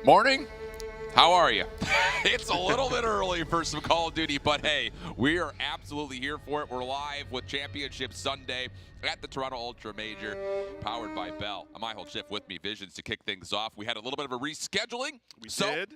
Morning. How are you? It's a little bit early for some Call of Duty, but hey, we are absolutely here for it. We're live with Championship Sunday at the Toronto Ultra Major, powered by Bell. I'm Michael Schiff, with me, Visions, to kick things off. We had a little bit of a rescheduling. We did.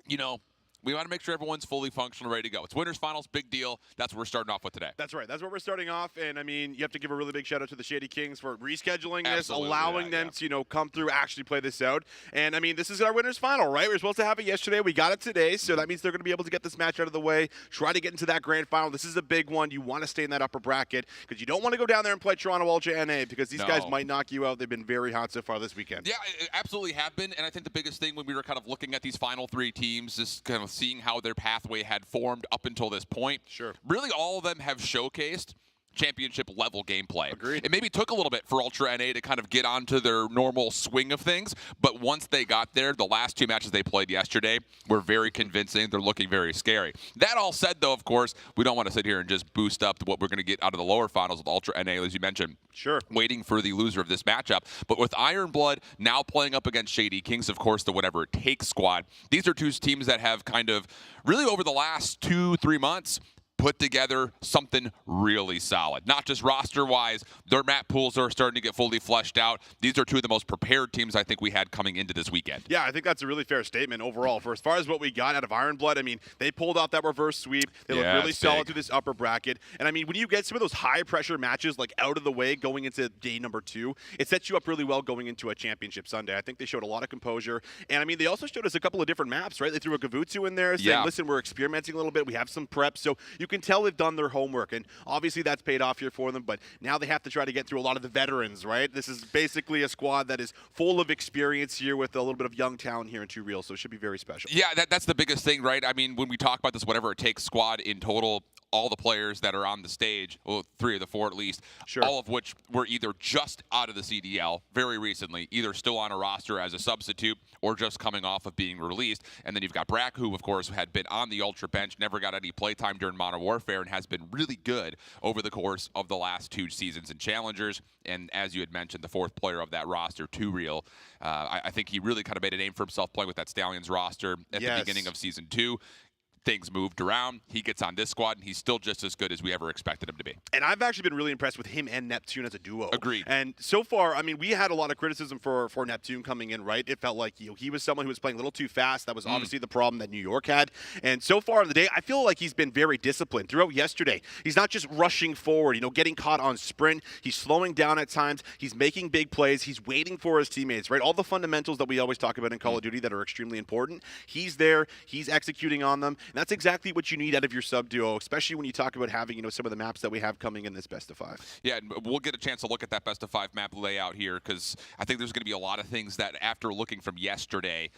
You know, we want to make sure everyone's fully functional, ready to go. It's winners finals, big deal. That's what we're starting off with today. That's right. That's what we're starting off. And, I mean, you have to give a really big shout-out to the Shady Kings for rescheduling this, allowing them to, come through, actually play this out. And, I mean, this is our winners final, right? We were supposed to have it yesterday. We got it today, so that means they're going to be able to get this match out of the way, try to get into that grand final. This is a big one. You want to stay in that upper bracket because you don't want to go down there and play Toronto Ultra NA because these guys might knock you out. They've been very hot so far this weekend. Yeah, absolutely have been. And I think the biggest thing when we were kind of looking at these final three teams is kind of seeing how their pathway had formed up until this point. Sure. Really, all of them have showcased championship level gameplay. Agreed. It maybe took a little bit for Ultra NA to kind of get onto their normal swing of things, but once they got there, the last two matches they played yesterday were very convincing. They're looking very scary. That all said, though, of course, we don't want to sit here and just boost up what we're going to get out of the lower finals with Ultra NA, as you mentioned. Sure. Waiting for the loser of this matchup. But with Iron Blood now playing up against Shady Kings, of course, the Whatever It Takes squad, these are two teams that have kind of really over the last 2-3 months put together something really solid. Not just roster-wise, their map pools are starting to get fully fleshed out. These are two of the most prepared teams I think we had coming into this weekend. Yeah, I think that's a really fair statement overall. For as far as what we got out of Iron Blood, I mean, they pulled off that reverse sweep. They look really solid through this upper bracket. And I mean, when you get some of those high-pressure matches like out of the way going into day number 2, it sets you up really well going into a championship Sunday. I think they showed a lot of composure. And I mean, they also showed us a couple of different maps, right? They threw a Gavutsu in there saying, listen, we're experimenting a little bit. We have some prep. So you can tell they've done their homework, and obviously that's paid off here for them, but now they have to try to get through a lot of the veterans, right? This is basically a squad that is full of experience here with a little bit of young talent here in Two Real, so it should be very special. Yeah, that's the biggest thing, right? I mean, when we talk about this Whatever It Takes squad in total, all the players that are on the stage, well, 3 of the 4 at least, all of which were either just out of the CDL very recently, either still on a roster as a substitute or just coming off of being released. And then you've got Brack, who, of course, had been on the Ultra bench, never got any playtime during Modern Warfare, and has been really good over the course of the last 2 seasons in Challengers. And as you had mentioned, the 4th player of that roster, Two Real, I think he really kind of made a name for himself playing with that Stallions roster at the beginning of Season 2. Things moved around. He gets on this squad, and he's still just as good as we ever expected him to be. And I've actually been really impressed with him and Neptune as a duo. Agreed. And so far, I mean, we had a lot of criticism for Neptune coming in, right? It felt like he was someone who was playing a little too fast. That was obviously the problem that New York had. And so far in the day, I feel like he's been very disciplined throughout yesterday. He's not just rushing forward, getting caught on sprint. He's slowing down at times. He's making big plays. He's waiting for his teammates, right? All the fundamentals that we always talk about in Call of Duty that are extremely important. He's there. He's executing on them. And that's exactly what you need out of your sub duo, especially when you talk about having, some of the maps that we have coming in this best of 5. Yeah, and we'll get a chance to look at that best of 5 map layout here because I think there's going to be a lot of things that after looking from yesterday,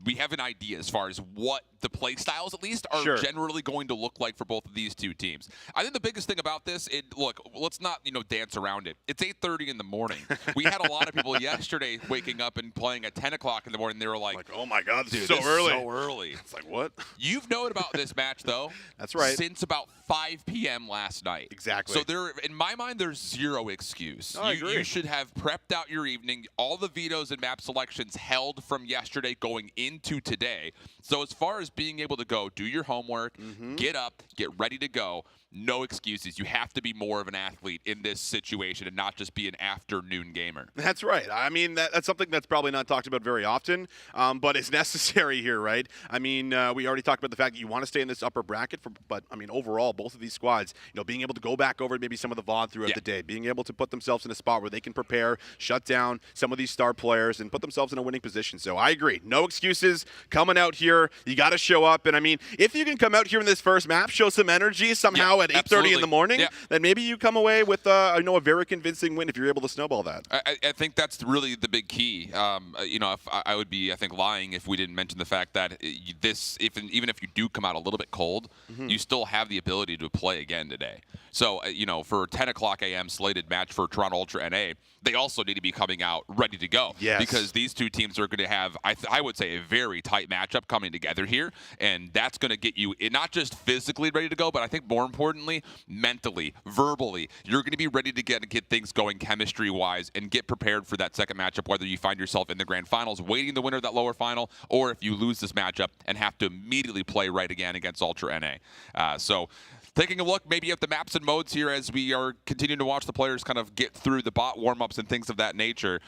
we have an idea as far as what the play styles, at least, are generally going to look like for both of these two teams. I think the biggest thing about this, look, let's not, dance around it. It's 8:30 in the morning. We had a lot of people yesterday waking up and playing at 10 o'clock in the morning. They were like, oh my God, dude, this is so early. It's like, what? You've known about this match, though. That's right. Since about 5 p.m. last night. Exactly. So in my mind, there's zero excuse. I agree. You should have prepped out your evening, all the vetoes and map selections held from yesterday going into today. So as far as being able to go, do your homework, get up, get ready to go. No excuses. You have to be more of an athlete in this situation and not just be an afternoon gamer. That's right. I mean, that's something that's probably not talked about very often, but it's necessary here, right? I mean, we already talked about the fact that you want to stay in this upper bracket, but I mean, overall, both of these squads, being able to go back over maybe some of the VOD throughout the day, being able to put themselves in a spot where they can prepare, shut down some of these star players, and put themselves in a winning position. So I agree. No excuses. Coming out here, you got to show up. And I mean, if you can come out here in this first map, show some energy somehow at 8:30 in the morning, then maybe you come away with a very convincing win if you're able to snowball that. I think that's really the big key. If I would be, I think, lying if we didn't mention the fact that even if you do come out a little bit cold, you still have the ability to play again today. So, for a 10 o'clock a.m. slated match for Toronto Ultra NA, they also need to be coming out ready to go. Yes. Because these two teams are going to have, I would say, a very tight matchup coming together here. And that's going to get you not just physically ready to go, but I think more importantly, mentally, verbally. You're going to be ready to get things going chemistry-wise and get prepared for that second matchup, whether you find yourself in the grand finals waiting the winner of that lower final, or if you lose this matchup and have to immediately play right again against Ultra NA. So taking a look maybe at the maps and modes here as we are continuing to watch the players kind of get through the bot warm-ups and things of that nature.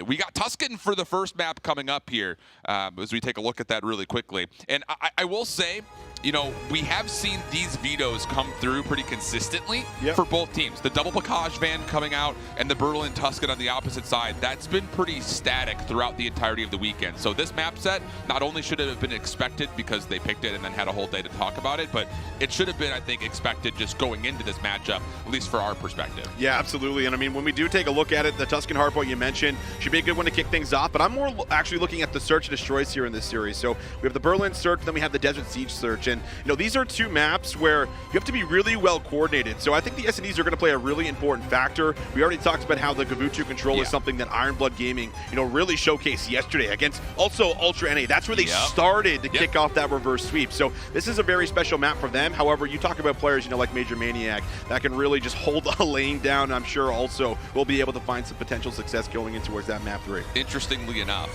We got Tuscan for the first map coming up here as we take a look at that really quickly. And I will say, we have seen these vetoes come through pretty consistently for both teams. The double Placage van coming out and the Berlin Tuscan on the opposite side, that's been pretty static throughout the entirety of the weekend. So this map set, not only should it have been expected because they picked it and then had a whole day to talk about it, but it should have been, I think, expected just going into this matchup, at least for our perspective. Yeah, absolutely. And I mean, when we do take a look at it, the Tuscan hardpoint you mentioned should be a good one to kick things off, but I'm more actually looking at the Search and Destroys here in this series. So we have the Berlin Search, then we have the Desert Siege Search. And, these are two maps where you have to be really well coordinated. So I think the S&Ds are going to play a really important factor. We already talked about how the Gavutu control is something that Ironblood Gaming, really showcased yesterday against also Ultra NA. That's where they started to kick off that reverse sweep. So this is a very special map for them. However, you talk about players, like Major Maniac, that can really just hold a lane down. I'm sure also will be able to find some potential success going in towards that map 3. Interestingly enough,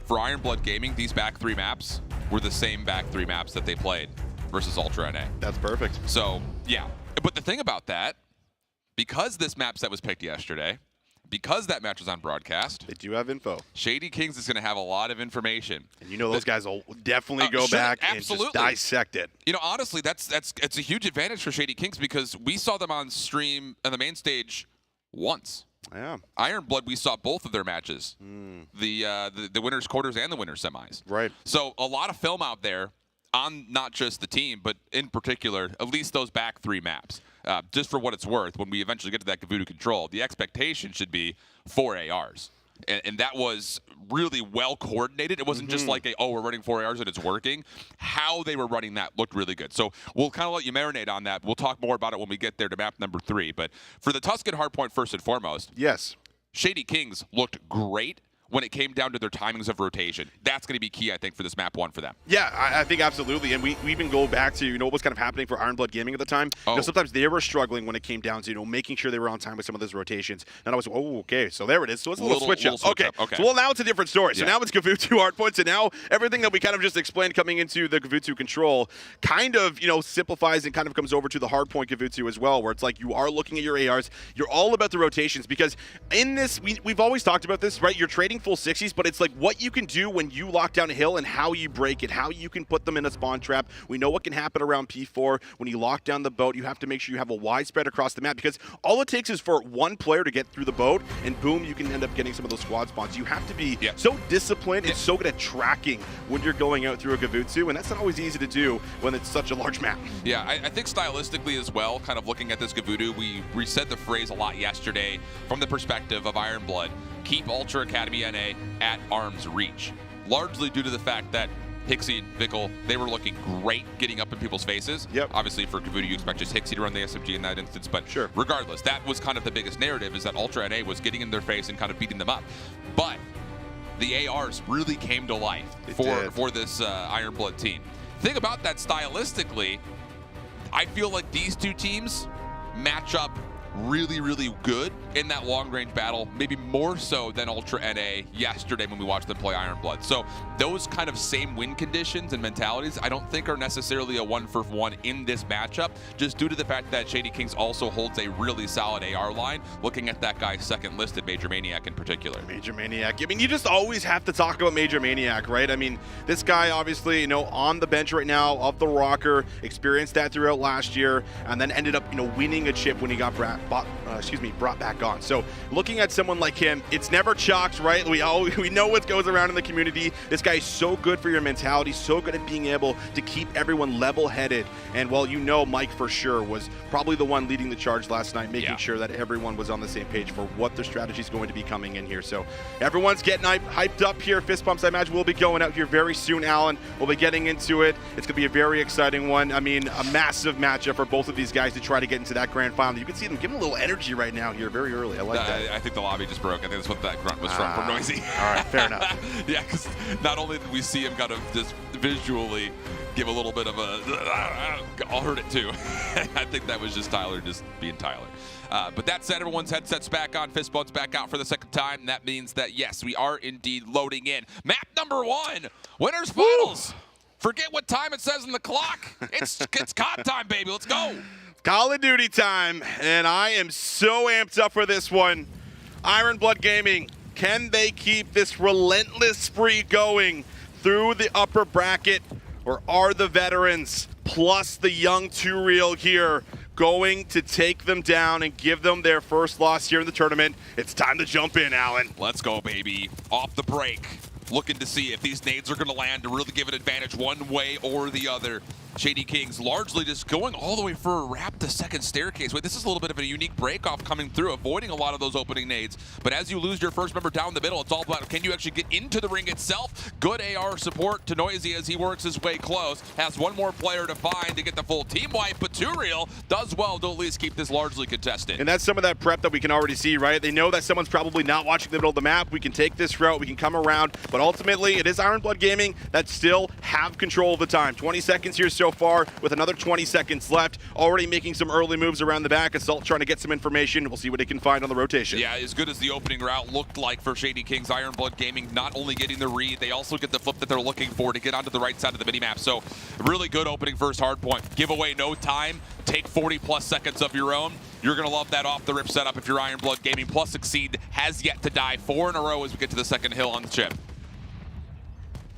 for Ironblood Gaming, these back 3 maps were the same back 3 maps that they played versus Ultra NA. That's perfect. So, yeah. But the thing about that, because this map set was picked yesterday, because that match was on broadcast, they do have info. Shady Kings is going to have a lot of information. And those guys will definitely go back and just dissect it. Honestly, it's a huge advantage for Shady Kings because we saw them on stream on the main stage once. Yeah. Ironblood, we saw both of their matches, the winners quarters and the winners semis. Right. So a lot of film out there on not just the team, but in particular, at least those back 3 maps. Just for what it's worth, when we eventually get to that Gavutu control, the expectation should be 4 ARs. And that was really well coordinated. It wasn't just like, we're running 4 ARs and it's working. How they were running that looked really good. So we'll kind of let you marinate on that. We'll talk more about it when we get there to map number 3. But for the Tuscan hardpoint, first and foremost, yes, Shady Kings looked great when it came down to their timings of rotation. That's going to be key, I think, for this map 1 for them. Yeah, I think absolutely. And we even go back to, what was kind of happening for Ironblood Gaming at the time. Sometimes they were struggling when it came down to, making sure they were on time with some of those rotations. And I was, okay, so there it is. So it's a little switch up. Okay. So now it's a different story. So now it's Gavutu hardpoints, and now everything that we kind of just explained coming into the Gavutu control kind of, simplifies and kind of comes over to the hardpoint Gavutu as well, where it's like you are looking at your ARs. You're all about the rotations because in this, we've always talked about this, right? You're trading full 60s, but it's like what you can do when you lock down a hill and how you break it, how you can put them in a spawn trap. We know what can happen around P4. When you lock down the boat, you have to make sure you have a wide spread across the map because all it takes is for one player to get through the boat and boom, you can end up getting some of those squad spawns. You have to be so disciplined and so good at tracking when you're going out through a Gavutu, and that's not always easy to do when it's such a large map. Yeah, I think stylistically as well, kind of looking at this Gavutu, we said the phrase a lot yesterday from the perspective of Ironblood. Keep Ultra Academy NA at arm's reach, largely due to the fact that Hixie and Vickle, they were looking great getting up in people's faces. Obviously, for Gavutu, you expect just Hixie to run the SMG in that instance, but regardless, that was kind of the biggest narrative, is that Ultra NA was getting in their face and kind of beating them up. But the ARs really came to life for this Ironblood team. The thing about that stylistically, I feel like these two teams match up really, really good in that long-range battle, maybe more so than Ultra NA yesterday when we watched them play Ironblood. So those kind of same win conditions and mentalities, I don't think are necessarily a 1-for-1 in this matchup, just due to the fact that Shady Kings also holds a really solid AR line, looking at that guy's second listed, Major Maniac in particular. Major Maniac. I mean, you just always have to talk about Major Maniac, right? I mean, this guy obviously, on the bench right now of the rocker, experienced that throughout last year, and then ended up, winning a chip when he got brought back back on. So looking at someone like him, it's never chalked, right? We know what goes around in the community. This guy is so good for your mentality, so good at being able to keep everyone level-headed. And well, you know Mike for sure was probably the one leading the charge last night, making sure that everyone was on the same page for what their strategy is going to be coming in here. So everyone's getting hyped up here. Fist pumps, I imagine, will be going out here very soon, Alan. We'll be getting into it. It's going to be a very exciting one. I mean, a massive matchup for both of these guys to try to get into that grand final. You can see them giving a little energy right now here very early. I like that. I think the lobby just broke. I think that's what that grunt was from Noisy. All right, fair enough. Yeah, because not only did we see him kind of just visually give a little bit of a, I'll hurt it too. I think that was just Tyler just being Tyler. But that said, everyone's headsets back on, fist bumps back out for the second time. That means that, yes, we are indeed loading in. Map number 1, winners finals. Forget what time it says on the clock. It's COD time, baby. Let's go. Call of Duty time, and I am so amped up for this one. Iron Blood Gaming, can they keep this relentless spree going through the upper bracket, or are the veterans plus the young 2Real here going to take them down and give them their first loss here in the tournament? It's time to jump in, Alan. Let's go, baby. Off the break. Looking to see if these nades are going to land to really give an advantage one way or the other. Shady Kings largely just going all the way for a wrap the second staircase. Wait, this is a little bit of a unique break-off coming through, avoiding a lot of those opening nades. But as you lose your first member down the middle, it's all about can you actually get into the ring itself? Good AR support to Noisy as he works his way close. Has one more player to find to get the full team wipe, but 2Real does well to at least keep this largely contested. And that's some of that prep that we can already see, right? They know that someone's probably not watching the middle of the map. We can take this route, we can come around, but ultimately it is Iron Blood Gaming that still have control of the time. 20 seconds here so far with another 20 seconds left. Already making some early moves around the back. Assault trying to get some information. We'll see what they can find on the rotation. Yeah, as good as the opening route looked like for Shady Kings, Iron Blood Gaming not only getting the read, they also get the flip that they're looking for to get onto the right side of the minimap. So really good opening first hardpoint. Give away no time. Take 40+ seconds of your own. You're going to love that off the rip setup if you're Iron Blood Gaming. Plus Exceed has yet to die 4 in a row as we get to the second hill on the chip.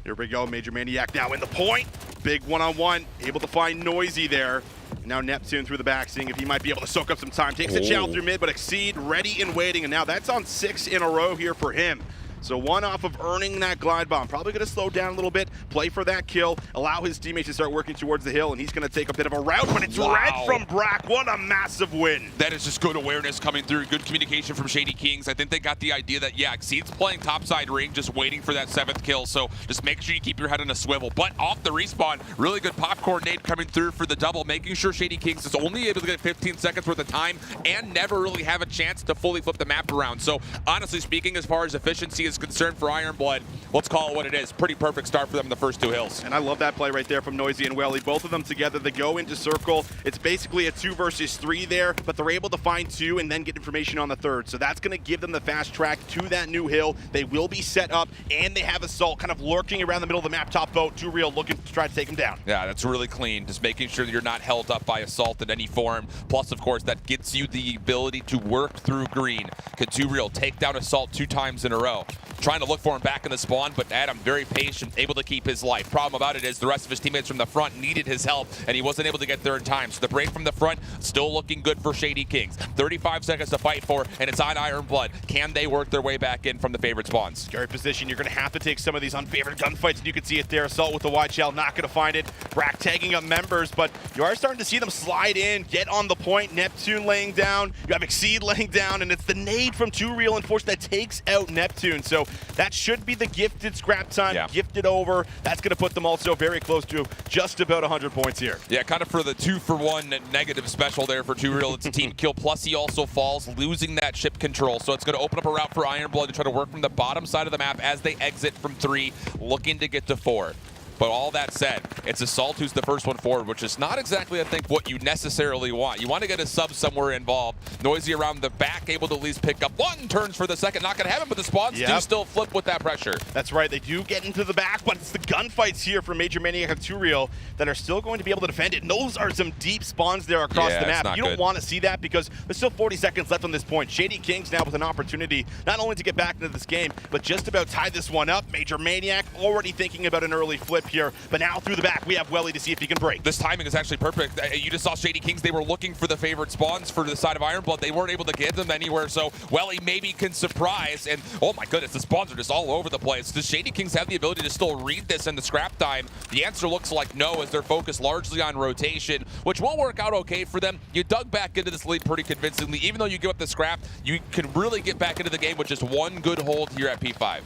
Here we go, Major Maniac now in the point. Big one-on-one, able to find Noisy there. And now Neptune through the back, seeing if he might be able to soak up some time. Takes a channel through mid, but Exceed ready and waiting. And now that's on 6 in a row here for him. So one off of earning that glide bomb. Probably going to slow down a little bit, play for that kill, allow his teammates to start working towards the hill, and he's going to take a bit of a route, but it's red from Brack. What a massive win. That is just good awareness coming through, good communication from Shady Kings. I think they got the idea that, yeah, Exceed's playing topside ring, just waiting for that 7th kill, so just make sure you keep your head on a swivel. But off the respawn, really good popcorn nade coming through for the double, making sure Shady Kings is only able to get 15 seconds worth of time and never really have a chance to fully flip the map around. So honestly speaking, as far as efficiency is concerned for Iron Blood, let's call it what it is. Pretty perfect start for them in the first 2 hills. And I love that play right there from Noisy and Welly. Both of them together, they go into circle. It's basically a 2 versus 3 there, but they're able to find 2 and then get information on the 3rd. So that's going to give them the fast track to that new hill. They will be set up, and they have Assault kind of lurking around the middle of the map, top boat. 2Real looking to try to take him down. Yeah, that's really clean. Just making sure that you're not held up by Assault in any form. Plus, of course, that gets you the ability to work through green. Could 2Real take down Assault 2 times in a row? Trying to look for him back in the spawn, but Adam very patient, able to keep his life. Problem about it is the rest of his teammates from the front needed his help, and he wasn't able to get there in time. So the break from the front, still looking good for Shady Kings. 35 seconds to fight for, and it's on Iron Blood. Can they work their way back in from the favorite spawns? Scary position. You're going to have to take some of these unfavored gunfights, and you can see it there. Assault with the wide shell, not going to find it. Brack tagging up members, but you are starting to see them slide in, get on the point. Neptune laying down, you have Exceed laying down, and it's the nade from 2Real and Force that takes out Neptune. So that should be the gifted scrap time, gifted over. That's going to put them also very close to just about 100 points here. Yeah, kind of for the 2-for-1 negative special there for 2Real. It's a team kill, plus he also falls, losing that ship control. So it's going to open up a route for Iron Blood to try to work from the bottom side of the map as they exit from 3, looking to get to 4. But all that said, it's Assault who's the first one forward, which is not exactly, I think, what you necessarily want. You want to get a sub somewhere involved. Noisy around the back, able to at least pick up 1, turns for the second. Not going to have him, but the spawns do still flip with that pressure. That's right. They do get into the back, but it's the gunfights here for Major Maniac and 2Real that are still going to be able to defend it. And those are some deep spawns there across the map. You don't want to see that because there's still 40 seconds left on this point. Shady Kings now with an opportunity not only to get back into this game, but just about tie this one up. Major Maniac already thinking about an early flip here. But now through the back, we have Welly to see if he can break. This timing is actually perfect. You just saw Shady Kings. They were looking for the favorite spawns for the side of Ironblood. They weren't able to get them anywhere, so Welly maybe can surprise. And oh my goodness, the spawns are just all over the place. Does Shady Kings have the ability to still read this in the scrap time? The answer looks like no, as they're focused largely on rotation, which will work out okay for them. You dug back into this lead pretty convincingly. Even though you give up the scrap, you can really get back into the game with just one good hold here at P5.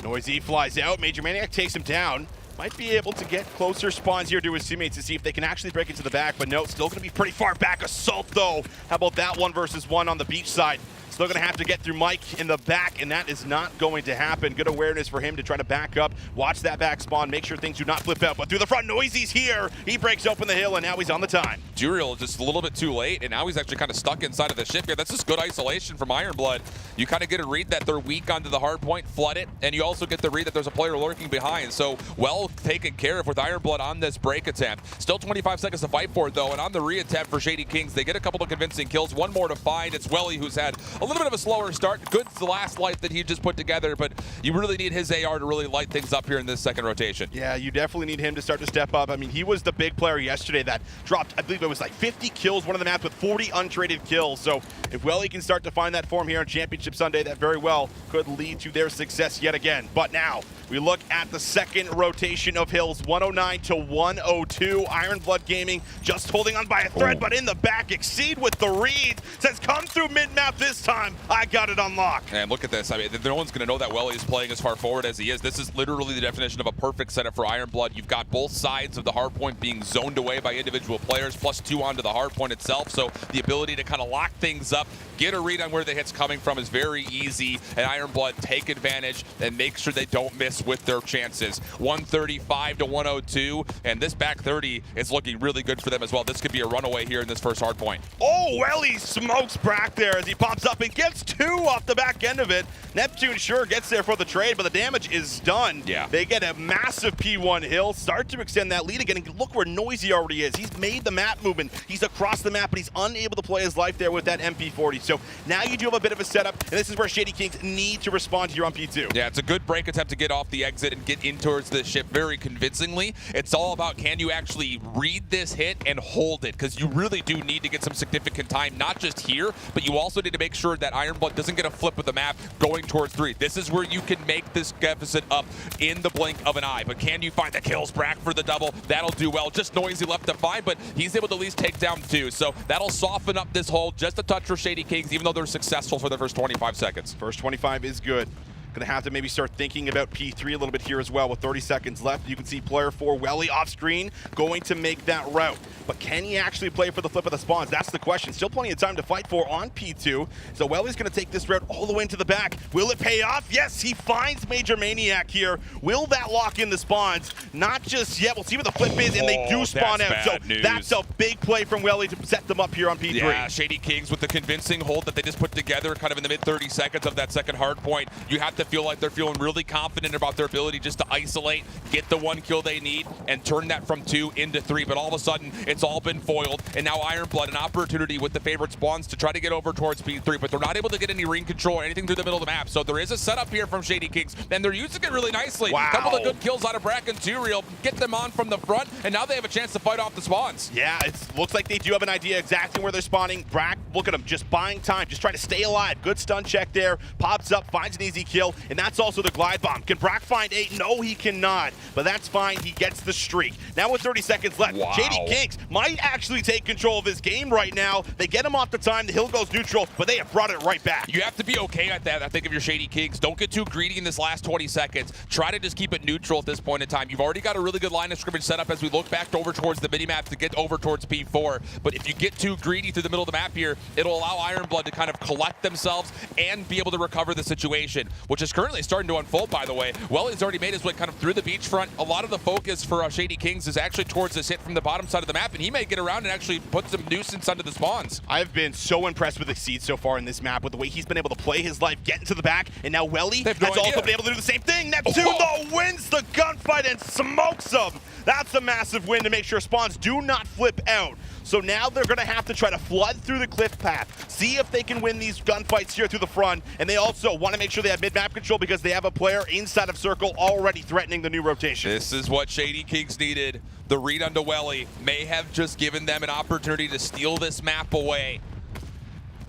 Noisy flies out. Major Maniac takes him down. Might be able to get closer spawns here to his teammates to see if they can actually break into the back, but no, still going to be pretty far back. Assault, though. How about that 1v1 on the beach side? Still going to have to get through Mike in the back, and that is not going to happen. Good awareness for him to try to back up, watch that back spawn, make sure things do not flip out. But through the front, Noisy's here. He breaks open the hill, and now he's on the time. Duriel just a little bit too late, and now he's actually kind of stuck inside of the ship here. That's just good isolation from Ironblood. You kind of get a read that they're weak onto the hard point, flood it, and you also get the read that there's a player lurking behind. So well taken care of with Ironblood on this break attempt. Still 25 seconds to fight for it, though, and on the re-attempt for Shady Kings, they get a couple of convincing kills. One more to find. It's Welly, who's had a little bit of a slower start. Good's the last light that he just put together, but you really need his AR to really light things up here in this second rotation. Yeah, you definitely need him to start to step up. I mean, he was the big player yesterday that dropped, I believe it was like 50 kills, one of the maps with 40 untraded kills. So if Welly can start to find that form here on Championship Sunday, that very well could lead to their success yet again. But now we look at the second rotation of hills, 109 to 102. Ironblood Gaming just holding on by a thread, but in the back, Exceed with the read. Says, come through mid-map this time. I got it on lock. And look at this. I mean, no one's going to know that Welly is playing as far forward as he is. This is literally the definition of a perfect setup for Ironblood. You've got both sides of the hardpoint being zoned away by individual players, +2 onto the hardpoint itself. So the ability to kind of lock things up, get a read on where the hit's coming from is very easy. And Ironblood take advantage and make sure they don't miss with their chances. 135 to 102, and this back 30 is looking really good for them as well. This could be a runaway here in this first hardpoint. Oh, Welly smokes Brack there as he pops up and gets 2 off the back end of it. Neptune sure gets there for the trade, but the damage is done. Yeah. They get a massive P1 hill, start to extend that lead again, and look where Noisy already is. He's made the map movement. He's across the map, but he's unable to play his life there with that MP40. So now you do have a bit of a setup, and this is where Shady Kings need to respond here on P2. Yeah, it's a good break attempt to get off the exit and get in towards the ship very convincingly. It's all about, can you actually read this hit and hold it? Because you really do need to get some significant time, not just here, but you also need to make sure that Ironblood doesn't get a flip of the map going towards 3. This is where you can make this deficit up in the blink of an eye. But can you find the kills? Brack for the double. That'll do well. Just Noisy left to find, but he's able to at least take down 2. So that'll soften up this hold just a touch for Shady Kings, even though they're successful for the first 25 seconds. First 25 is good. Gonna have to maybe start thinking about P3 a little bit here as well with 30 seconds left. You can see player 4, Welly, off screen, going to make that route. But can he actually play for the flip of the spawns? That's the question. Still plenty of time to fight for on P2. So Welly's gonna take this route all the way into the back. Will it pay off? Yes, he finds Major Maniac here. Will that lock in the spawns? Not just yet. We'll see what the flip is, and they do spawn out. So that's a big play from Welly to set them up here on P3. Yeah, Shady Kings with the convincing hold that they just put together kind of in the mid-30 seconds of that second hard point. You have to feel like they're feeling really confident about their ability just to isolate, get the 1 kill they need, and turn that from 2 into 3. But all of a sudden, it's all been foiled, and now Ironblood, an opportunity with the favorite spawns to try to get over towards P3, but they're not able to get any ring control or anything through the middle of the map. So there is a setup here from Shady Kings, and they're using it really nicely. Wow. A couple of good kills out of Brack and Turiel, get them on from the front, and now they have a chance to fight off the spawns. Yeah, it looks like they do have an idea exactly where they're spawning. Brack, look at him, just buying time, just trying to stay alive. Good stun check there, pops up, finds an easy kill, and that's also the glide bomb. Can Brack find 8? No, he cannot, but that's fine. He gets the streak. Now with 30 seconds left, wow. Shady Kings might actually take control of this game right now. They get him off the time, the hill goes neutral, but they have brought it right back. You have to be okay at that, I think, if you're Shady Kings. Don't get too greedy in this last 20 seconds. Try to just keep it neutral at this point in time. You've already got a really good line of scrimmage set up as we look back over towards the minimap to get over towards P4. But if you get too greedy through the middle of the map here, it'll allow Ironblood to kind of collect themselves and be able to recover the situation, which is currently starting to unfold, by the way. Welly's already made his way kind of through the beachfront. A lot of the focus for Shady Kings is actually towards this hit from the bottom side of the map, and he may get around and actually put some nuisance under the spawns. I've been so impressed with Exceed so far in this map, with the way he's been able to play his life, get into the back, and now Welly has also been able to do the same thing. Neptune, though, wins the gunfight and smokes him. That's a massive win to make sure spawns do not flip out. So now they're going to have to try to flood through the cliff path, see if they can win these gunfights here through the front, and they also want to make sure they have mid-map control because they have a player inside of circle already threatening the new rotation. This is what Shady Kings needed. The read on Welly may have just given them an opportunity to steal this map away.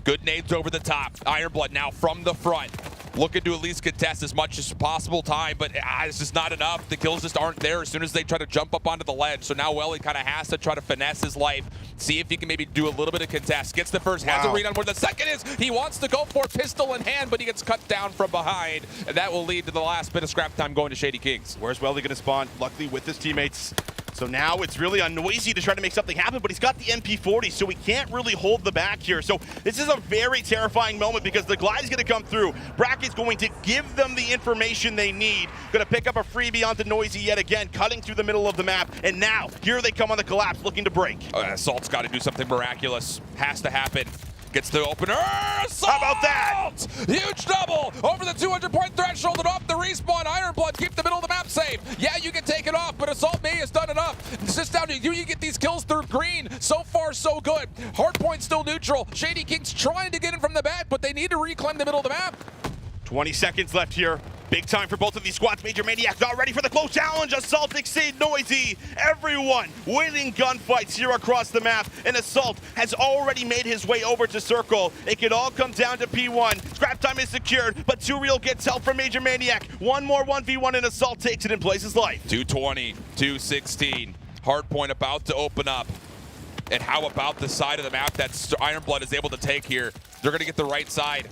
Good nades over the top. Ironblood now from the front, looking to at least contest as much as possible time, but it's just not enough. The kills just aren't there as soon as they try to jump up onto the ledge. So now Welly kind of has to try to finesse his life, see if he can maybe do a little bit of contest. Gets the first, has a read on where the second is. He wants to go for pistol in hand, but he gets cut down from behind, and that will lead to the last bit of scrap time going to Shady Kings. Where's Welly going to spawn? Luckily with his teammates. So now it's really on Noisy to try to make something happen, but he's got the MP40, so he can't really hold the back here. So this is a very terrifying moment because the glide is going to come through. Brack is going to give them the information they need. Going to pick up a freebie onto Noisy yet again, cutting through the middle of the map. And now, here they come on the collapse, looking to break. Assault's got to do something miraculous. Has to happen. Gets the opener. Assault! How about that? Huge double over the 200-point threshold and off the respawn. Ironblood keep the middle of the map safe. Yeah, you can take it off, but Assault May has done enough. It's just down to you. You get these kills through green. So far, so good. Hardpoint still neutral. Shady Kings trying to get in from the back, but they need to reclaim the middle of the map. 20 seconds left here. Big time for both of these squads. Major Maniacs not ready for the close challenge. Assault exceed Noisy. Everyone winning gunfights here across the map. And Assault has already made his way over to Circle. It could all come down to P1. Scrap time is secured, but Too Real gets help from Major Maniac. One more 1v1 and Assault takes it and plays his life. 220, 216. Hardpoint about to open up. And how about the side of the map that Ironblood is able to take here? They're going to get the right side.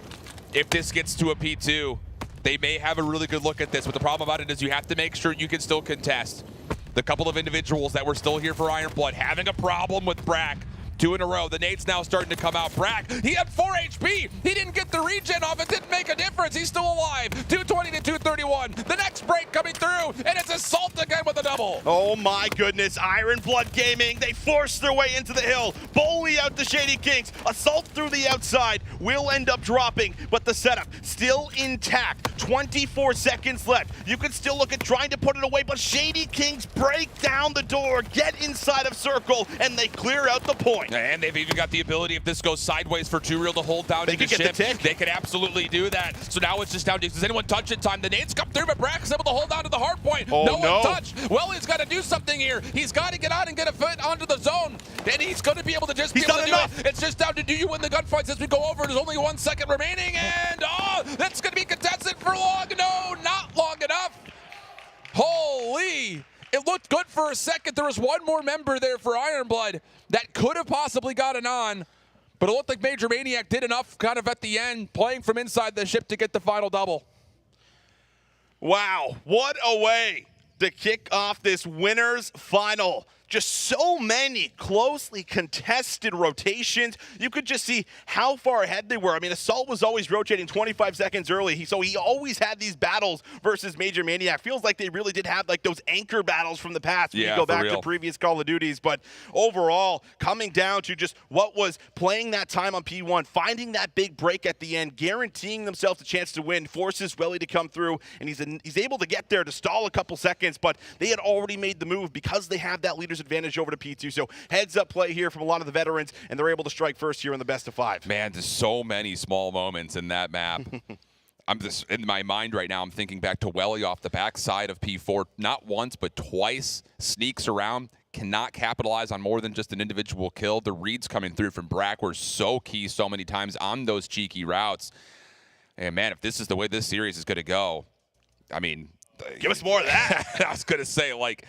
If this gets to a P2, they may have a really good look at this, but the problem about it is you have to make sure you can still contest. The couple of individuals that were still here for Ironblood having a problem with Brack. 2 in a row. The nade's now starting to come out. Brack, he had 4 HP. He didn't get the regen off. It didn't make a difference. He's still alive. 220 to 231. The next break coming through, and it's Assault again with a double. Oh my goodness. Ironblood Gaming, they force their way into the hill. Bully out the Shady Kings. Assault through the outside will end up dropping, but the setup still intact. 24 seconds left. You can still look at trying to put it away, but Shady Kings break down the door, get inside of Circle, and they clear out the point. And they've even got the ability, if this goes sideways for Too Real to hold down into ship, they could absolutely do that. So now it's just down to, does anyone touch in time? The nades come through, but Brack's able to hold down to the hard point. Oh, no one touch. Well, he's got to do something here. He's got to get out and get a foot onto the zone. And he's going to be able to just be able to do it. It's just down to, do you win the gunfights as we go over? There's only 1 second remaining, and that's going to be contested for long. No, not long enough. Holy. It looked good for a second. There was one more member there for Ironblood that could have possibly gotten on, but it looked like Major Maniac did enough kind of at the end, playing from inside the ship to get the final double. Wow, what a way to kick off this winner's final. Just so many closely contested rotations. You could just see how far ahead they were. I mean, Assault was always rotating 25 seconds early, so he always had these battles versus Major Maniac. Feels like they really did have like those anchor battles from the past when you go back to previous Call of Duties. But overall, coming down to just what was playing that time on P1, finding that big break at the end, guaranteeing themselves a chance to win, forces Welly to come through, and he's able to get there to stall a couple seconds, but they had already made the move because they have that leader's advantage over to P2. So heads up play here from a lot of the veterans, and they're able to strike first here in the best of 5. Man, there's so many small moments in that map. I'm just in my mind right now, I'm thinking back to Welly off the backside of P4, not once, but twice, sneaks around, cannot capitalize on more than just an individual kill. The reads coming through from Brack were so key so many times on those cheeky routes. And man, if this is the way this series is going to go, I mean, give us more of that. I was going to say, like,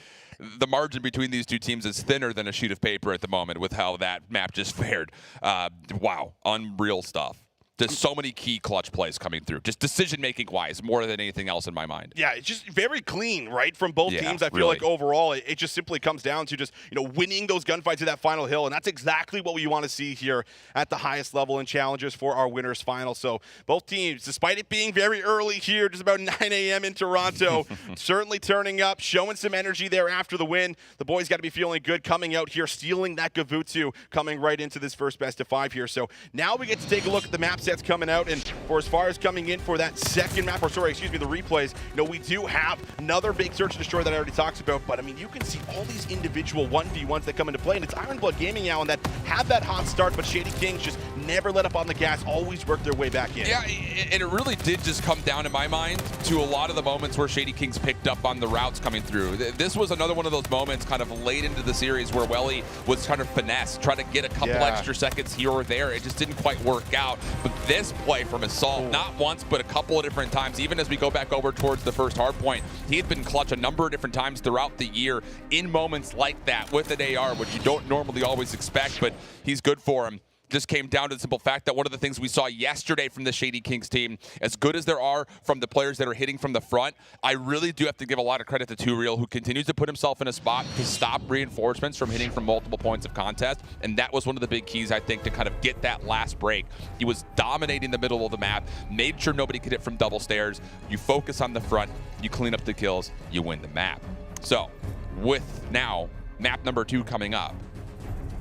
the margin between these two teams is thinner than a sheet of paper at the moment with how that map just fared. Wow, unreal stuff. There's so many key clutch plays coming through, just decision-making wise, more than anything else in my mind. Yeah, it's just very clean, right, from both teams. I feel like overall, it just simply comes down to just, winning those gunfights at that final hill, and that's exactly what we want to see here at the highest level in challenges for our winners final. So both teams, despite it being very early here, just about 9 a.m. in Toronto, certainly turning up, showing some energy there after the win. The boys got to be feeling good coming out here, stealing that Gavutsu, coming right into this first best of 5 here. So now we get to take a look at the map set presets coming out, and for as far as coming in for that second map, or sorry, excuse me, the replays, we do have another big search and destroy that I already talked about, but I mean, you can see all these individual 1v1s that come into play, and it's Ironblood Gaming now, and that have that hot start, but Shady Kings just never let up on the gas, always work their way back in. Yeah, and it really did just come down, in my mind, to a lot of the moments where Shady Kings picked up on the routes coming through. This was another one of those moments kind of late into the series where Welly was trying to finesse, try to get a couple extra seconds here or there. It just didn't quite work out. But this play from Assault, not once, but a couple of different times, even as we go back over towards the first hard point, he had been clutch a number of different times throughout the year in moments like that with an AR, which you don't normally always expect, but he's good for him. Just came down to the simple fact that one of the things we saw yesterday from the Shady Kings team, as good as there are from the players that are hitting from the front, I really do have to give a lot of credit to Two-Real, who continues to put himself in a spot to stop reinforcements from hitting from multiple points of contest, and that was one of the big keys, I think, to kind of get that last break. He was dominating the middle of the map, made sure nobody could hit from double stairs. You focus on the front, you clean up the kills, you win the map. So, with now map number 2 coming up,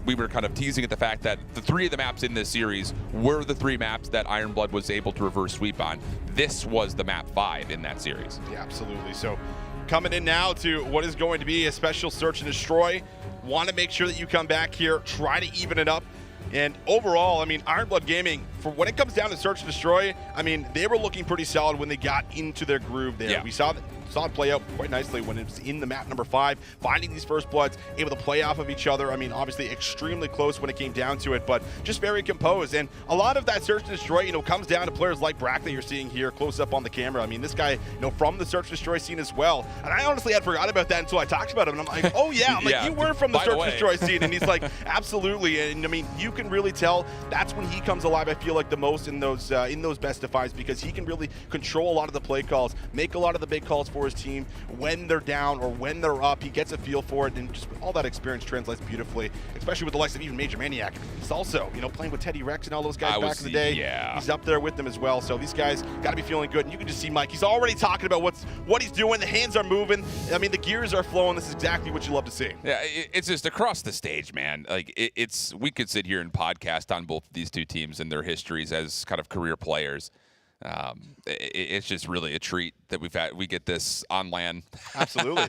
we were kind of teasing at the fact that the 3 of the maps in this series were the 3 maps that Ironblood was able to reverse sweep on. This was the map 5 in that series. Yeah, absolutely. So coming in now to what is going to be a special search and destroy. Want to make sure that you come back here, try to even it up. And overall, I mean, Ironblood Gaming, for when it comes down to search and destroy, I mean, they were looking pretty solid when they got into their groove there. Yeah. We saw it play out quite nicely when it was in the map number 5, finding these first bloods, able to play off of each other. I mean, obviously extremely close when it came down to it, but just very composed. And a lot of that search and destroy, comes down to players like Brack that you're seeing here close up on the camera. I mean, this guy, from the search and destroy scene as well. And I honestly had forgot about that until I talked about him. And I'm like, oh yeah, I'm like, you were from the search and destroy scene. And he's like, absolutely. And I mean, you can really tell that's when he comes alive, I feel like, the most in those best of fives, because he can really control a lot of the play calls, make a lot of the big calls for his team when they're down or when they're up. He gets a feel for it, and just all that experience translates beautifully, especially with the likes of even Major Maniac. He's also, playing with Teddy Rex and all those guys back in the day. Yeah. He's up there with them as well. So these guys got to be feeling good. And you can just see Mike. He's already talking about what he's doing. The hands are moving. I mean, the gears are flowing. This is exactly what you love to see. Yeah, it's just across the stage, man. Like we could sit here and podcast on both of these 2 teams and their histories as kind of career players. It's just really a treat that we get this on LAN. Absolutely.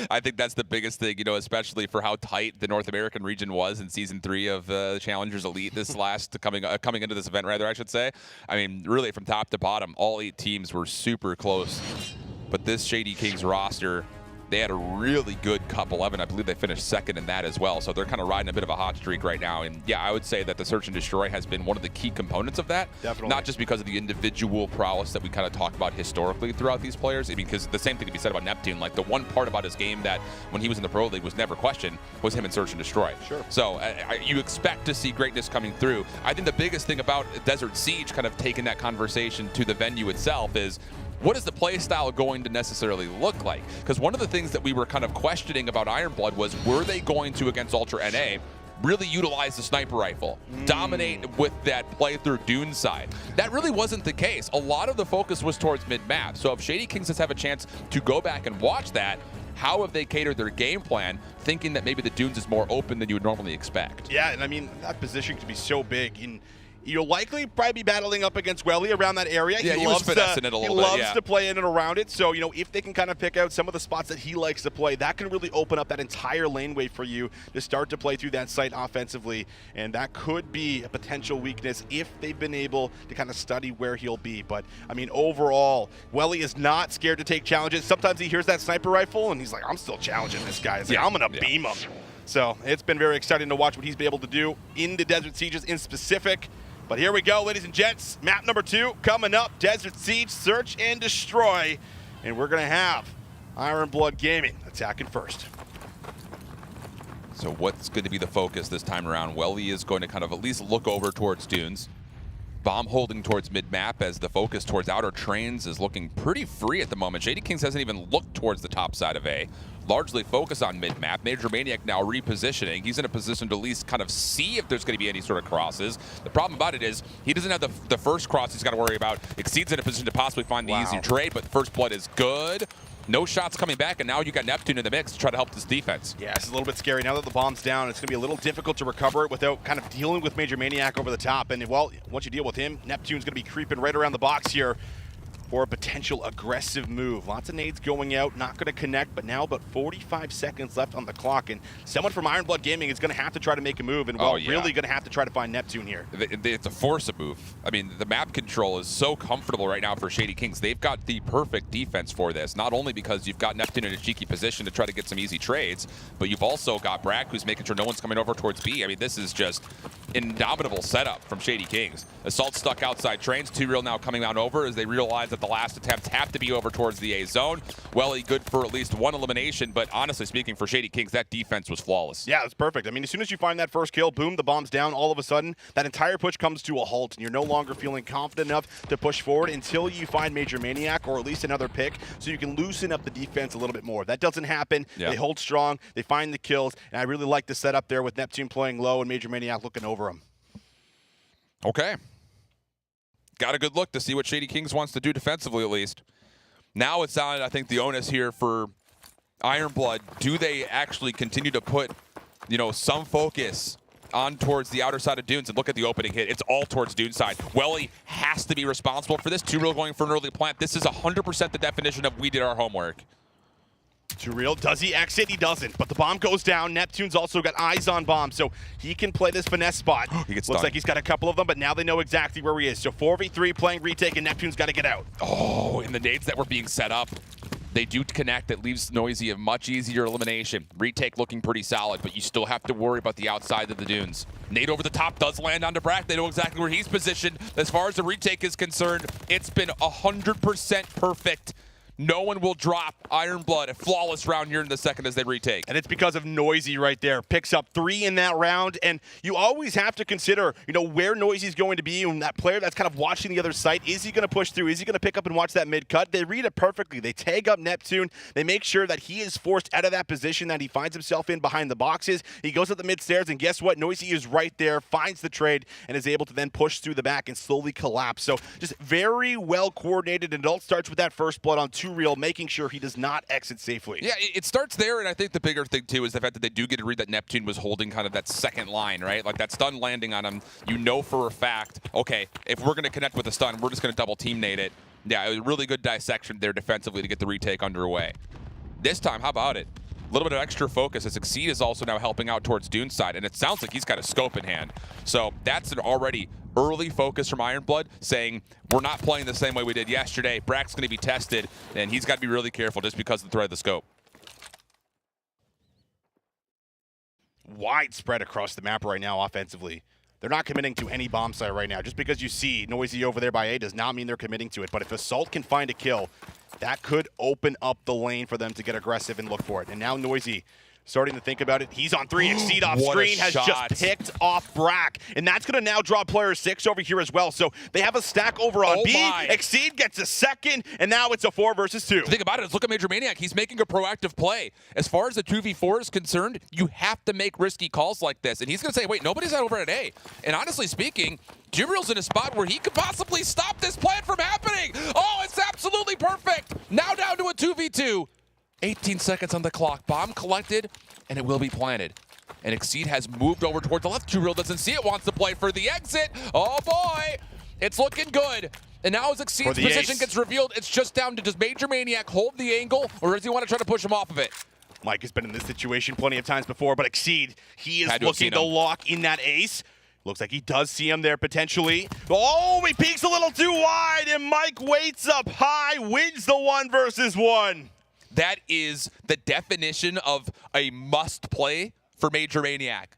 I think that's the biggest thing, especially for how tight the North American region was in Season 3 of the Challengers Elite this last coming into this event, rather, I should say. I mean, really from top to bottom, all 8 teams were super close. But this Shady Kings roster, they had a really good Cup 11. I believe they finished 2nd in that as well. So they're kind of riding a bit of a hot streak right now. And yeah, I would say that the search and destroy has been one of the key components of that. Definitely. Not just because of the individual prowess that we kind of talk about historically throughout these players. I mean, because the same thing to be said about Neptune. Like, the one part about his game that when he was in the Pro League was never questioned was him in search and destroy. Sure. So you expect to see greatness coming through. I think the biggest thing about Desert Siege kind of taking that conversation to the venue itself is, what is the play style going to necessarily look like? Because one of the things that we were kind of questioning about Ironblood was, were they going to, against Ultra NA, really utilize the sniper rifle, dominate with that play through Dune side? That really wasn't the case. A lot of the focus was towards mid-map. So if Shady Kings has a chance to go back and watch that, how have they catered their game plan, thinking that maybe the Dunes is more open than you would normally expect? Yeah, and I mean, that position could be so big. You'll likely probably be battling up against Welly around that area. Yeah, he loves finessing it a little bit. He loves to play in and around it. So, if they can kind of pick out some of the spots that he likes to play, that can really open up that entire laneway for you to start to play through that site offensively. And that could be a potential weakness if they've been able to kind of study where he'll be. But, I mean, overall, Welly is not scared to take challenges. Sometimes he hears that sniper rifle, and he's like, I'm still challenging this guy. He's like, I'm going to beam him. So, it's been very exciting to watch what he's been able to do in the Desert Sieges in specific. But here we go, ladies and gents. Map number 2 coming up. Desert Siege, Search and Destroy. And we're going to have Ironblood Gaming attacking first. So what's going to be the focus this time around? Welly is going to kind of at least look over towards Dunes. Bomb holding towards mid-map as the focus towards outer trains is looking pretty free at the moment. Shady Kings hasn't even looked towards the top side of A. Largely focus on mid-map. Major Maniac now repositioning. He's in a position to at least kind of see if there's going to be any sort of crosses. The problem about it is he doesn't have the first cross he's got to worry about. Exceed's in a position to possibly find the easy trade, but first blood is good. No shots coming back, and now you got Neptune in the mix to try to help this defense. Yeah, it's a little bit scary. Now that the bomb's down, it's going to be a little difficult to recover it without kind of dealing with Major Maniac over the top. And, well, once you deal with him, Neptune's going to be creeping right around the box here for a potential aggressive move. Lots of nades going out, not going to connect, but now about 45 seconds left on the clock, and someone from Ironblood Gaming is going to have to try to make a move, and really going to have to try to find Neptune here. It's a force a move. I mean, the map control is so comfortable right now for Shady Kings. They've got the perfect defense for this, not only because you've got Neptune in a cheeky position to try to get some easy trades, but you've also got Brack who's making sure no one's coming over towards B. I mean, this is just indomitable setup from Shady Kings. Assault stuck outside trains. 2Real now coming on over as they realize that the last attempts have to be over towards the A zone. Welly good for at least one elimination, but honestly speaking, for Shady Kings, that defense was flawless. Yeah, it's perfect. I mean, as soon as you find that first kill, boom, the bomb's down. All of a sudden, that entire push comes to a halt, and you're no longer feeling confident enough to push forward until you find Major Maniac or at least another pick, so you can loosen up the defense a little bit more. That doesn't happen. Yeah. They hold strong. They find the kills, and I really like the setup there with Neptune playing low and Major Maniac looking over him. Okay. Got a good look to see what Shady Kings wants to do defensively, at least. Now it's on, I think, the onus here for Ironblood. Do they actually continue to put, you know, some focus on towards the outer side of Dunes and look at the opening hit? It's all towards Dune side. Welly has to be responsible for this. 2Real going for an early plant. This is 100% the definition of we did our homework. 2Real, does he exit? He doesn't, but the bomb goes down. Neptune's also got eyes on bomb, so he can play this finesse spot. He gets Looks done. like he's got a couple of them, but now they know exactly where he is. So 4v3 playing retake, and Neptune's got to get out. Oh, and the nades that were being set up, they do connect. That leaves Noisy a much easier elimination. Retake looking pretty solid, but you still have to worry about the outside of the dunes. Nade over the top does land onto Brack. They know exactly where he's positioned. As far as the retake is concerned, it's been 100% perfect. No one will drop Ironblood a flawless round here in the second as they retake. And it's because of Noisy right there. Picks up 3 in that round, and you always have to consider, you know, where Noisy's going to be, and that player that's kind of watching the other site. Is he going to push through? Is he going to pick up and watch that mid cut? They read it perfectly. They tag up Neptune. They make sure that he is forced out of that position that he finds himself in behind the boxes. He goes up the mid stairs, and guess what? Noisy is right there, finds the trade, and is able to then push through the back and slowly collapse. So just very well coordinated, and it all starts with that first blood on 2Real, making sure he does not exit safely. Yeah, it starts there, and I think the bigger thing, too, is the fact that they do get to read that Neptune was holding kind of that second line, right? Like, that stun landing on him, you know for a fact, okay, if we're going to connect with a stun, we're just going to double team nade it. Yeah, it was a really good dissection there defensively to get the retake underway. This time, how about it? A little bit of extra focus as Exceed is also now helping out towards Dune side, and it sounds like he's got a scope in hand. So that's an already early focus from Ironblood, saying we're not playing the same way we did yesterday. Brack's going to be tested, and he's got to be really careful just because of the threat of the scope. Widespread across the map right now offensively. They're not committing to any bomb site right now. Just because you see Noisy over there by A does not mean they're committing to it. But if Assault can find a kill, that could open up the lane for them to get aggressive and look for it. And now Noisy starting to think about it. He's on 3. Exceed off screen has just picked off Brack. And that's going to now draw player 6 over here as well. So they have a stack over on B. Exceed gets a second, and now it's a 4 versus 2. The thing about it is, look at Major Maniac. He's making a proactive play. As far as the 2v4 is concerned, you have to make risky calls like this. And he's going to say, wait, nobody's over at A. And honestly speaking, 2Real's in a spot where he could possibly stop this plan from happening. Oh, it's absolutely perfect. Now down to a 2v2. 18 seconds on the clock. Bomb collected, and it will be planted. And Exceed has moved over towards the left. 2Real doesn't see it, wants to play for the exit. Oh boy, it's looking good. And now as Exceed's position gets revealed, it's just down to does Major Maniac hold the angle, or does he want to try to push him off of it? Mike has been in this situation plenty of times before, but Exceed, he is looking to lock in that ace. Looks like he does see him there potentially. Oh, he peeks a little too wide, and Mike waits up high, wins the 1 versus 1. That is the definition of a must play for Major Maniac.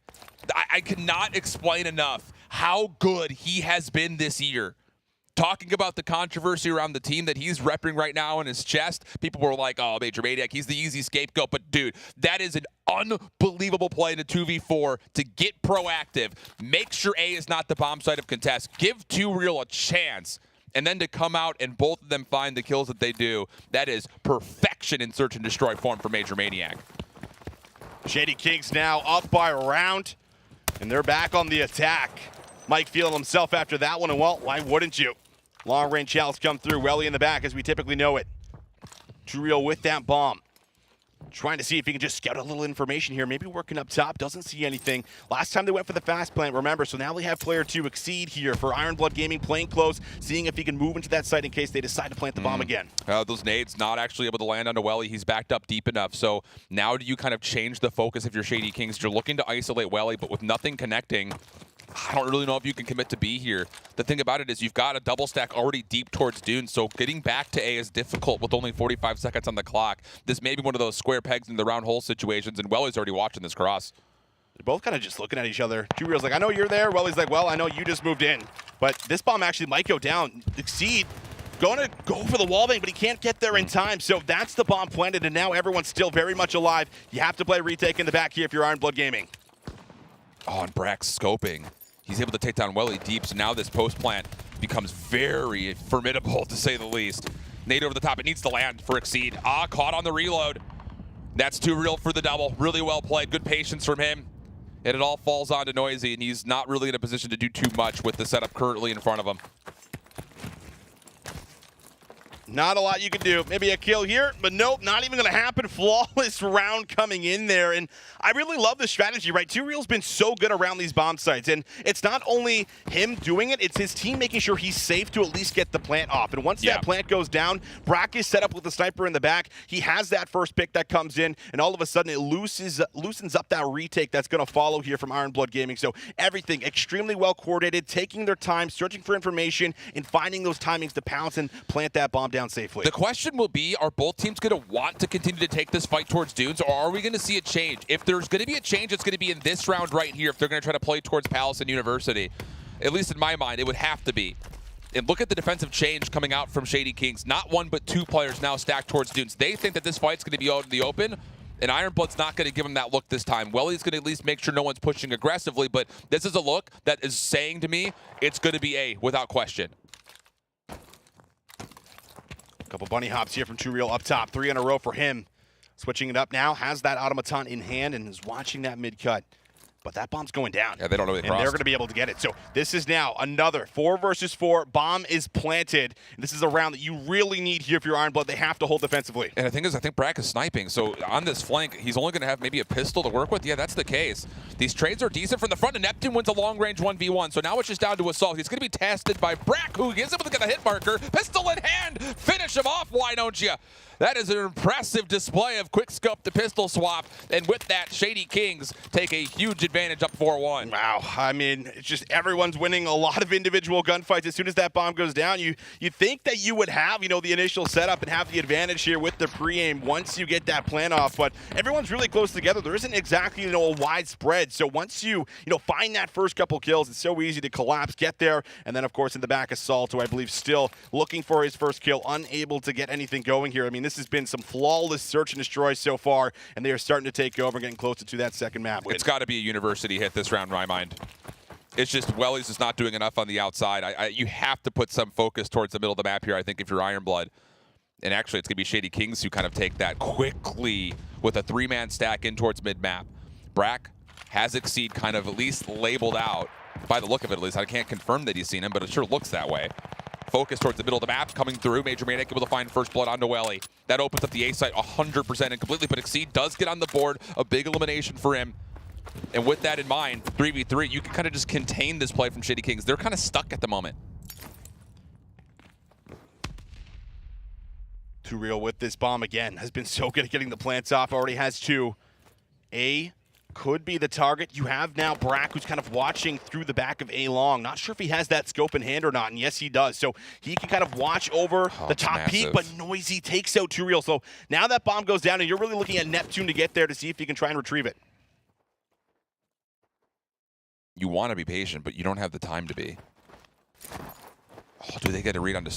I cannot explain enough how good he has been this year. Talking about the controversy around the team that he's repping right now in his chest, people were like, oh, Major Maniac, he's the easy scapegoat. But, dude, that is an unbelievable play in a 2v4 to get proactive. Make sure A is not the bomb site of contest. Give 2Real a chance. And then to come out and both of them find the kills that they do, that is perfection in search and destroy form for Major Maniac. Shady Kings now up by a round, and they're back on the attack. Mike feeling himself after that one, and well, why wouldn't you? Long range challenge come through. Welly in the back as we typically know it. Turiel with that bomb. Trying to see if he can just scout a little information here. Maybe working up top. Doesn't see anything. Last time they went for the fast plant, remember. So now they have player 2 Exceed here for Ironblood Gaming, playing close, seeing if he can move into that site in case they decide to plant the bomb again. Those nades not actually able to land on Welly. He's backed up deep enough. So now do you kind of change the focus of your Shady Kings? You're looking to isolate Welly, but with nothing connecting, I don't really know if you can commit to B here. The thing about it is you've got a double stack already deep towards Dune, so getting back to A is difficult with only 45 seconds on the clock. This may be one of those square pegs in the round hole situations, and Welly's already watching this cross. They're both kind of just looking at each other. Turiel's like, I know you're there. Welly's like, well, I know you just moved in. But this bomb actually might go down. Exceed going to go for the wall bang, but he can't get there in time. So that's the bomb planted, and now everyone's still very much alive. You have to play retake in the back here if you're Ironblood Gaming. Oh, and Brack's scoping. He's able to take down Welly deep, so now this post plant becomes very formidable, to say the least. Nade over the top. It needs to land for Exceed. Caught on the reload. That's too real for the double. Really well played. Good patience from him. And it all falls onto Noisy, and he's not really in a position to do too much with the setup currently in front of him. Not a lot you can do. Maybe a kill here, but nope, not even going to happen. Flawless round coming in there, and I really love this strategy, right? Turiel's been so good around these bomb sites, and it's not only him doing it, it's his team making sure he's safe to at least get the plant off. And once that plant goes down, Brack is set up with the sniper in the back. He has that first pick that comes in, and all of a sudden it loosens up that retake that's going to follow here from Ironblood Gaming. So everything extremely well coordinated, taking their time, searching for information, and finding those timings to pounce and plant that bomb down safely. The question will be, are both teams going to want to continue to take this fight towards Dunes, or are we going to see a change? If there's going to be a change, it's going to be in this round right here if they're going to try to play towards Palace and University. At least in my mind, it would have to be. And look at the defensive change coming out from Shady Kings. Not one, but two players now stacked towards Dunes. They think that this fight's going to be out in the open, and Ironblood's not going to give him that look this time. Welly's going to at least make sure no one's pushing aggressively, but this is a look that is saying to me it's going to be A without question. Couple bunny hops here from Turiel up top. 3 in a row for him. Switching it up now. Has that automaton in hand and is watching that mid-cut. But that bomb's going down. Yeah, they don't know they crossed. And they're going to be able to get it. So this is now another 4 versus 4. Bomb is planted. This is a round that you really need here for your Ironblood. They have to hold defensively. And the thing is, I think Brack is sniping. So on this flank, he's only going to have maybe a pistol to work with. Yeah, that's the case. These trades are decent from the front, and Neptune wins a long-range 1v1. So now it's just down to Assault. He's going to be tested by Brack, who is able to get a hit marker. Pistol in hand. Finish him off, why don't you? That is an impressive display of quick scope to pistol swap. And with that, Shady Kings take a huge advantage up 4-1. Wow. I mean, it's just everyone's winning a lot of individual gunfights. As soon as that bomb goes down, you think that you would have, the initial setup and have the advantage here with the pre-aim once you get that plan off. But everyone's really close together. There isn't exactly, a wide spread. So once you, find that first couple kills, it's so easy to collapse, get there. And then, of course, in the back, Assault, who I believe still looking for his first kill, unable to get anything going here. I mean, this has been some flawless search and destroy so far, and they are starting to take over, getting closer to that second map win. It's got to be a University hit this round in my mind. It's just Welly's just not doing enough on the outside. You have to put some focus towards the middle of the map here, I think, if you're Ironblood. And actually, it's going to be Shady Kings who kind of take that quickly with a 3-man stack in towards mid-map. Brack has Exceed kind of at least labeled out, by the look of it at least. I can't confirm that he's seen him, but it sure looks that way. Focus towards the middle of the map, coming through. Major Maniac able to find first blood onto Welly. That opens up the A site 100% and completely, but Exceed does get on the board. A big elimination for him. And with that in mind, 3v3, you can kind of just contain this play from Shady Kings. They're kind of stuck at the moment. Turiel with this bomb again. Has been so good at getting the plants off. Already has 2. A could be the target. You have now Brack, who's kind of watching through the back of A long. Not sure if he has that scope in hand or not, and yes, he does. So he can kind of watch over the top peak, but Noisy takes out Turiel. So now that bomb goes down, and you're really looking at Neptune to get there to see if he can try and retrieve it. You want to be patient, but you don't have the time to be. Oh, do they get a read on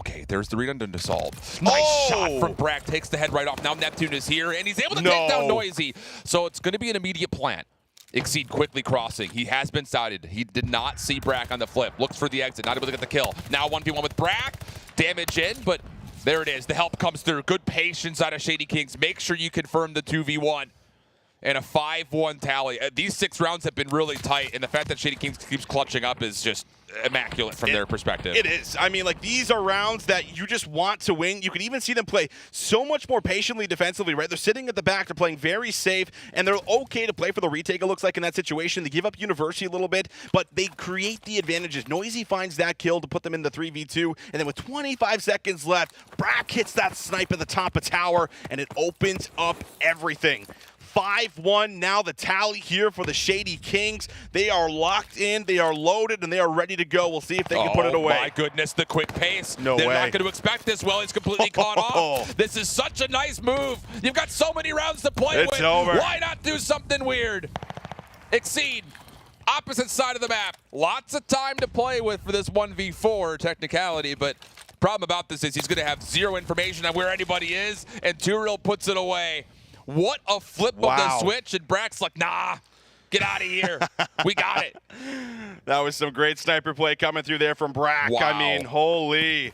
okay, there's the read on to solve. Nice shot from Brack. Takes the head right off. Now Neptune is here, and he's able to take down Noisy. So it's going to be an immediate plant. Exceed quickly crossing. He has been sighted. He did not see Brack on the flip. Looks for the exit. Not able to get the kill. Now 1v1 with Brack. Damage in, but there it is. The help comes through. Good patience out of Shady Kings. Make sure you confirm the 2v1. and a 5-1 tally. These 6 rounds have been really tight, and the fact that Shady Kings keeps clutching up is just immaculate from their perspective. It is. I mean, like, these are rounds that you just want to win. You can even see them play so much more patiently defensively, right? They're sitting at the back. They're playing very safe, and they're okay to play for the retake, it looks like, in that situation. They give up University a little bit, but they create the advantages. Noisy finds that kill to put them in the 3v2, and then with 25 seconds left, Brack hits that snipe at the top of tower, and it opens up everything. 5-1 now the tally here for the Shady Kings. They are locked in, they are loaded, and they are ready to go. We'll see if they can put it away. Oh my goodness, the quick pace. No way. They're not going to expect this. Well, he's completely caught off. This is such a nice move. You've got so many rounds to play with. It's over. Why not do something weird? Exceed. Opposite side of the map. Lots of time to play with for this 1v4 technicality, but problem about this is he's going to have zero information on where anybody is, and Turiel puts it away. What a flip of the switch, and Brack's like, nah, get out of here. We got it. That was some great sniper play coming through there from Brack. Wow. I mean, holy.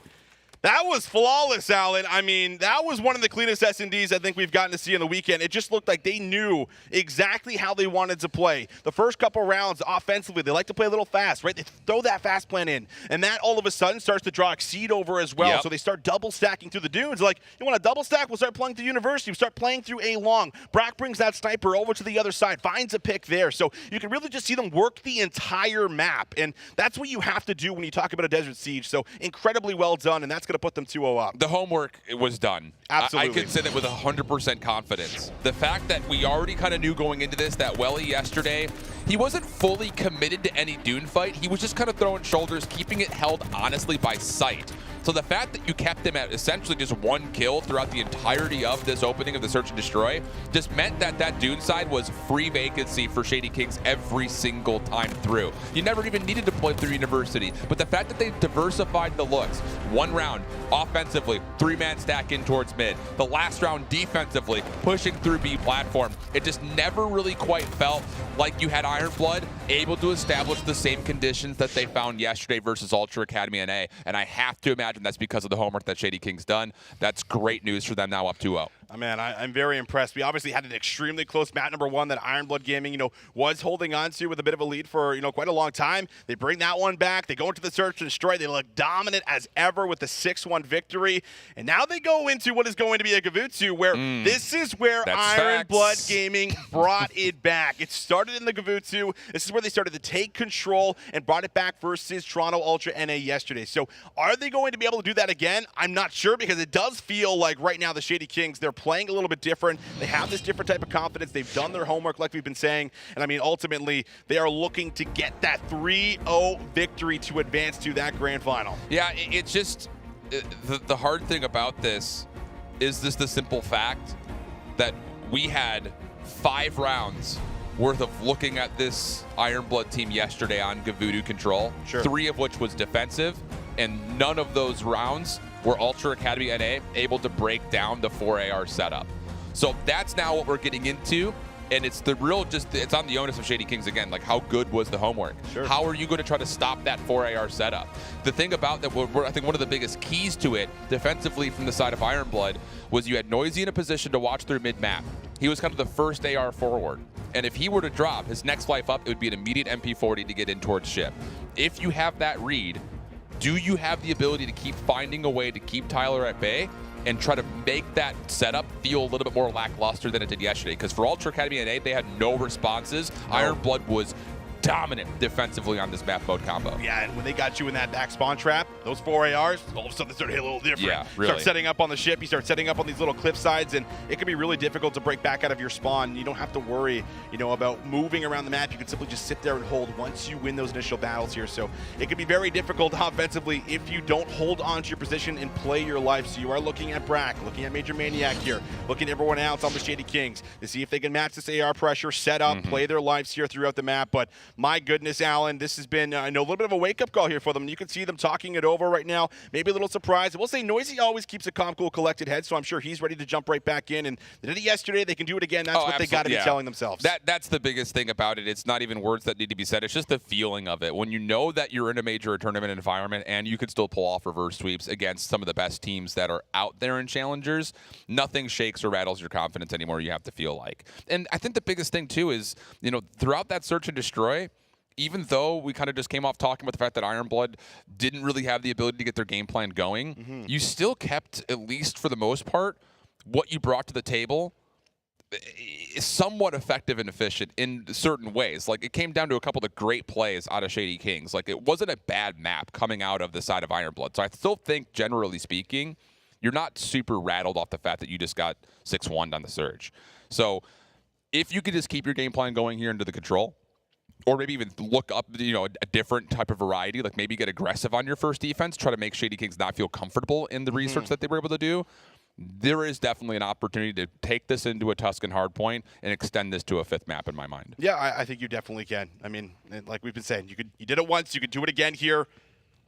That was flawless, Alan. I mean, that was one of the cleanest S&Ds I think we've gotten to see on the weekend. It just looked like they knew exactly how they wanted to play. The first couple rounds offensively, they like to play a little fast, right? They throw that fast plan in, and that all of a sudden starts to draw Exceed over as well. So they start double stacking through the dunes. Like, you want to double stack? We'll start playing through University. We start playing through A long. Brack brings that sniper over to the other side, finds a pick there. So you can really just see them work the entire map, and that's what you have to do when you talk about a Desert Siege. So incredibly well done, and that's going to put them 2-0 up. The homework was done. Absolutely. I can say that with 100% confidence. The fact that we already kind of knew going into this that Welly yesterday, he wasn't fully committed to any dune fight. He was just kind of throwing shoulders, keeping it held honestly by sight. So the fact that you kept him at essentially just 1 kill throughout the entirety of this opening of the Search and Destroy just meant that that dune side was free vacancy for Shady Kings every single time through. You never even needed to play through University, but the fact that they diversified the looks, 1 round offensively, 3-man stack in towards mid, the last round defensively, pushing through B platform, it just never really quite felt like you had Ironblood able to establish the same conditions that they found yesterday versus Ultra Academy NA, and I have to imagine that's because of the homework that Shady King's done. That's great news for them now up 2-0. Man, I'm very impressed. We obviously had an extremely close map number 1 that Ironblood Gaming, was holding on to with a bit of a lead for, quite a long time. They bring that one back. They go into the Search and Destroy. They look dominant as ever with the 6-1 victory. And now they go into what is going to be a Gavutsu, where this is where Ironblood Gaming brought it back. It started in the Gavutsu. This is where they started to take control and brought it back versus Toronto Ultra NA yesterday. So are they going to be able to do that again? I'm not sure, because it does feel like right now the Shady Kings, they're playing a little bit different. They have this different type of confidence. They've done their homework like we've been saying. And I mean, ultimately, they are looking to get that 3-0 victory to advance to that grand final. Yeah, it's just the hard thing about this is the simple fact that we had 5 rounds worth of looking at this Ironblood team yesterday on Gavudu control, 3 of which was defensive, and none of those rounds were Ultra Academy NA able to break down the 4AR setup. So that's now what we're getting into, and it's the real it's on the onus of Shady Kings again. Like, how good was the homework? How are you going to try to stop that 4AR setup? The thing about that, I think one of the biggest keys to it defensively from the side of Ironblood was you had Noisy in a position to watch through mid-map. He was kind of the first AR forward. And if he were to drop his next life up, it would be an immediate MP40 to get in towards ship. If you have that read, do you have the ability to keep finding a way to keep Tyler at bay and try to make that setup feel a little bit more lackluster than it did yesterday? Because for Ultra Academy NA, they had no responses. Ironblood was dominant defensively on this map mode combo. Yeah, and when they got you in that back spawn trap, those 4 ARs, all of a sudden they start to hit a little different. Yeah, really. Start setting up on the ship, you start setting up on these little cliff sides, and it can be really difficult to break back out of your spawn. You don't have to worry, about moving around the map. You can simply just sit there and hold once you win those initial battles here. So it can be very difficult offensively if you don't hold on to your position and play your life. So you are looking at Brack, looking at Major Maniac here, looking at everyone else on the Shady Kings to see if they can match this AR pressure, set up, play their lives here throughout the map. But my goodness, Alan, this has been, I know, a little bit of a wake-up call here for them. You can see them talking it over right now. Maybe a little surprised. We'll say Noisy always keeps a calm, cool, collected head, so I'm sure he's ready to jump right back in. And they did it yesterday. They can do it again. That's what they got to be telling themselves. That's the biggest thing about it. It's not even words that need to be said. It's just the feeling of it. When you know that you're in a major tournament environment and you can still pull off reverse sweeps against some of the best teams that are out there in challengers, nothing shakes or rattles your confidence anymore, you have to feel like. And I think the biggest thing, too, is, throughout that search and destroy, even though we kind of just came off talking about the fact that Ironblood didn't really have the ability to get their game plan going, you still kept, at least for the most part, what you brought to the table is somewhat effective and efficient in certain ways. Like, it came down to a couple of great plays out of Shady Kings. Like, it wasn't a bad map coming out of the side of Ironblood. So I still think, generally speaking, you're not super rattled off the fact that you just got 6-1 on the surge. So if you could just keep your game plan going here into the control, or maybe even look up, a different type of variety, like maybe get aggressive on your first defense, try to make Shady Kings not feel comfortable in the research that they were able to do, there is definitely an opportunity to take this into a Tuscan hardpoint and extend this to a 5th map in my mind. Yeah, I think you definitely can. I mean, like we've been saying, you did it once, you could do it again here.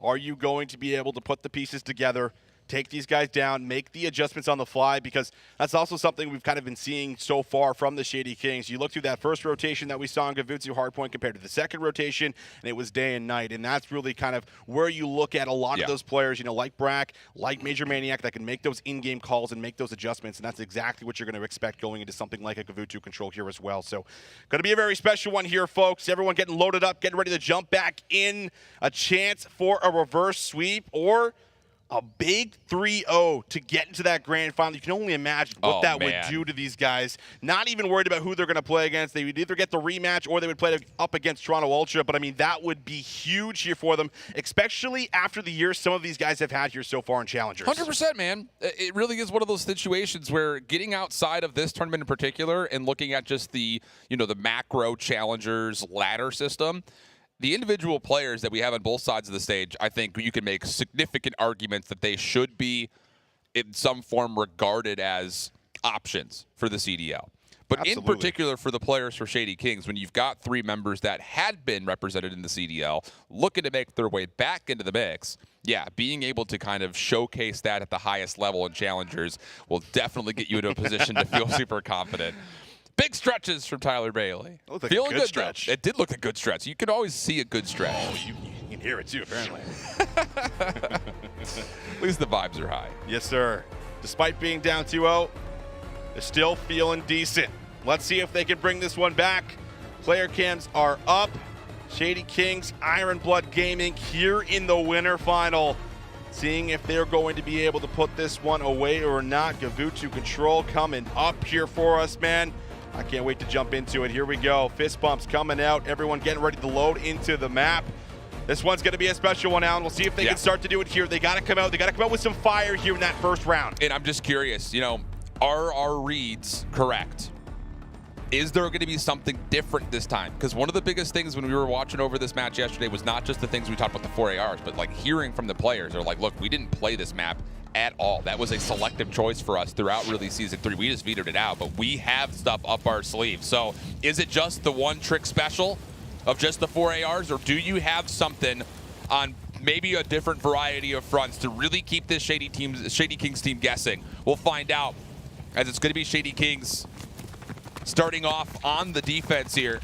Are you going to be able to put the pieces together, take these guys down, make the adjustments on the fly? Because that's also something we've kind of been seeing so far from the Shady Kings. You look through that first rotation that we saw in Gavutsu Hardpoint compared to the second rotation, and it was day and night. And that's really kind of where you look at a lot of those players, like Brack, like Major Maniac, that can make those in-game calls and make those adjustments. And that's exactly what you're going to expect going into something like a Gavutsu control here as well. So going to be a very special one here, folks. Everyone getting loaded up, getting ready to jump back in. A chance for a reverse sweep or a big 3-0 to get into that grand final. You can only imagine what that would do to these guys. Not even worried about who they're going to play against. They would either get the rematch or they would play up against Toronto Ultra. But, I mean, that would be huge here for them, especially after the year some of these guys have had here so far in Challengers. 100%, man. It really is one of those situations where getting outside of this tournament in particular and looking at just the, the macro Challengers ladder system, the individual players that we have on both sides of the stage, I think you can make significant arguments that they should be in some form regarded as options for the CDL. But in particular for the players for Shady Kings, when you've got 3 members that had been represented in the CDL looking to make their way back into the mix, being able to kind of showcase that at the highest level in Challengers will definitely get you into a position to feel super confident. Big stretches from Tyler Bailey. It looked like feeling a good stretch. Though. It did look like a good stretch. You can always see a good stretch. Oh, you can hear it too, apparently. At least the vibes are high. Yes, sir. Despite being down 2-0, they're still feeling decent. Let's see if they can bring this one back. Player cams are up. Shady Kings, Ironblood Gaming here in the winner final. Seeing if they're going to be able to put this one away or not. Gavutsu Control coming up here for us, man. I can't wait to jump into it. Here we go. Fist bumps coming out. Everyone getting ready to load into the map. This one's going to be a special one, Alan. We'll see if they can start to do it here. They got to come out. They got to come out with some fire here in that first round. And I'm just curious, are our reads correct? Is there going to be something different this time? Because one of the biggest things when we were watching over this match yesterday was not just the things we talked about the 4 ARs, but like hearing from the players are like, look, we didn't play this map at all. That was a selective choice for us throughout really season 3. We just vetoed it out, but we have stuff up our sleeve. So is it just the one trick special of just the 4 ARs, or do you have something on maybe a different variety of fronts to really keep this Shady Kings team guessing? We'll find out, as it's going to be Shady Kings starting off on the defense here,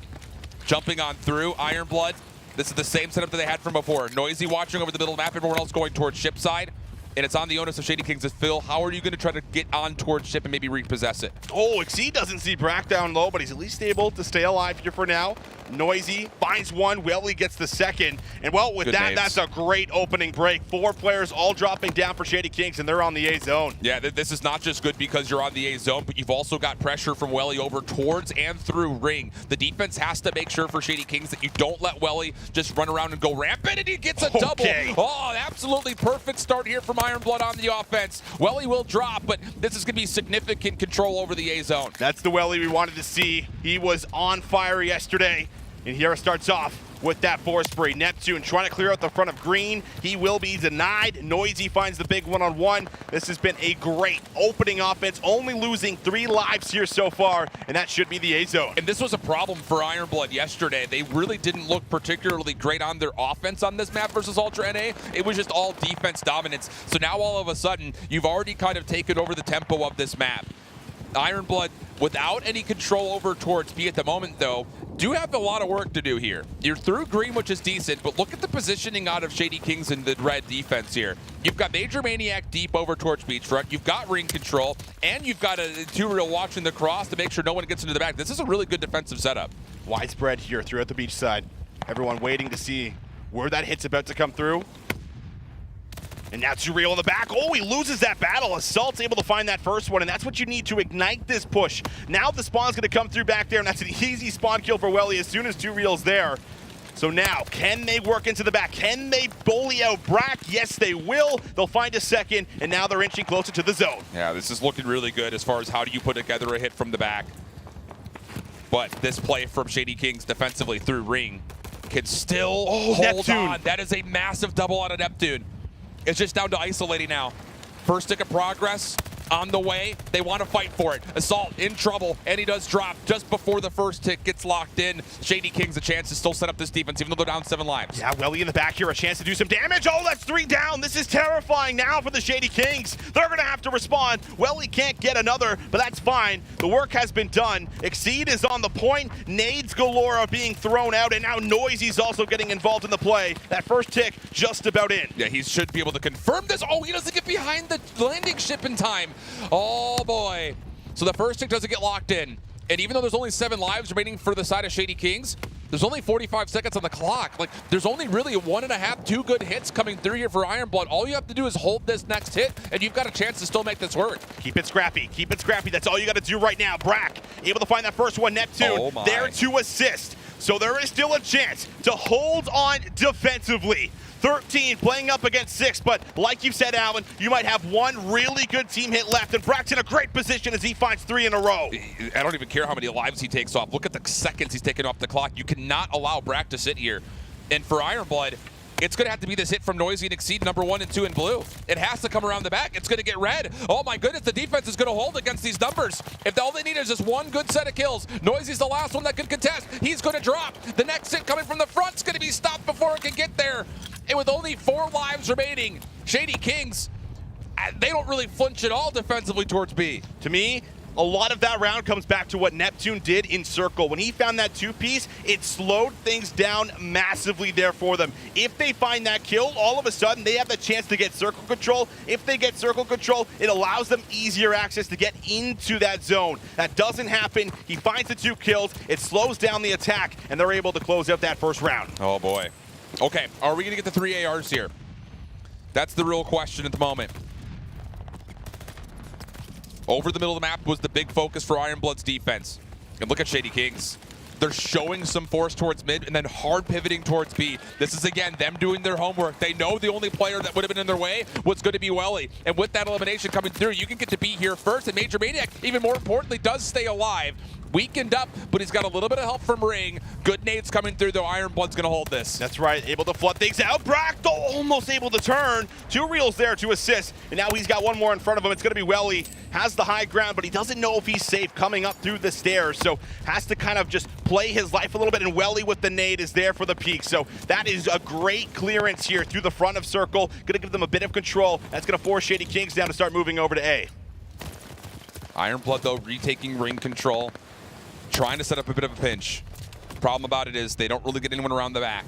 jumping on through. Ironblood, this is the same setup that they had from before. Noisy watching over the middle map, everyone else going towards ship side. And it's on the onus of Shady Kings to Phil. How are you going to try to get on towards ship and maybe repossess it? Oh, Xi doesn't see Brack down low, but he's at least able to stay alive here for now. Noisy finds one. Welly gets the second. And, well, with that, that's a great opening break. 4 players all dropping down for Shady Kings, and they're on the A zone. Yeah, this is not just good because you're on the A zone, but you've also got pressure from Welly over towards and through ring. The defense has to make sure for Shady Kings that you don't let Welly just run around and go rampant, and he gets a double. Oh, absolutely perfect start here from Ironblood on the offense. Welly will drop, but this is going to be significant control over the A zone. That's the Welly we wanted to see. He was on fire yesterday. And here it starts off with that force spray. Neptune trying to clear out the front of green. He will be denied. Noisy finds the big one-on-one. This has been a great opening offense, only losing 3 lives here so far, and that should be the A zone. And this was a problem for Ironblood yesterday. They really didn't look particularly great on their offense on this map versus Ultra NA. It was just all defense dominance. So now all of a sudden, you've already kind of taken over the tempo of this map. Ironblood, without any control over towards B at the moment, though, do have a lot of work to do here. You're through green, which is decent, but look at the positioning out of Shady Kings in the red defense here. You've got Major Maniac deep over towards Beachfront. You've got ring control, and you've got a 2-reel watching the cross to make sure no one gets into the back. This is a really good defensive setup. Widespread here throughout the beach side. Everyone waiting to see where that hit's about to come through. And now 2-reel in the back. Oh, he loses that battle. Assault's able to find that first one, and that's what you need to ignite this push. Now the spawn's going to come through back there, and that's an easy spawn kill for Welly as soon as 2-reel's there. So now, can they work into the back? Can they bully out Brack? Yes, they will. They'll find a second, and now they're inching closer to the zone. Yeah, this is looking really good as far as how do you put together a hit from the back. But this play from Shady Kings defensively through ring can still hold Neptune. on. That is a massive double out of Neptune. It's just down to isolating now. First tick of progress on the way. They want to fight for it. Assault in trouble, and he does drop just before the first tick gets locked in. Shady Kings a chance to still set up this defense, even though they're down 7 lives. Yeah, Welly in the back here, a chance to do some damage. Oh, that's 3 down. This is terrifying now for the Shady Kings. They're going to have to respond. Welly can't get another, but that's fine. The work has been done. Exceed is on the point. Nades galore are being thrown out, and now Noisy's also getting involved in the play. That first tick just about in. Yeah, he should be able to confirm this. Oh, he doesn't get behind the landing ship in time. Oh, boy. So the first tick doesn't get locked in. And even though there's only 7 lives remaining for the side of Shady Kings, there's only 45 seconds on the clock. Like, there's only really 1.5, 2 good hits coming through here for Ironblood. All you have to do is hold this next hit, and you've got a chance to still make this work. Keep it scrappy. Keep it scrappy. That's all you got to do right now. Brack able to find that first one. Neptune there to assist. So there is still a chance to hold on defensively. 13 playing up against 6, but like you said, Alan, you might have 1 really good team hit left, and Brack's in a great position as he finds 3 in a row. I don't even care how many lives he takes off. Look at the seconds he's taking off the clock. You cannot allow Brack to sit here. And for Ironblood, it's going to have to be this hit from Noisy and Exceed number 1 and 2 in blue. It has to come around the back. It's going to get red. Oh my goodness, the defense is going to hold against these numbers. If all they need is just 1 good set of kills, Noisy's the last one that could contest. He's going to drop. The next hit coming from the front is going to be stopped before it can get there. And with only 4 lives remaining, Shady Kings, they don't really flinch at all defensively towards B. To me, a lot of that round comes back to what Neptune did in Circle. When he found that 2-piece, it slowed things down massively there for them. If they find that kill, all of a sudden they have the chance to get circle control. If they get circle control, it allows them easier access to get into that zone. That doesn't happen. He finds the 2 kills. It slows down the attack, and they're able to close out that first round. Oh boy. Okay, are we going to get the 3 ARs here? That's the real question at the moment. Over the middle of the map was the big focus for Ironblood's defense. And look at Shady Kings. They're showing some force towards mid and then hard pivoting towards B. This is, again, them doing their homework. They know the only player that would have been in their way was going to be Welly. And with that elimination coming through, you can get to B here first. And Major Maniac, even more importantly, does stay alive. Weakened up, but he's got a little bit of help from Ring. Good nades coming through, though. Ironblood's going to hold this. That's right. Able to flood things out. Brack almost able to turn. 2 reels there to assist. And now he's got 1 more in front of him. It's going to be Welly. Has the high ground, but he doesn't know if he's safe coming up through the stairs. So has to kind of just play his life a little bit. And Welly with the nade is there for the peak. So that is a great clearance here through the front of Circle. Going to give them a bit of control. That's going to force Shady Kings down to start moving over to A. Ironblood, though, retaking ring control. Trying to set up a bit of a pinch. Problem about it is they don't really get anyone around the back.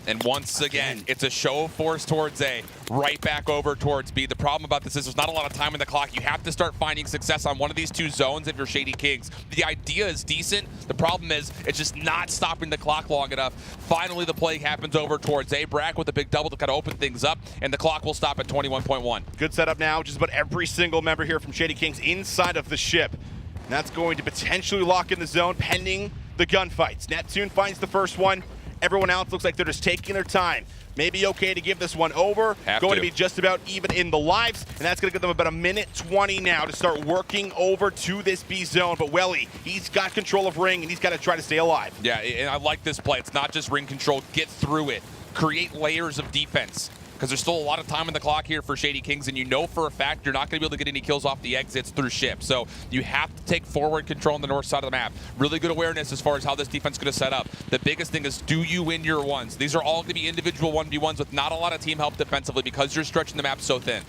And once again, it's a show of force towards A, right back over towards B. The problem about this is there's not a lot of time in the clock. You have to start finding success on one of these 2 zones if you're Shady Kings. The idea is decent. The problem is it's just not stopping the clock long enough. Finally, the play happens over towards A. Brack with a big double to kind of open things up, and the clock will stop at 21.1. Good setup now. Just about every single member here from Shady Kings inside of the ship. And that's going to potentially lock in the zone pending the gunfights. Neptune finds the first one. Everyone else looks like they're just taking their time. Maybe okay to give this one over. Going to be just about even in the lives, and that's going to give them about a minute 20 now to start working over to this B zone. But Welly, he's got control of ring, and he's got to try to stay alive. Yeah, and I like this play. It's not just ring control. Get through it. Create layers of defense, because there's still a lot of time on the clock here for Shady Kings, and you know for a fact you're not going to be able to get any kills off the exits through ship. So you have to take forward control on the north side of the map. Really good awareness as far as how this defense is going to set up. The biggest thing is, do you win your ones? These are all going to be individual 1v1s with not a lot of team help defensively because you're stretching the map so thin.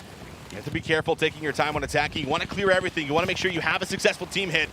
You have to be careful taking your time when attacking. You want to clear everything. You want to make sure you have a successful team hit.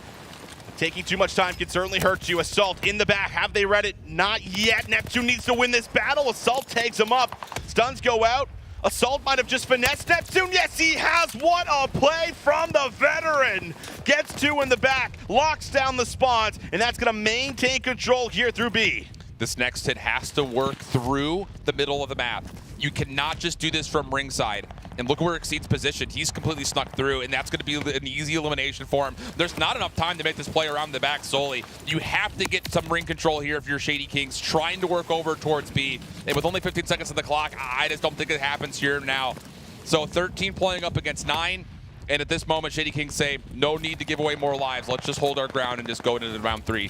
Taking too much time can certainly hurt you. Assault in the back. Have they read it? Not yet. Neptune needs to win this battle. Assault tags him up. Stuns go out. Assault might have just finessed Neptune. Yes, he has. What a play from the veteran. Gets two in the back, locks down the spawns, and that's going to maintain control here through B. This next hit has to work through the middle of the map. You cannot just do this from ringside. And look where Exceed's positioned. He's completely snuck through, and that's going to be an easy elimination for him. There's not enough time to make this play around the back solely. You have to get some ring control here if you're Shady Kings, trying to work over towards B. And with only 15 seconds on the clock, I just don't think it happens here now. So 13 playing up against 9. And at this moment, Shady Kings say, no need to give away more lives. Let's just hold our ground and just go into round 3.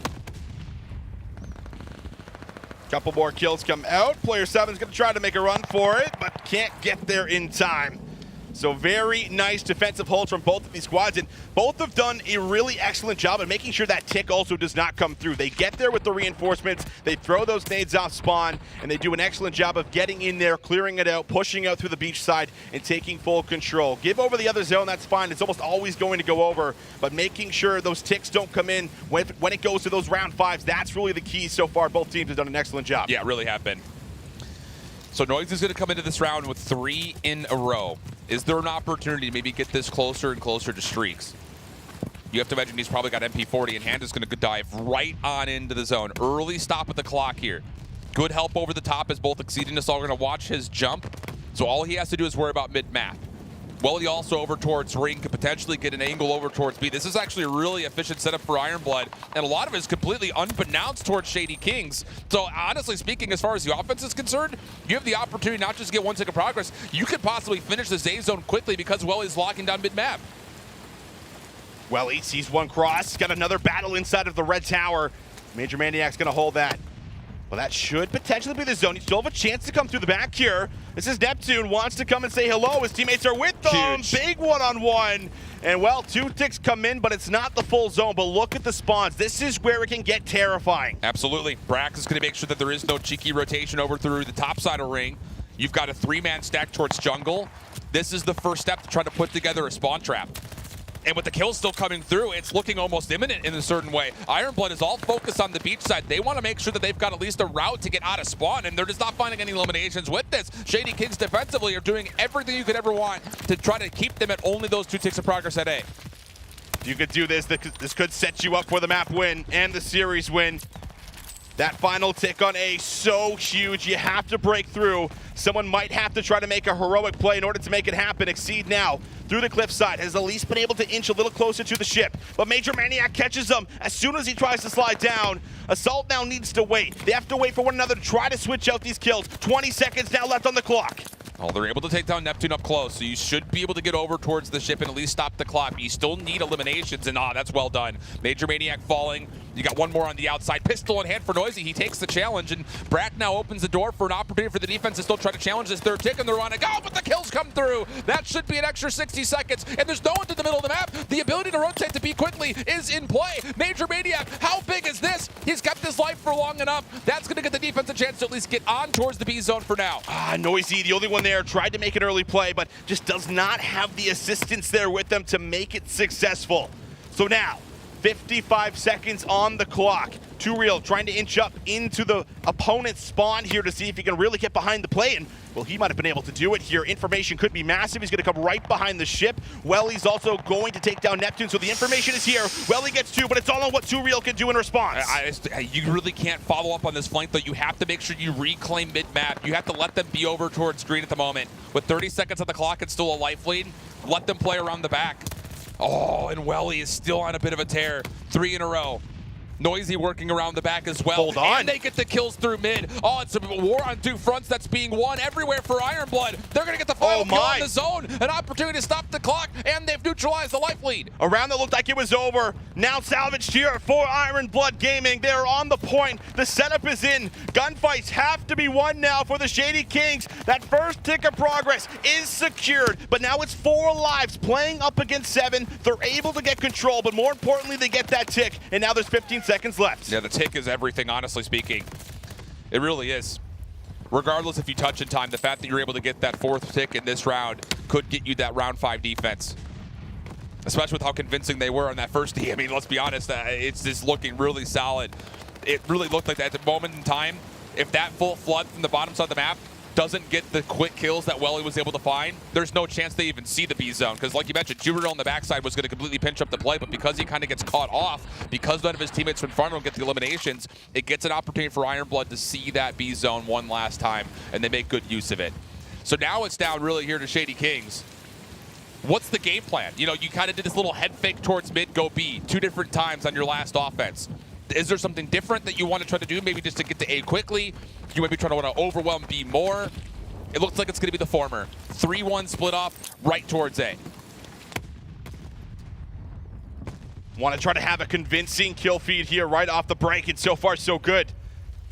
Couple more kills come out. Player 7's going to try to make a run for it, but can't get there in time. So very nice defensive holds from both of these squads, and both have done a really excellent job of making sure that tick also does not come through. They get there with the reinforcements, they throw those nades off spawn, and they do an excellent job of getting in there, clearing it out, pushing out through the beach side, and taking full control. Give over the other zone, that's fine. It's almost always going to go over, but making sure those ticks don't come in when it goes to those round 5s, that's really the key so far. Both teams have done an excellent job. Yeah, really have been. So Noise is going to come into this round with 3 in a row. Is there an opportunity to maybe get this closer and closer to streaks? You have to imagine he's probably got MP40, and Hand is going to dive right on into the zone. Early stop at the clock here. Good help over the top as both Exceed and Assault are going to watch his jump. So all he has to do is worry about mid-map. Welly also over towards Ring could potentially get an angle over towards B. This is actually a really efficient setup for Ironblood, and a lot of it is completely unbeknownst towards Shady Kings. So honestly speaking, as far as the offense is concerned, you have the opportunity not just to get 1 tick of progress, you could possibly finish this A zone quickly because Welly's locking down mid-map. Welly sees one cross, got another battle inside of the red tower. Major Maniac's gonna hold that. Well, that should potentially be the zone. You still have a chance to come through the back here. This is Neptune, wants to come and say hello. His teammates are with them. Huge. Big one-on-one. And, well, 2 ticks come in, but it's not the full zone. But look at the spawns. This is where it can get terrifying. Absolutely. Brax is going to make sure that there is no cheeky rotation over through the top side of Ring. You've got a 3-man stack towards jungle. This is the first step to try to put together a spawn trap. And with the kills still coming through, it's looking almost imminent in a certain way. Ironblood is all focused on the beach side. They want to make sure that they've got at least a route to get out of spawn, and they're just not finding any eliminations with this. Shady Kings defensively are doing everything you could ever want to try to keep them at only those 2 ticks of progress at A. You could do this. This could set you up for the map win and the series win. That final tick on A, so huge. You have to break through. Someone might have to try to make a heroic play in order to make it happen. Exceed now through the cliffside has at least been able to inch a little closer to the ship. But Major Maniac catches him as soon as he tries to slide down. Assault now needs to wait. They have to wait for one another to try to switch out these kills. 20 seconds now left on the clock. Oh, they're able to take down Neptune up close, so you should be able to get over towards the ship and at least stop the clock. You still need eliminations, and that's well done. Major Maniac falling. You got one more on the outside. Pistol in hand for Noisy. He takes the challenge, and Brat now opens the door for an opportunity for the defense to still try to challenge this 3rd tick, and they're on it. Oh, but the kills come through. That should be an extra 60 seconds, and there's no one to the middle of the map. The ability to rotate to B quickly is in play. Major Maniac, how big is this? He's kept his life for long enough. That's going to get the defense a chance to at least get on towards the B zone for now. Noisy, the only one there, tried to make an early play, but just does not have the assistance there with them to make it successful. So now, 55 seconds on the clock. Too Real trying to inch up into the opponent's spawn here to see if he can really get behind the play, and well, he might have been able to do it here. Information could be massive. He's going to come right behind the ship. Welly's also going to take down Neptune, so the information is here. Welly gets 2, but it's all on what Too Real can do in response. You really can't follow up on this flank, though. You have to make sure you reclaim mid-map. You have to let them be over towards green at the moment. With 30 seconds on the clock and still a life lead, let them play around the back. Oh, and Welly is still on a bit of a tear. 3 in a row. Noisy working around the back as well. Hold on. And they get the kills through mid. Oh, it's a war on two fronts that's being won everywhere for Ironblood. They're going to get the final kill in the zone. An opportunity to stop the clock, and they've neutralized the life lead. A round that looked like it was over. Now salvaged here for Ironblood Gaming. They're on the point. The setup is in. Gunfights have to be won now for the Shady Kings. That first tick of progress is secured, but now it's 4 lives playing up against 7. They're able to get control, but more importantly, they get that tick, and now there's 15 seconds left. Yeah, the tick is everything, honestly speaking. It really is. Regardless if you touch in time, the fact that you're able to get that 4th tick in this round could get you that round 5 defense. Especially with how convincing they were on that first D. I mean, let's be honest, it's just looking really solid. It really looked like that at the moment in time. If that full flood from the bottom side of the map doesn't get the quick kills that Welly was able to find, there's no chance they even see the B zone. Because like you mentioned, Juberdell on the backside was going to completely pinch up the play, but because he kind of gets caught off, because none of his teammates in front of him get the eliminations, it gets an opportunity for Ironblood to see that B zone one last time, and they make good use of it. So now it's down really here to Shady Kings. What's the game plan? You know, you kind of did this little head fake towards mid, go B, 2 different times on your last offense. Is there something different that you want to try to do, maybe just to get to A quickly? You might be trying to want to overwhelm B more. It looks like it's going to be the former. 3-1 split off right towards A. Want to try to have a convincing kill feed here right off the break, and so far so good.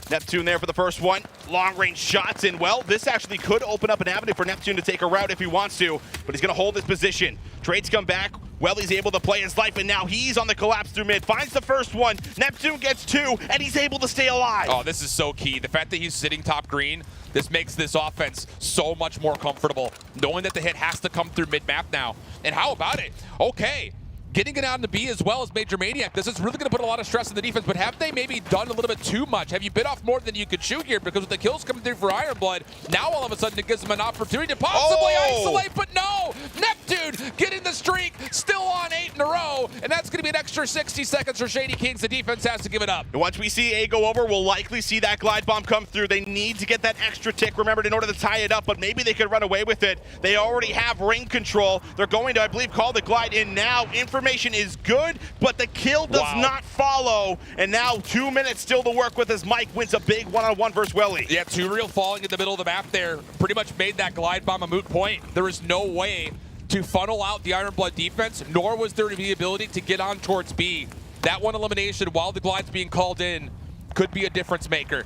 Neptune there for the first one. Long-range shots, and well, this actually could open up an avenue for Neptune to take a route if he wants to, but he's going to hold his position. Trades come back. Welly's able to play his life, and now he's on the collapse through mid. Finds the first one. Neptune gets 2, and he's able to stay alive. Oh, this is so key. The fact that he's sitting top green, this makes this offense so much more comfortable, knowing that the hit has to come through mid-map now. And how about it? Okay. Getting it out into B as well as Major Maniac. This is really going to put a lot of stress on the defense, but have they maybe done a little bit too much? Have you bit off more than you could chew here? Because with the kills coming through for Ironblood, now all of a sudden it gives them an opportunity to possibly isolate, but no! Neptune getting the streak, still on 8 in a row, and that's going to be an extra 60 seconds for Shady Kings. The defense has to give it up. And once we see A go over, we'll likely see that glide bomb come through. They need to get that extra tick, remembered, in order to tie it up, but maybe they could run away with it. They already have ring control. They're going to, I believe, call the glide in now. Information is good, but the kill does not follow. And now 2 minutes still to work with as Mike wins a big one-on-one versus Welly. Yeah, 2 real falling in the middle of the map there. Pretty much made that glide bomb a moot point. There is no way to funnel out the Ironblood defense, nor was there the ability to get on towards B. That one elimination while the glide's being called in could be a difference maker.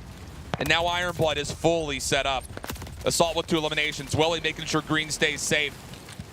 And now Ironblood is fully set up. Assault with 2 eliminations. Welly making sure green stays safe.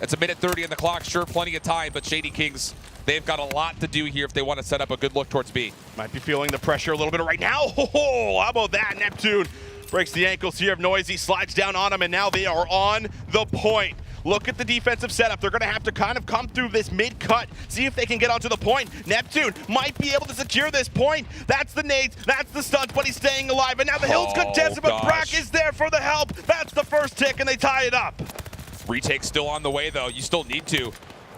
It's 1:30 on the clock. Sure, plenty of time, but Shady Kings, they've got a lot to do here if they want to set up a good look towards B. Might be feeling the pressure a little bit right now. Oh, how about that? Neptune breaks the ankles here of Noisy, slides down on him, and now they are on the point. Look at the defensive setup. They're going to have to kind of come through this mid-cut, see if they can get onto the point. Neptune might be able to secure this point. That's the nades, that's the stunts, but he's staying alive. And now the Hills contested, but Brack is there for the help. That's the first tick, and they tie it up. Retake still on the way, though. You still need to.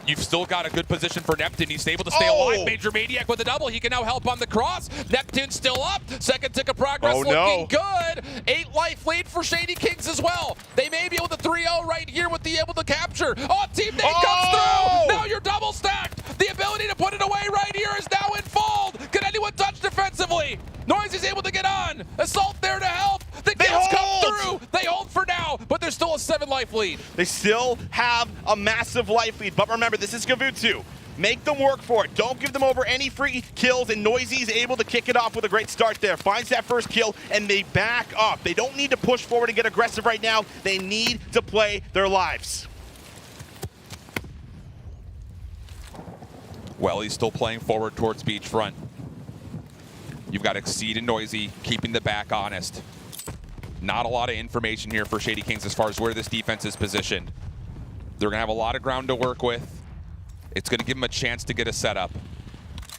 You've still got a good position for Neptune. He's able to stay alive. Major Maniac with a double. He can now help on the cross. Neptune's still up. Second tick of progress looking good. 8 life lead for Shady Kings as well. They may be able to 3-0 right here with the able to capture. Oh, team nade comes through. Now you're double stacked. The ability to put it away right here is now in fold. Can anyone touch defensively? Noisy's able to get on. Assault there to help. The kills come through. They hold for now, but there's still a 7 life lead. They still have a massive life lead, but remember, this is Kavutsu. Make them work for it. Don't give them over any free kills, and Noisy's able to kick it off with a great start there. Finds that first kill, and they back up. They don't need to push forward and get aggressive right now. They need to play their lives. Well, he's still playing forward towards beachfront. You've got Exceed and Noisy keeping the back honest. Not a lot of information here for Shady Kings as far as where this defense is positioned. They're going to have a lot of ground to work with. It's going to give them a chance to get a setup.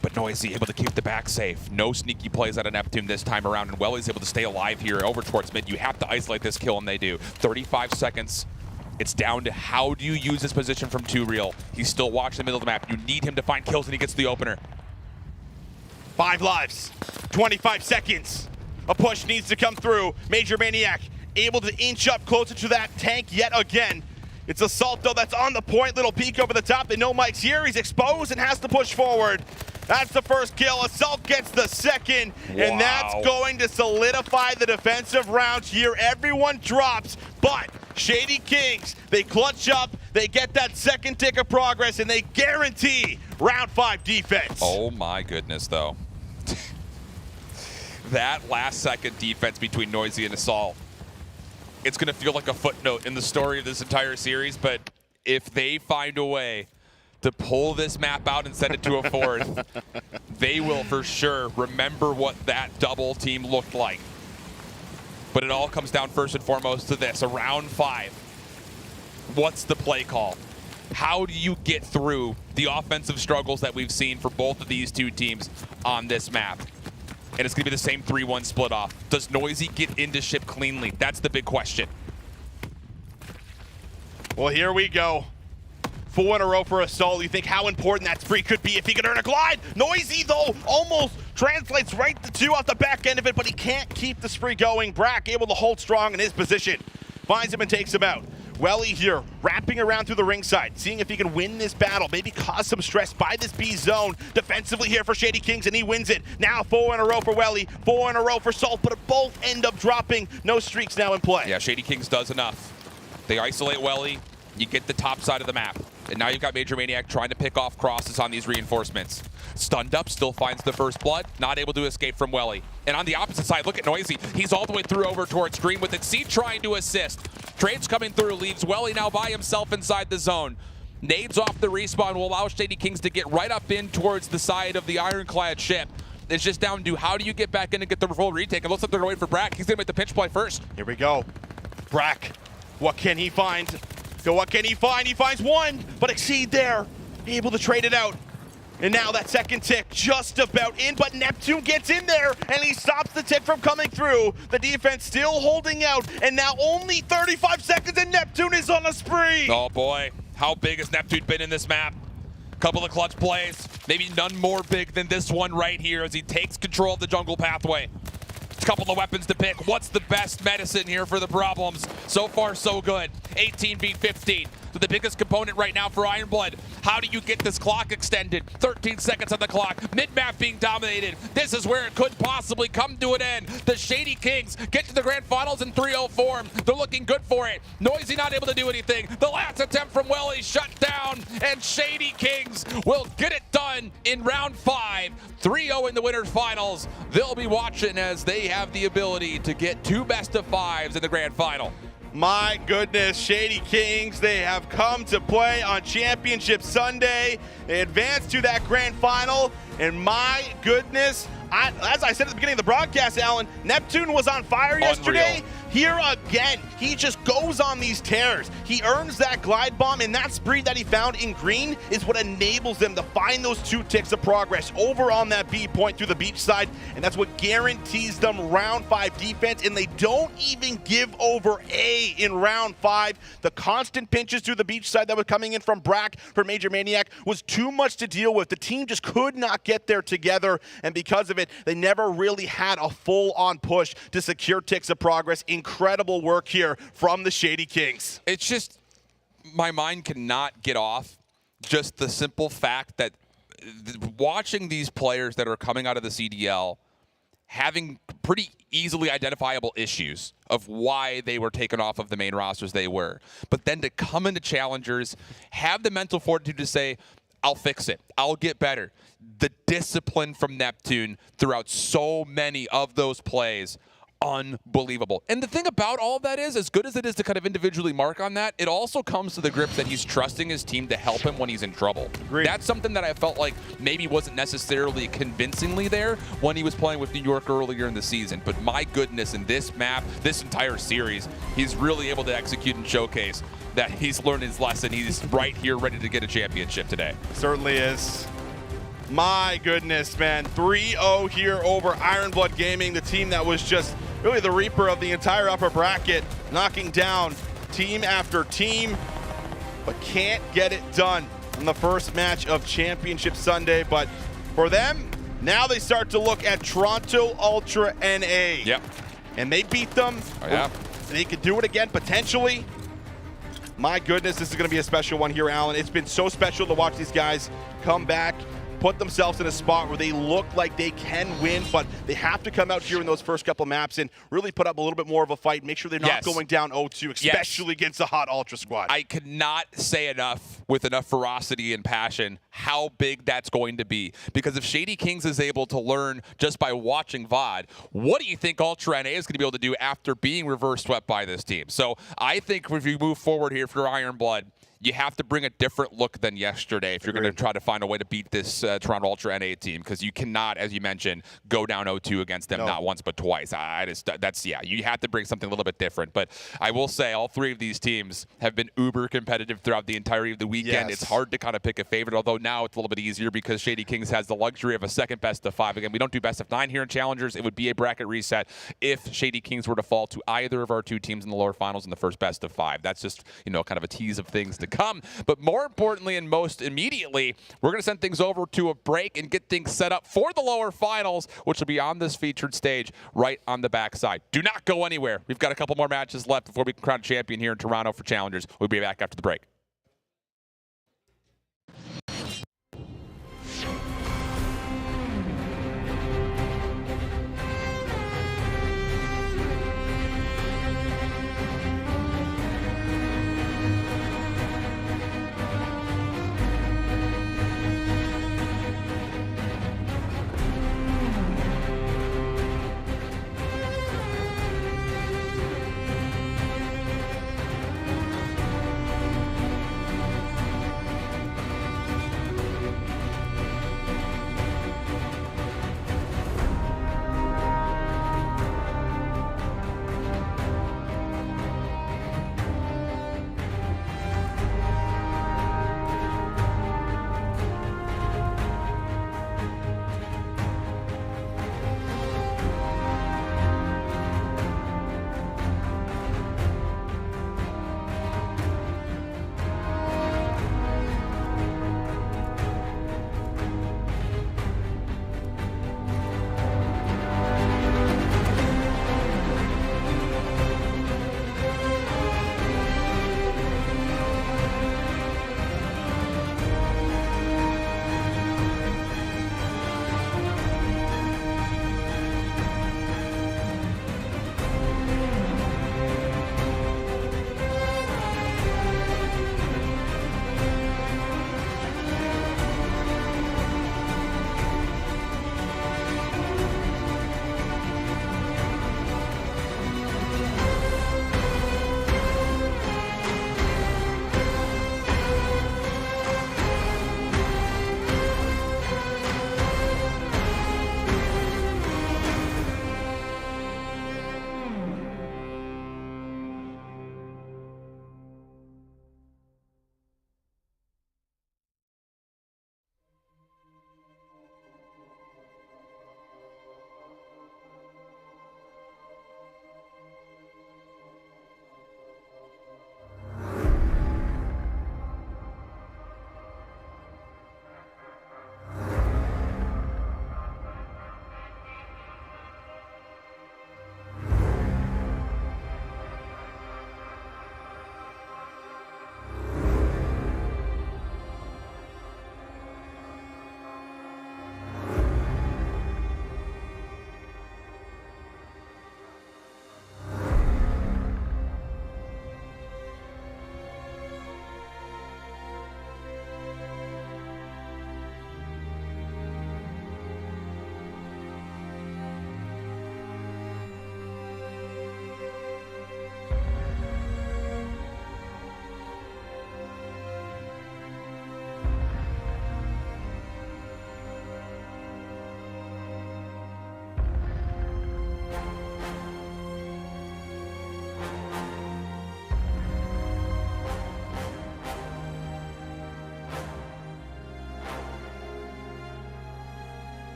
But Noisy able to keep the back safe. No sneaky plays out of Neptune this time around, and Welly's able to stay alive here over towards mid. You have to isolate this kill, and they do. 35 seconds. It's down to how do you use this position from 2 real. He's still watching the middle of the map. You need him to find kills, and he gets the opener. 5 lives, 25 seconds. A push needs to come through. Major Maniac able to inch up closer to that tank yet again. It's Assault, though, that's on the point. Little peek over the top. They know Mike's here. He's exposed and has to push forward. That's the first kill. Assault gets the second, and that's going to solidify the defensive round here. Everyone drops, but Shady Kings, they clutch up, they get that second tick of progress, and they guarantee round 5 defense. Oh my goodness, though. That last second defense between Noisy and Assault, it's going to feel like a footnote in the story of this entire series, but if they find a way to pull this map out and send it to a fourth, they will for sure remember what that double team looked like. But it all comes down first and foremost to this, a round 5. What's the play call? How do you get through the offensive struggles that we've seen for both of these two teams on this map? And it's going to be the same 3-1 split off. Does Noisy get into ship cleanly? That's the big question. Well, here we go. 4 in a row for Assault. You think how important that spree could be if he could earn a glide. Noisy, though, almost translates right to 2 off the back end of it, but he can't keep the spree going. Brack able to hold strong in his position. Finds him and takes him out. Welly here, wrapping around through the ringside, seeing if he can win this battle, maybe cause some stress by this B zone. Defensively here for Shady Kings, and he wins it. Now 4 in a row for Welly, 4 in a row for Salt, but both end up dropping. No streaks now in play. Yeah, Shady Kings does enough. They isolate Welly, you get the top side of the map. And now you've got Major Maniac trying to pick off crosses on these reinforcements. Stunned up, still finds the first blood, not able to escape from Welly. And on the opposite side, look at Noisy. He's all the way through over towards Green with it. C trying to assist. Trades coming through, leaves Welly now by himself inside the zone. Nades off the respawn will allow Shady Kings to get right up in towards the side of the ironclad ship. It's just down to how do you get back in and get the full retake. It looks like they're going for Brack. He's going to make the pinch play first. Here we go. Brack, what can he find? So what can he find? He finds 1, but Exceed there, able to trade it out. And now that second tick just about in, but Neptune gets in there, and he stops the tick from coming through. The defense still holding out, and now only 35 seconds, and Neptune is on a spree. Oh boy, how big has Neptune been in this map? Couple of clutch plays, maybe none more big than this one right here as he takes control of the jungle pathway. Couple of weapons to pick. What's the best medicine here for the problems? So far, so good. 18 v 15. So the biggest component right now for Ironblood. How do you get this clock extended? 13 seconds on the clock. Mid-map being dominated. This is where it could possibly come to an end. The Shady Kings get to the grand finals in 3-0 form. They're looking good for it. Noisy not able to do anything. The last attempt from Welly shut down, and Shady Kings will get it done in round 5. 3-0 in the winners finals. They'll be watching as they have the ability to get 2 best of 5s in the grand final. My goodness, Shady Kings, they have come to play on Championship Sunday. They advance to that grand final, and my goodness, as I said at the beginning of the broadcast, Alan, Neptune was on fire yesterday. Unreal. Here again, he just goes on these tears. He earns that glide bomb, and that spree that he found in green is what enables them to find those 2 ticks of progress over on that B point through the beach side, and that's what guarantees them round 5 defense, and they don't even give over A in round 5. The constant pinches through the beach side that was coming in from Brack for Major Maniac was too much to deal with. The team just could not get there together, and because of it, they never really had a full-on push to secure ticks of progress. Incredible work here from the Shady Kings. It's just, my mind cannot get off just the simple fact that watching these players that are coming out of the CDL having pretty easily identifiable issues of why they were taken off of the main rosters they were. But then to come into challengers, have the mental fortitude to say, I'll fix it. I'll get better. The discipline from Neptune throughout so many of those plays, unbelievable. And the thing about all of that is, as good as it is to kind of individually mark on that, it also comes to the grips that he's trusting his team to help him when he's in trouble. Agreed. That's something that I felt like maybe wasn't necessarily convincingly there when he was playing with New York earlier in the season. But my goodness, in this map, this entire series, he's really able to execute and showcase that he's learned his lesson. He's right here ready to get a championship today. Certainly is. My goodness, man. 3-0 here over Ironblood Gaming, the team that was just really the reaper of the entire upper bracket, knocking down team after team, but can't get it done in the first match of Championship Sunday. But for them, now they start to look at Toronto Ultra NA. Yep. And they beat them. Oh, yeah. They could do it again, potentially. My goodness, this is going to be a special one here, Alan. It's been so special to watch these guys come back put themselves in a spot where they look like they can win, but they have to come out here in those first couple maps and really put up a little bit more of a fight, make sure they're not going down 0-2, especially against a hot Ultra squad. I could not say enough with enough ferocity and passion how big that's going to be. Because if Shady Kings is able to learn just by watching VOD, what do you think Ultra NA is going to be able to do after being reverse swept by this team? So I think if you move forward here for Iron Blood, you have to bring a different look than yesterday if you're going to try to find a way to beat this Toronto Ultra NA team, because you cannot, as you mentioned, go down 0-2 against them, not once but twice. You have to bring something a little bit different. But I will say all three of these teams have been uber competitive throughout the entirety of the weekend. It's hard to kind of pick a favorite, although now it's a little bit easier because Shady Kings has the luxury of a second best of 5. Again, we don't do best of 9 here in Challengers. It would be a bracket reset if Shady Kings were to fall to either of our two teams in the lower finals in the first best of 5. That's just, kind of a tease of things to come. But more importantly and most immediately, we're going to send things over to a break and get things set up for the lower finals, which will be on this featured stage right on the backside. Do not go anywhere. We've got a couple more matches left before we can crown a champion here in Toronto for Challengers. We'll be back after the break.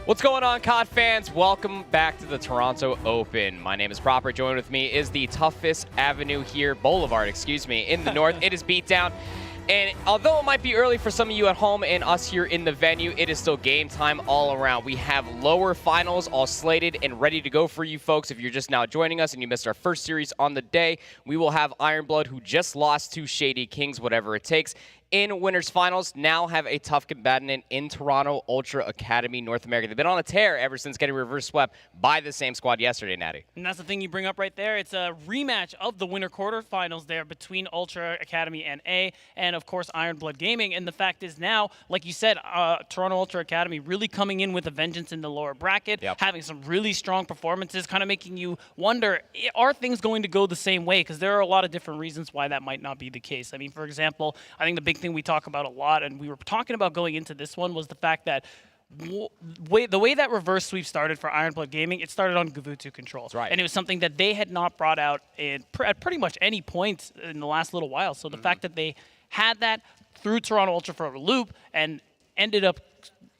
What's going on, COD fans? Welcome back to the Toronto Open. My name is Proper. Joined with me is the toughest avenue here, Boulevard, excuse me, in the north. It is Beatdown. And although it might be early for some of you at home and us here in the venue, it is still game time all around. We have lower finals all slated and ready to go for you folks. If you're just now joining us and you missed our first series on the day, we will have Ironblood, who just lost to Shady Kings, whatever it takes, in winners finals, now have a tough combatant in Toronto Ultra Academy North America. They've been on a tear ever since getting reverse swept by the same squad yesterday, Natty. And that's the thing you bring up right there. It's a rematch of the winter quarterfinals there between Ultra Academy and A, and of course Ironblood Gaming. And the fact is now, like you said, Toronto Ultra Academy really coming in with a vengeance in the lower bracket, having some really strong performances, kind of making you wonder, are things going to go the same way? Because there are a lot of different reasons why that might not be the case. I mean, for example, I think the big thing we talk about a lot, and we were talking about going into this one, was the fact that the way that reverse sweep started for Ironblood Gaming, it started on Gavutu control. That's right. And it was something that they had not brought out at pretty much any point in the last little while. So the fact that they had that through Toronto Ultra for a loop and ended up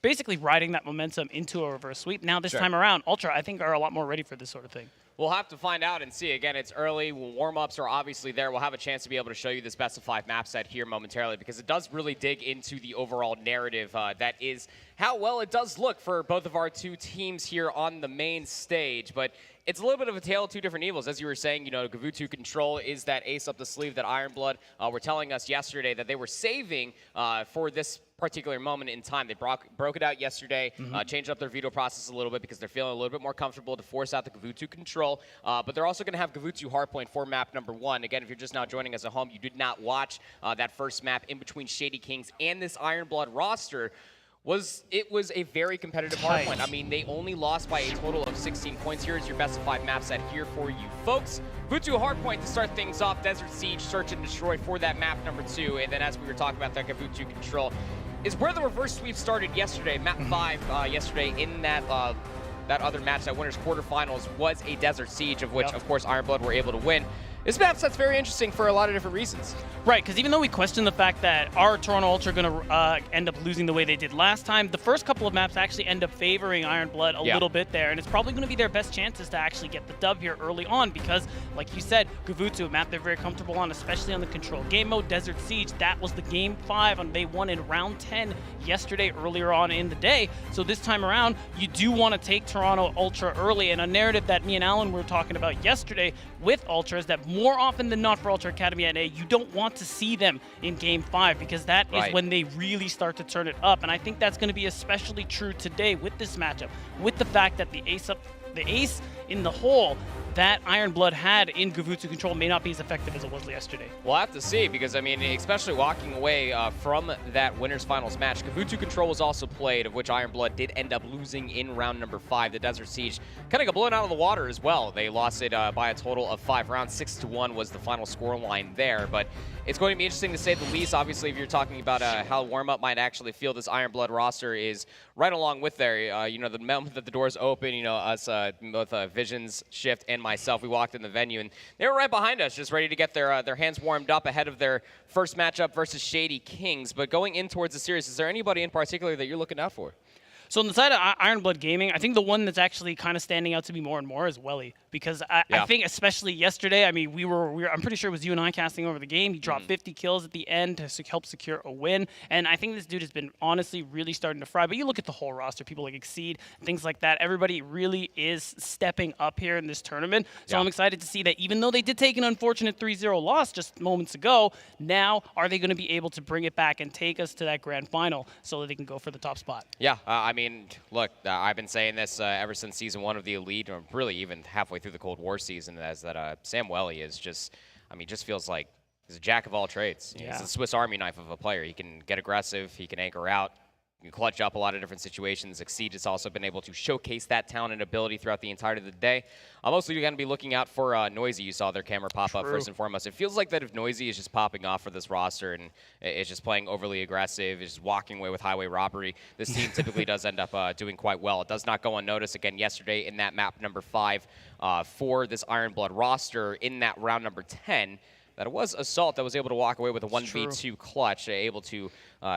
basically riding that momentum into a reverse sweep. Now this time around, Ultra, I think, are a lot more ready for this sort of thing. We'll have to find out and see. Again, it's early. Warm-ups are obviously there. We'll have a chance to be able to show you this best of 5 map set here momentarily, because it does really dig into the overall narrative that is how well it does look for both of our two teams here on the main stage. But it's a little bit of a tale of two different evils. As you were saying, you know, Gavutu control is that ace up the sleeve that Ironblood were telling us yesterday that they were saving for this particular moment in time. They broke it out yesterday, changed up their veto process a little bit because they're feeling a little bit more comfortable to force out the Gavutu control. But they're also going to have Gavutu hardpoint for map number 1. Again, if you're just now joining us at home, you did not watch that first map in between Shady Kings and this Ironblood roster. It was a very competitive hardpoint. I mean, they only lost by a total of 16 points. Here is your best of 5 map set here for you folks. Gavutu hardpoint to start things off. Desert Siege, Search and Destroy for that map number 2. And then as we were talking about that Gavutu control, is where the reverse sweep started yesterday. Map 5 yesterday in that other match, that winners quarterfinals, was a Desert Siege, of which, of course, Ironblood were able to win. This map set's very interesting for a lot of different reasons. Right, because even though we question the fact that are Toronto Ultra going to end up losing the way they did last time, the first couple of maps actually end up favoring Ironblood a little bit there, and it's probably going to be their best chances to actually get the dub here early on because, like you said, Gavutu, a map they're very comfortable on, especially on the control game mode. Desert Siege, that was the game 5, and they won in round 10 yesterday earlier on in the day. So this time around, you do want to take Toronto Ultra early, and a narrative that me and Alan were talking about yesterday with Ultra is that more often than not for Ultra Academy at A, you don't want to see them in Game 5 because that is when they really start to turn it up. And I think that's going to be especially true today with this matchup, with the fact that the ace in the hole that Ironblood had in Gavutu control may not be as effective as it was yesterday. We'll have to see, because, I mean, especially walking away from that winners finals match, Gavutu control was also played, of which Ironblood did end up losing in round number 5. The Desert Siege kind of got blown out of the water as well. They lost it by a total of 5 rounds. 6-1 was the final score line there, but it's going to be interesting to say the least. Obviously, if you're talking about how warm-up might actually feel, this Ironblood roster is right along with there. You know, the moment that the doors open, you know, us both Visions, Shift, and myself, we walked in the venue, and they were right behind us, just ready to get their hands warmed up ahead of their first matchup versus Shady Kings. But going in towards the series, is there anybody in particular that you're looking out for? So on the side of Ironblood Gaming, I think the one that's actually kind of standing out to me more and more is Welly, because I think especially yesterday, I mean, I'm pretty sure it was you and I casting over the game. He dropped 50 kills at the end to help secure a win, and I think this dude has been honestly really starting to fry. But you look at the whole roster, people like Exceed, things like that. Everybody really is stepping up here in this tournament. So I'm excited to see that even though they did take an unfortunate 3-0 loss just moments ago, now are they going to be able to bring it back and take us to that grand final so that they can go for the top spot? Yeah, I mean, look, I've been saying this ever since Season 1 of the Elite, or really even halfway through the Cold War season, as that Sam Welly is just, I mean, just feels like he's a jack of all trades. He's a Swiss Army knife of a player. He can get aggressive, he can anchor out, he can clutch up a lot of different situations. Exceed has also been able to showcase that talent and ability throughout the entirety of the day. I'm mostly going to be looking out for Noisy. You saw their camera pop up first and foremost. It feels like that if Noisy is just popping off for this roster and is just playing overly aggressive, is just walking away with highway robbery, this team typically does end up doing quite well. It does not go unnoticed again yesterday in that map number 5 for this Ironblood roster in that round number 10. That it was Assault that was able to walk away with a 1v2 clutch, able to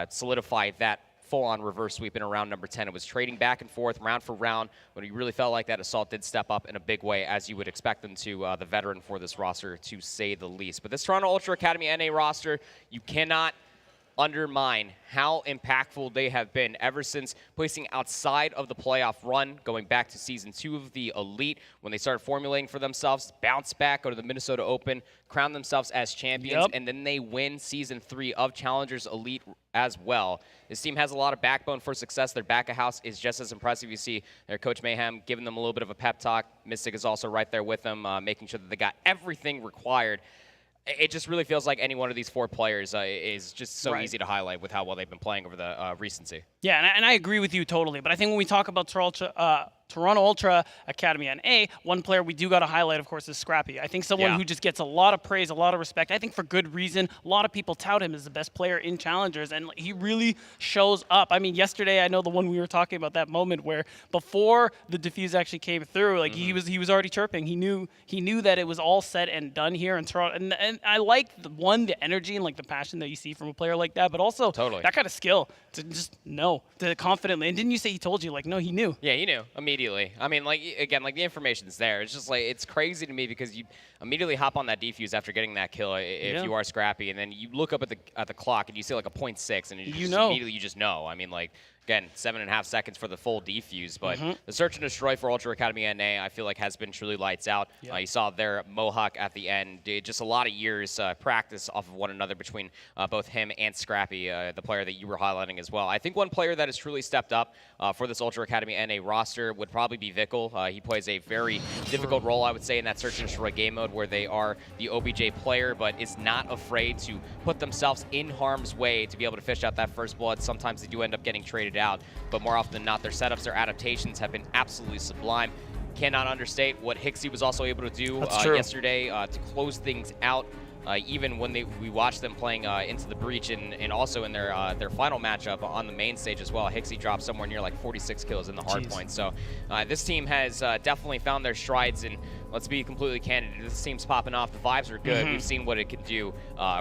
solidify that full-on reverse sweep in around number 10. It was trading back and forth, round for round, when you really felt like that Assault did step up in a big way, as you would expect them to, the veteran for this roster, to say the least. But this Toronto Ultra Academy NA roster, you cannot undermine how impactful they have been ever since placing outside of the playoff run, going back to Season 2 of the Elite, when they started formulating for themselves, bounce back, go to the Minnesota Open, crown themselves as champions, and then they win Season 3 of Challengers Elite as well. This team has a lot of backbone for success. Their back of house is just as impressive. You see their coach Mayhem giving them a little bit of a pep talk. Mystic is also right there with them, making sure that they got everything required. It just really feels like any one of these 4 players is just so easy to highlight with how well they've been playing over the recency. Yeah, and I agree with you totally. But I think when we talk about Toronto Ultra Academy NA, one player we do got to highlight, of course, is Scrappy. I think someone who just gets a lot of praise, a lot of respect. I think for good reason. A lot of people tout him as the best player in Challengers, and he really shows up. I mean, yesterday, I know the one we were talking about, that moment where before the defuse actually came through, like he was already chirping. He knew that it was all said and done here in Toronto. And I like the energy and like the passion that you see from a player like that, but also that kind of skill to just know, to confidently. And didn't you say he told you? Like, no, he knew. Yeah, he knew immediately. I mean, like, again, like, the information's there. It's just, like, it's crazy to me because you immediately hop on that defuse after getting that kill if you are Scrappy, and then you look up at the clock and you see, like, a 0.6, and immediately you just know. I mean, like, again, 7.5 seconds for the full defuse, but the search and destroy for Ultra Academy NA, I feel like, has been truly lights out. You saw their Mohawk at the end. Just a lot of years practice off of one another between both him and Scrappy, the player that you were highlighting as well. I think one player that has truly stepped up for this Ultra Academy NA roster would probably be Vickle. He plays a very difficult role, I would say, in that search and destroy game mode where they are the OBJ player, but is not afraid to put themselves in harm's way to be able to fish out that first blood. Sometimes they do end up getting traded out, but more often than not, their setups, their adaptations have been absolutely sublime. Cannot understate what Hixie was also able to do yesterday to close things out. Even when we watched them playing into the breach and also in their final matchup on the main stage as well, Hixie dropped somewhere near like 46 kills in the hardpoint. So this team has definitely found their strides, and let's be completely candid, this team's popping off. The vibes are good. We've seen what it can do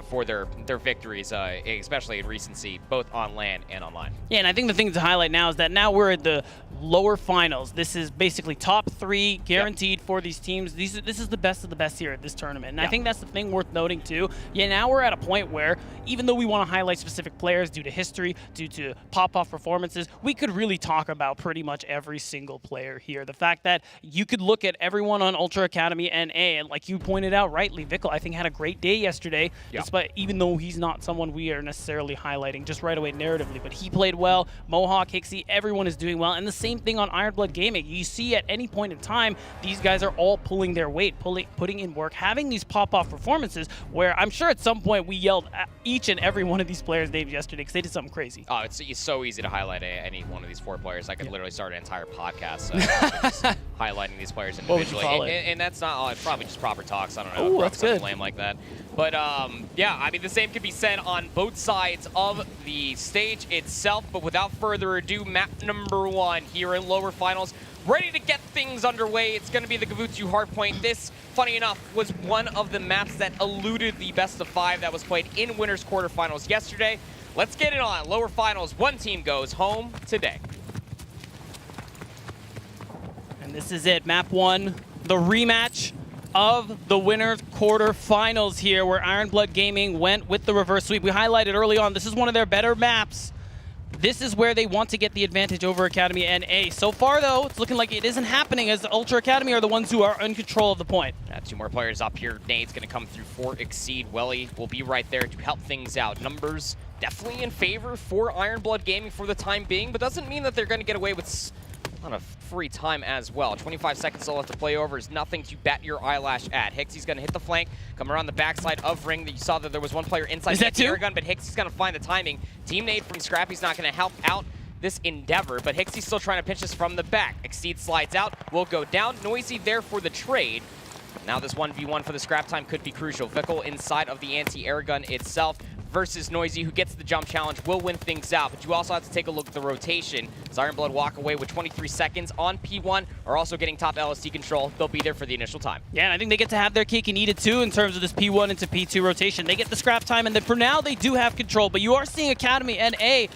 for their victories, especially in recency, both on LAN and online. Yeah, and I think the thing to highlight now is that now we're at the lower finals. This is basically top 3 guaranteed for these teams. This is the best of the best here at this tournament. And I think that's the thing worth noting too. Yeah, now we're at a point where even though we want to highlight specific players due to history, due to pop-off performances, we could really talk about pretty much every single player here. The fact that you could look at everyone on Ultra Academy NA, and like you pointed out rightly, Vickle, I think, had a great day yesterday, despite, even though he's not someone we are necessarily highlighting just right away narratively, but he played well. Mohawk, Hixie, everyone is doing well, and the same thing on Ironblood Gaming. You see at any point in time, these guys are all pulling their weight, putting in work, having these pop-off performances where I'm sure at some point we yelled at each and every one of these players' names yesterday because they did something crazy. Oh, it's so easy to highlight any one of these 4 players. I could literally start an entire podcast just highlighting these players individually. What would you call and that's not, it's probably just proper talks. I don't know. Oh, that's good. Lame like that. But yeah, I mean, the same could be said on both sides of the stage itself. But without further ado, map number 1 here in lower finals. Ready to get things underway. It's going to be the Gavutsu Hardpoint. This, funny enough, was one of the maps that eluded the best of 5 that was played in winners quarterfinals yesterday. Let's get it on. Lower finals, one team goes home today. And this is it, map 1, the rematch of the winners quarterfinals here, where Ironblood Gaming went with the reverse sweep. We highlighted early on, this is one of their better maps. This is where they want to get the advantage over Academy NA. So far, though, it's looking like it isn't happening, as the Ultra Academy are the ones who are in control of the point. 2 more players up here. Nade's going to come through for Exceed. Welly will be right there to help things out. Numbers definitely in favor for Ironblood Gaming for the time being, but doesn't mean that they're going to get away with a ton of free time as well. 25 seconds still left to play over is nothing to bat your eyelash at. Hixie's going to hit the flank, come around the backside of Ring. You saw that there was one player inside the air gun, but Hixie's going to find the timing. Team Nade from Scrappy's not going to help out this endeavor, but Hixie's still trying to pinch this from the back. Exceed slides out, will go down. Noisy there for the trade. Now this 1v1 for the scrap time could be crucial. Vickle inside of the anti-air gun itself versus Noisy, who gets the jump challenge, will win things out. But you also have to take a look at the rotation. As Ironblood walk away with 23 seconds on P1, are also getting top LST control. They'll be there for the initial time. Yeah, and I think they get to have their cake and eat it too in terms of this P1 into P2 rotation. They get the scrap time, and then for now they do have control. But you are seeing Academy NA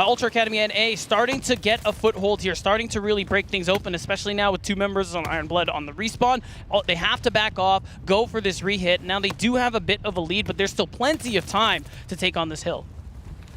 Ultra Academy NA starting to get a foothold here, starting to really break things open, especially now with 2 members on Iron Blood on the respawn. They have to back off, go for this re-hit. Now they do have a bit of a lead, but there's still plenty of time to take on this hill.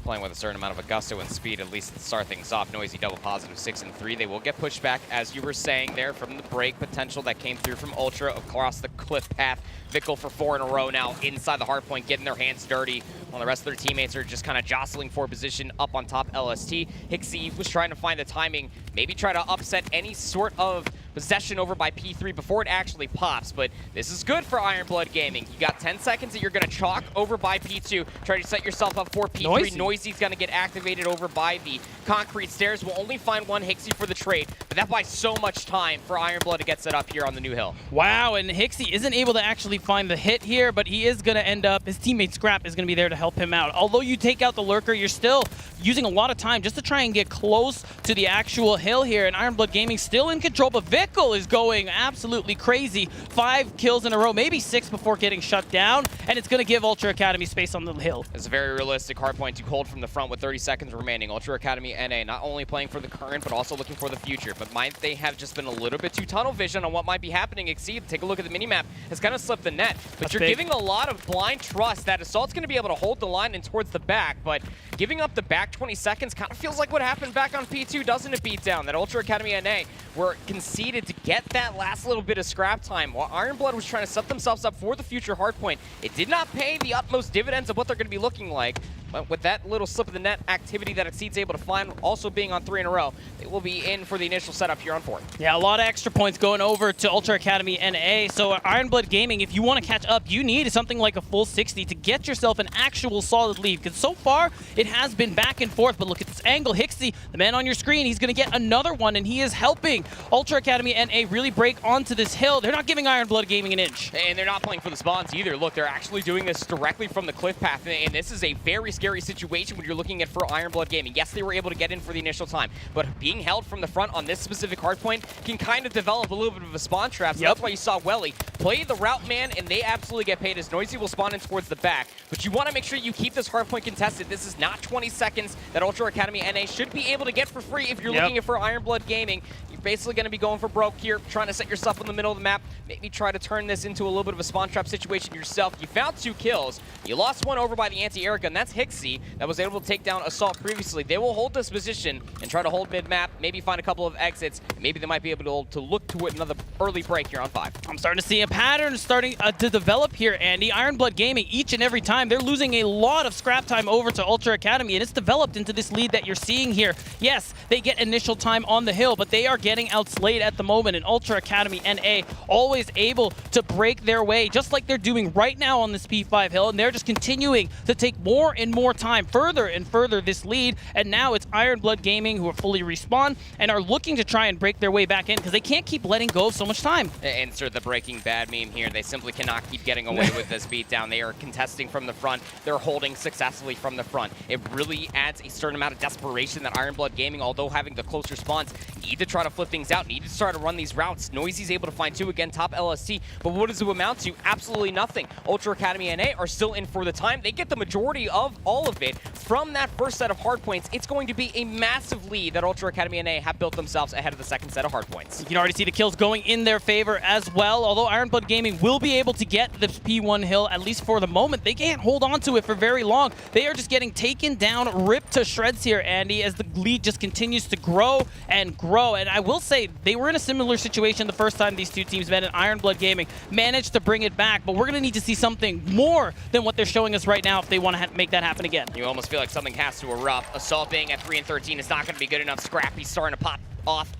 Playing with a certain amount of gusto and speed, at least to start things off. Noisy double positive 6 and 3. They will get pushed back, as you were saying there, from the break potential that came through from Ultra across the cliff path. Vickle for 4 in a row now inside the hardpoint, getting their hands dirty, while the rest of their teammates are just kind of jostling for position up on top LST. Hixie was trying to find the timing, maybe try to upset any sort of possession over by P3 before it actually pops, but this is good for Iron Blood Gaming. You got 10 seconds that you're going to chalk over by P2. Try to set yourself up for P3. Noisy's going to get activated over by the concrete stairs. We'll only find one Hixie for the trade, but that buys so much time for Iron Blood to get set up here on the new hill. Wow, and Hixie isn't able to actually find the hit here, but he is going to end up, his teammate Scrap is going to be there to help him out. Although you take out the lurker, you're still using a lot of time just to try and get close to the actual hill here, and Iron Blood Gaming still in control, but Vickle is going absolutely crazy. 5 kills in a row, maybe 6 before getting shut down, and it's going to give Ultra Academy space on the hill. It's a very realistic hardpoint to hold from the front with 30 seconds remaining. Ultra Academy NA not only playing for the current, but also looking for the future. But might they have just been a little bit too tunnel vision on what might be happening? Exceed, take a look at the minimap. It's kind of slipped the net. But That's you're big. giving a lot of blind trust that Assault's going to be able to hold the line and towards the back, but giving up the back 20 seconds kind of feels like what happened back on P2, doesn't it, Beatdown? That Ultra Academy NA were conceded to get that last little bit of scrap time while Iron Blood was trying to set themselves up for the future hardpoint. It did not pay the utmost dividends of what they're going to be looking like, but with that little slip of the net activity that Exceed's able to find, also being on 3 in a row, they will be in for the initial setup here on 4. Yeah, a lot of extra points going over to Ultra Academy NA. So Iron Blood Gaming, if you want to catch up, you need something like a full 60 to get yourself an actual solid lead. Because so far, it has been back and forth. But look at this angle. Hixie, the man on your screen, he's going to get another one, and he is helping Ultra Academy NA really break onto this hill. They're not giving Iron Blood Gaming an inch. And they're not playing for the spawns either. Look, they're actually doing this directly from the cliff path, and this is a very scary situation when you're looking at for Iron Blood Gaming. Yes, they were able to get in for the initial time, but being held from the front on this specific hardpoint can kind of develop a little bit of a spawn trap. So that's why you saw Welly play the route man, and they absolutely get paid as Noisy will spawn in towards the back. But you want to make sure you keep this hardpoint contested. This is not 20 seconds that Ultra Academy NA should be able to get for free if you're looking at for Iron Blood Gaming. You're basically going to be going for broke here, trying to set yourself in the middle of the map, maybe try to turn this into a little bit of a spawn trap situation yourself. You found 2 kills. You lost one over by the anti-air gun. That's Hixie that was able to take down Assault previously. They will hold this position and try to hold mid-map, maybe find a couple of exits, and maybe they might be able to look to another early break here on 5. I'm starting to see a pattern starting to develop here, Andy. Iron Blood Gaming, each and every time, they're losing a lot of scrap time over to Ultra Academy, and it's developed into this lead that you're seeing here. Yes, they get initial time on the hill, but they are getting outslayed at the moment, and Ultra Academy NA always able to break their way, just like they're doing right now on this P5 hill, and they're just continuing to take more and more time, further and further this lead, and now it's Iron Blood Gaming who are fully respawned and are looking to try and break their way back in because they can't keep letting go of so much time. Insert the Breaking Bad meme here. They simply cannot keep getting away with this beatdown. They are contesting from the front. They're holding successfully from the front. It really adds a certain amount of desperation that Iron Blood Gaming, although having the closer spawns, need to try to flip things out, need to start to run these routes. Noisy's able to find 2 again, top LST, but what does it amount to? Absolutely nothing. Ultra Academy NA are still in for the time. They get the majority of all of it from that first set of hardpoints. It's going to be a massive lead that Ultra Academy NA have built themselves ahead of the second set of hardpoints. You can already see the kills going in their favor as well. Although Iron Blood Gaming will be able to get the P1 hill, at least for the moment, they can't hold on to it for very long. They are just getting taken down, ripped to shreds here, Andy, as the lead just continues to grow and grow. And I will say, they were in a similar situation the first time these two teams met, and Iron Blood Gaming managed to bring it back. But we're going to need to see something more than what they're showing us right now if they want to make that happen again. You almost feel like something has to erupt. Assault being at 3 and 13 is not going to be good enough. Scrappy's starting to pop off.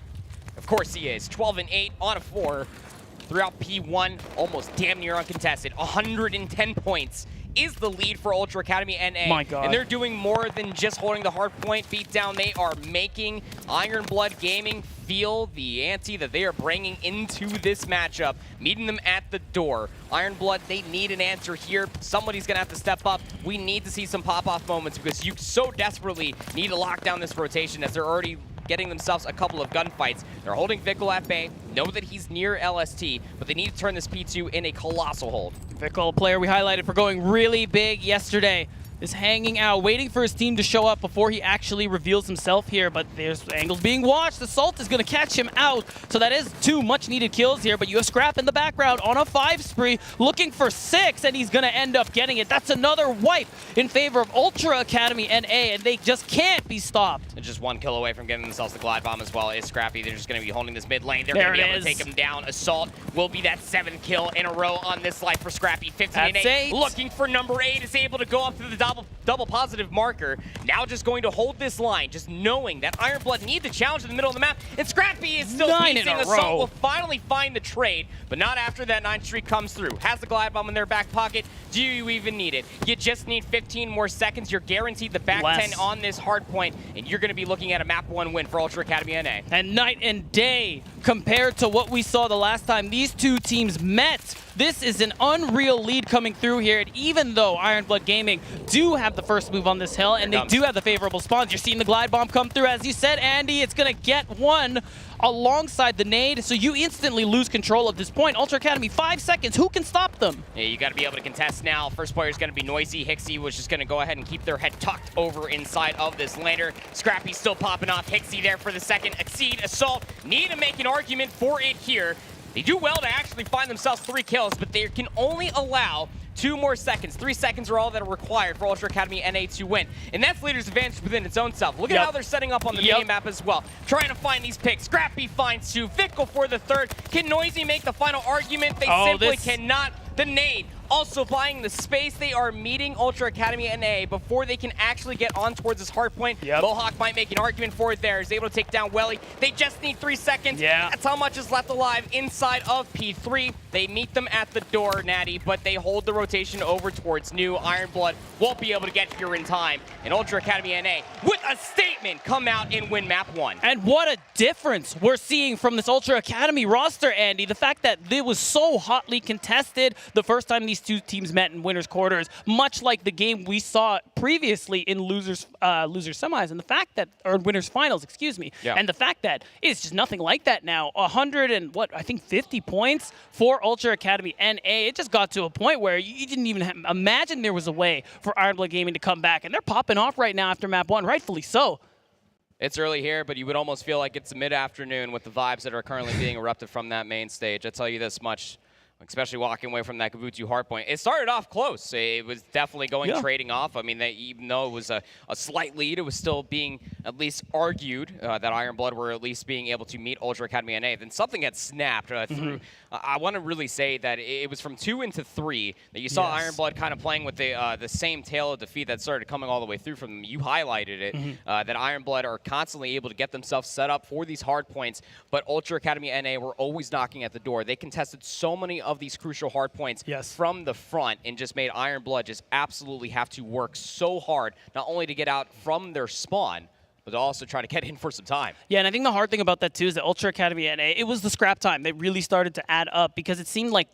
Of course he is. 12 and 8 on a 4. Throughout P1, almost damn near uncontested. 110 points is the lead for Ultra Academy NA. My God. And they're doing more than just holding the hard point beat down. They are making Iron Blood Gaming feel the ante that they are bringing into this matchup, meeting them at the door. Iron Blood, they need an answer here. Somebody's going to have to step up. We need to see some pop-off moments because you so desperately need to lock down this rotation as they're already getting themselves a couple of gunfights. They're holding Vickle at bay, know that he's near LST, but they need to turn this P2 in a colossal hold. Vickle, a player we highlighted for going really big yesterday. is hanging out, waiting for his team to show up before he actually reveals himself here, but there's angles being watched. Assault is going to catch him out, so that is 2 much-needed kills here, but you have Scrap in the background on a 5 spree, looking for 6, and he's going to end up getting it. That's another wipe in favor of Ultra Academy NA, and they just can't be stopped. They're just 1 kill away from getting themselves the Glide Bomb as well. Is Scrappy. They're just going to be holding this mid lane. They're going to be able to take him down. Assault will be that 7th kill in a row on this life for Scrappy. 15 and 8. Looking for number 8. Is able to go up to the double positive marker. Now just going to hold this line, just knowing that Ironblood need the challenge in the middle of the map. And Scrappy is still piecing. Assault will finally find the trade, but not after that 9 streak comes through. Has the Glide Bomb in their back pocket. Do you even need it? You just need 15 more seconds. You're guaranteed the back 10 on this hard point, and you're going to be looking at a map 1 win for Ultra Academy NA. And night and day compared to what we saw the last time these two teams met. This is an unreal lead coming through here, and even though Ironblood Gaming do have the first move on this hill, and they do have the favorable spawns, you're seeing the Glide Bomb come through. As you said, Andy, it's going to get 1 alongside the nade, so you instantly lose control at this point. Ultra Academy, 5 seconds. Who can stop them? Yeah, you got to be able to contest now. First player is going to be Noisy. Hixie was just going to go ahead and keep their head tucked over inside of this lander. Scrappy's still popping off. Hixie there for the second. Exceed, Assault need to make an argument for it here. They do well to actually find themselves 3 kills, but they can only allow 2 more seconds. 3 seconds are all that are required for Ultra Academy NA to win. And that's Leader's advantage within its own self. Look at how they're setting up on the mini map as well. Trying to find these picks. Scrappy finds 2. Vickle for the 3rd. Can Noisy make the final argument? They simply cannot. The nade also buying the space. They are meeting Ultra Academy NA before they can actually get on towards this hard point. Mohawk might make an argument for it there. Is able to take down Welly. They just need 3 seconds. That's how much is left alive inside of P3. They meet them at the door, Natty, but they hold the rotation over towards New. Ironblood won't be able to get here in time. And Ultra Academy NA, with a statement, come out and win map 1. And what a difference we're seeing from this Ultra Academy roster, Andy. The fact that it was so hotly contested the first time these two teams met in winners quarters, much like the game we saw previously in losers semis, and the fact that, or winners finals, excuse me, and the fact that it's just nothing like that now. 100 and what, I think 50 points for Ultra Academy NA. It just got to a point where you didn't even imagine there was a way for Ironblood Gaming to come back, and they're popping off right now after map 1, rightfully so. It's early here, but you would almost feel like it's mid-afternoon with the vibes that are currently being erupted from that main stage. I tell you this much, especially walking away from that Kavutu hardpoint. It started off close. It was definitely going trading off. I mean, even though it was a slight lead, it was still being at least argued that Ironblood were at least being able to meet Ultra Academy NA. Then something had snapped through. I want to really say that it was from 2 into 3 that you saw Ironblood kind of playing with the same tale of defeat that started coming all the way through from them. You highlighted it, that Ironblood are constantly able to get themselves set up for these hard points, but Ultra Academy NA were always knocking at the door. They contested so many of these crucial hard points from the front and just made Ironblood just absolutely have to work so hard, not only to get out from their spawn, but also try to get in for some time. Yeah, and I think the hard thing about that too is that Ultra Academy NA, it was the scrap time that really started to add up, because it seemed like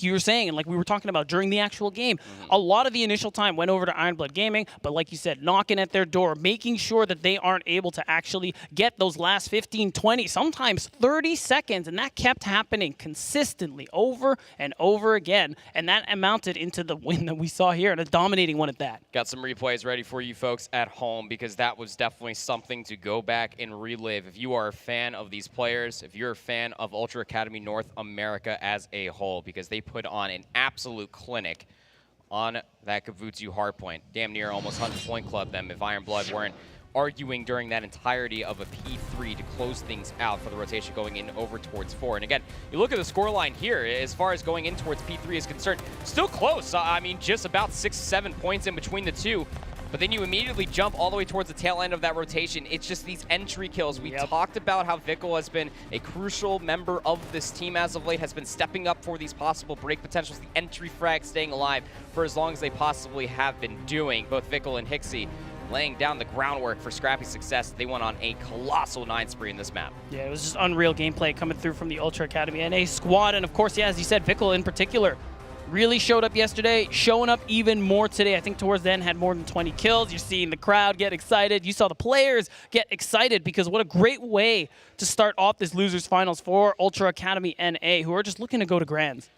you were saying, and like we were talking about during the actual game, a lot of the initial time went over to Ironblood Gaming, but like you said, knocking at their door, making sure that they aren't able to actually get those last 15, 20, sometimes 30 seconds, and that kept happening consistently over and over again, and that amounted into the win that we saw here, and a dominating one at that. Got some replays ready for you folks at home, because that was definitely something to go back and relive. If you are a fan of these players, if you're a fan of Ultra Academy North America as a whole, because they put on an absolute clinic on that Kavutu hardpoint. Damn near almost 100-point club them if Ironblood weren't arguing during that entirety of a P3 to close things out for the rotation going in over towards 4. And again, you look at the scoreline here, as far as going in towards P3 is concerned, still close. I mean, just about 6-7 points in between the two. But then you immediately jump all the way towards the tail end of that rotation. It's just these entry kills. We talked about how Vickle has been a crucial member of this team as of late, has been stepping up for these possible break potentials, the entry frag staying alive for as long as they possibly have been doing. Both Vickle and Hixie laying down the groundwork for Scrappy's success. They went on a colossal 9 spree in this map. Yeah, it was just unreal gameplay coming through from the Ultra Academy NA squad. And of course, as you said, Vickle in particular really showed up yesterday, showing up even more today. I think towards the end had more than 20 kills. You're seeing the crowd get excited. You saw the players get excited, because what a great way to start off this losers finals for Ultra Academy NA, who are just looking to go to Grands.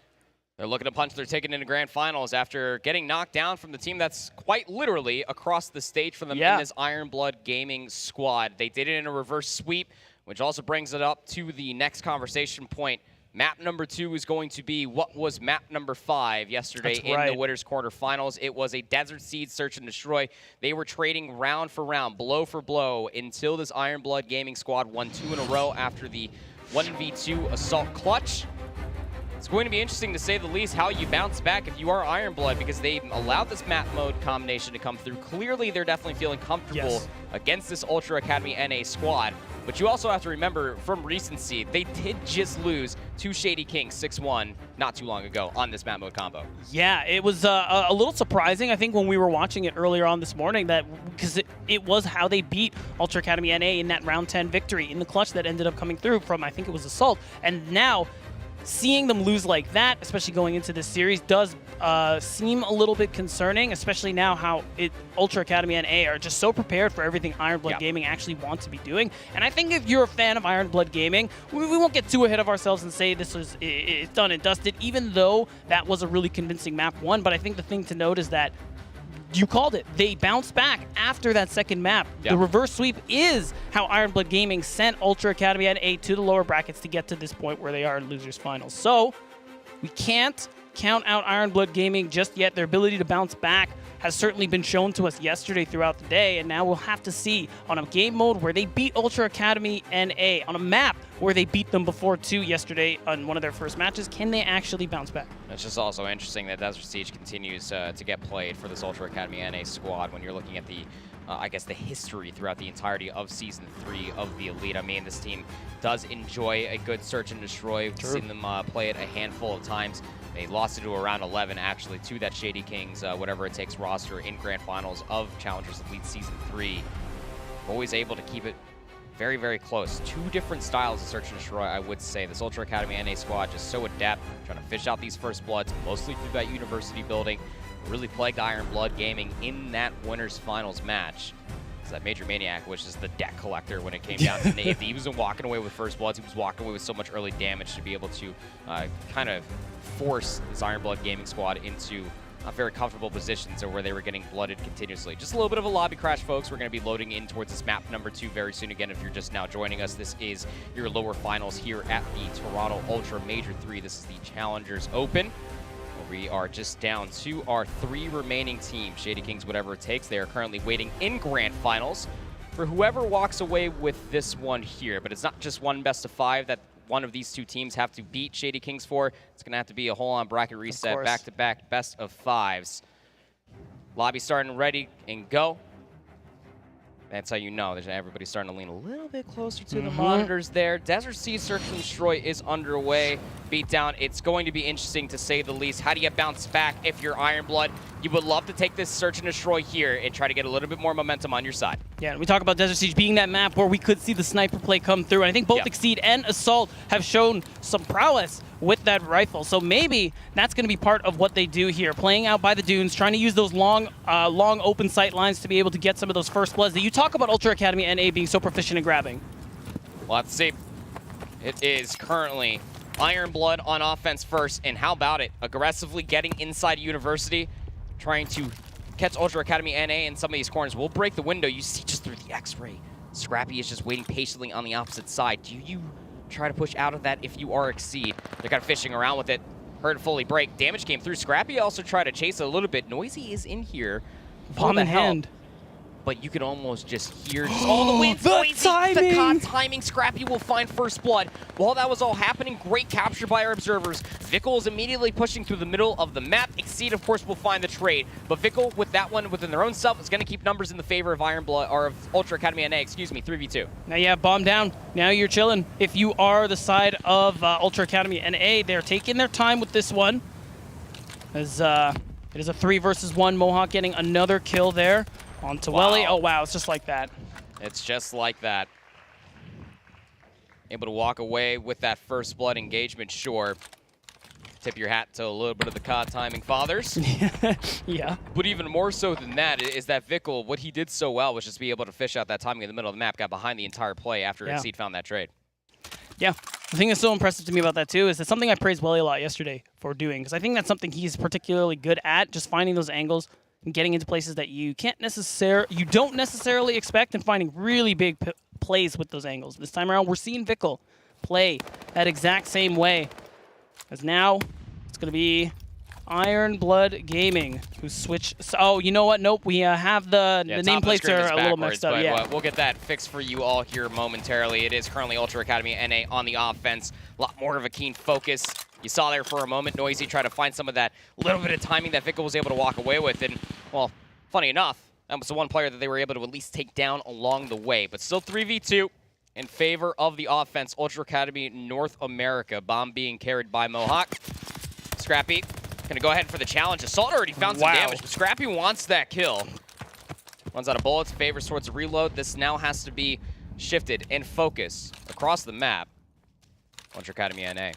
They're looking to punch their ticket into grand finals after getting knocked down from the team that's quite literally across the stage from them in this Iron Blood Gaming squad. They did it in a reverse sweep, which also brings it up to the next conversation point. Map number 2 is going to be what was map number 5 yesterday in the Winners Quarterfinals. It was a Desert Siege Search and Destroy. They were trading round for round, blow for blow, until this Iron Blood Gaming squad won 2 in a row after the 1v2 Assault Clutch. It's going to be interesting, to say the least, how you bounce back if you are Iron Blood, because they allowed this map mode combination to come through. Clearly, they're definitely feeling comfortable against this Ultra Academy NA squad. But you also have to remember, from recency, they did just lose to Shady Kings 6-1 not too long ago on this map mode combo. Yeah, it was a little surprising, I think, when we were watching it earlier on this morning, that because it was how they beat Ultra Academy NA in that round 10 victory in the clutch that ended up coming through from, I think it was Assault. And now, seeing them lose like that, especially going into this series, does seem a little bit concerning, especially now how Ultra Academy NA are just so prepared for everything Iron Blood Gaming actually wants to be doing. And I think if you're a fan of Iron Blood Gaming, we won't get too ahead of ourselves and say this was it's done and dusted, even though that was a really convincing map 1. But I think the thing to note is that you called it. They bounced back after that second map. The reverse sweep is how Iron Blood Gaming sent Ultra Academy NA to the lower brackets to get to this point where they are in losers finals. So we can't count out Iron Blood Gaming just yet. Their ability to bounce back has certainly been shown to us yesterday throughout the day, and now we'll have to see on a game mode where they beat Ultra Academy NA, on a map where they beat them before too yesterday on one of their first matches, can they actually bounce back? It's just also interesting that Desert Siege continues to get played for this Ultra Academy NA squad when you're looking at the I guess the history throughout the entirety of Season 3 of the Elite. I mean, this team does enjoy a good search and destroy. We've seen them play it a handful of times. They lost it to around 11, actually, to that Shady Kings, whatever it takes roster in grand finals of Challengers Elite Season 3. Always able to keep it very, very close. 2 different styles of search and destroy, I would say. This Ultra Academy NA squad just so adept, trying to fish out these first bloods, mostly through that university building. Really plagued Iron Blood Gaming in that winners finals match. So that Major Maniac was just the deck collector when it came down to Nave. He wasn't walking away with first bloods. He was walking away with so much early damage to be able to kind of force this Iron Blood Gaming squad into very comfortable positions where they were getting blooded continuously. Just a little bit of a lobby crash, folks. We're going to be loading in towards this map number 2 very soon. Again, if you're just now joining us, this is your lower finals here at the Toronto Ultra Major 3. This is the Challengers Open. We are just down to our 3 remaining teams. Shady Kings, whatever it takes. They are currently waiting in grand finals for whoever walks away with this one here. But it's not just one best of 5 that one of these 2 teams have to beat Shady Kings for. It's going to have to be a whole-on bracket reset, back-to-back best of 5s. Lobby starting ready and go. That's how you know there's everybody's starting to lean a little bit closer to the monitors there. Desert Siege Search and Destroy is underway. Beatdown, it's going to be interesting to say the least. How do you bounce back if you're Iron Blood? You would love to take this Search and Destroy here and try to get a little bit more momentum on your side. Yeah, and we talk about Desert Siege being that map where we could see the sniper play come through. And I think both Exceed and Assault have shown some prowess with that rifle. So maybe that's going to be part of what they do here. Playing out by the dunes, trying to use those long open sight lines to be able to get some of those first bloods that you talk about Ultra Academy NA being so proficient in grabbing. Well, let's see. It is currently Iron Blood on offense first, and how about it? Aggressively getting inside University, trying to catch Ultra Academy NA in some of these corners. We'll break the window. You see just through the X-ray. Scrappy is just waiting patiently on the opposite side. Do you try to push out of that if you are Exceed? They're kind of fishing around with it. Heard it fully break. Damage came through. Scrappy also tried to chase it a little bit. Noisy is in here. Bomb in hand. But you could almost just hear all the way. The COD timing. Scrappy will find first blood. While that was all happening, great capture by our observers. Vickle is immediately pushing through the middle of the map. Exceed, of course, will find the trade. But Vickle, with that one within their own self, is going to keep numbers in the favor of Iron Blood, or of Ultra Academy NA, excuse me, 3v2. Now you have bomb down. Now you're chilling. If you are the side of Ultra Academy NA, they're taking their time with this one. As it is a 3 versus 1. Mohawk getting another kill there on Taweli. Oh, wow, it's just like that. It's just like that. Able to walk away with that first blood engagement, sure. Tip your hat to a little bit of the COD timing fathers. Yeah. But even more so than that is that Vickle, what he did so well was just be able to fish out that timing in the middle of the map, got behind the entire play after Exceed found that trade. Yeah. The thing that's so impressive to me about that too is that something I praised Welly a lot yesterday for doing, because I think that's something he's particularly good at, just finding those angles and getting into places that you don't necessarily expect, and finding really big plays with those angles. This time around, we're seeing Vickle play that exact same way. As now, it's going to be Iron Blood Gaming who switch. Oh, you know what? Nope. We have the nameplates are a little messed up. Yeah, we'll get that fixed for you all here momentarily. It is currently Ultra Academy NA on the offense. A lot more of a keen focus. You saw there for a moment, Noisy try to find some of that little bit of timing that Vickle was able to walk away with. And, well, funny enough, that was the one player that they were able to at least take down along the way. But still 3v2 in favor of the offense. Ultra Academy North America. Bomb being carried by Mohawk. Scrappy gonna go ahead for the challenge. Assault already found some damage, but Scrappy wants that kill. Runs out of bullets, favors towards a reload. This now has to be shifted and focus across the map. Ultra Academy NA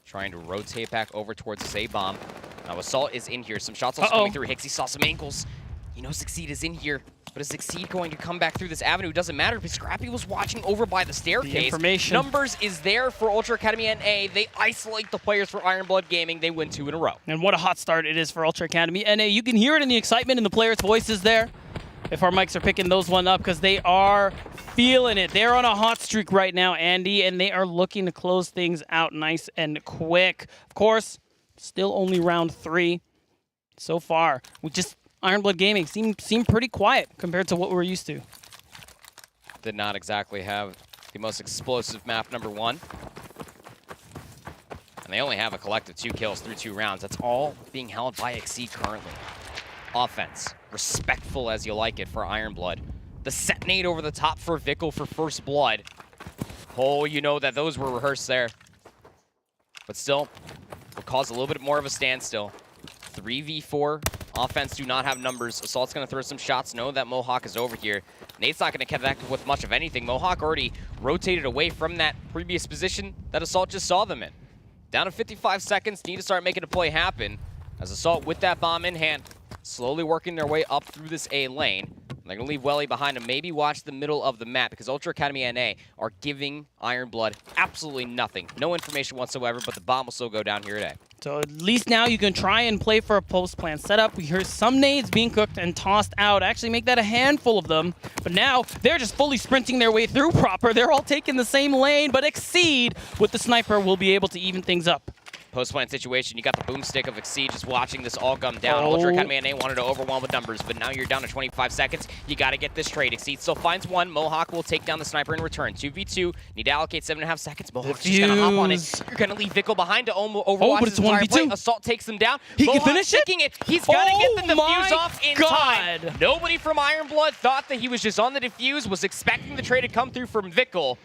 trying to rotate back over towards this A-bomb. Now Assault is in here. Some shots also coming through. Hixie saw some ankles. He knows Succeed is in here. But is Succeed going to come back through this avenue? Doesn't matter because Scrappy was watching over by the staircase. The information. Numbers is there for Ultra Academy NA. They isolate the players for Iron Blood Gaming. They win 2 in a row. And what a hot start it is for Ultra Academy NA. You can hear it in the excitement in the players' voices there. If our mics are picking those one up, because they are feeling it. They're on a hot streak right now, Andy, and they are looking to close things out nice and quick. Of course, still only round 3 so far. Iron Blood Gaming seemed pretty quiet compared to what we're used to. Did not exactly have the most explosive map number 1. And they only have a collective 2 kills through 2 rounds. That's all being held by Exceed currently. Offense, respectful as you like it for Iron Blood. The set nade over the top for Vickle for first blood. Oh, you know that those were rehearsed there. But still, will cause a little bit more of a standstill. 3v4. Offense do not have numbers. Assault's going to throw some shots. Know that Mohawk is over here. Nate's not going to connect with much of anything. Mohawk already rotated away from that previous position that Assault just saw them in. Down to 55 seconds. Need to start making a play happen. As Assault with that bomb in hand, slowly working their way up through this A lane. They're going to leave Welly behind and maybe watch the middle of the map because Ultra Academy NA are giving Iron Blood absolutely nothing. No information whatsoever, but the bomb will still go down here today. So at least now you can try and play for a post-plan setup. We hear some nades being cooked and tossed out. Actually make that a handful of them. But now they're just fully sprinting their way through proper. They're all taking the same lane, but Exceed with the sniper will be able to even things up. Post-plant situation, you got the boomstick of Exceed just watching this all come down. Ultra Academy NA wanted to overwhelm with numbers, but now you're down to 25 seconds. You got to get this trade. Exceed still finds one. Mohawk will take down the sniper in return. 2v2, need to allocate 7.5 seconds. Mohawk's just going to hop on it. You're going to leave Vickle behind to overwatch but it's his entire 1v2. play. Assault takes him down. He Mohawk's can finish it. He's got to get the defuse off in God. time. Nobody from Iron Blood thought that he was just on the defuse, was expecting the trade to come through from Vickle.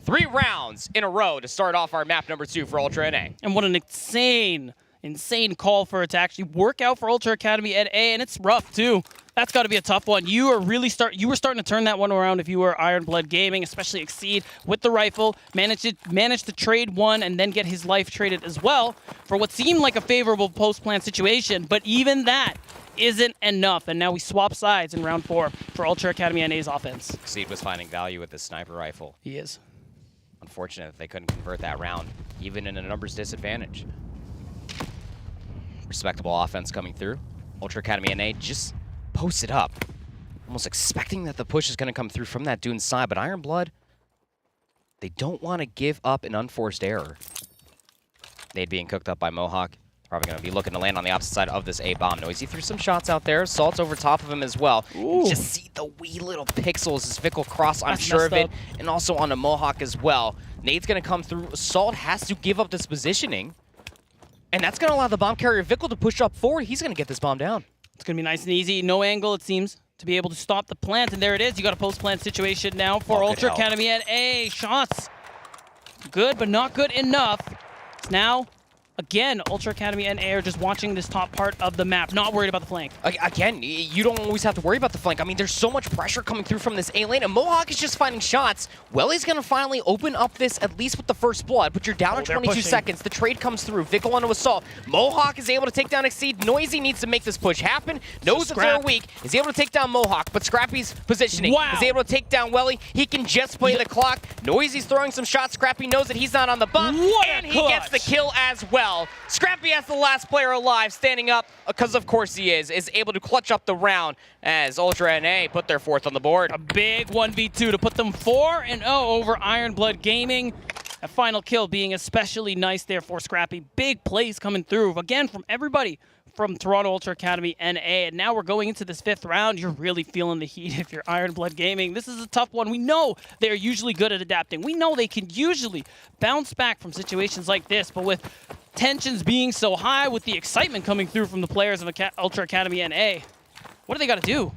3 rounds in a row to start off our map number 2 for Ultra NA. And what an insane call for it to actually work out for Ultra Academy NA, and it's rough too. That's got to be a tough one. You were starting to turn that one around if you were Iron Blood Gaming, especially Exceed with the rifle. Managed to trade one and then get his life traded as well for what seemed like a favorable post-plan situation, but even that isn't enough, and now we swap sides in round 4 for Ultra Academy NA's offense. Exceed was finding value with this sniper rifle. He is. Unfortunate that they couldn't convert that round, even in a numbers disadvantage. Respectable offense coming through. Ultra Academy NA just posted up. Almost expecting that the push is going to come through from that Dune side, but Iron Blood, they don't want to give up an unforced error. Nade being cooked up by Mohawk. Probably going to be looking to land on the opposite side of this A-bomb. Noisy threw some shots out there. Assault's over top of him as well. Just see the wee little pixels as Vickle cross, I'm sure of it. And also on the Mohawk as well. Nade's going to come through. Assault has to give up this positioning. And that's going to allow the bomb carrier Vickle to push up forward. He's going to get this bomb down. It's going to be nice and easy. No angle, it seems, to be able to stop the plant. And there it is. You got a post-plant situation now for Ultra Academy NA. Shots. Good, but not good enough. It's now again, Ultra Academy and A are just watching this top part of the map, not worried about the flank. Again, you don't always have to worry about the flank. I mean, there's so much pressure coming through from this A lane, and Mohawk is just finding shots. Welly's going to finally open up this, at least with the first blood, but you're down in 22 seconds. The trade comes through. Vickle onto Assault. Mohawk is able to take down Exceed. Noisy needs to make this push happen. Knows that they're weak. Is able to take down Mohawk, but Scrappy's positioning. Is able to take down Welly. He can just play the clock. Noisy's throwing some shots. Scrappy knows that he's not on the bump, and he gets the kill as well. Scrappy, as the last player alive, standing up, because of course he is able to clutch up the round as Ultra NA put their fourth on the board. A big 1v2 to put them 4-0 over Iron Blood Gaming. A final kill being especially nice there for Scrappy. Big plays coming through, again, from everybody from Toronto Ultra Academy NA. And now we're going into this 5th round. You're really feeling the heat if you're Iron Blood Gaming. This is a tough one. We know they're usually good at adapting. We know they can usually bounce back from situations like this, but with tensions being so high, with the excitement coming through from the players of Ultra Academy NA, what do they got to do?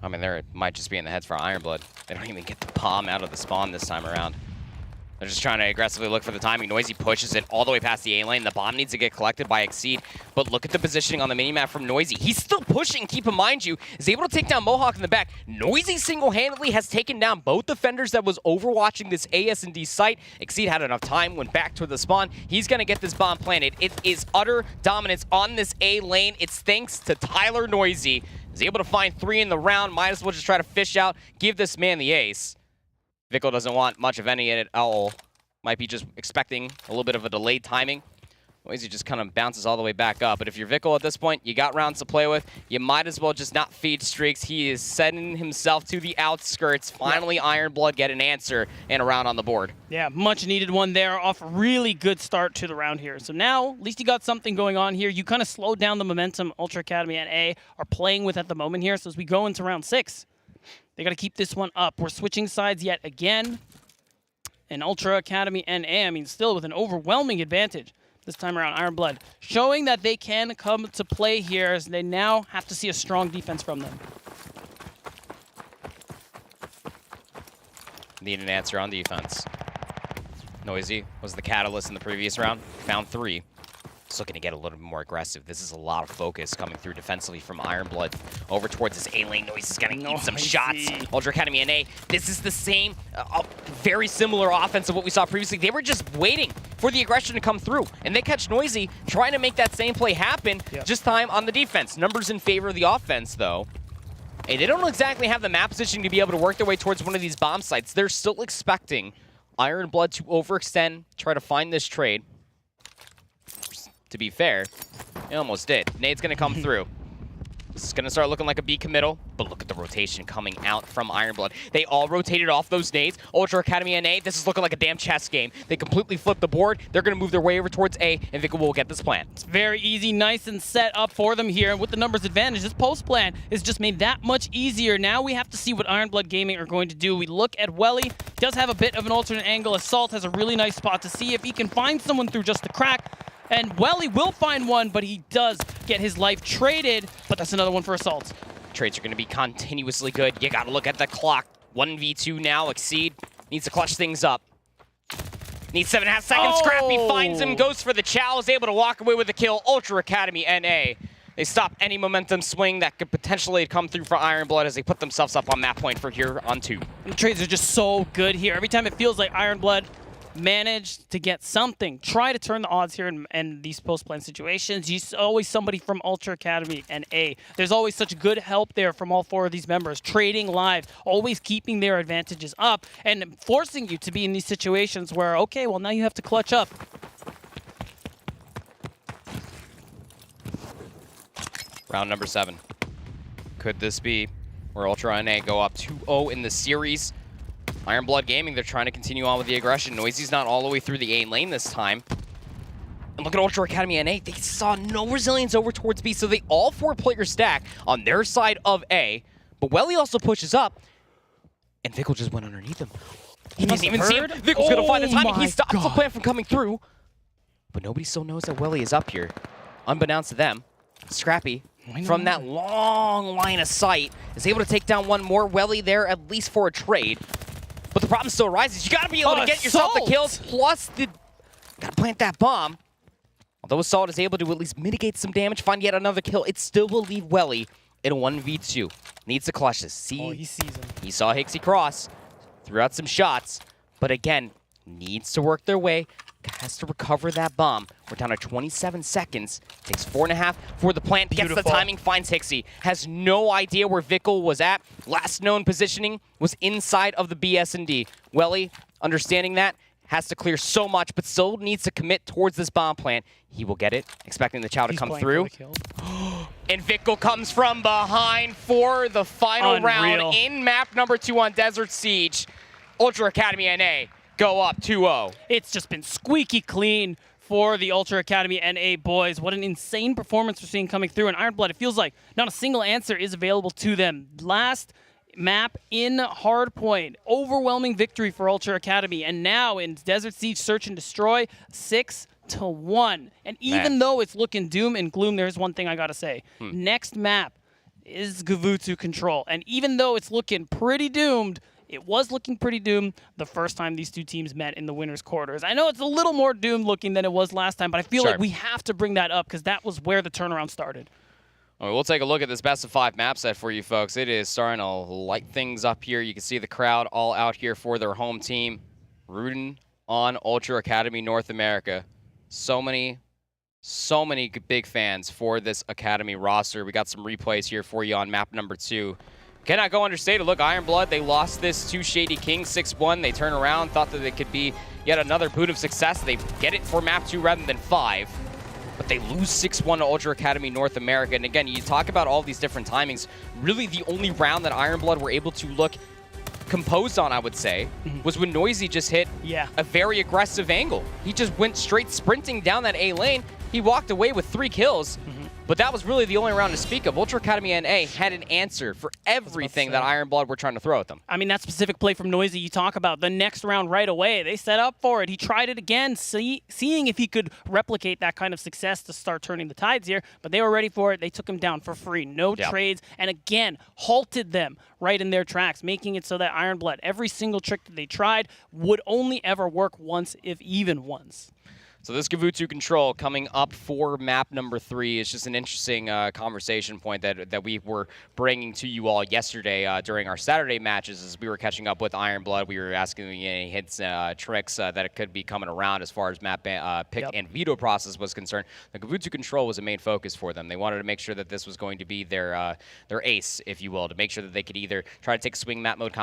I mean, it might just be in the heads for Iron Blood. They don't even get the palm out of the spawn this time around. They're just trying to aggressively look for the timing. Noisy pushes it all the way past the A lane. The bomb needs to get collected by Exceed. But look at the positioning on the minimap from Noisy. He's still pushing, keep in mind you. Is able to take down Mohawk in the back. Noisy single-handedly has taken down both defenders that was overwatching this AS&D site. Exceed had enough time, went back to the spawn. He's going to get this bomb planted. It is utter dominance on this A lane. It's thanks to Tyler Noisy. He's able to find 3 in the round. Might as well just try to fish out, give this man the ace. Vickle doesn't want much of any at all. Might be just expecting a little bit of a delayed timing. Noisy just kind of bounces all the way back up. But if you're Vickle at this point, you got rounds to play with. You might as well just not feed streaks. He is sending himself to the outskirts. Finally, Iron Blood get an answer and a round on the board. Yeah, much needed one there off a really good start to the round here. So now, at least you got something going on here. You kind of slowed down the momentum Ultra Academy and A are playing with at the moment here. So as we go into round 6, they got to keep this one up. We're switching sides yet again. And Ultra Academy NA, I mean, still with an overwhelming advantage this time around. Iron Blood showing that they can come to play here as they now have to see a strong defense from them. Need an answer on defense. Noisy was the catalyst in the previous round. Found 3. Just looking to get a little bit more aggressive. This is a lot of focus coming through defensively from Iron Blood over towards this A lane. Noise is going to eat some shots. Ultra Academy NA, this is the same, very similar offense of what we saw previously. They were just waiting for the aggression to come through, and they catch Noisy trying to make that same play happen, just time on the defense. Numbers in favor of the offense, though. And they don't exactly have the map positioning to be able to work their way towards one of these bomb sites. They're still expecting Iron Blood to overextend, try to find this trade. To be fair, it almost did. Nade's going to come through. This is going to start looking like a B committal, but look at the rotation coming out from Iron Blood. They all rotated off those nades. Ultra Academy NA, this is looking like a damn chess game. They completely flipped the board. They're going to move their way over towards A, and Vickle will get this plan. It's very easy, nice and set up for them here. And with the numbers advantage, this post plan is just made that much easier. Now we have to see what Iron Blood Gaming are going to do. We look at Welly. He does have a bit of an alternate angle. Assault has a really nice spot to see if he can find someone through just the crack. And Welly will find one, but he does get his life traded. But that's another one for Assault. Trades are going to be continuously good. You got to look at the clock. 1v2 now. Exceed needs to clutch things up. Needs 7.5 seconds. Scrappy finds him, goes for the chow, is able to walk away with the kill. Ultra Academy NA. They stop any momentum swing that could potentially come through for Iron Blood as they put themselves up on map point for here on 2. And the trades are just so good here. Every time it feels like Iron Blood managed to get something, try to turn the odds here in these post-plan situations. There's always somebody from Ultra Academy and A. There's always such good help there from all 4 of these members, trading live, always keeping their advantages up and forcing you to be in these situations where, okay, well, now you have to clutch up. Round number 7. Could this be where Ultra NA go up 2-0 in the series? Iron Blood Gaming, they're trying to continue on with the aggression. Noisy's not all the way through the A lane this time. And look at Ultra Academy NA. They saw no resilience over towards B, so they all 4-player stack on their side of A. But Welly also pushes up, and Vickle just went underneath him. He didn't even see him. Vickle's going to find the timing. He stops the plan from coming through. But nobody still knows that Welly is up here. Unbeknownst to them, Scrappy, from that long line of sight, is able to take down one more. Welly there at least for a trade. But the problem still arises. You got to be able to get yourself the kills, plus gotta plant that bomb. Although Assault is able to at least mitigate some damage, find yet another kill, it still will leave Welly in a 1v2. Needs to clutch this. He sees him. He saw Hixie cross, threw out some shots, but again, needs to work their way, has to recover that bomb. We're down to 27 seconds. Takes 4.5 for the plant. Beautiful. Gets the timing, finds Hixie. Has no idea where Vickle was at. Last known positioning was inside of the BS&D. Welly, understanding that, has to clear so much, but still needs to commit towards this bomb plant. He will get it, expecting the Chow to come through. And Vickle comes from behind for the final round in map number 2 on Desert Siege. Ultra Academy NA go up 2-0. It's just been squeaky clean for the Ultra Academy NA boys. What an insane performance we're seeing coming through in Iron Blood. It feels like not a single answer is available to them. Last map in hardpoint, overwhelming victory for Ultra Academy, and now in Desert Siege Search and Destroy, 6-1. And even though it's looking doom and gloom, there's one thing I gotta say. Next map is Veto Control, and even though it's looking pretty doomed, it was looking pretty doomed the first time these two teams met in the winner's quarters. I know it's a little more doomed looking than it was last time, but I feel like we have to bring that up because that was where the turnaround started. All right, we'll take a look at this best of 5 map set for you folks. It is starting to light things up here. You can see the crowd all out here for their home team, rooting on Ultra Academy North America. So many big fans for this Academy roster. We got some replays here for you on map number 2. Cannot go understated. Look, Iron Blood, they lost this to Shady King 6-1. They turn around, thought that it could be yet another boot of success. They get it for map 2 rather than 5. But they lose 6-1 to Ultra Academy North America. And again, you talk about all these different timings. Really, the only round that Iron Blood were able to look composed on, I would say, was when Noisy just hit a very aggressive angle. He just went straight sprinting down that A lane. He walked away with 3 kills. But that was really the only round to speak of. Ultra Academy NA had an answer for everything that Iron Blood were trying to throw at them. I mean, that specific play from Noisy you talk about, the next round right away, they set up for it. He tried it again, seeing if he could replicate that kind of success to start turning the tides here, but they were ready for it. They took him down for free, no trades, and again, halted them right in their tracks, making it so that Iron Blood, every single trick that they tried, would only ever work once, if even once. So this Veto Control coming up for map number 3 is just an interesting conversation point that we were bringing to you all yesterday during our Saturday matches as we were catching up with Iron Blood. We were asking any hints, tricks that it could be coming around as far as map pick and veto process was concerned. The Veto Control was a main focus for them. They wanted to make sure that this was going to be their ace, if you will, to make sure that they could either try to take swing map mode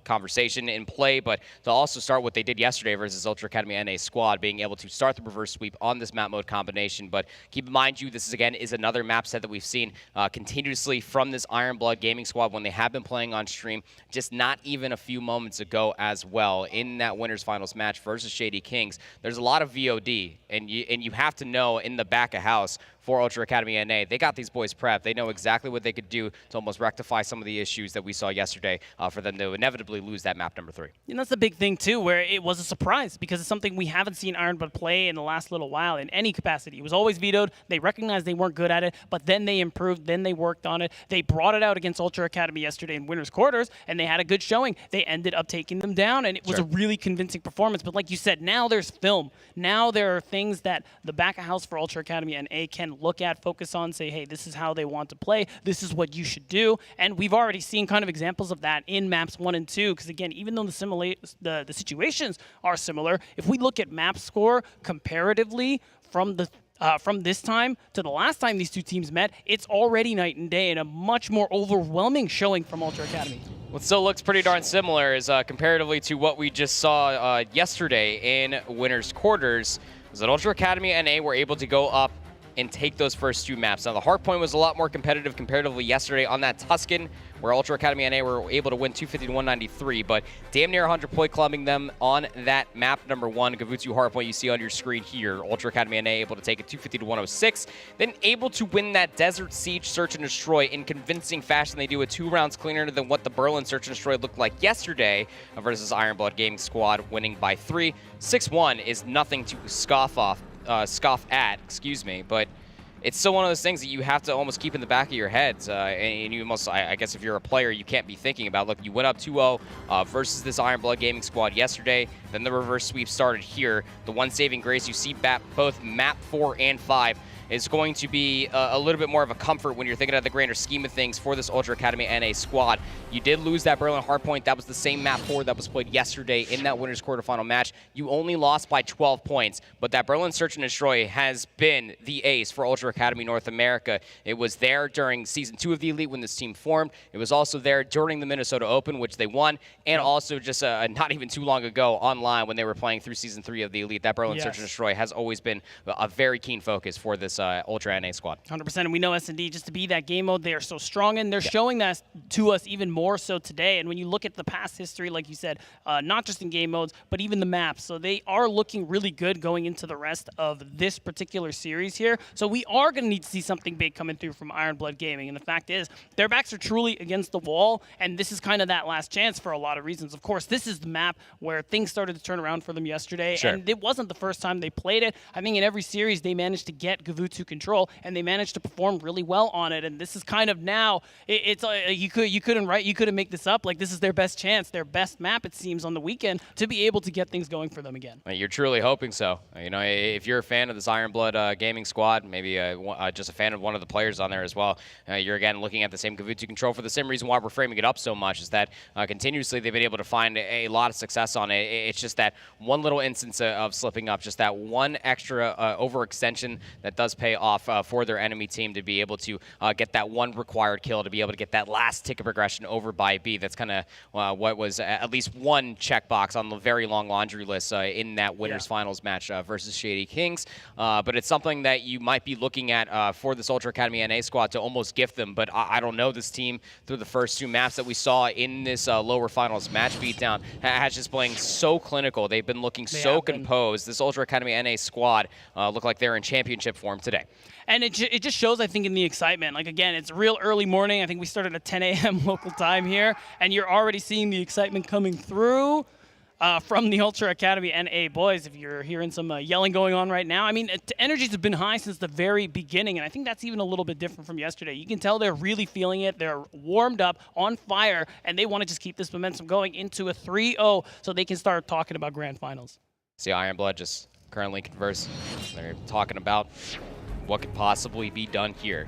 conversation in play, but to also start what they did yesterday versus Ultra Academy NA squad, being able to start the reverse sweep on this map mode combination. But keep in mind, this is again is another map set that we've seen continuously from this Iron Blood gaming squad when they have been playing on stream, just not even a few moments ago as well in that winners finals match versus Shady Kings. There's a lot of VOD, and you have to know in the back of house for Ultra Academy NA, they got these boys prepped. They know exactly what they could do to almost rectify some of the issues that we saw yesterday for them to inevitably lose that map number 3. And that's the big thing, too, where it was a surprise because it's something we haven't seen Iron Blood play in the last little while in any capacity. It was always vetoed. They recognized they weren't good at it, but then they improved. Then they worked on it. They brought it out against Ultra Academy yesterday in winners quarters, and they had a good showing. They ended up taking them down, and it was a really convincing performance. But like you said, now there's film. Now there are things that the back of house for Ultra Academy NA can look at, focus on, say, hey, this is how they want to play. This is what you should do. And we've already seen kind of examples of that in maps 1 and 2. Because again, even though the situations are similar, if we look at map score comparatively from this time to the last time these two teams met, it's already night and day and a much more overwhelming showing from Ultra Academy. What still looks pretty darn similar is comparatively to what we just saw yesterday in winners quarters, is that Ultra Academy NA were able to go up and take those first 2 maps. Now, the hardpoint was a lot more competitive comparatively yesterday on that Tuscan, where Ultra Academy NA were able to win 250 to 193, but damn near 100 point clubbing them on that map number 1, Veto hardpoint you see on your screen here. Ultra Academy NA able to take it 250 to 106, then able to win that Desert Siege Search and Destroy in convincing fashion. They do it 2 rounds cleaner than what the Berlin Search and Destroy looked like yesterday versus Iron Blood Gaming Squad, winning by 3. 6-1 is nothing to scoff at, but it's still one of those things that you have to almost keep in the back of your heads. And you almost, I guess if you're a player, you can't be thinking about, look, you went up 2-0 versus this Iron Blood Gaming squad yesterday. Then the reverse sweep started here. The one saving grace you see both map 4 and 5 is going to be a little bit more of a comfort when you're thinking of the grander scheme of things for this Ultra Academy NA squad. You did lose that Berlin hardpoint. That was the same map 4 that was played yesterday in that winners quarterfinal match. You only lost by 12 points, but that Berlin Search and Destroy has been the ace for Ultra Academy North America. It was there during Season 2 of the Elite when this team formed. It was also there during the Minnesota Open, which they won, and also just not even too long ago online when they were playing through Season 3 of the Elite. That Berlin Search and Destroy has always been a very keen focus for this Ultra NA squad. 100%, and we know S&D, just to be that game mode, they are so strong, and they're showing that to us even more so today. And when you look at the past history, like you said, not just in game modes, but even the maps, so they are looking really good going into the rest of this particular series here. So we are going to need to see something big coming through from Iron Blood Gaming, and the fact is, their backs are truly against the wall, and this is kind of that last chance for a lot of reasons. Of course, this is the map where things started to turn around for them yesterday, and it wasn't the first time they played it. I think in every series, they managed to get Gavu to control, and they managed to perform really well on it. And this is kind of now, it's you couldn't make this up. Like, this is their best chance, their best map, it seems, on the weekend to be able to get things going for them again. You're truly hoping so. You know, if you're a fan of this Iron Blood Gaming squad, maybe just a fan of one of the players on there as well, you're again looking at the same Gavu control for the same reason why we're framing it up so much, is that continuously they've been able to find a lot of success on it. It's just that one little instance of slipping up, just that one extra overextension that does pay off for their enemy team to be able to get that one required kill, to be able to get that last tick of progression over by B. That's kind of what was at least one checkbox on the very long laundry list in that winners finals match versus Shady Kings. But it's something that you might be looking at for this Ultra Academy NA squad to almost gift them. But I don't know, this team through the first 2 maps that we saw in this lower finals match beatdown has just playing so clinical. They've been looking so composed. This Ultra Academy NA squad look like they're in championship form today. And it just shows, I think, in the excitement. Like, again, it's real early morning. I think we started at 10 a.m. local time here, and you're already seeing the excitement coming through from the Ultra Academy NA boys. If you're hearing some yelling going on right now, I mean, energies have been high since the very beginning, and I think that's even a little bit different from yesterday. You can tell they're really feeling it. They're warmed up, on fire, and they want to just keep this momentum going into a 3-0 so they can start talking about grand finals. See Iron Blood just currently converse. They're talking about what could possibly be done here.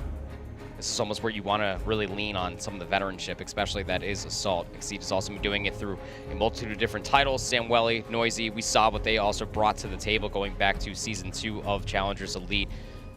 This is almost where you want to really lean on some of the veteranship, especially that is Assault. Exceed is also been doing it through a multitude of different titles. Samweli, Noisy, we saw what they also brought to the table going back to Season 2 of Challengers Elite,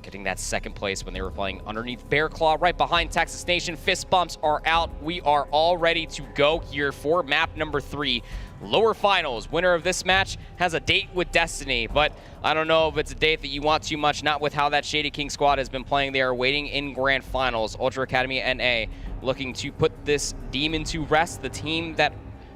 getting that 2nd place when they were playing underneath Bear Claw, right behind Texas Nation. Fist bumps are out. We are all ready to go here for map number 3. Lower finals. Winner of this match has a date with Destiny, but I don't know if it's a date that you want too much, not with how that Shady King squad has been playing. They are waiting in grand finals. Ultra Academy NA looking to put this demon to rest. The team that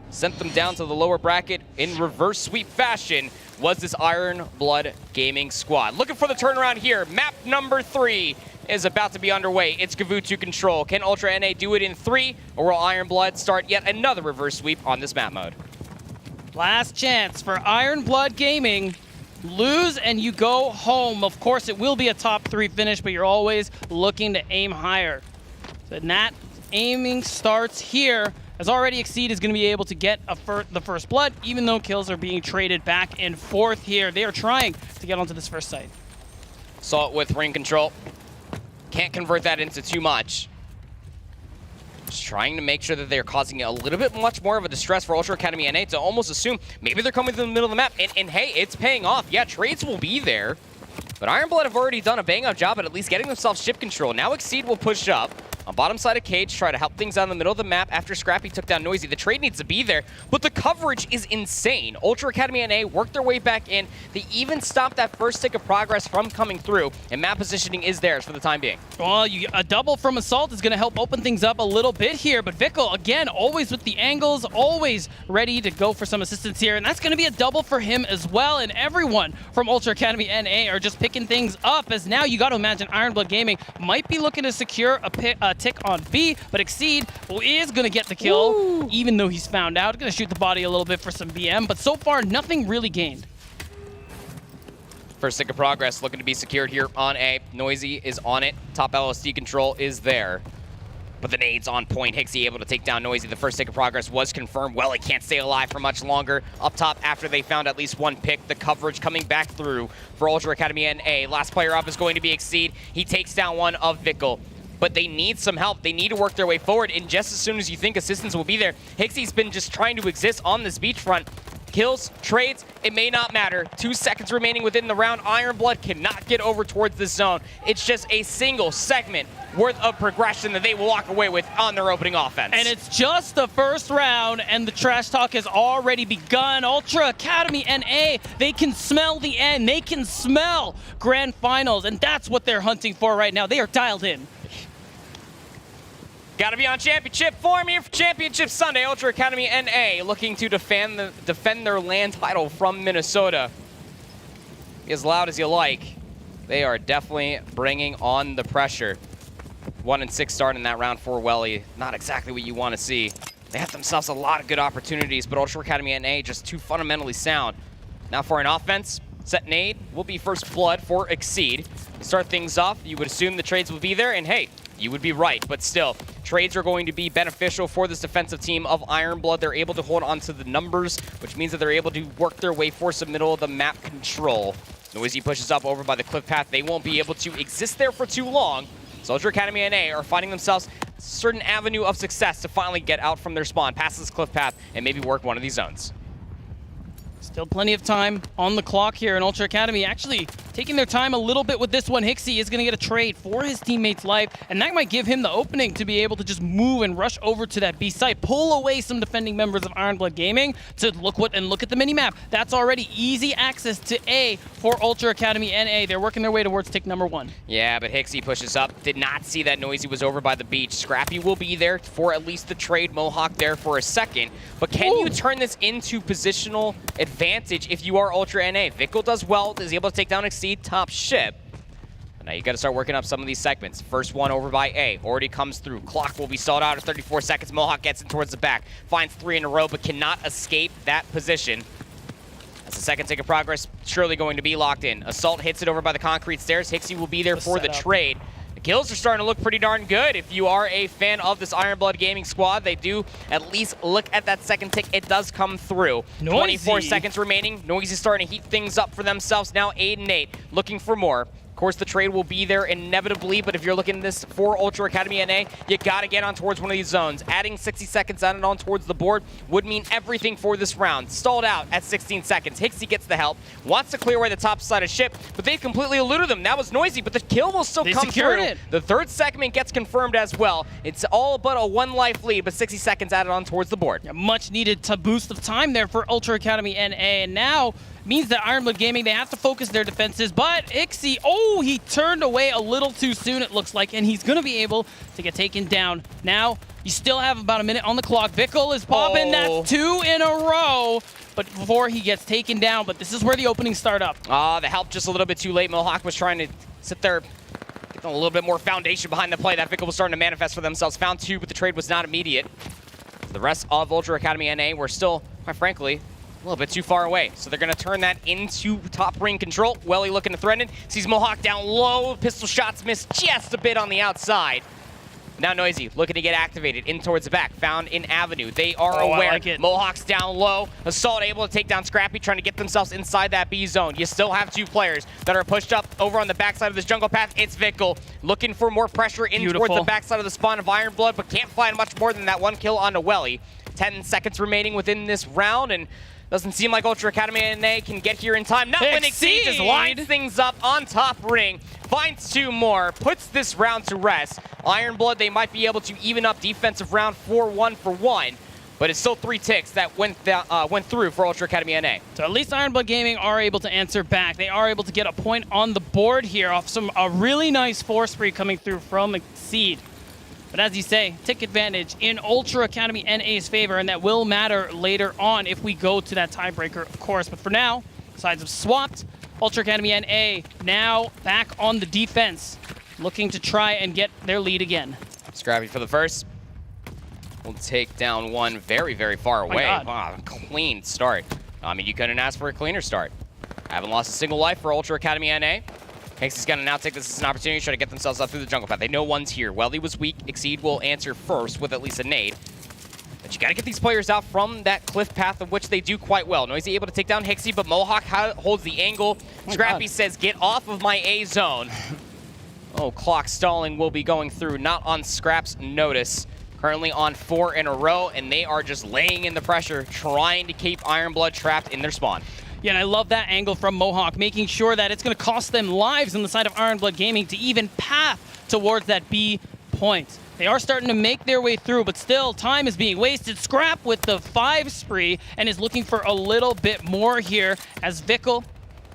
sent them down to the lower bracket in reverse sweep fashion was this Iron Blood Gaming squad. Looking for the turnaround here. Map number 3 is about to be underway. It's Gavu to control. Can Ultra NA do it in 3, or will Iron Blood start yet another reverse sweep on this map mode? Last chance for Iron Blood Gaming. Lose and you go home. Of course, it will be a top 3 finish, but you're always looking to aim higher. So that aiming starts here, as already Exceed is going to be able to get the first blood, even though kills are being traded back and forth here. They are trying to get onto this first site. Assault with ring control. Can't convert that into too much. Just trying to make sure that they're causing a little bit much more of a distress for Ultra Academy NA to almost assume maybe they're coming to the middle of the map. And hey, it's paying off. Yeah, trades will be there. But Iron Blood have already done a bang-up job at least getting themselves ship control. Now Exceed will push up on bottom side of Cage, try to help things out in the middle of the map after Scrappy took down Noisy. The trade needs to be there, but the coverage is insane. Ultra Academy NA worked their way back in. They even stopped that first tick of progress from coming through, and map positioning is theirs for the time being. Well, a double from Assault is going to help open things up a little bit here, but Vickle, again, always with the angles, always ready to go for some assistance here, and that's going to be a double for him as well, and everyone from Ultra Academy NA are just picking things up, as now you got to imagine Iron Blood Gaming might be looking to secure a tick on B, but Exceed is going to get the kill, even though he's found out. Going to shoot the body a little bit for some BM, but so far, nothing really gained. First stick of progress looking to be secured here on A. Noisy is on it. Top LSD control is there. But the nade's on point. Hixie able to take down Noisy. The first stick of progress was confirmed. Well, he can't stay alive for much longer. Up top, after they found at least one pick, the coverage coming back through for Ultra Academy and A. Last player up is going to be Exceed. He takes down one of Vickle. But they need some help. They need to work their way forward. And just as soon as you think assistance will be there, Hixie's been just trying to exist on this beachfront. Kills, trades, it may not matter. 2 seconds remaining within the round. Ironblood cannot get over towards this zone. It's just a single segment worth of progression that they will walk away with on their opening offense. And it's just the first round, and the trash talk has already begun. Ultra Academy NA, they can smell the end. They can smell grand finals, and that's what they're hunting for right now. They are dialed in. Got to be on championship form here for Championship Sunday. Ultra Academy NA looking to defend their land title from Minnesota. Be as loud as you like. They are definitely bringing on the pressure. 1-6 start in that round for Welly. Not exactly what you want to see. They have themselves a lot of good opportunities, but Ultra Academy NA just too fundamentally sound. Now for an offense, set nade will be first blood for Exceed. To start things off, you would assume the trades would be there, and hey, you would be right, but still, trades are going to be beneficial for this defensive team of Ironblood. They're able to hold on to the numbers, which means that they're able to work their way for some middle of the map control. Noisy pushes up over by the cliff path. They won't be able to exist there for too long. So Ultra Academy NA are finding themselves a certain avenue of success to finally get out from their spawn, past this cliff path, and maybe work one of these zones. Still plenty of time on the clock here in Ultra Academy. Actually taking their time a little bit with this one. Hixie is going to get a trade for his teammate's life, and that might give him the opening to be able to just move and rush over to that B site, pull away some defending members of Ironblood Gaming to look at the mini-map. That's already easy access to A for Ultra Academy NA. They're working their way towards tick number 1. Yeah, but Hixie pushes up. Did not see that Noisy was over by the beach. Scrappy will be there for at least the trade. Mohawk there for a second. But can you turn this into positional advantage if you are Ultra NA? Vickle does well, is able to take down Exceed top ship. But now you got to start working up some of these segments. First one over by A, already comes through. Clock will be stalled out at 34 seconds. Mohawk gets in towards the back, finds 3 in a row, but cannot escape that position. As the second tick of progress, surely going to be locked in. Assault hits it over by the concrete stairs. Hixie will be there for the trade. The kills are starting to look pretty darn good. If you are a fan of this Ironblood Gaming squad, they do at least look at that second tick. It does come through. Noisy. 24 seconds remaining. Noisy starting to heat things up for themselves. Now 8 and 8, looking for more. Of course, the trade will be there inevitably, but if you're looking at this for Ultra Academy NA, you got to get on towards one of these zones. Adding 60 seconds on and on towards the board would mean everything for this round. Stalled out at 16 seconds. Hixie gets the help, wants to clear away the top side of ship, but they've completely eluded them. That was Noisy, but the kill will still come through. The third segment gets confirmed as well. It's all but a 1-life lead, but 60 seconds added on towards the board. Yeah, much needed boost of time there for Ultra Academy NA, and now means that Ironblood Gaming, they have to focus their defenses, but Ixie, he turned away a little too soon, it looks like, and he's going to be able to get taken down. Now, you still have about a minute on the clock. Vickle is popping. That's 2 in a row, but before he gets taken down, but this is where the openings start up. The help just a little bit too late. Mohawk was trying to sit there, get a little bit more foundation behind the play. That Vickle was starting to manifest for themselves. Found 2, but the trade was not immediate. The rest of Ultra Academy NA were still, quite frankly, a little bit too far away. So they're going to turn that into top ring control. Welly looking to threaten it. Sees Mohawk down low. Pistol shots missed just a bit on the outside. Now Noisy looking to get activated in towards the back. Found in Avenue. They are aware. I like it. Mohawk's down low. Assault able to take down Scrappy, trying to get themselves inside that B zone. You still have 2 players that are pushed up over on the backside of this jungle path. It's Vickle looking for more pressure in towards the backside of the spawn of Ironblood, but can't find much more than that 1 kill onto Welly. 10 seconds remaining within this round, and doesn't seem like Ultra Academy NA can get here in time. Not when Exceed just lines things up on top ring, finds 2 more, puts this round to rest. Ironblood, they might be able to even up defensive round 4-1 for 1, but it's still 3 ticks that went through for Ultra Academy NA. So at least Ironblood Gaming are able to answer back. They are able to get a point on the board here off a really nice force spree coming through from Exceed. But as you say, tick advantage in Ultra Academy NA's favor, and that will matter later on if we go to that tiebreaker, of course. But for now, sides have swapped. Ultra Academy NA now back on the defense, looking to try and get their lead again. Scrappy for the first. We'll take down one very, very far away. Wow, clean start. I mean, you couldn't ask for a cleaner start. Haven't lost a single life for Ultra Academy NA. Hixie's going to now take this as an opportunity to try to get themselves up through the jungle path. They know one's here. Welly was weak. Exceed will answer first with at least a nade. But you got to get these players out from that cliff path, of which they do quite well. Noisy able to take down Hixie, but Mohawk holds the angle. Scrappy says, get off of my A zone. Oh, clock stalling will be going through, not on Scrap's notice. Currently on 4 in a row, and they are just laying in the pressure, trying to keep Ironblood trapped in their spawn. Yeah, and I love that angle from Mohawk, making sure that it's going to cost them lives on the side of Ironblood Gaming to even path towards that B point. They are starting to make their way through, but still, time is being wasted. Scrap with the 5 spree and is looking for a little bit more here, as Vickle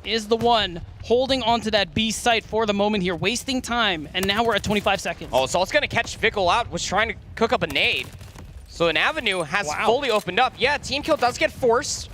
is the one holding onto that B site for the moment here, wasting time, and now we're at 25 seconds. Oh, so it's going to catch Vickle out, was trying to cook up a nade. So an avenue has fully opened up. Yeah, team kill does get forced,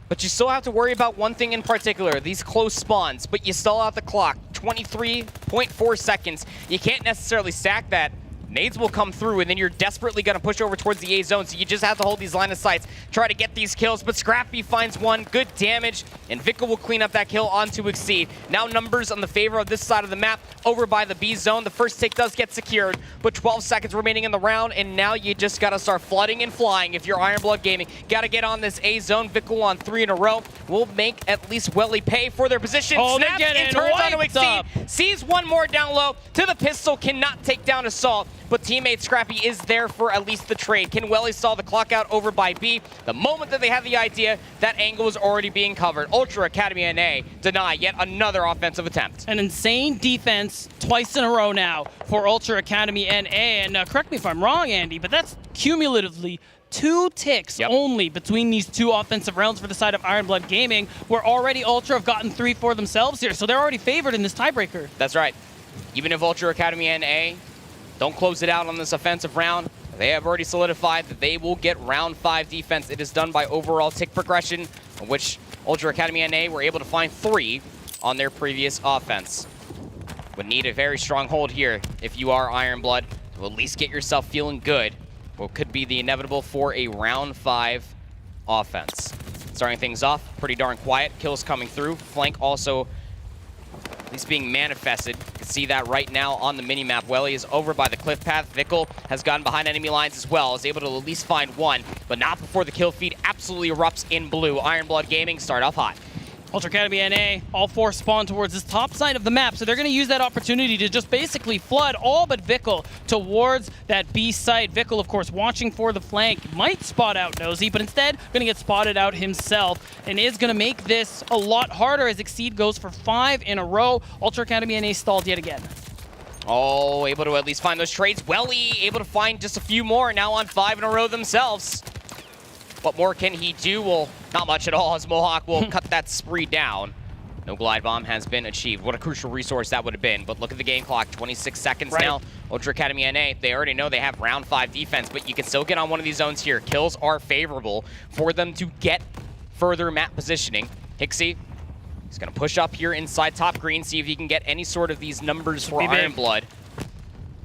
but you still have to worry about one thing in particular, these close spawns, but you still have the clock, 23.4 seconds. You can't necessarily stack that. Nades will come through, and then you're desperately going to push over towards the A zone, so you just have to hold these line of sights, try to get these kills, but Scrappy finds one, good damage, and Vickle will clean up that kill onto Exceed. Now numbers on the favor of this side of the map, over by the B zone. The first take does get secured, but 12 seconds remaining in the round, and now you just got to start flooding and flying if you're Ironblood Gaming. Got to get on this A zone. Vickle on 3 in a row will make at least Welly pay for their position. Oh, Snaps and turns onto Exceed. Sees one more down low to the pistol, cannot take down Assault, but teammate Scrappy is there for at least the trade. Can Welly saw the clock out over by B. The moment that they had the idea, that angle was already being covered. Ultra Academy NA deny yet another offensive attempt. An insane defense twice in a row now for Ultra Academy NA. And correct me if I'm wrong, Andy, but that's cumulatively 2 ticks only between these 2 offensive rounds for the side of Ironblood Gaming, where already Ultra have gotten 3 for themselves here. So they're already favored in this tiebreaker. That's right. Even if Ultra Academy NA don't close it out on this offensive round, they have already solidified that they will get round 5 defense. It is done by overall tick progression, of which Ultra Academy NA were able to find 3 on their previous offense. Would need a very strong hold here if you are Ironblood to at least get yourself feeling good. What could be the inevitable for a round 5 offense. Starting things off, pretty darn quiet. Kills coming through. Flank also at least being manifested. You can see that right now on the minimap. Welly is over by the cliff path. Vickle has gotten behind enemy lines as well, is able to at least find one, but not before the kill feed absolutely erupts in blue. Ironblood Gaming start off hot. Ultra Academy NA, all 4 spawn towards this top side of the map, so they're going to use that opportunity to just basically flood all but Vickle towards that B site. Vickle, of course, watching for the flank, might spot out Nosy, but instead going to get spotted out himself, and is going to make this a lot harder as Exceed goes for 5 in a row. Ultra Academy NA stalled yet again. Oh, able to at least find those trades. Welly able to find just a few more, now on 5 in a row themselves. What more can he do? Well, not much at all, as Mohawk will cut that spree down. No glide bomb has been achieved. What a crucial resource that would have been. But look at the game clock, 26 seconds now. Ultra Academy NA, they already know they have round 5 defense, but you can still get on one of these zones here. Kills are favorable for them to get further map positioning. Hixie, he's going to push up here inside top green, see if he can get any sort of these numbers for Ironblood.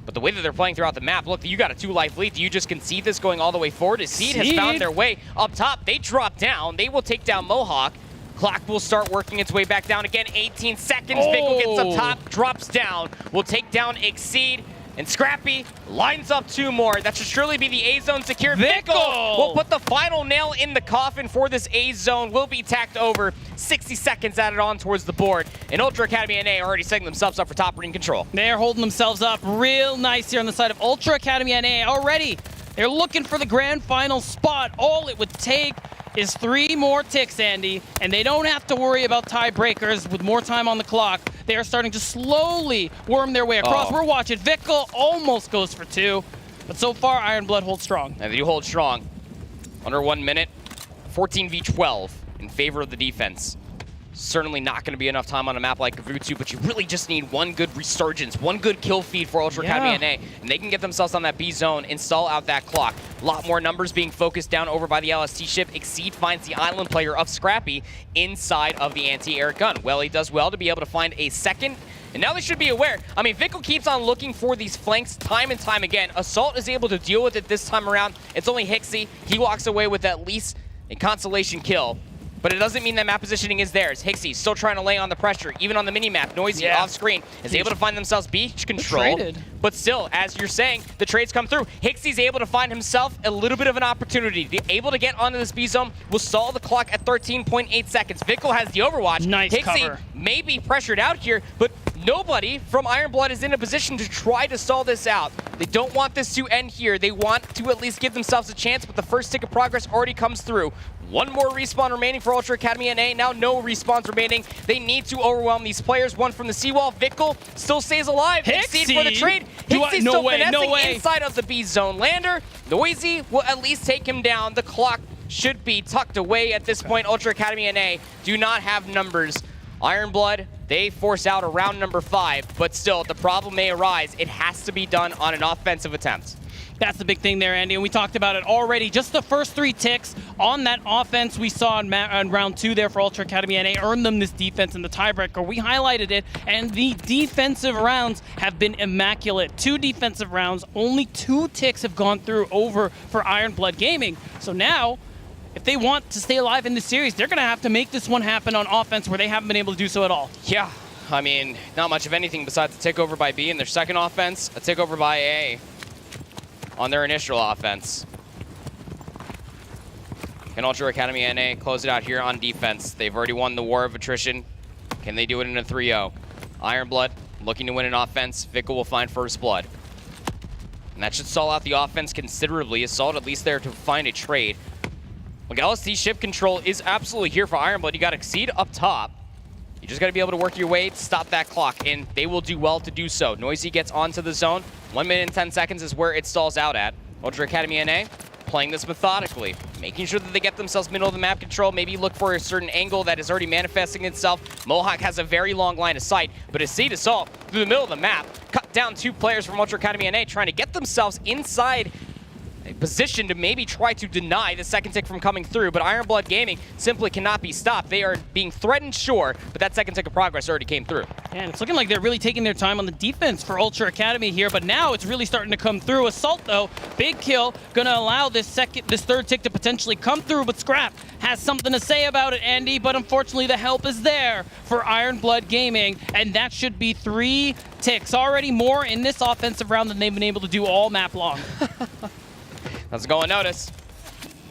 But the way that they're playing throughout the map, look, you got a 2-life lead. Do you just concede this going all the way forward? Exceed has found their way up top. They drop down. They will take down Mohawk. Clock will start working its way back down again. 18 seconds. Vickle gets up top, drops down. Will take down Exceed. And Scrappy lines up 2 more. That should surely be the A-zone secured. Vickle will put the final nail in the coffin for this A-zone. Will be tacked over. 60 seconds added on towards the board. And Ultra Academy NA are already setting themselves up for top ring control. They're holding themselves up real nice here on the side of Ultra Academy NA already. They're looking for the grand final spot. All it would take is 3 more ticks, Andy, and they don't have to worry about tiebreakers with more time on the clock. They are starting to slowly worm their way across. We're watching. Vickle almost goes for 2, but so far Ironblood holds strong. And they do hold strong. Under 1 minute, 14v12 in favor of the defense. Certainly not going to be enough time on a map like Veto, but you really just need one good resurgence, one good kill feed for Ultra Academy NA, and they can get themselves on that B zone, install out that clock. A lot more numbers being focused down over by the LST ship. Exceed finds the island player of Scrappy inside of the anti-air gun. Welly does well to be able to find a second, and now they should be aware. I mean, Vickle keeps on looking for these flanks time and time again. Assault is able to deal with it this time around. It's only Hixie. He walks away with at least a consolation kill. but it doesn't mean that map positioning is theirs. Hixie still trying to lay on the pressure, even on the mini-map. Noisy off screen is able to find themselves beach control. But still, as you're saying, the trades come through. Hixie's able to find himself a little bit of an opportunity. Able to get onto this B zone will stall the clock at 13.8 seconds. Vickle has the overwatch. Nice Hixie cover. may be pressured out here, but nobody from Iron Blood is in a position to try to stall this out. They don't want this to end here. They want to at least give themselves a chance, but the first tick of progress already comes through. One more respawn remaining for Ultra Academy NA. Now no respawns remaining. They need to overwhelm these players. One from the seawall. Vickle still stays alive. Exceed for the trade. Hixie still finessing inside of the B zone lander. Noisy will at least take him down. The clock should be tucked away at this point. Ultra Academy NA do not have numbers. Iron Blood, they force out around number 5, but still, the problem may arise. It has to be done on an offensive attempt. That's the big thing there, Andy, and we talked about it already. Just the first 3 ticks on that offense we saw in round 2 there for Ultra Academy NA earned them this defense in the tiebreaker. We highlighted it, and the defensive rounds have been immaculate. 2 defensive rounds, only 2 ticks have gone through over for Iron Blood Gaming. So now, if they want to stay alive in this series, they're going to have to make this one happen on offense where they haven't been able to do so at all. Yeah, I mean, not much of anything besides a takeover by B in their second offense, a takeover by A on their initial offense. Can Ultra Academy NA close it out here on defense? They've already won the war of attrition. Can they do it in a 3-0? Iron Blood looking to win an offense. Vickle will find first blood. And that should stall out the offense considerably. Assault at least there to find a trade. Look, LSD ship control is absolutely here for Iron Blood. You got Exceed up top. You just got to be able to work your way to stop that clock, and they will do well to do so. Noisy gets onto the zone. 1 minute and 10 seconds is where it stalls out at. Ultra Academy NA playing this methodically, making sure that they get themselves middle of the map control, maybe look for a certain angle that is already manifesting itself. Mohawk has a very long line of sight, but Exceed Assault through the middle of the map, cut down 2 players from Ultra Academy NA, trying to get themselves inside a position to maybe try to deny the second tick from coming through, but Iron Blood Gaming simply cannot be stopped. They are being threatened, sure, but that second tick of progress already came through. And it's looking like they're really taking their time on the defense for Ultra Academy here, but now it's really starting to come through. Assault, though, big kill, gonna allow this third tick to potentially come through, but Scrap has something to say about it, Andy, but unfortunately the help is there for Iron Blood Gaming, and that should be 3 ticks. Already more in this offensive round than they've been able to do all map long. Let's go unnoticed.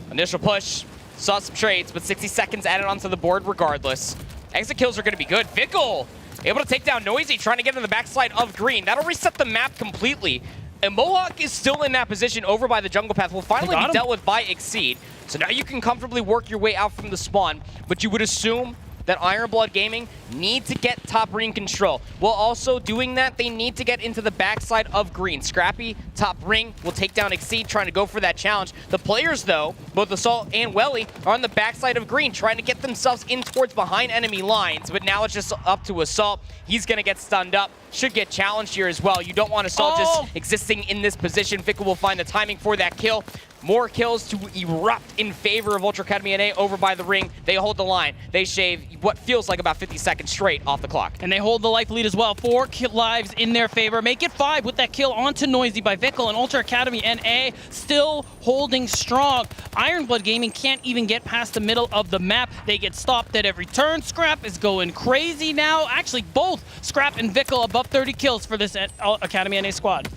Initial push, saw some trades, but 60 seconds added onto the board regardless. Exit kills are going to be good. Vickle able to take down Noisy, trying to get in the backside of green. That'll reset the map completely. And Mohawk is still in that position over by the jungle path. Will finally be dealt with by Exceed. So now you can comfortably work your way out from the spawn, but you would assume that Iron Blood Gaming need to get top ring control. While also doing that, they need to get into the backside of green. Scrappy, top ring, will take down Exceed, trying to go for that challenge. The players, though, both Assault and Welly, are on the backside of green, trying to get themselves in towards behind enemy lines. But now it's just up to Assault. He's going to get stunned up. Should get challenged here as well. You don't want Assault just existing in this position. Vickle will find the timing for that kill. More kills to erupt in favor of Ultra Academy NA over by the ring. They hold the line. They shave what feels like about 50 seconds straight off the clock. And they hold the life lead as well. 4 lives in their favor. Make it 5 with that kill onto Noisy by Vickle, and Ultra Academy NA still holding strong. Iron Blood Gaming can't even get past the middle of the map. They get stopped at every turn. Scrap is going crazy now. Actually, both Scrap and Vickle above 30 kills for this Academy NA squad.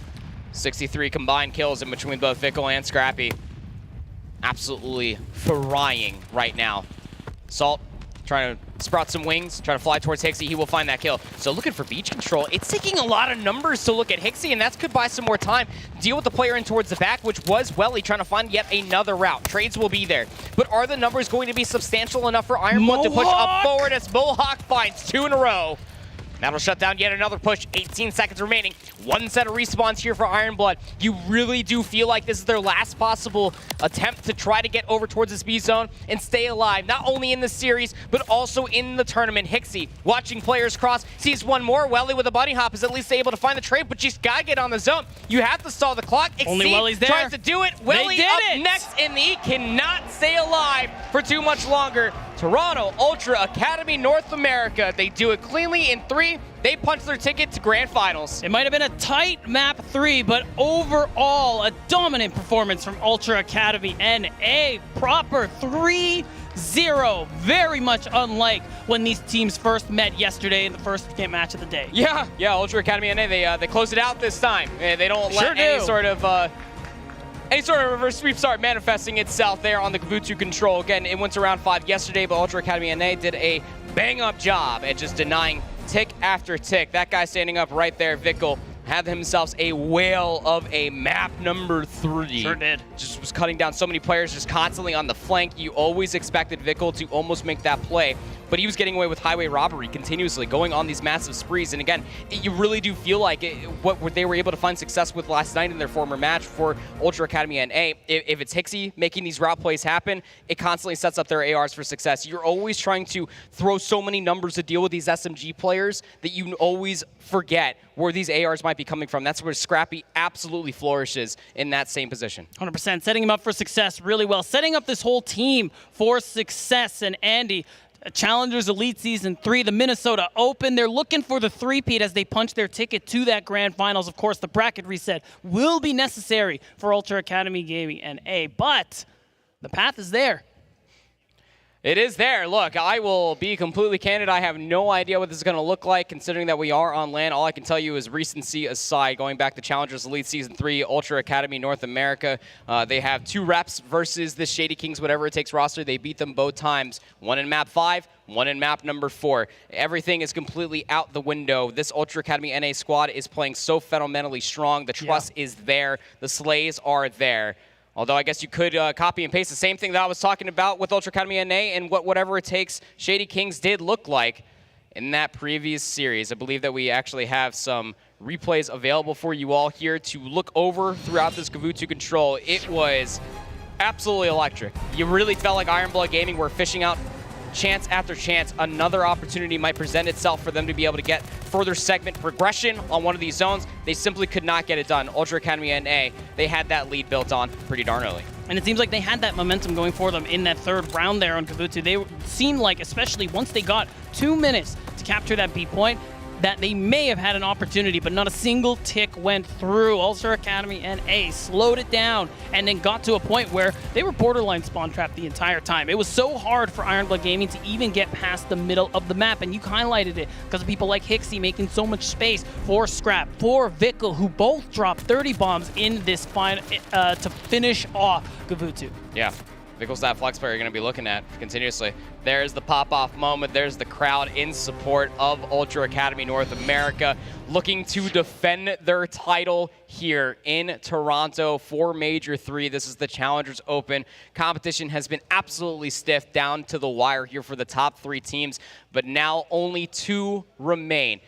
63 combined kills in between both Vickle and Scrappy. Absolutely frying right now. Salt trying to sprout some wings, trying to fly towards Hixie. He will find that kill. So looking for beach control. It's taking a lot of numbers to look at Hixie, and that could buy some more time. Deal with the player in towards the back, which was Welly trying to find yet another route. Trades will be there. But are the numbers going to be substantial enough for Iron Blood to push up forward as Mohawk finds 2 in a row? That'll shut down yet another push. 18 seconds remaining. 1 set of respawns here for Iron Blood. You really do feel like this is their last possible attempt to try to get over towards this B zone and stay alive, not only in the series, but also in the tournament. Hixie, watching players cross, sees one more. Welly with a bunny hop is at least able to find the trade, but she's got to get on the zone. You have to stall the clock. Only Welly's there. Tries to do it. Welly up next, and he cannot stay alive for too much longer. Toronto Ultra Academy North America. They do it cleanly in 3. They punch their ticket to Grand Finals. It might have been a tight map 3, but overall, a dominant performance from Ultra Academy NA. Proper 3 0. Very much unlike when these teams first met yesterday in the first match of the day. Yeah, Ultra Academy NA, they close it out this time. They don't let any sort of reverse sweep start manifesting itself there on the Kavutu control. Again, it went to round 5 yesterday, but Ultra Academy NA did a bang-up job at just denying tick after tick. That guy standing up right there, Vickel, had himself a whale of a map number 3. Sure did. Just was cutting down so many players just constantly on the flank. You always expected Vickel to almost make that play, but he was getting away with highway robbery continuously, going on these massive sprees. And again, you really do feel like what they were able to find success with last night in their former match for Ultra Academy NA. If it's Hixie making these route plays happen, it constantly sets up their ARs for success. You're always trying to throw so many numbers to deal with these SMG players that you always forget where these ARs might be coming from. That's where Scrappy absolutely flourishes in that same position. 100%. Setting him up for success really well. Setting up this whole team for success. And Andy, Challengers Elite Season 3, the Minnesota Open. They're looking for the three-peat as they punch their ticket to that grand finals. Of course, the bracket reset will be necessary for Ultra Academy Gaming NA, but the path is there. It is there. Look, I will be completely candid. I have no idea what this is going to look like, considering that we are on land. All I can tell you is recency aside, going back to Challengers Elite Season 3, Ultra Academy North America, they have 2 reps versus the Shady Kings, whatever it takes roster. They beat them both times. 1 in map 5, 1 in map number 4. Everything is completely out the window. This Ultra Academy NA squad is playing so fundamentally strong. The trust is there. The slays are there. Although I guess you could copy and paste the same thing that I was talking about with Ultra Academy NA and whatever it takes Shady Kings did look like in that previous series. I believe that we actually have some replays available for you all here to look over throughout this Kavutu control. It was absolutely electric. You really felt like Iron Blood Gaming were fishing out chance after chance. Another opportunity might present itself for them to be able to get further segment progression on one of these zones. They simply could not get it done. Ultra Academy NA, they had that lead built on pretty darn early. And it seems like they had that momentum going for them in that 3rd round there on Kavutu. They seemed like, especially once they got 2 minutes to capture that B point, that they may have had an opportunity, but not a single tick went through. Ultra Academy NA slowed it down and then got to a point where they were borderline spawn trapped the entire time. It was so hard for Iron Blood Gaming to even get past the middle of the map, and you highlighted it because of people like Hixie making so much space for Scrap, for Vickel, who both dropped 30 bombs in this final to finish off Kavutu. Yeah. Vickel's that flex player you're going to be looking at continuously. There's the pop-off moment. There's the crowd in support of Ultra Academy North America, looking to defend their title here in Toronto for Major 3. This is the Challengers Open. Competition has been absolutely stiff down to the wire here for the top 3 teams, but now only 2 remain.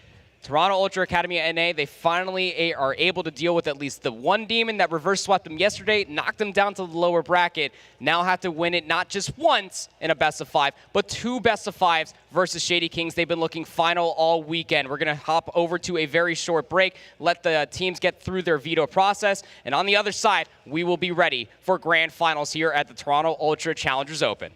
Toronto Ultra Academy NA, they finally are able to deal with at least the one demon that reverse swept them yesterday, knocked them down to the lower bracket, now have to win it not just once in a best of 5, but 2 best of 5s versus Shady Kings. They've been looking final all weekend. We're going to hop over to a very short break, let the teams get through their veto process, and on the other side, we will be ready for grand finals here at the Toronto Ultra Challengers Open.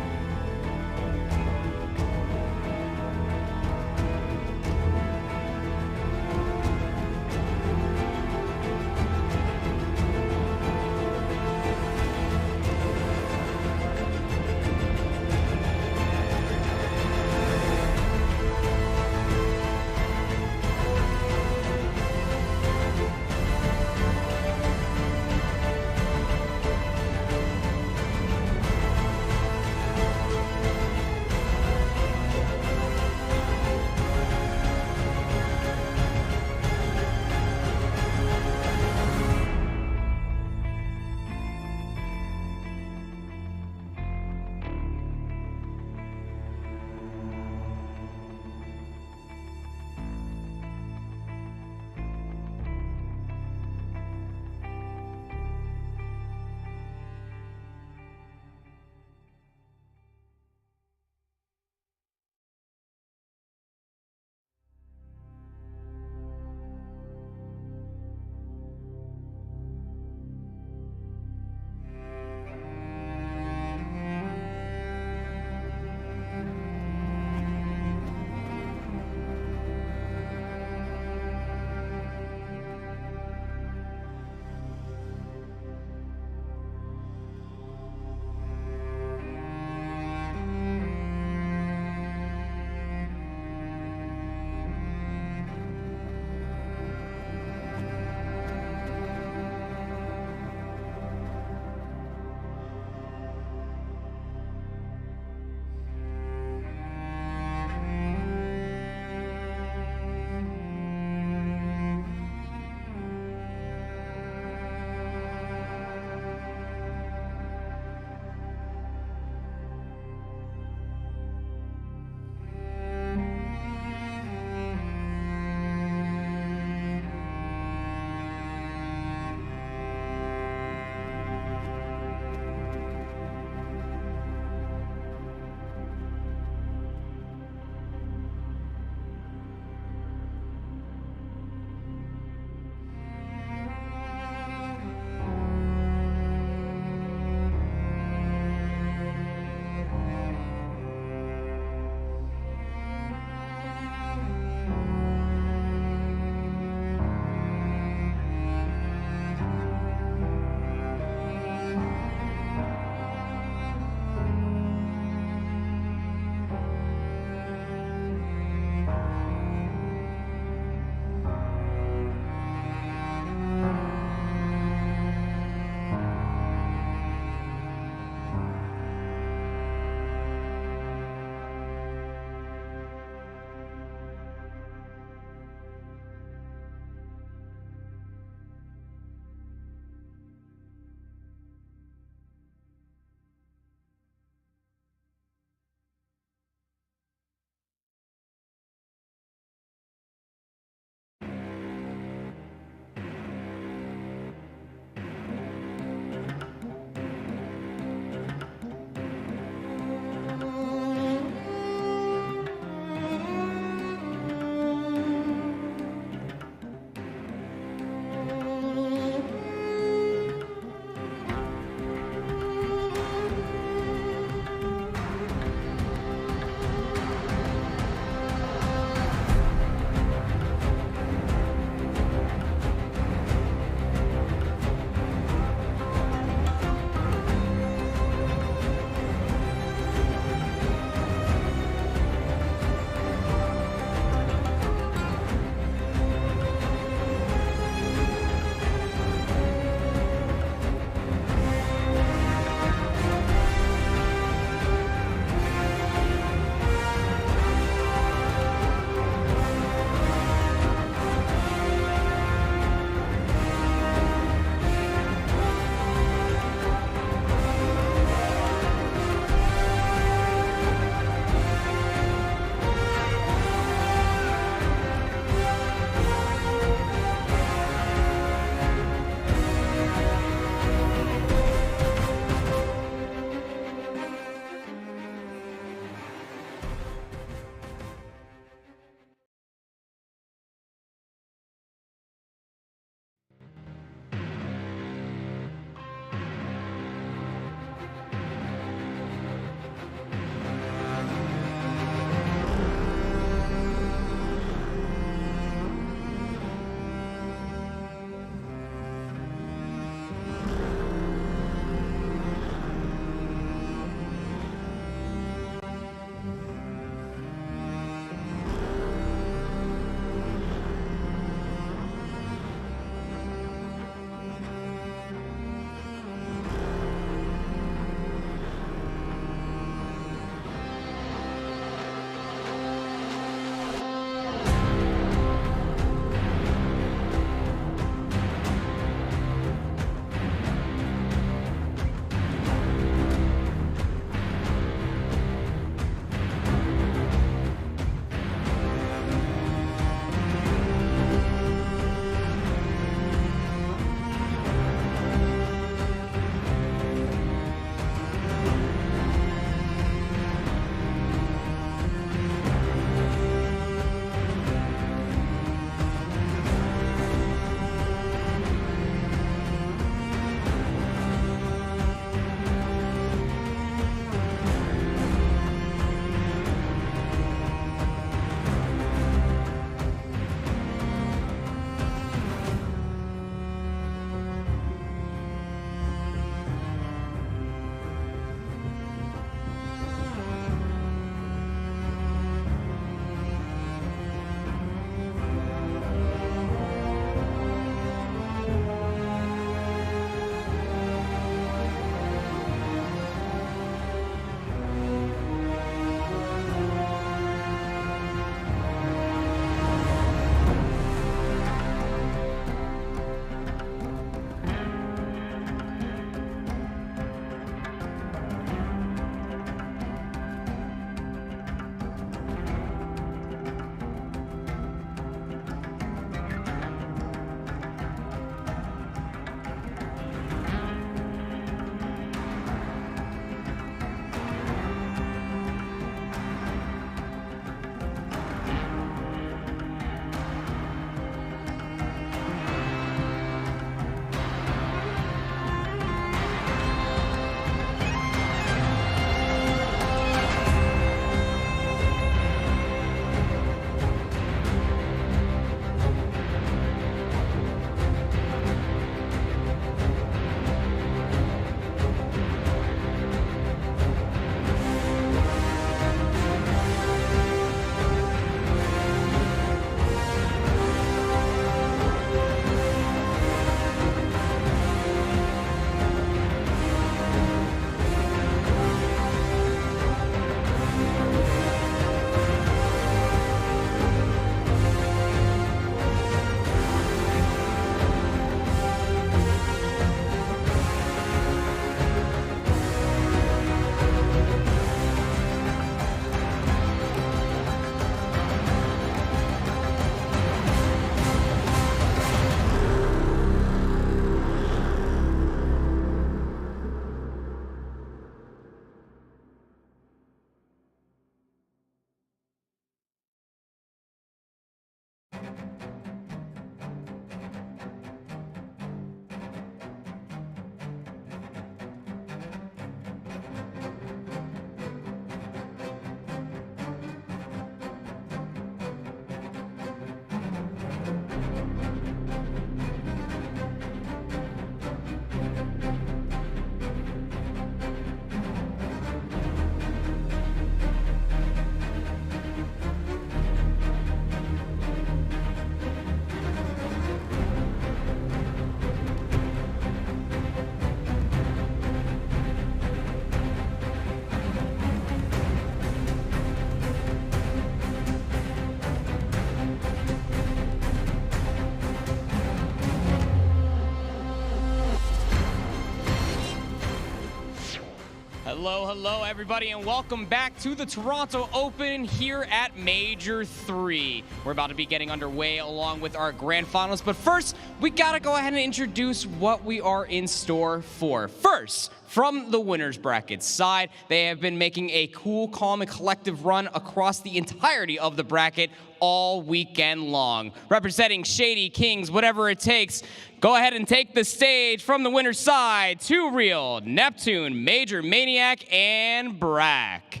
Hello, everybody, and welcome back to the Toronto Open here at Major 3. We're about to be getting underway along with our grand finals, but first, we gotta go ahead and introduce what we are in store for. First, from the winners bracket side, they have been making a cool, calm, and collective run across the entirety of the bracket all weekend long. Representing Shady Kings, whatever it takes, go ahead and take the stage from the winner's side, Too Real, Neptune, Major Maniac, and Brack.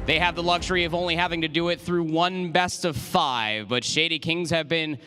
They have the luxury of only having to do it through one best of 5, but Shady Kings have been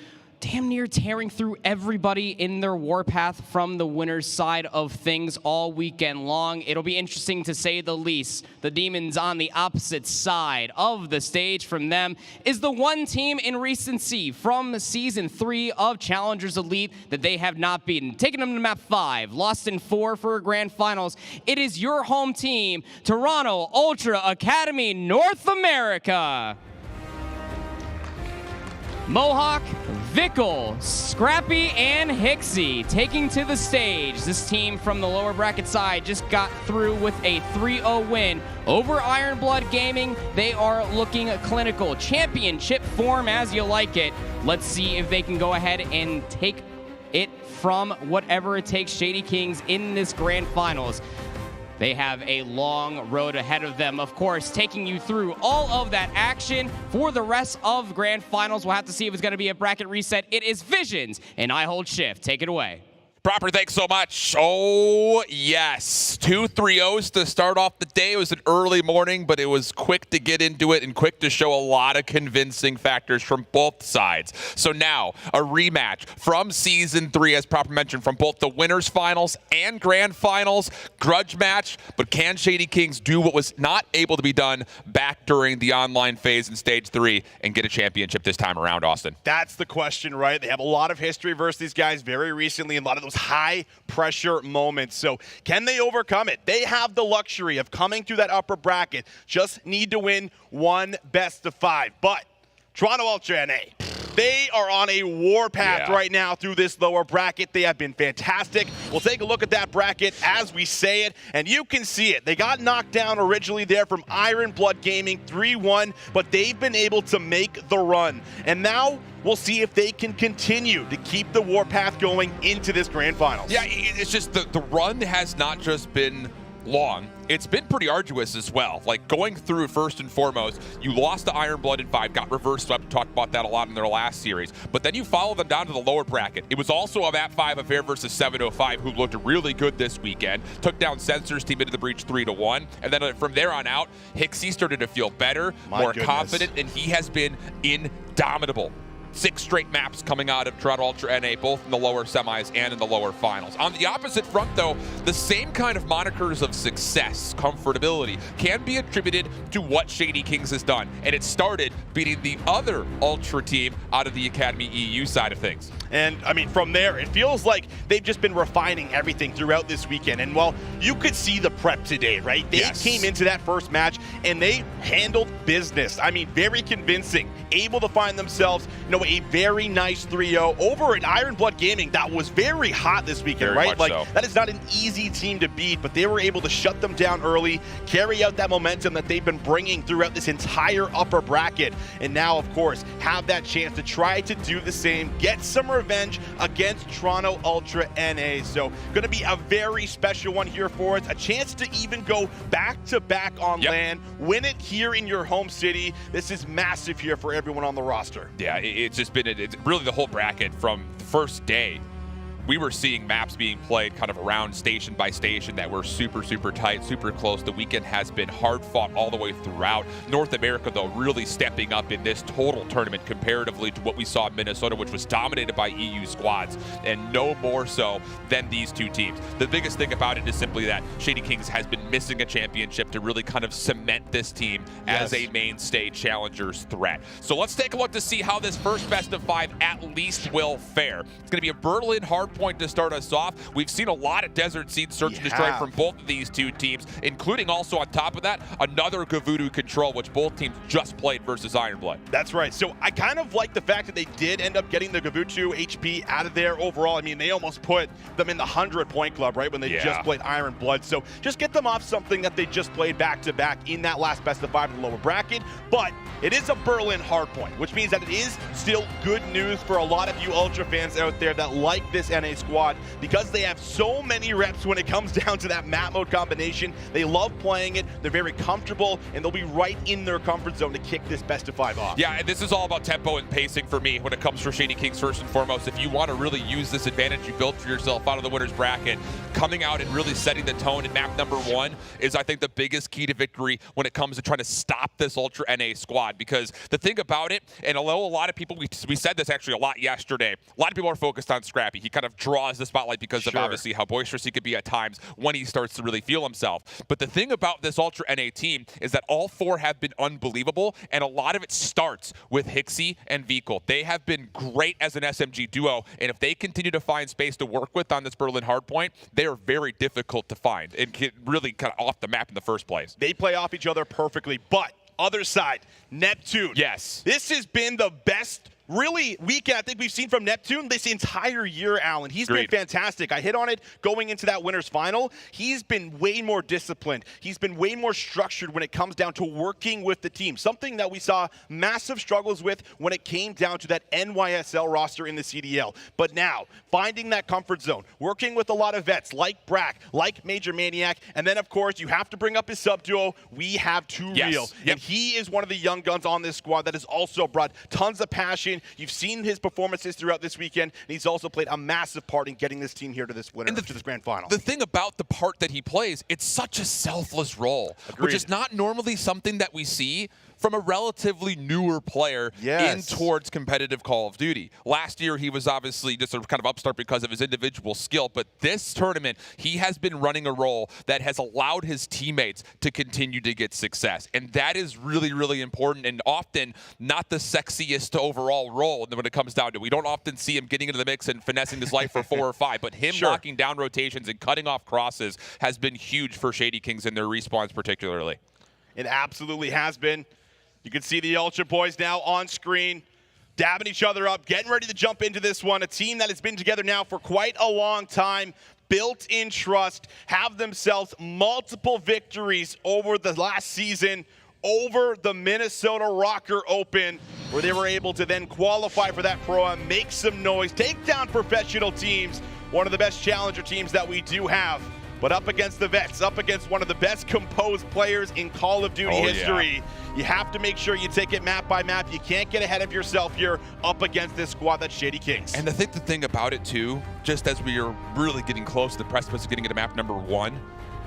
damn near tearing through everybody in their warpath from the winner's side of things all weekend long. It'll be interesting to say the least. The Demons on the opposite side of the stage from them is the one team in recency from Season 3 of Challengers Elite that they have not beaten. Taking them to map 5, lost in 4 for grand finals. It is your home team, Toronto Ultra Academy North America. Mohawk, Vickle, Scrappy, and Hixie taking to the stage. This team from the lower bracket side just got through with a 3-0 win over Ironblood Gaming. They are looking clinical. Championship form as you like it. Let's see if they can go ahead and take it from whatever it takes Shady Kings in this grand finals. They have a long road ahead of them, of course, taking you through all of that action for the rest of grand finals. We'll have to see if it's going to be a bracket reset. It is Visions, and I hold shift. Take it away. Proper, thanks so much. Oh, yes. 2 3-0s to start off the day. It was an early morning, but it was quick to get into it and quick to show a lot of convincing factors from both sides. So now, a rematch from Season 3, as Proper mentioned, from both the winners finals and grand finals. Grudge match, but can Shady Kings do what was not able to be done back during the online phase in Stage 3 and get a championship this time around, Austin? That's the question, right? They have a lot of history versus these guys very recently, and a lot of those high pressure moments. So can they overcome it? They have the luxury of coming through that upper bracket. Just need to win one best of 5. But Toronto Ultra NA, they are on a warpath right now through this lower bracket. They have been fantastic. We'll take a look at that bracket as we say it, and you can see it. They got knocked down originally there from Ironblood Gaming 3-1, but they've been able to make the run. And now we'll see if they can continue to keep the warpath going into this grand finals. Yeah, it's just the run has not just been long, it's been pretty arduous as well. Like, going through, first and foremost, you lost to Ironblood in 5, got reverse swept, talked about that a lot in their last series, but then you follow them down to the lower bracket. It was also a map 5 affair versus 705, who looked really good this weekend, took down Censor's team into the breach 3-1, and then from there on out, Hixie started to feel better, more confident, and he has been indomitable. 6 straight maps coming out of Toronto Ultra NA, both in the lower semis and in the lower finals. On the opposite front, though, the same kind of monikers of success, comfortability, can be attributed to what Shady Kings has done. And it started beating the other Ultra team out of the Academy EU side of things. And, I mean, from there, it feels like they've just been refining everything throughout this weekend. And, well, you could see the prep today, right? They came into that first match, and they handled business. I mean, very convincing. Able to find themselves, a very nice 3-0 over at Ironblood Gaming that was very hot this weekend, very right? Like, so. That is not an easy team to beat, but they were able to shut them down early, carry out that momentum that they've been bringing throughout this entire upper bracket, and now, of course, have that chance to try to do the same, get some revenge against Toronto Ultra NA. So, going to be a very special one here for us, a chance to even go back-to-back on land, win it here in your home city. This is massive here for everyone on the roster. Yeah, it's just been it's really the whole bracket from the first day. We were seeing maps being played kind of around station by station that were super, super tight, super close. The weekend has been hard fought all the way throughout. North America, though, really stepping up in this total tournament comparatively to what we saw in Minnesota, which was dominated by EU squads, and no more so than these two teams. The biggest thing about it is simply that Shady Kings has been missing a championship to really kind of cement this team as a mainstay challengers threat. So let's take a look to see how this first best of 5 at least will fare. It's going to be a Berlin hardpoint hardpoint to start us off. We've seen a lot of Desert Seed search and destroy from both of these two teams, including also on top of that, another Gavudu control, which both teams just played versus Ironblood. That's right. So I kind of like the fact that they did end up getting the Gavudu HP out of there overall. I mean, they almost put them in the 100-point club, right, when they just played Ironblood. So just get them off something that they just played back-to-back in that last best of 5 in the lower bracket. But it is a Berlin hardpoint, which means that it is still good news for a lot of you Ultra fans out there that like this NA squad, because they have so many reps when it comes down to that map mode combination. They love playing it. They're very comfortable, and they'll be right in their comfort zone to kick this best of 5 off. Yeah, and this is all about tempo and pacing for me when it comes for Shady Kings first and foremost. If you want to really use this advantage you built for yourself out of the winner's bracket, coming out and really setting the tone in map number 1 is, I think, the biggest key to victory when it comes to trying to stop this Ultra NA squad. Because the thing about it, and although a lot of people, we said this actually a lot yesterday, a lot of people are focused on Scrappy. He kind of draws the spotlight because of obviously how boisterous he could be at times when he starts to really feel himself. But the thing about this Ultra NA team is that all 4 have been unbelievable, and a lot of it starts with Hixie and Vikal. They have been great as an SMG duo, and if they continue to find space to work with on this Berlin hardpoint, they are very difficult to find and get really kind of off the map in the first place. They play off each other perfectly, but other side, Neptune. Yes. This has been the best really weekend I think we've seen from Neptune this entire year, Alan. He's been fantastic. I hit on it going into that winner's final. He's been way more disciplined. He's been way more structured when it comes down to working with the team, something that we saw massive struggles with when it came down to that NYSL roster in the CDL. But now, finding that comfort zone, working with a lot of vets like Brack, like Major Maniac, and then of course you have to bring up his sub duo. We have Too Real. And he is one of the young guns on this squad that has also brought tons of passion. You've seen his performances throughout this weekend, and he's also played a massive part in getting this team here to this winner, to this grand final. The thing about the part that he plays, it's such a selfless role, which is not normally something that we see from a relatively newer player in towards competitive Call of Duty. Last year, he was obviously just a kind of upstart because of his individual skill, but this tournament, he has been running a role that has allowed his teammates to continue to get success. And that is really, really important, and often not the sexiest overall role when it comes down to it. We don't often see him getting into the mix and finessing his life for 4 or 5, but him locking down rotations and cutting off crosses has been huge for Shady Kings and their respawns particularly. It absolutely has been. You can see the Ultra boys now on screen, dabbing each other up, getting ready to jump into this one. A team that has been together now for quite a long time, built in trust, have themselves multiple victories over the last season, over the Minnesota Rocker Open, where they were able to then qualify for that Pro-Am, make some noise, take down professional teams, one of the best challenger teams that we do have. But up against the vets, up against one of the best composed players in Call of Duty history, you have to make sure you take it map by map. You can't get ahead of yourself here up against this squad that's Shady Kings. And I think the thing about it too, just as we are really getting close to the precipice of getting into map number 1,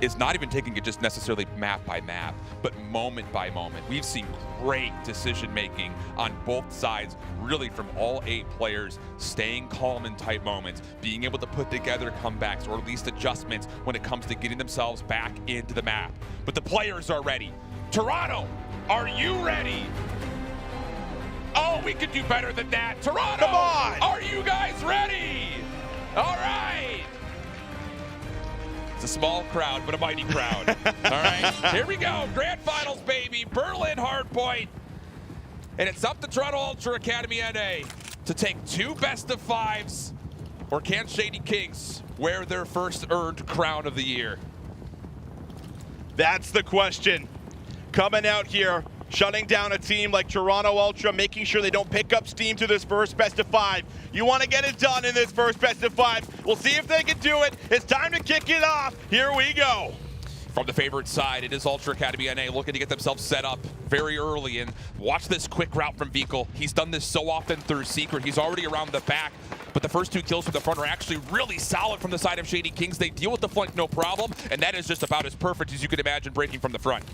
is not even taking it just necessarily map by map, but moment by moment. We've seen great decision making on both sides, really from all 8 players, staying calm in tight moments, being able to put together comebacks or at least adjustments when it comes to getting themselves back into the map. But the players are ready. Toronto, are you ready? Oh, we could do better than that. Toronto, come on! Are you guys ready? All right. It's a small crowd, but a mighty crowd. All right, here we go. Grand Finals, baby. Berlin hardpoint. And it's up to Toronto Ultra Academy NA to take 2 best-of-5s, or can Shady Kings wear their first earned crown of the year? That's the question. Coming out here, shutting down a team like Toronto Ultra, making sure they don't pick up steam to this first best-of-5. You want to get it done in this first best-of-5. We'll see if they can do it. It's time to kick it off. Here we go. From the favorite side, it is Ultra Academy NA looking to get themselves set up very early. And watch this quick route from Vikal. He's done this so often through Secret. He's already around the back. But the first 2 kills from the front are actually really solid from the side of Shady Kings. They deal with the flank no problem. And that is just about as perfect as you could imagine breaking from the front.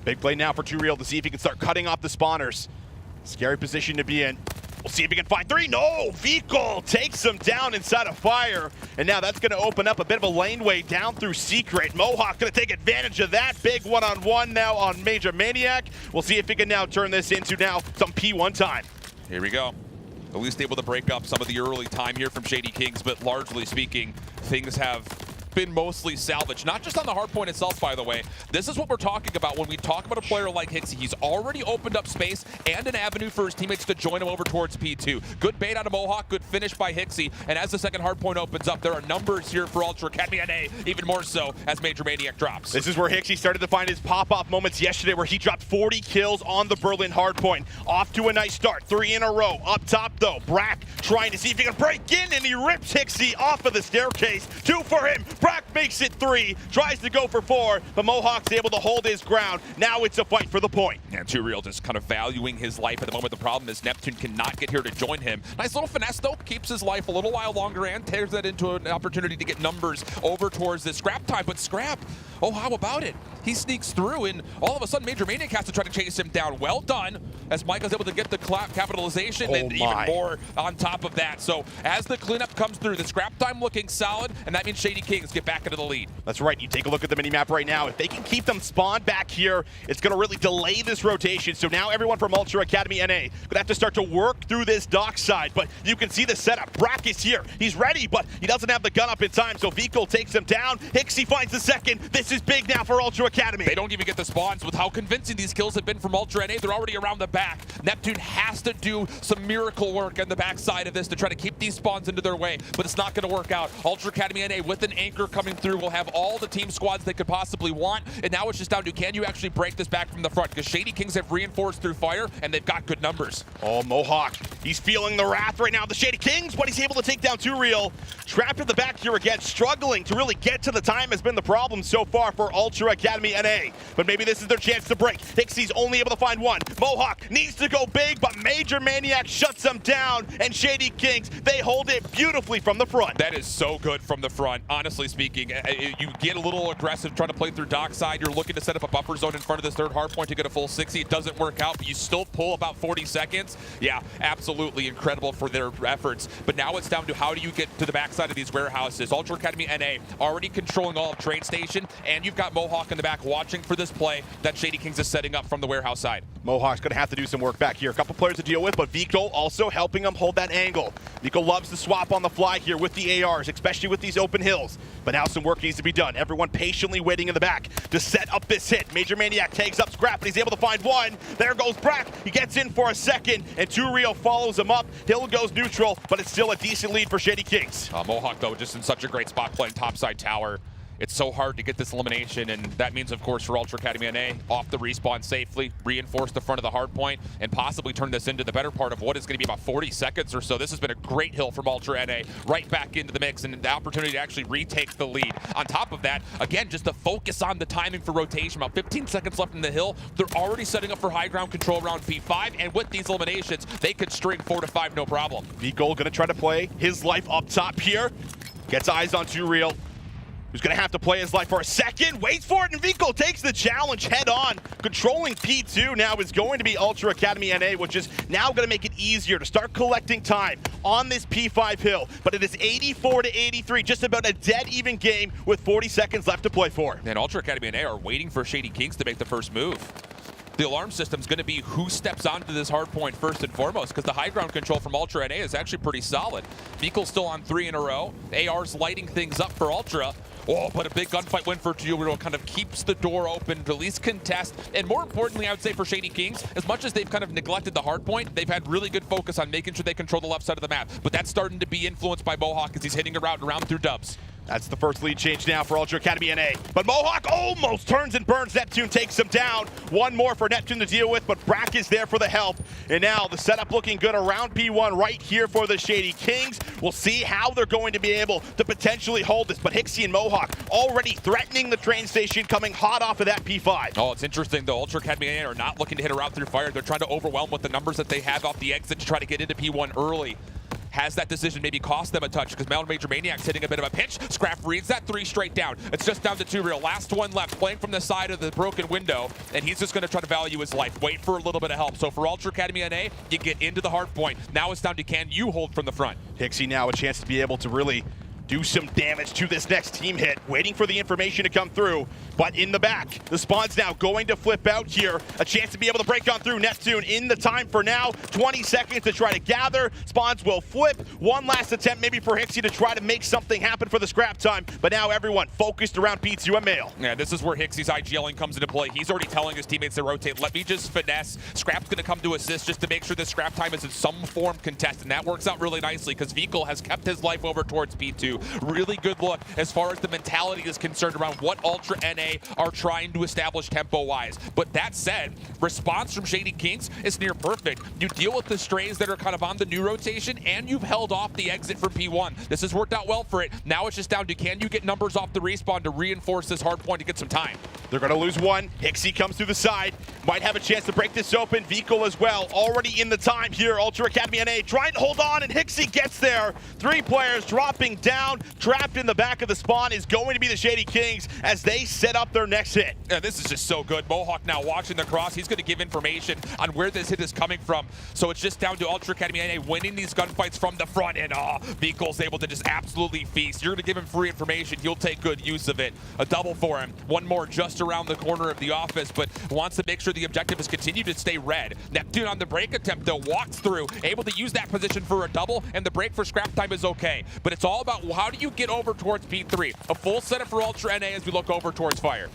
Big play now for Too Real to see if he can start cutting off the spawners. Scary position to be in. We'll see if he can find 3. No! Vikal takes him down inside of fire. And now that's going to open up a bit of a laneway down through Secret. Mohawk going to take advantage of that. Big one-on-one now on Major Maniac. We'll see if he can now turn this into now some P1 time. Here we go. at least able to break up some of the early time here from Shady Kings, but largely speaking, things have been mostly salvaged. Not just on the hardpoint itself, by the way. This is what we're talking about when we talk about a player like Hixie. He's already opened up space and an avenue for his teammates to join him over towards P2. Good bait out of Mohawk, good finish by Hixie, and as the second hardpoint opens up, there are numbers here for Ultra Academy NA, even more so as Major Maniac drops. This is where Hixie started to find his pop-off moments yesterday, where he dropped 40 kills on the Berlin hardpoint. Off to a nice start, 3 in a row. Up top, though, Brack trying to see if he can break in, and he rips Hixie off of the staircase. 2 for him. Brack makes it 3, tries to go for 4, but Mohawk's able to hold his ground. Now it's a fight for the point. And Too Real just kind of valuing his life at the moment. The problem is Neptune cannot get here to join him. Nice little finesse, though. Keeps his life a little while longer and tears that into an opportunity to get numbers over towards this Scrap time. But Scrap, oh, how about it? He sneaks through, and all of a sudden, Major Maniac has to try to chase him down. Well done, as Micah's able to get the capitalization and even more on top of that. So as the cleanup comes through, the Scrap time looking solid, and that means Shady Kings get back into the lead. That's right. You take a look at the minimap right now. If they can keep them spawned back here, it's going to really delay this rotation. So now everyone from Ultra Academy NA going to have to start to work through this dock side. But you can see the setup. Brack is here. He's ready, but he doesn't have the gun up in time. So Veto takes him down. Hixie finds the second. This is big now for Ultra Academy. They don't even get the spawns with how convincing these kills have been from Ultra NA. They're already around the back. Neptune has to do some miracle work on the backside of this to try to keep these spawns into their way, but it's not going to work out. Ultra Academy NA with an anchor coming through will have all the team squads they could possibly want, and now it's just down to, can you actually break this back from the front? Because Shady Kings have reinforced through fire, and they've got good numbers. Oh, Mohawk, he's feeling the wrath right now of the Shady Kings, but he's able to take down Too Real. Trapped in the back here again, struggling to really get to the time has been the problem so far for Ultra Academy NA. But maybe this is their chance to break. Hixie's only able to find one. Mohawk needs to go big, but Major Maniac shuts him down, and Shady Kings, they hold it beautifully from the front. That is so good from the front, honestly speaking. You get a little aggressive trying to play through dockside. You're looking to set up a buffer zone in front of this third hard point to get a full 60. It doesn't work out, but you still pull about 40 seconds. Yeah, absolutely incredible for their efforts. But now it's down to, how do you get to the backside of these warehouses? Ultra Academy NA already controlling all of train station, and you've got Mohawk in the back watching for this play that Shady Kings is setting up from the warehouse side. Mohawk's going to have to do some work back here. A couple players to deal with, but Veto also helping him hold that angle. Veto loves to swap on the fly here with the ARs, especially with these open hills. But now some work needs to be done. Everyone patiently waiting in the back to set up this hit. Major Maniac takes up Scrap, but he's able to find one. There goes Brack. He gets in for a second, and Too Real follows him up. Hill goes neutral, but it's still a decent lead for Shady Kings. Mohawk, though, just in such a great spot playing topside tower. It's so hard to get this elimination, and that means, of course, for Ultra Academy NA, off the respawn safely, reinforce the front of the hard point, and possibly turn this into the better part of what is going to be about 40 seconds or so. This has been a great hill from Ultra NA, right back into the mix, and the opportunity to actually retake the lead. On top of that, again, just the focus on the timing for rotation. About 15 seconds left in the hill. They're already setting up for high ground control around P5, and with these eliminations, they could string 4 to 5, no problem. Veto going to try to play his life up top here. Gets eyes on Too Real, who's going to have to play his life for a second, waits for it, and Veto takes the challenge head on. Controlling P2 now is going to be Ultra Academy NA, which is now going to make it easier to start collecting time on this P5 hill. But it is 84 to 83, just about a dead even game with 40 seconds left to play for. And Ultra Academy NA are waiting for Shady Kings to make the first move. The alarm system is going to be who steps onto this hard point first and foremost, because the high ground control from Ultra NA is actually pretty solid. Veekel's still on 3 in a row. AR's lighting things up for Ultra. Oh, but a big gunfight win for Too Real kind of keeps the door open to at least contest. And more importantly, I would say for Shady Kings, as much as they've kind of neglected the hard point, they've had really good focus on making sure they control the left side of the map. But that's starting to be influenced by Mohawk as he's hitting a route around through dubs. That's the first lead change now for Ultra Academy NA. But Mohawk almost turns and burns. Neptune takes him down. One more for Neptune to deal with, but Brack is there for the help. And now the setup looking good around P1 right here for the Shady Kings. We'll see how they're going to be able to potentially hold this. But Hixie and Mohawk already threatening the train station, coming hot off of that P5. Oh, it's interesting though. Ultra Academy NA are not looking to hit a route through fire. They're trying to overwhelm with the numbers that they have off the exit to try to get into P1 early. Has that decision maybe cost them a touch, because Major Maniac's hitting a bit of a pinch. Scrap reads that 3 straight down. It's just down to Too Real. Last one left, playing from the side of the broken window, and he's just going to try to value his life. Wait for a little bit of help. So for Ultra Academy NA, you get into the hard point. Now it's down to, can you hold from the front? Hixie now a chance to be able to really do some damage to this next team hit. Waiting for the information to come through, but in the back, the spawn's now going to flip out here. A chance to be able to break on through. Neptune in the time for now. 20 seconds to try to gather. Spawns will flip. One last attempt maybe for Hixie to try to make something happen for the scrap time, but now everyone focused around P2 and Mail. Yeah, this is where Hixie's IGLing comes into play. He's already telling his teammates to rotate. Let me just finesse. Scrap's going to come to assist just to make sure the scrap time is in some form contested, and that works out really nicely because Veto has kept his life over towards P2. Really good look as far as the mentality is concerned around what Ultra NA are trying to establish tempo-wise. But that said, response from Shady Kings is near perfect. You deal with the strays that are kind of on the new rotation, and you've held off the exit from P1. This has worked out well for it. Now it's just down to can you get numbers off the respawn to reinforce this hard point to get some time. They're going to lose one. Hixie comes through the side. Might have a chance to break this open. Vehicle as well. Already in the time here. Ultra Academy NA trying to hold on, and Hixie gets there. 3 players dropping down. Trapped in the back of the spawn is going to be the Shady Kings as they set up their next hit. Yeah, this is just so good. Mohawk now watching the cross. He's going to give information on where this hit is coming from. So it's just down to Ultra Academy NA winning these gunfights from the front, and Vehicle's able to just absolutely feast. You're going to give him free information. He'll take good use of it. A double for him. One more just around the corner of the office, but wants to make sure the objective is continue to stay red. Neptune on the break attempt, though, walks through, able to use that position for a double, and the break for scrap time is okay. But it's all about how do you get over towards P3. A full setup for Ultra NA as we look over towards Fire.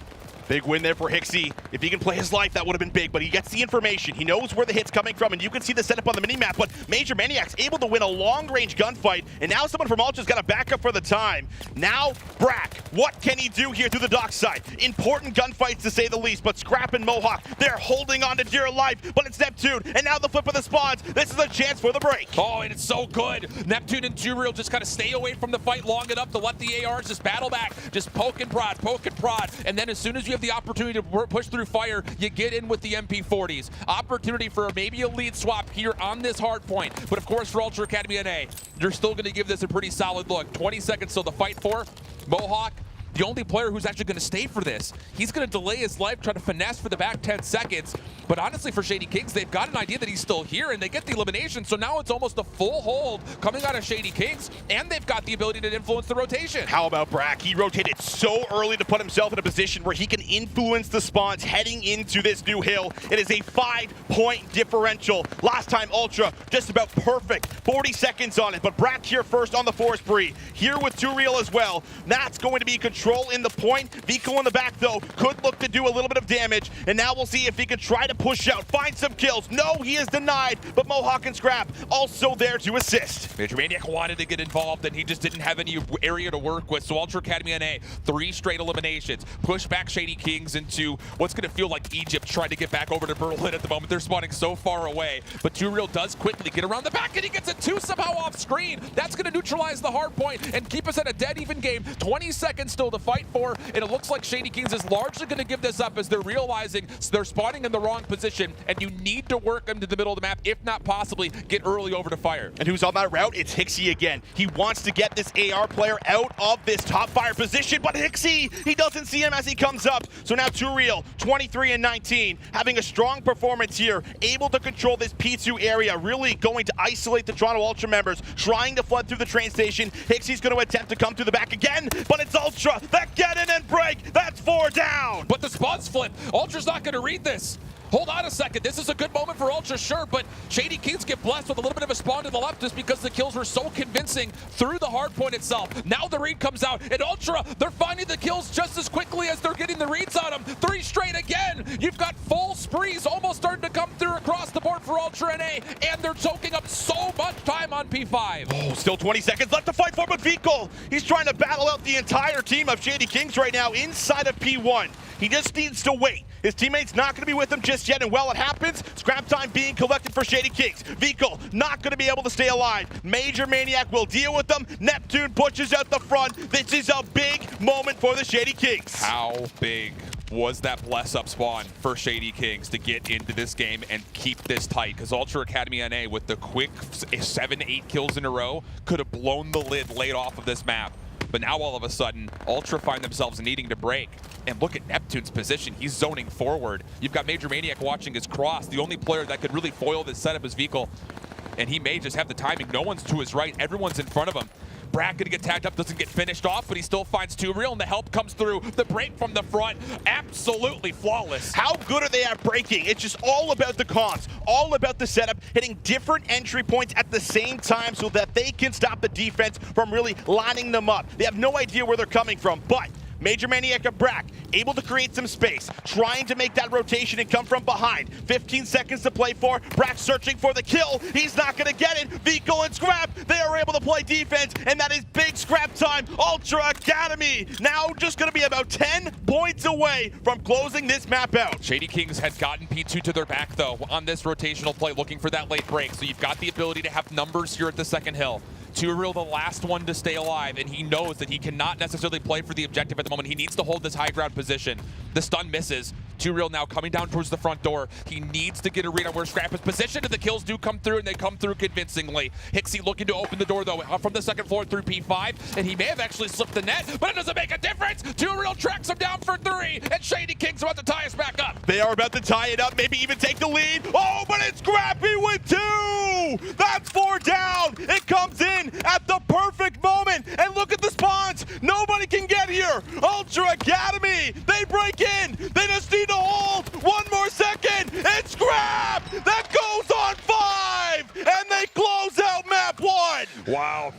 Big win there for Hixie. If he can play his life, that would have been big, but he gets the information. He knows where the hit's coming from, and you can see the setup on the minimap, but Major Maniac's able to win a long-range gunfight, and now someone from Ultra's got a backup for the time. Now, Brack, what can he do here through the dockside? Important gunfights to say the least, but Scrap and Mohawk, they're holding on to dear life, but it's Neptune, and now the flip of the spawns. This is a chance for the break. Oh, and it's so good. Neptune and Turiel just kind of stay away from the fight long enough to let the ARs just battle back, just poke and prod, and then as soon as you have the opportunity to push through Fire, you get in with the MP40s. Opportunity for maybe a lead swap here on this hard point. But of course, for Ultra Academy NA, you're still going to give this a pretty solid look. 20 seconds still to fight for. Mohawk, the only player who's actually going to stay for this. He's going to delay his life, try to finesse for the back 10 seconds. But honestly, for Shady Kings, they've got an idea that he's still here, and they get the elimination. So now it's almost a full hold coming out of Shady Kings, and they've got the ability to influence the rotation. How about Brack? He rotated so early to put himself in a position where he can influence the spawns heading into this new hill. It is a 5-point differential. Last time, Ultra just about perfect. 40 seconds on it, but Brack here first on the forest spree. Here with Turiel as well. That's going to be control in the point. Vehicle in the back, though, could look to do a little bit of damage, and now we'll see if he can try to push out, find some kills. No, he is denied, but Mohawk and Scrap also there to assist. Major Maniac wanted to get involved, and he just didn't have any area to work with, so Ultra Academy NA, 3 straight eliminations. Push back Shady Kings into what's going to feel like Egypt trying to get back over to Berlin at the moment. They're spawning so far away, but Turiel does quickly get around the back, and he gets a 2 somehow off screen. That's going to neutralize the hard point and keep us at a dead even game. 20 seconds still to fight for, and it looks like Shady Kings is largely going to give this up as they're realizing they're spawning in the wrong position, and you need to work them to the middle of the map, if not possibly get early over to Fire. And who's on that route? It's Hixie again. He wants to get this AR player out of this top Fire position, but Hixie, he doesn't see him as he comes up. So now Turiel, 23 and 19, having a strong performance here, able to control this P2 area, really going to isolate the Toronto Ultra members, trying to flood through the train station. Hixie's going to attempt to come through the back again, but it's Ultra that get in and break. That's 4 down. But the spawns flip. Ultra's not going to read this. Hold on a second. This is a good moment for Ultra, sure, but Shady Kings get blessed with a little bit of a spawn to the left just because the kills were so convincing through the hard point itself. Now the read comes out, and Ultra, they're finding the kills just as quickly as they're getting the reads on them. 3 straight again. You've got full sprees almost starting to come through across the board for Ultra NA, and they're soaking up so much time on P5. Oh, still 20 seconds left to fight for, but Vehicle, he's trying to battle out the entire team of Shady Kings right now inside of P1. He just needs to wait. His teammate's not going to be with him just yet, and while it happens, scrap time being collected for Shady Kings. Vehicle not going to be able to stay alive. Major Maniac will deal with them. Neptune pushes out the front. This is a big moment for the Shady Kings. How big was that bless up spawn for Shady Kings to get into this game and keep this tight? Because Ultra Academy NA with the quick 7-8 kills in a row could have blown the lid laid off of this map. But now all of a sudden, Ultra find themselves needing to break. And look at Neptune's position. He's zoning forward. You've got Major Maniac watching his cross. The only player that could really foil this setup is Vehicle. And he may just have the timing. No one's to his right. Everyone's in front of him. Brack gonna get tagged up, doesn't get finished off, but he still finds 2Real, and the help comes through. The break from the front, absolutely flawless. How good are they at breaking? It's just all about the comms, all about the setup, hitting different entry points at the same time so that they can stop the defense from really lining them up. They have no idea where they're coming from, but Major Maniac of Brack able to create some space, trying to make that rotation and come from behind. 15 seconds to play for. Brack searching for the kill. He's not going to get it. Veto and Scrap, they are able to play defense, and that is big Scrap time. Ultra Academy now just going to be about 10 points away from closing this map out. Shady Kings had gotten P2 to their back, though, on this rotational play, looking for that late break. So you've got the ability to have numbers here at the second hill. 2Real, the last one to stay alive, and he knows that he cannot necessarily play for the objective at the moment. He needs to hold this high ground position. The stun misses. 2Real now coming down towards the front door. He needs to get a read on where Scrap is positioned, and the kills do come through, and they come through convincingly. Hixie looking to open the door, though, from the second floor through P5, and he may have actually slipped the net, but it doesn't make a difference. 2Real tracks him down for 3, and Shady Kings about to tie us back up. They are about to tie it up, maybe even take the lead. Oh, but it's Scrappy with 2! That's 4 down! It comes in at the perfect moment, and look at the spawns! Nobody can get here! Ultra Academy! They break in! They just need to hold 1 more second! It's Scrap! That goes on 5! And they close out map 1! Wow.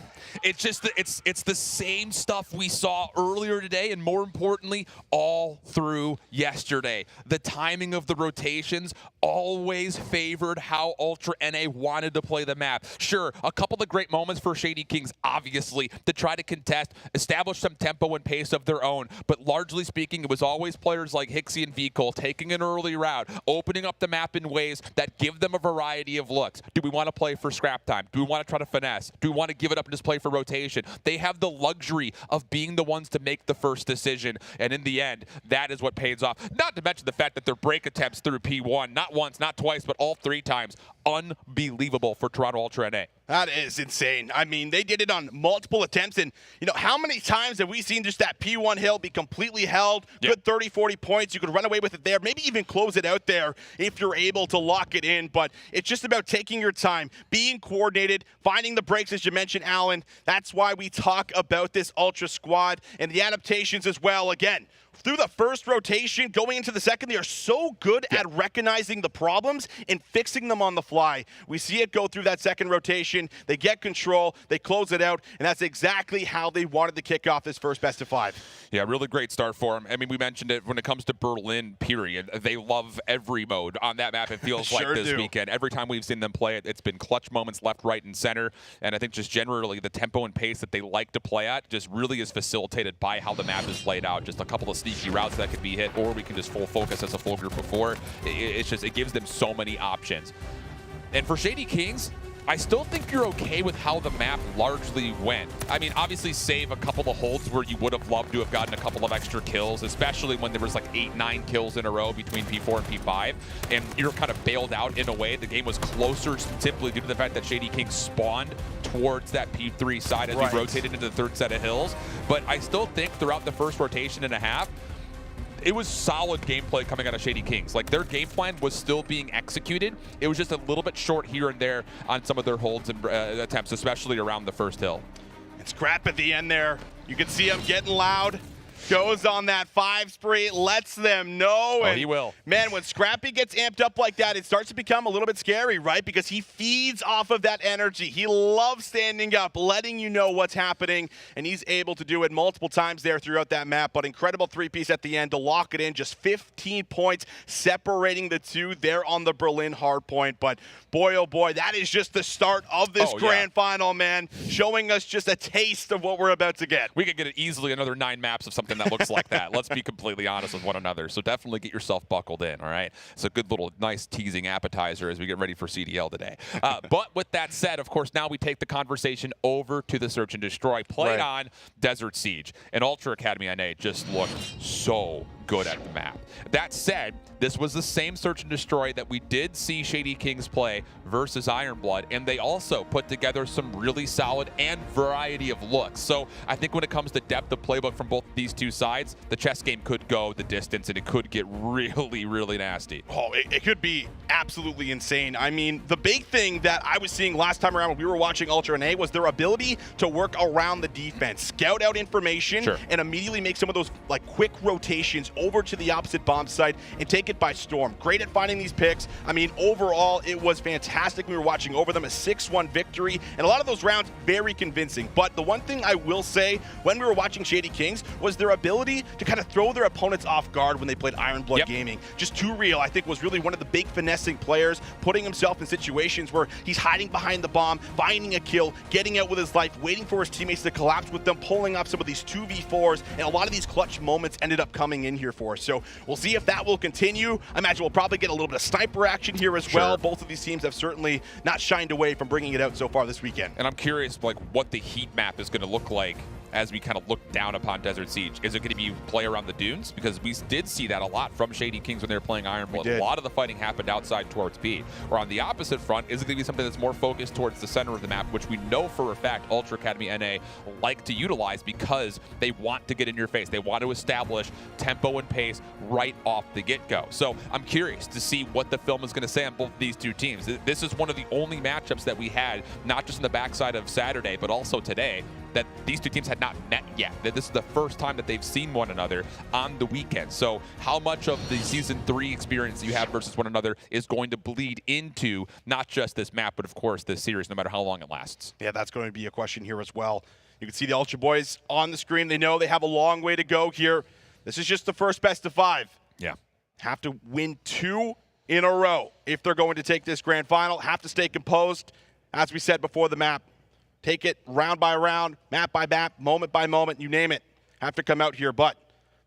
It's just it's the same stuff we saw earlier today, and more importantly, all through yesterday. The timing of the rotations always favored how Ultra NA wanted to play the map. Sure, a couple of great moments for Shady Kings, obviously, to try to contest, establish some tempo and pace of their own, but largely speaking, it was always players like Hixie and Vcol taking an early route, opening up the map in ways that give them a variety of looks. Do we want to play for scrap time? Do we want to try to finesse? Do we want to give it up and just play for rotation? They have the luxury of being the ones to make the first decision, and in the end, that is what pays off. Not to mention the fact that their break attempts through P1, not once, not twice, but all 3 times, unbelievable for Toronto Ultra NA. That is insane. I mean, they did it on multiple attempts, and you know, how many times have we seen just that P1 hill be completely held, good 30, 40 points, you could run away with it there, maybe even close it out there if you're able to lock it in, but it's just about taking your time, being coordinated, finding the breaks, as you mentioned, Alan. That's why we talk about this Ultra squad and the adaptations as well. Again, through the first rotation, going into the second, they are so good at recognizing the problems and fixing them on the fly. We see it go through that second rotation. They get control, they close it out, and that's exactly how they wanted to kick off this first best of 5. Yeah, really great start for them. I mean, we mentioned it when it comes to Berlin, period. They love every mode on that map, it feels like this weekend. Every time we've seen them play it, it's been clutch moments left, right, and center. And I think just generally the tempo and pace that they like to play at just really is facilitated by how the map is laid out. Just a couple of sneaky routes that could be hit, or we can just full focus as a full group before. It's just, it gives them so many options. And for Shady Kings, I still think you're okay with how the map largely went. I mean, obviously save a couple of holds where you would have loved to have gotten a couple of extra kills, especially when there was like 8, 9 kills in a row between P4 and P5, and you're kind of bailed out in a way. The game was closer simply due to the fact that Shady Kings spawned towards that P3 side as we rotated into the third set of hills. But I still think throughout the first rotation and a half, it was solid gameplay coming out of Shady Kings. Like, their game plan was still being executed. It was just a little bit short here and there on some of their holds and attempts, especially around the first hill. And Scrap at the end there. You can see him getting loud. Goes on that 5 spree, lets them know. Oh, he will. Man, when Scrappy gets amped up like that, it starts to become a little bit scary, right? Because he feeds off of that energy. He loves standing up, letting you know what's happening, and he's able to do it multiple times there throughout that map. But incredible 3-piece at the end to lock it in. Just 15 points separating the two there on the Berlin hardpoint. But boy, oh boy, that is just the start of this grand final, man. Showing us just a taste of what we're about to get. We could get it easily another 9 maps of something that looks like that. Let's be completely honest with one another. So definitely get yourself buckled in, all right? It's a good little nice teasing appetizer as we get ready for CDL today. But with that said, of course, now we take the conversation over to the Search and Destroy. Played on Desert Siege. And Ultra Academy NA just looked so good at the map. That said, this was the same search and destroy that we did see Shady Kings play versus Iron Blood, and they also put together some really solid and variety of looks. So I think when it comes to depth of playbook from both these two sides, the chess game could go the distance, and it could get really, really nasty. Oh, it could be absolutely insane. I mean, the big thing that I was seeing last time around when we were watching Ultra NA was their ability to work around the defense, scout out information, and immediately make some of those like quick rotations over to the opposite bomb site and take it by storm. Great at finding these picks. I mean, overall, it was fantastic. We were watching over them, a 6-1 victory, and a lot of those rounds very convincing. But the one thing I will say when we were watching Shady Kings was their ability to kind of throw their opponents off guard when they played Iron Blood Gaming. Just too real, I think, was really one of the big finessing players, putting himself in situations where he's hiding behind the bomb, finding a kill, getting out with his life, waiting for his teammates to collapse with them, pulling up some of these 2v4s, and a lot of these clutch moments ended up coming in here for us. So we'll see if that will continue. I imagine we'll probably get a little bit of sniper action here as well. Both of these teams have certainly not shined away from bringing it out so far this weekend. And I'm curious, like, what the heat map is going to look like as we kind of look down upon Desert Siege. Is it going to be play around the dunes? Because we did see that a lot from Shady Kings when they were playing Iron Blood. A lot of the fighting happened outside towards B. Or on the opposite front, is it going to be something that's more focused towards the center of the map, which we know for a fact Ultra Academy NA like to utilize because they want to get in your face. They want to establish tempo and pace right off the get-go. So I'm curious to see what the film is going to say on both these two teams. This is one of the only matchups that we had, not just in the backside of Saturday, but also today, that these two teams had not met yet. That this is the first time that they've seen one another on the weekend. So how much of the Season 3 experience you have versus one another is going to bleed into not just this map, but of course this series, no matter how long it lasts? Yeah, that's going to be a question here as well. You can see the Ultra Boys on the screen. They know they have a long way to go here. This is just the first best of 5. Yeah. Have to win 2 in a row if they're going to take this grand final. Have to stay composed, as we said before the map. Take it round by round, map by map, moment by moment, you name it. Have to come out here, but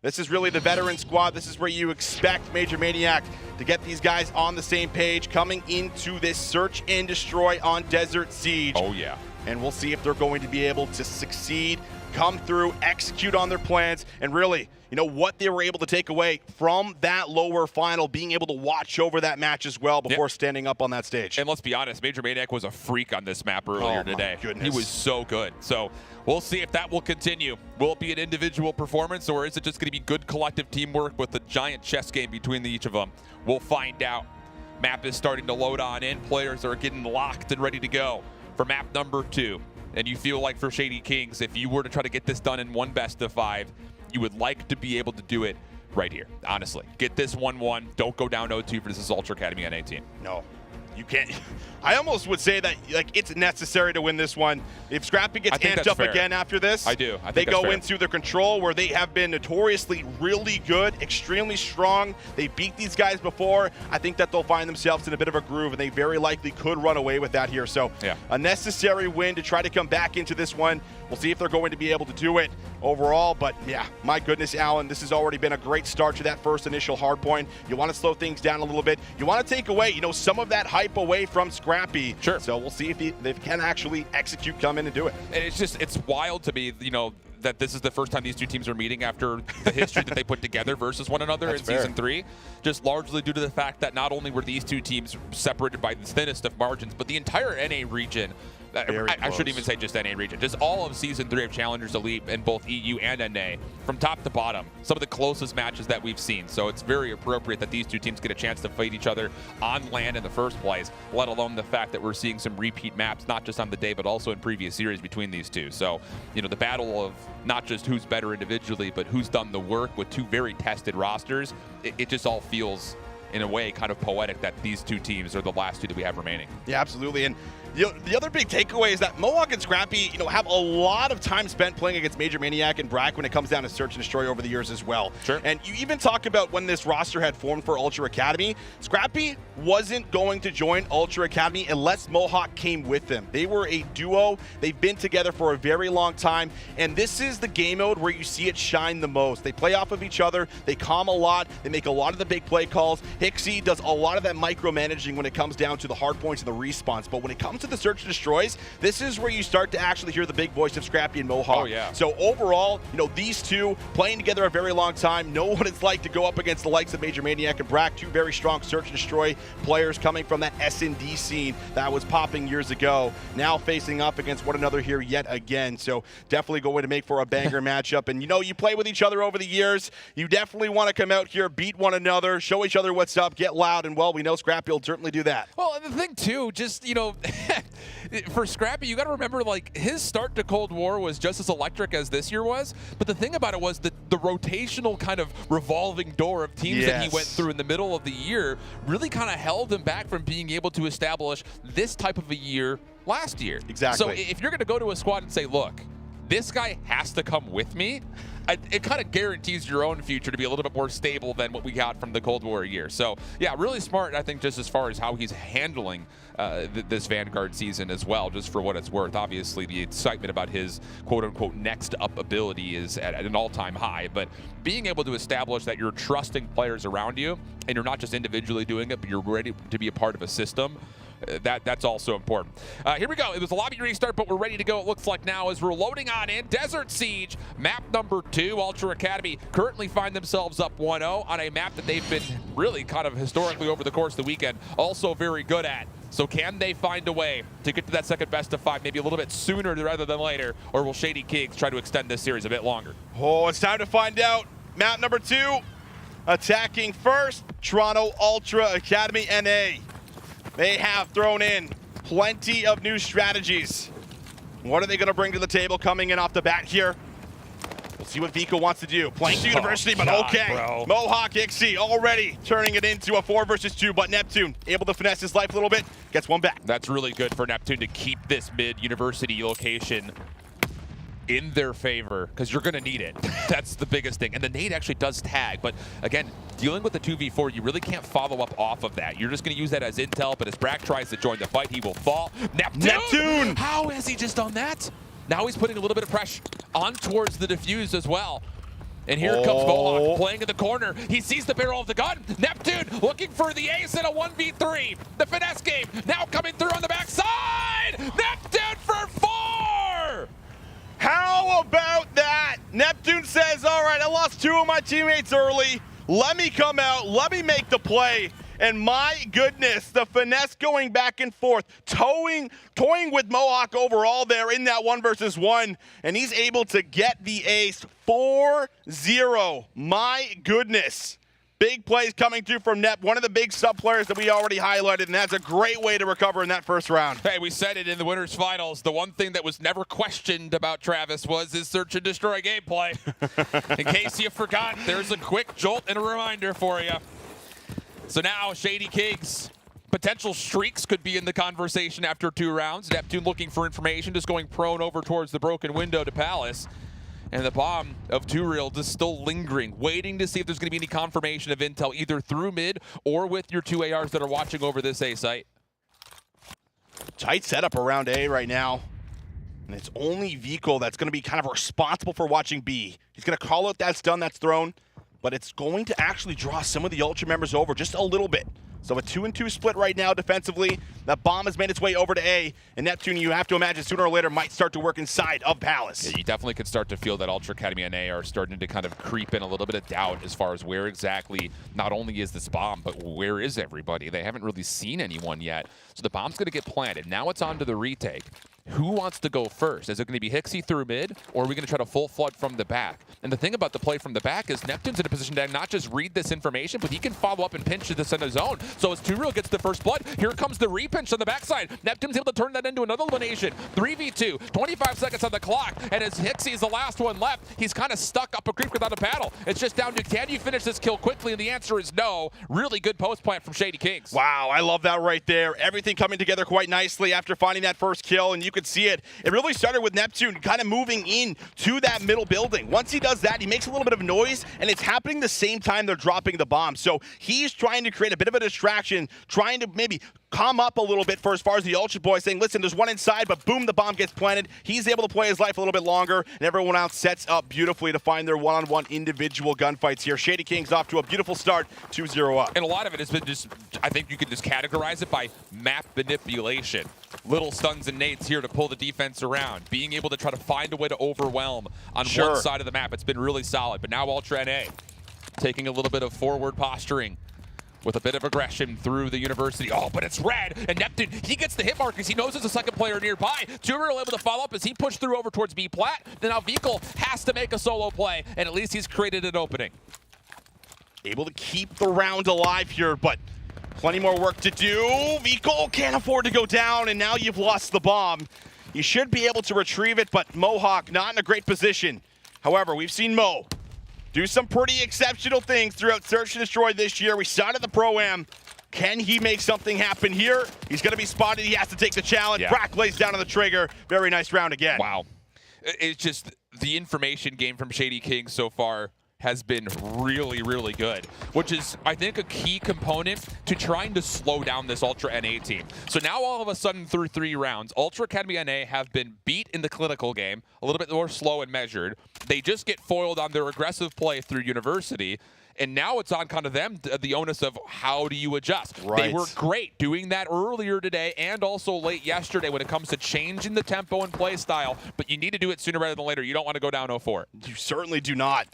this is really the veteran squad. This is where you expect Major Maniac to get these guys on the same page coming into this search and destroy on Desert Siege. Oh, yeah. And we'll see if they're going to be able to succeed, come through, execute on their plans, and really, you know, what they were able to take away from that lower final, being able to watch over that match as well before standing up on that stage. And let's be honest, Major Maniac was a freak on this map earlier today. Goodness. He was so good. So we'll see if that will continue. Will it be an individual performance, or is it just going to be good collective teamwork with a giant chess game between each of them? We'll find out. Map is starting to load on in. Players are getting locked and ready to go for map number 2. And you feel like for Shady Kings, if you were to try to get this done in one best of 5, you would like to be able to do it right here, honestly. Get this 1-1. Don't go down 0-2 for this Ultra Academy NA team. No, you can't. I almost would say that like it's necessary to win this one. If Scrappy gets amped up again after this, I think they go into their control where they have been notoriously really good, extremely strong. They beat these guys before. I think that they'll find themselves in a bit of a groove, and they very likely could run away with that here. So a necessary win to try to come back into this one. We'll see if they're going to be able to do it overall. But yeah, my goodness, Alan, this has already been a great start to that first initial hard point. You want to slow things down a little bit. You want to take away, you know, some of that hype away from Scrappy. So we'll see if they can actually execute, come in and do it. And it's wild to me, you know, that this is the first time these two teams are meeting after the history that they put together versus one another in Season 3. Just largely due to the fact that not only were these two teams separated by the thinnest of margins, but the entire NA region, I shouldn't even say just NA region, just all of Season 3 of Challengers Elite in both EU and NA, from top to bottom, some of the closest matches that we've seen. So it's very appropriate that these two teams get a chance to fight each other on land in the first place, let alone the fact that we're seeing some repeat maps, not just on the day, but also in previous series between these two. So, you know, the battle of not just who's better individually, but who's done the work with two very tested rosters, it just all feels, in a way, kind of poetic that these two teams are the last two that we have remaining. Yeah, absolutely. And the other big takeaway is that Mohawk and Scrappy, you know, have a lot of time spent playing against Major Maniac and Brack when it comes down to search and destroy over the years as well. And you even talk about when this roster had formed for Ultra Academy, Scrappy wasn't going to join Ultra Academy unless Mohawk came with them. They were a duo. They've been together for a very long time, and this is the game mode where you see it shine the most. They play off of each other. They calm a lot. They make a lot of the big play calls. Hixie does a lot of that micromanaging when it comes down to the hard points and the respawns, but when it comes to of the search and destroys, this is where you start to actually hear the big voice of Scrappy and Mohawk. Oh, yeah. So overall, these two playing together a very long time, know what it's like to go up against the likes of Major Maniac and Brack, two very strong search and destroy players coming from that S&D scene that was popping years ago, now facing up against one another here yet again. So definitely going to make for a banger matchup. And you play with each other over the years, you definitely want to come out here, beat one another, show each other what's up, get loud, and well, we know Scrappy will certainly do that. Well, and the thing too, just, for Scrappy, you got to remember, like, his start to Cold War was just as electric as this year was, but the thing about it was the rotational kind of revolving door of teams that he went through in the middle of the year really kind of held him back from being able to establish this type of a year last year. Exactly. So if you're going to go to a squad and say, look, this guy has to come with me, it kind of guarantees your own future to be a little bit more stable than what we got from the Cold War year. So, yeah, really smart, I think, just as far as how he's handling this Vanguard season as well, just for what it's worth. Obviously, the excitement about his quote-unquote next-up ability is at an all-time high, but being able to establish that you're trusting players around you and you're not just individually doing it, but you're ready to be a part of a system, that's also important. Here we go. It was a lobby restart, but we're ready to go, it looks like now, as we're loading on in. Desert Siege, map number 2. Ultra Academy currently find themselves up 1-0 on a map that they've been really kind of historically over the course of the weekend also very good at. So can they find a way to get to that second best of 5 maybe a little bit sooner rather than later, or will Shady Kings try to extend this series a bit longer? Oh, it's time to find out. Map number 2, attacking first, Toronto Ultra Academy NA. They have thrown in plenty of new strategies. What are they going to bring to the table coming in off the bat here? We'll see what Veto wants to do. Playing to University, but okay. Bro. Mohawk Ixie already turning it into a 4 versus 2, but Neptune able to finesse his life a little bit, gets one back. That's really good for Neptune to keep this mid-University location in their favor, because you're going to need it. That's the biggest thing. And the nade actually does tag, but again, dealing with the 2v4, you really can't follow up off of that. You're just going to use that as intel, but as Brack tries to join the fight, he will fall. Neptune! How has he just done that? Now he's putting a little bit of pressure on towards the defuse as well. And here comes Mohawk playing in the corner. He sees the barrel of the gun. Neptune looking for the ace in a 1v3. The finesse game now coming through on the backside. Neptune for 4! How about that? Neptune says, all right, I lost 2 of my teammates early. Let me come out. Let me make the play. And my goodness, the finesse going back and forth, toying with Mohawk overall there in that 1 versus 1. And he's able to get the ace 4-0. My goodness. Big plays coming through from Nep, one of the big sub players that we already highlighted, and that's a great way to recover in that first round. Hey, we said it in the winners finals. The one thing that was never questioned about Travis was his search and destroy gameplay. In case you forgot, there's a quick jolt and a reminder for you. So now Shady Kings, potential streaks could be in the conversation after 2 rounds. Neptune looking for information, just going prone over towards the broken window to Palace. And the bomb of 2Real just still lingering, waiting to see if there's going to be any confirmation of intel, either through mid or with your 2 ARs that are watching over this A site. Tight setup around A right now. And it's only Veto that's going to be kind of responsible for watching B. He's going to call out that stun that's thrown, but it's going to actually draw some of the Ultra members over just a little bit. So a 2-2 split right now defensively. That bomb has made its way over to A, and Neptune, you have to imagine, sooner or later might start to work inside of Palace. Yeah, you definitely could start to feel that Ultra Academy and A are starting to kind of creep in a little bit of doubt as far as where exactly not only is this bomb, but where is everybody? They haven't really seen anyone yet. So the bomb's going to get planted. Now it's on to the retake. Who wants to go first? Is it going to be Hixie through mid, or are we going to try to full flood from the back? And the thing about the play from the back is Neptune's in a position to not just read this information, but he can follow up and pinch this in his own. So as 2Real gets the first blood, here comes the repinch on the backside. Neptune's able to turn that into another elimination. 3v2, 25 seconds on the clock, and as Hixie's the last one left, he's kind of stuck up a creek without a paddle. It's just down to, can you finish this kill quickly? And the answer is no. Really good post plant from Shady Kings. Wow, I love that right there. Everything coming together quite nicely after finding that first kill, and you could see it. It really started with Neptune kind of moving in to that middle building. Once he does that, he makes a little bit of noise, and it's happening the same time they're dropping the bomb. So he's trying to create a bit of a distraction, trying to maybe calm up a little bit for as far as the Ultra boys, saying, listen, there's one inside, but boom, the bomb gets planted. He's able to play his life a little bit longer, and everyone else sets up beautifully to find their one-on-one individual gunfights here. Shady Kings off to a beautiful start, 2-0 up. And a lot of it has been just, I think you could just categorize it by map manipulation. little stuns and nades here to pull the defense around, being able to try to find a way to overwhelm on one side of the map. It's been really solid, but now Ultra NA taking a little bit of forward posturing with a bit of aggression through the University. Oh, but it's red, and Neptune, he gets the hit markers. He knows there's a second player nearby. Tumor able to follow up as he pushed through over towards B-Plat. Then now Veto has to make a solo play, and at least he's created an opening. Able to keep the round alive here, but plenty more work to do. Veto can't afford to go down, and now you've lost the bomb. You should be able to retrieve it, but Mohawk not in a great position. However, we've seen Mo do some pretty exceptional things throughout Search and Destroy this year. We saw it at the Pro-Am. Can he make something happen here? He's going to be spotted. He has to take the challenge. Yeah. Brack lays down on the trigger. Very nice round again. Wow. It's just the information game from Shady Kings so far has been really, really good, which is, I think, a key component to trying to slow down this Ultra NA team. So now all of a sudden through 3 rounds, Ultra Academy NA have been beat in the clinical game, a little bit more slow and measured. They just get foiled on their aggressive play through University, and now it's on kind of them, the onus of how do you adjust. Right. They were great doing that earlier today and also late yesterday when it comes to changing the tempo and play style, but you need to do it sooner rather than later. You don't want to go down 0-4. You certainly do not.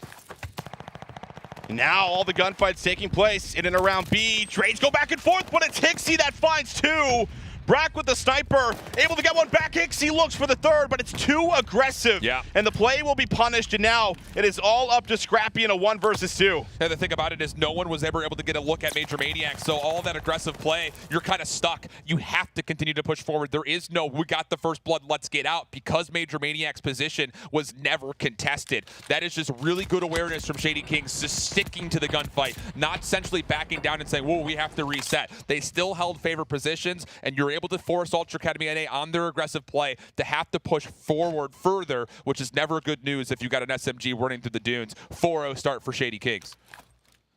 Now all the gunfights taking place in and around B. Trades go back and forth, but it's Hixie that finds 2. Brack with the sniper, able to get one back. Hixie looks for the 3rd, but it's too aggressive. Yeah. And the play will be punished, and now it is all up to Scrappy in a 1 versus 2. And the thing about it is no one was ever able to get a look at Major Maniac, so all that aggressive play, you're kind of stuck. You have to continue to push forward. There is no, we got the first blood, let's get out, because Major Maniac's position was never contested. That is just really good awareness from Shady Kings, just sticking to the gunfight, not essentially backing down and saying, whoa, we have to reset. They still held favor positions, and you're able to force Ultra Academy NA on their aggressive play to have to push forward further, which is never good news if you got an SMG running through the dunes. 4-0 start for Shady Kings.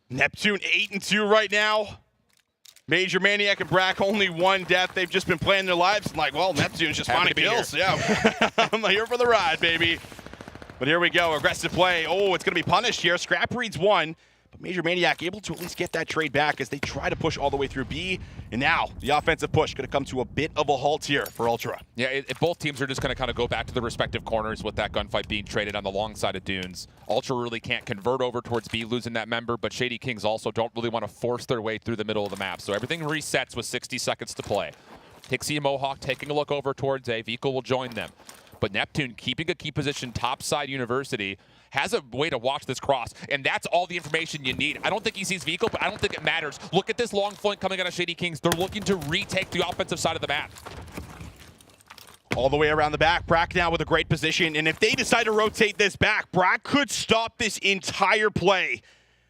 Neptune 8-2 right now. Major Maniac and Brack only 1 death. They've just been playing their lives and like, well, Neptune's just finding kills. Yeah, I'm here for the ride, baby. But here we go, aggressive play. Oh, it's gonna be punished here. Scrap reads 1. But Major Maniac able to at least get that trade back as they try to push all the way through B. And now the offensive push going to come to a bit of a halt here for Ultra. Yeah, both teams are just going to kind of go back to their respective corners with that gunfight being traded on the long side of dunes. Ultra really can't convert over towards B, losing that member, but Shady Kings also don't really want to force their way through the middle of the map. So everything resets with 60 seconds to play. Hixie and Mohawk taking a look over towards A. Vehicle will join them. But Neptune keeping a key position topside University has a way to watch this cross, and that's all the information you need. I don't think he sees Vehicle, but I don't think it matters. Look at this long flank coming out of Shady Kings. They're looking to retake the offensive side of the map. All the way around the back, Brack now with a great position, and if they decide to rotate this back, Brack could stop this entire play.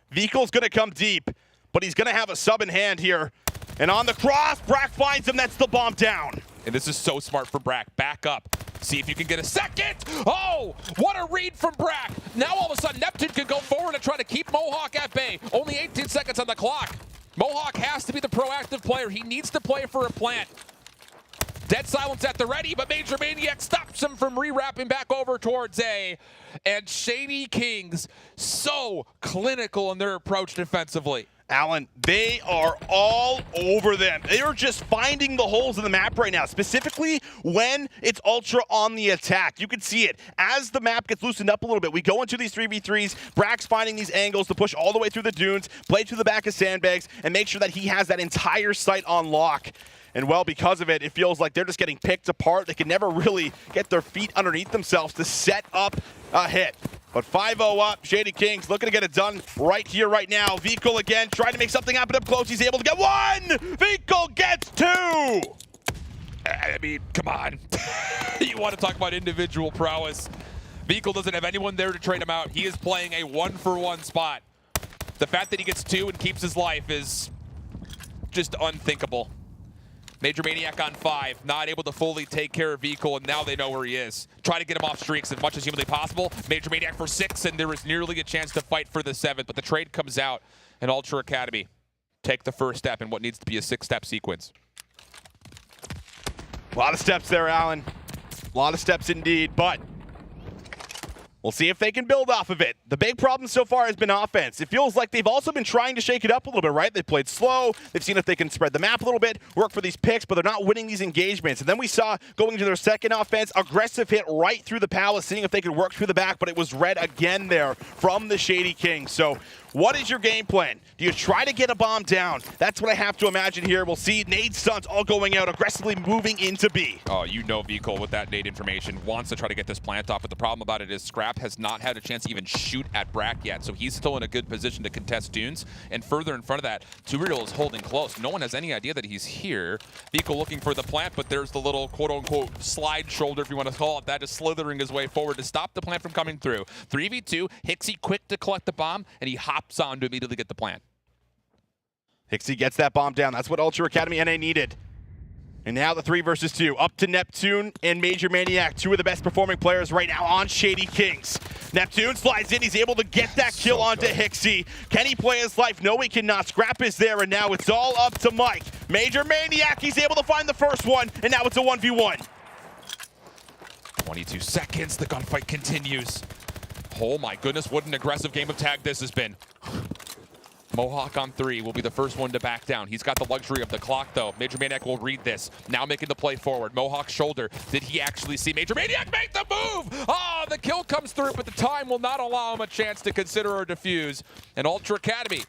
Vehicle's gonna come deep, but he's gonna have a sub in hand here. And on the cross, Brack finds him, that's the bomb down. And this is so smart for Brack. Back up. See if you can get a second. Oh, what a read from Brack. Now all of a sudden, Neptune can go forward and try to keep Mohawk at bay. Only 18 seconds on the clock. Mohawk has to be the proactive player. He needs to play for a plant. Dead silence at the ready, but Major Maniac stops him from re-wrapping back over towards A. And Shady Kings, so clinical in their approach defensively. Alan, they are all over them. They are just finding the holes in the map right now, specifically when it's Ultra on the attack. You can see it. As the map gets loosened up a little bit, we go into these 3v3s. Brack's finding these angles to push all the way through the dunes, play to the back of sandbags, and make sure that he has that entire site on lock. And well, because of it, it feels like they're just getting picked apart. They can never really get their feet underneath themselves to set up a hit. But 5-0 up, Shady Kings looking to get it done right here, right now. Vehicle again, trying to make something happen up close. He's able to get 1! Vehicle gets 2! I mean, come on. You want to talk about individual prowess. Vehicle doesn't have anyone there to trade him out. He is playing a 1-for-1 spot. The fact that he gets 2 and keeps his life is just unthinkable. Major Maniac on 5, not able to fully take care of Vehicle, and now they know where he is. Try to get him off streaks as much as humanly possible. Major Maniac for 6, and there is nearly a chance to fight for the 7th, but the trade comes out, and Ultra Academy take the first step in what needs to be a 6-step sequence. A lot of steps there, Alan. A lot of steps indeed, but We'll see if they can build off of it. The big problem so far has been offense. It feels like they've also been trying to shake it up a little bit, right? They've played slow. They've seen if they can spread the map a little bit, work for these picks, but they're not winning these engagements. And then we saw going into their second offense, aggressive hit right through the palace, seeing if they could work through the back, but it was red again there from the Shady Kings. So what is your game plan? Do you try to get a bomb down? That's what I have to imagine here. We'll see nade stunts all going out, aggressively moving into B. Oh, you know Veto with that nade information wants to try to get this plant off, but the problem about it is Scrap has not had a chance to even shoot at Brack yet, so he's still in a good position to contest Dunes. And further in front of that, Tureal is holding close. No one has any idea that he's here. Veto looking for the plant, but there's the little quote-unquote slide shoulder, if you want to call it that, just slithering his way forward to stop the plant from coming through. 3v2, Hixie quick to collect the bomb, and he hops on to immediately get the plant. Hixie gets that bomb down. That's what Ultra Academy NA needed. And now the 3 versus 2. Up to Neptune and Major Maniac, two of the best performing players right now on Shady Kings. Neptune slides in. He's able to get that kill onto Hixie. Can he play his life? No, he cannot. Scrap is there, and now it's all up to Mike. Major Maniac, he's able to find the first one, and now it's a 1v1. 22 seconds. The gunfight continues. Oh my goodness, what an aggressive game of tag this has been. Mohawk on 3 will be the first one to back down. He's got the luxury of the clock, though. Major Maniac will read this. Now making the play forward. Mohawk's shoulder. Did he actually see Major Maniac make the move? Oh, the kill comes through, but the time will not allow him a chance to consider or defuse. And Ultra Academy,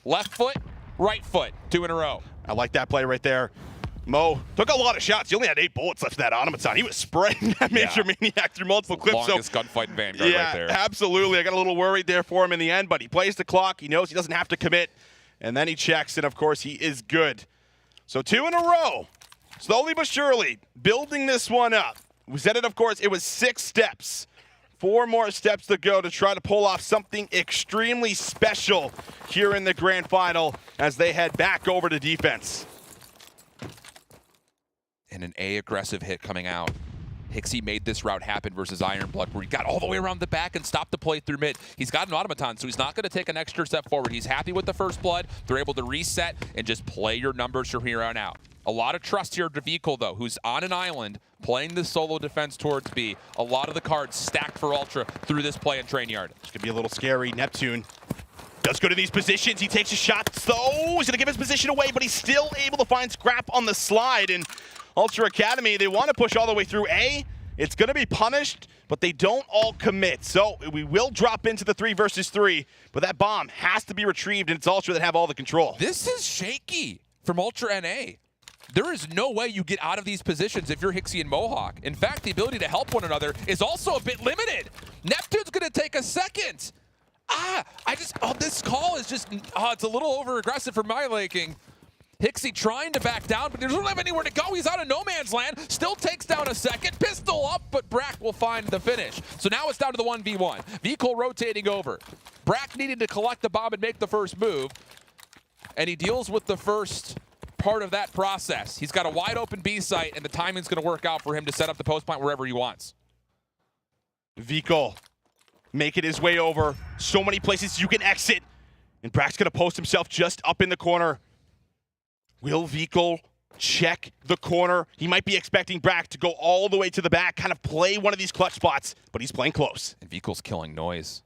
left foot, right foot, 2 in a row. I like that play right there. Mo took a lot of shots. He only had 8 bullets left in that automaton. He was spraying that Major Maniac through multiple clips. Longest gunfight in Vanguard right there. Absolutely. I got a little worried there for him in the end, but he plays the clock. He knows he doesn't have to commit. And then he checks, and of course, he is good. So 2 in a row. Slowly but surely, building this one up. We said it, of course, it was 6 steps. 4 more steps to go to try to pull off something extremely special here in the grand final as they head back over to defense. And an A aggressive hit coming out. Hixie made this route happen versus Ironblood, where he got all the way around the back and stopped the play through mid. He's got an automaton, so he's not going to take an extra step forward. He's happy with the first blood. They're able to reset and just play your numbers from here on out. A lot of trust here to Vehicle, though, who's on an island playing the solo defense towards B. A lot of the cards stacked for Ultra through this play in Train Yard. It's going to be a little scary. Neptune does go to these positions. He takes a shot, so he's going to give his position away, but he's still able to find Scrap on the slide. And Ultra Academy, they want to push all the way through A. It's going to be punished, but they don't all commit. So we will drop into the 3 versus 3, but that bomb has to be retrieved, and it's Ultra that have all the control. This is shaky from Ultra NA. There is no way you get out of these positions if you're Hixie and Mohawk. In fact, the ability to help one another is also a bit limited. Neptune's going to take a second. This call is just, it's a little over-aggressive for my liking. Hixie trying to back down, but he doesn't have anywhere to go. He's out of no man's land. Still takes down a second. Pistol up, but Brack will find the finish. So now it's down to the 1v1. Vehicle rotating over. Brack needed to collect the bomb and make the first move. And he deals with the first part of that process. He's got a wide open B site, and the timing's going to work out for him to set up the post point wherever he wants. Vehicle making his way over. So many places you can exit. And Brack's going to post himself just up in the corner. Will Vehicle check the corner? He might be expecting Brack to go all the way to the back, kind of play one of these clutch spots, but he's playing close. And Vehicle's killing noise.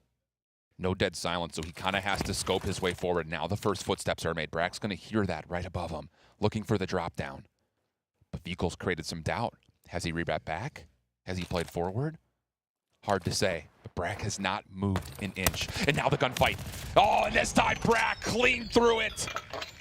No dead silence, so he kind of has to scope his way forward. Now the first footsteps are made. Brack's going to hear that right above him, looking for the drop down. But Vehicle's created some doubt. Has he rebat back? Has he played forward? Hard to say, but Brack has not moved an inch. And now the gunfight. Oh, and this time Brack clean through it.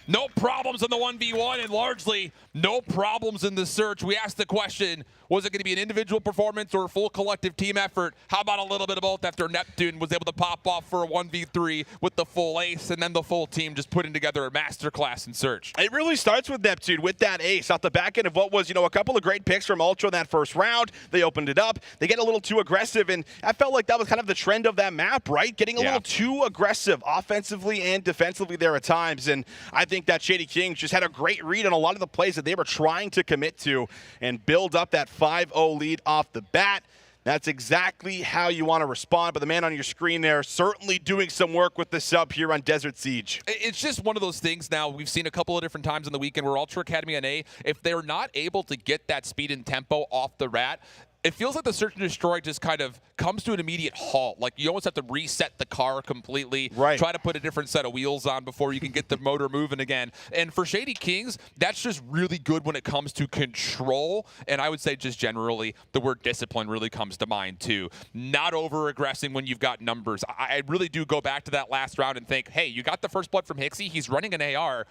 No problems in the 1v1, and largely no problems in the search. We asked the question, was it going to be an individual performance or a full collective team effort? How about a little bit of both after Neptune was able to pop off for a 1v3 with the full ace, and then the full team just putting together a masterclass in search? It really starts with Neptune with that ace off the back end of what was, a couple of great picks from Ultra in that first round. They opened it up. They get a little too aggressive, and I felt like that was kind of the trend of that map, right? Getting a little too aggressive offensively and defensively there at times, and I think that Shady Kings just had a great read on a lot of the plays that they were trying to commit to and build up that 5-0 lead off the bat. That's exactly how you want to respond, but the man on your screen there certainly doing some work with the sub here on Desert Siege. It's just one of those things now we've seen a couple of different times in the weekend where Ultra Academy NA, if they're not able to get that speed and tempo off the rat, it feels like the search and destroy just kind of comes to an immediate halt. Like you almost have to reset the car completely, try to put a different set of wheels on before you can get the motor moving again. And for Shady Kings, that's just really good when it comes to control. And I would say just generally, the word discipline really comes to mind too. Not over-aggressing when you've got numbers. I really do go back to that last round and think, hey, you got the first blood from Hixie. He's running an AR.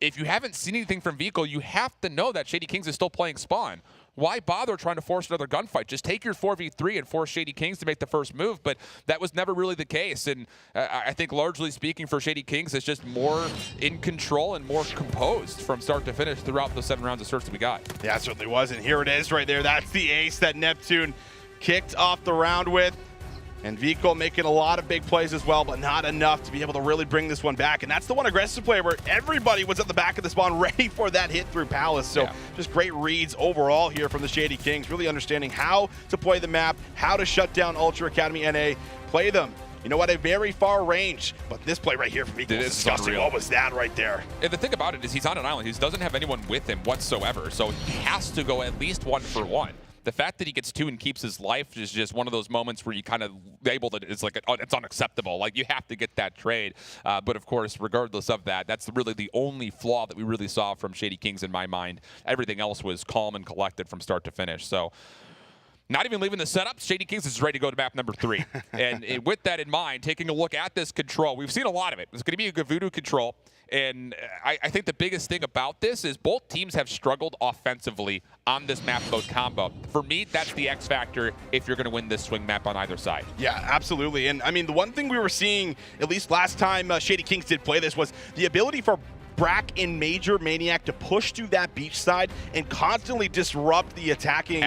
If you haven't seen anything from Veto, you have to know that Shady Kings is still playing Spawn. Why bother trying to force another gunfight? Just take your 4v3 and force Shady Kings to make the first move, but that was never really the case. And I think largely speaking for Shady Kings, it's just more in control and more composed from start to finish throughout the 7 rounds of search that we got. Yeah, it certainly was, and here it is right there. That's the ace that Neptune kicked off the round with. And Veto making a lot of big plays as well, but not enough to be able to really bring this one back. And that's the one aggressive play where everybody was at the back of the spawn ready for that hit through Palace. So just great reads overall here from the Shady Kings, really understanding how to play the map, how to shut down Ultra Academy NA, play them, you know, at a very far range. But this play right here from Veto is disgusting. Unreal. What was that right there? And the thing about it is he's on an island. He doesn't have anyone with him whatsoever, so he has to go at least 1-for-1. The fact that he gets 2 and keeps his life is just one of those moments where you kind of able to, it's like, it's unacceptable. Like, you have to get that trade. But, of course, regardless of that, that's really the only flaw that we really saw from Shady Kings in my mind. Everything else was calm and collected from start to finish. So, not even leaving the setup, Shady Kings is ready to go to map number 3. and with that in mind, taking a look at this control, we've seen a lot of it. It's going to be a Voodoo control. And I think the biggest thing about this is both teams have struggled offensively on this map mode combo. For me, that's the X factor if you're going to win this swing map on either side. Yeah, absolutely. And I mean, the one thing we were seeing, at least last time Shady Kings did play this, was the ability for Brack and Major Maniac to push through that beach side and constantly disrupt the attacking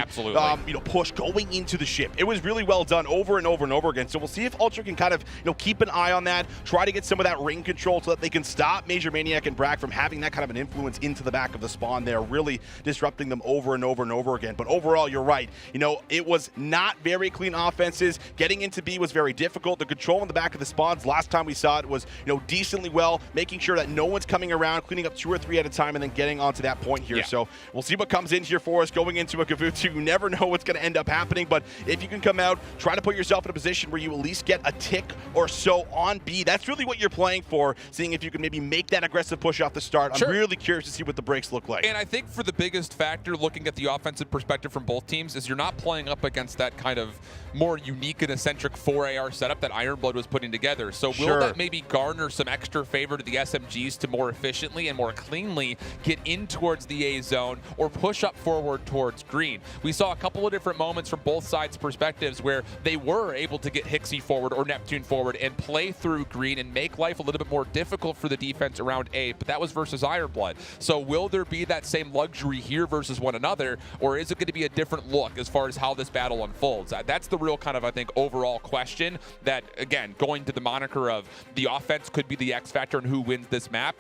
push going into the ship. It was really well done over and over and over again. So we'll see if Ultra can kind of keep an eye on that, try to get some of that ring control so that they can stop Major Maniac and Brack from having that kind of an influence into the back of the spawn there, really disrupting them over and over and over again. But overall, you're right. It was not very clean offenses. Getting into B was very difficult. The control in the back of the spawns, last time we saw it was decently well, making sure that no one's coming around, cleaning up 2 or 3 at a time, and then getting onto that point here. So we'll see what comes in here for us going into a Gavutu. You never know what's going to end up happening, but if you can come out, try to put yourself in a position where you at least get a tick or so on B. That's really what you're playing for, seeing if you can maybe make that aggressive push off the start. I'm really curious to see what the breaks look like. And I think for the biggest factor, looking at the offensive perspective from both teams, is you're not playing up against that kind of more unique and eccentric 4AR setup that Ironblood was putting together. So will that maybe garner some extra favor to the SMGs to more efficiently and more cleanly get in towards the A zone or push up forward towards green? We saw a couple of different moments from both sides' perspectives where they were able to get Hixie forward or Neptune forward and play through green and make life a little bit more difficult for the defense around A, but that was versus Ironblood. So will there be that same luxury here versus one another, or is it going to be a different look as far as how this battle unfolds? That's the real kind of, I think, overall question that, again, going to the moniker of the offense could be the X factor and who wins this map.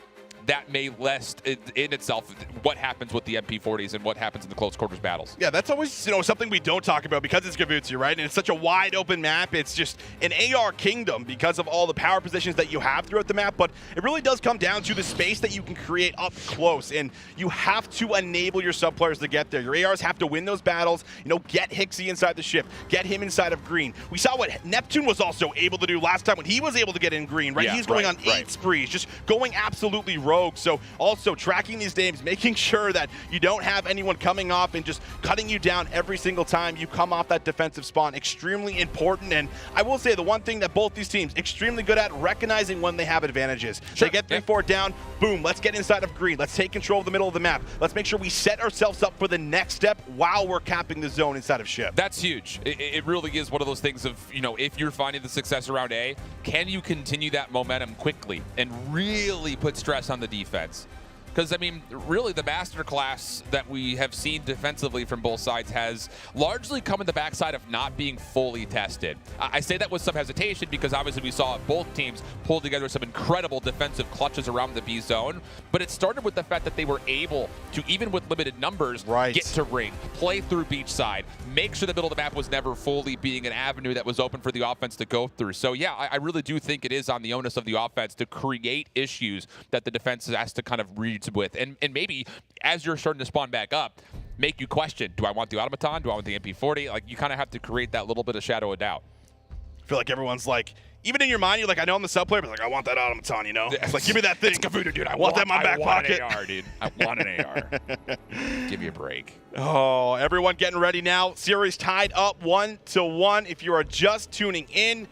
That may list in itself what happens with the MP40s and what happens in the close quarters battles. Yeah, that's always something we don't talk about because it's Gavutu, right? And it's such a wide open map. It's just an AR kingdom because of all the power positions that you have throughout the map. But it really does come down to the space that you can create up close, and you have to enable your sub players to get there. Your ARs have to win those battles. Get Hixie inside the ship, get him inside of green. We saw what Neptune was also able to do last time when he was able to get in green, right? He's going on 8 sprees, just going absolutely rogue. So also tracking these names, making sure that you don't have anyone coming off and just cutting you down every single time you come off that defensive spawn. Extremely important. And I will say the one thing that both these teams extremely good at, recognizing when they have advantages. They get 3-4 down, boom, let's get inside of green. Let's take control of the middle of the map. Let's make sure we set ourselves up for the next step while we're capping the zone inside of ship. That's huge. It really is one of those things of, if you're finding the success around A, can you continue that momentum quickly and really put stress on the defense? Because, I mean, really the masterclass that we have seen defensively from both sides has largely come in the backside of not being fully tested. I say that with some hesitation because obviously we saw both teams pull together some incredible defensive clutches around the B zone, but it started with the fact that they were able to, even with limited numbers, get to ring, play through beachside, make sure the middle of the map was never fully being an avenue that was open for the offense to go through. So yeah, I really do think it is on the onus of the offense to create issues that the defense has to kind of read with. And maybe as you're starting to spawn back up, make you question, do I want the automaton? Do I want the MP40? Like, you kind of have to create that little bit of shadow of doubt. I feel like everyone's like, even in your mind, you're like, I know I'm the sub player, but like, I want that automaton, you know? It's like, give me that thing. It's Gavuto, dude. I want that in my back pocket. I want an AR, dude. I want an AR. Give me a break. Oh, everyone getting ready now. Series tied up 1-1. If you are just tuning in,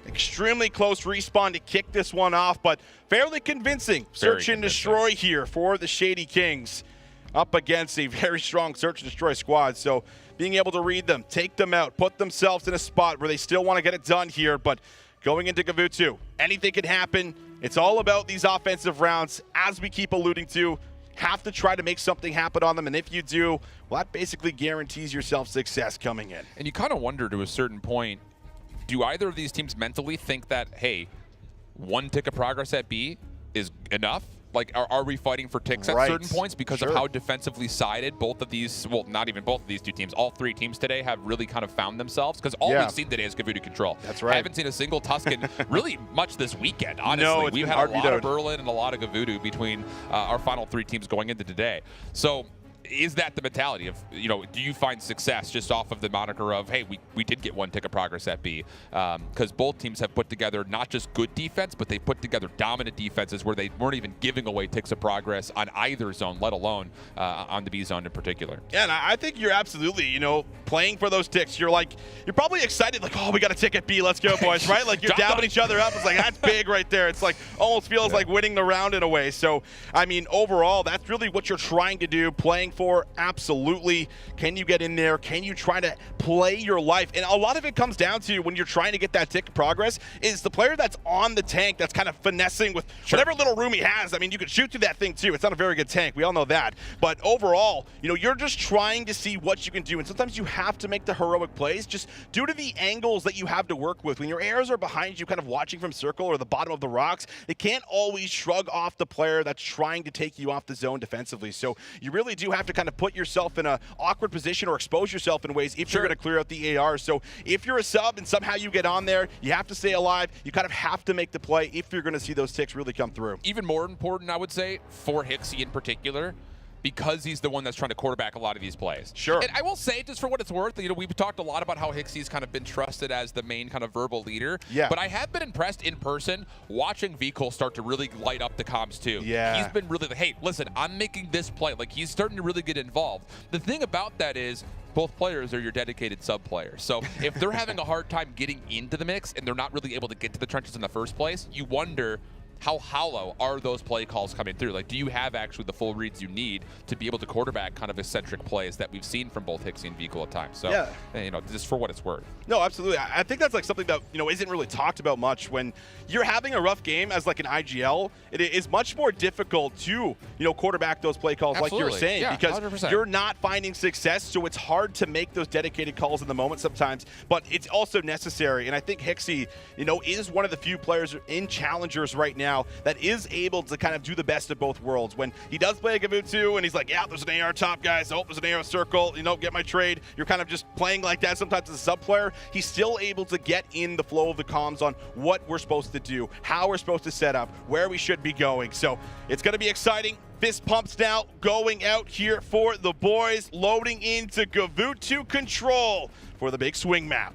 extremely close respawn to kick this one off, but fairly convincing. Search and destroy here for the Shady Kings up against a very strong search and destroy squad. So being able to read them, take them out, put themselves in a spot where they still want to get it done here, but going into Gavuto, anything can happen. It's all about these offensive rounds, as we keep alluding to. Have to try to make something happen on them, and if you do, well, that basically guarantees yourself success coming in. And you kind of wonder to a certain point, do either of these teams mentally think that, hey, 1 tick of progress at B is enough? Like, are we fighting for ticks at certain points because of how defensively sided both of these, well, not even both of these two teams, all 3 teams today have really kind of found themselves? Because all we've seen today is Gavuto control. That's right. I haven't seen a single Tuscan really much this weekend, honestly. No, we've had a lot of Berlin and a lot of Gavuto between our final 3 teams going into today. So is that the mentality of, you know, do you find success just off of the moniker of, hey, we did get 1 tick of progress at B? Because both teams have put together not just good defense, but they put together dominant defenses where they weren't even giving away ticks of progress on either zone, let alone on the B zone in particular. Yeah, and I think you're absolutely, you know, playing for those ticks. You're probably excited, like, oh, we got a tick at B, let's go, boys, right? Like, you're dabbing each other up. It's like, that's big right there. It's like, almost feels like winning the round in a way. So, I mean, overall, that's really what you're trying to do, playing for. Absolutely. Can you get in there? Can you try to play your life? And a lot of it comes down to, when you're trying to get that tick of progress, is the player that's on the tank that's kind of finessing with whatever little room he has. I mean, you could shoot through that thing too. It's not a very good tank. We all know that. But overall, you know, you're just trying to see what you can do. And sometimes you have to make the heroic plays just due to the angles that you have to work with. When your airs are behind you, kind of watching from circle or the bottom of the rocks, they can't always shrug off the player that's trying to take you off the zone defensively. So you really do have to kind of put yourself in an awkward position or expose yourself in ways if you're going to clear out the AR. So if you're a sub and somehow you get on there, you have to stay alive. You kind of have to make the play if you're going to see those ticks really come through. Even more important, I would say, for Hixie in particular, because he's the one that's trying to quarterback a lot of these plays. Sure. And I will say, just for what it's worth, you know, we've talked a lot about how Hixie's kind of been trusted as the main kind of verbal leader. Yeah. But I have been impressed in person watching Veto start to really light up the comms too. Yeah. He's been really like, hey, listen, I'm making this play. Like, he's starting to really get involved. The thing about that is, both players are your dedicated sub players. So if they're having a hard time getting into the mix and they're not really able to get to the trenches in the first place, you wonder, how hollow are those play calls coming through? Like, do you have actually the full reads you need to be able to quarterback kind of eccentric plays that we've seen from both Hixie and Veto at times? So, you know, just for what it's worth. No, absolutely. I think that's like something that, you know, isn't really talked about much. When you're having a rough game as like an IGL, it is much more difficult to, you know, quarterback those play calls like you were saying, because 100%. You're not finding success. So it's hard to make those dedicated calls in the moment sometimes, but it's also necessary. And I think Hixie, you know, is one of the few players in challengers right now that is able to kind of do the best of both worlds. When he does play a Gavuto and he's like, yeah, there's an AR top, guys. Oh, there's an AR circle. You know, get my trade. You're kind of just playing like that sometimes as a sub player. He's still able to get in the flow of the comms on what we're supposed to do, how we're supposed to set up, where we should be going. So it's going to be exciting. Fist pumps now going out here for the boys, loading into Gavuto control for the big swing map.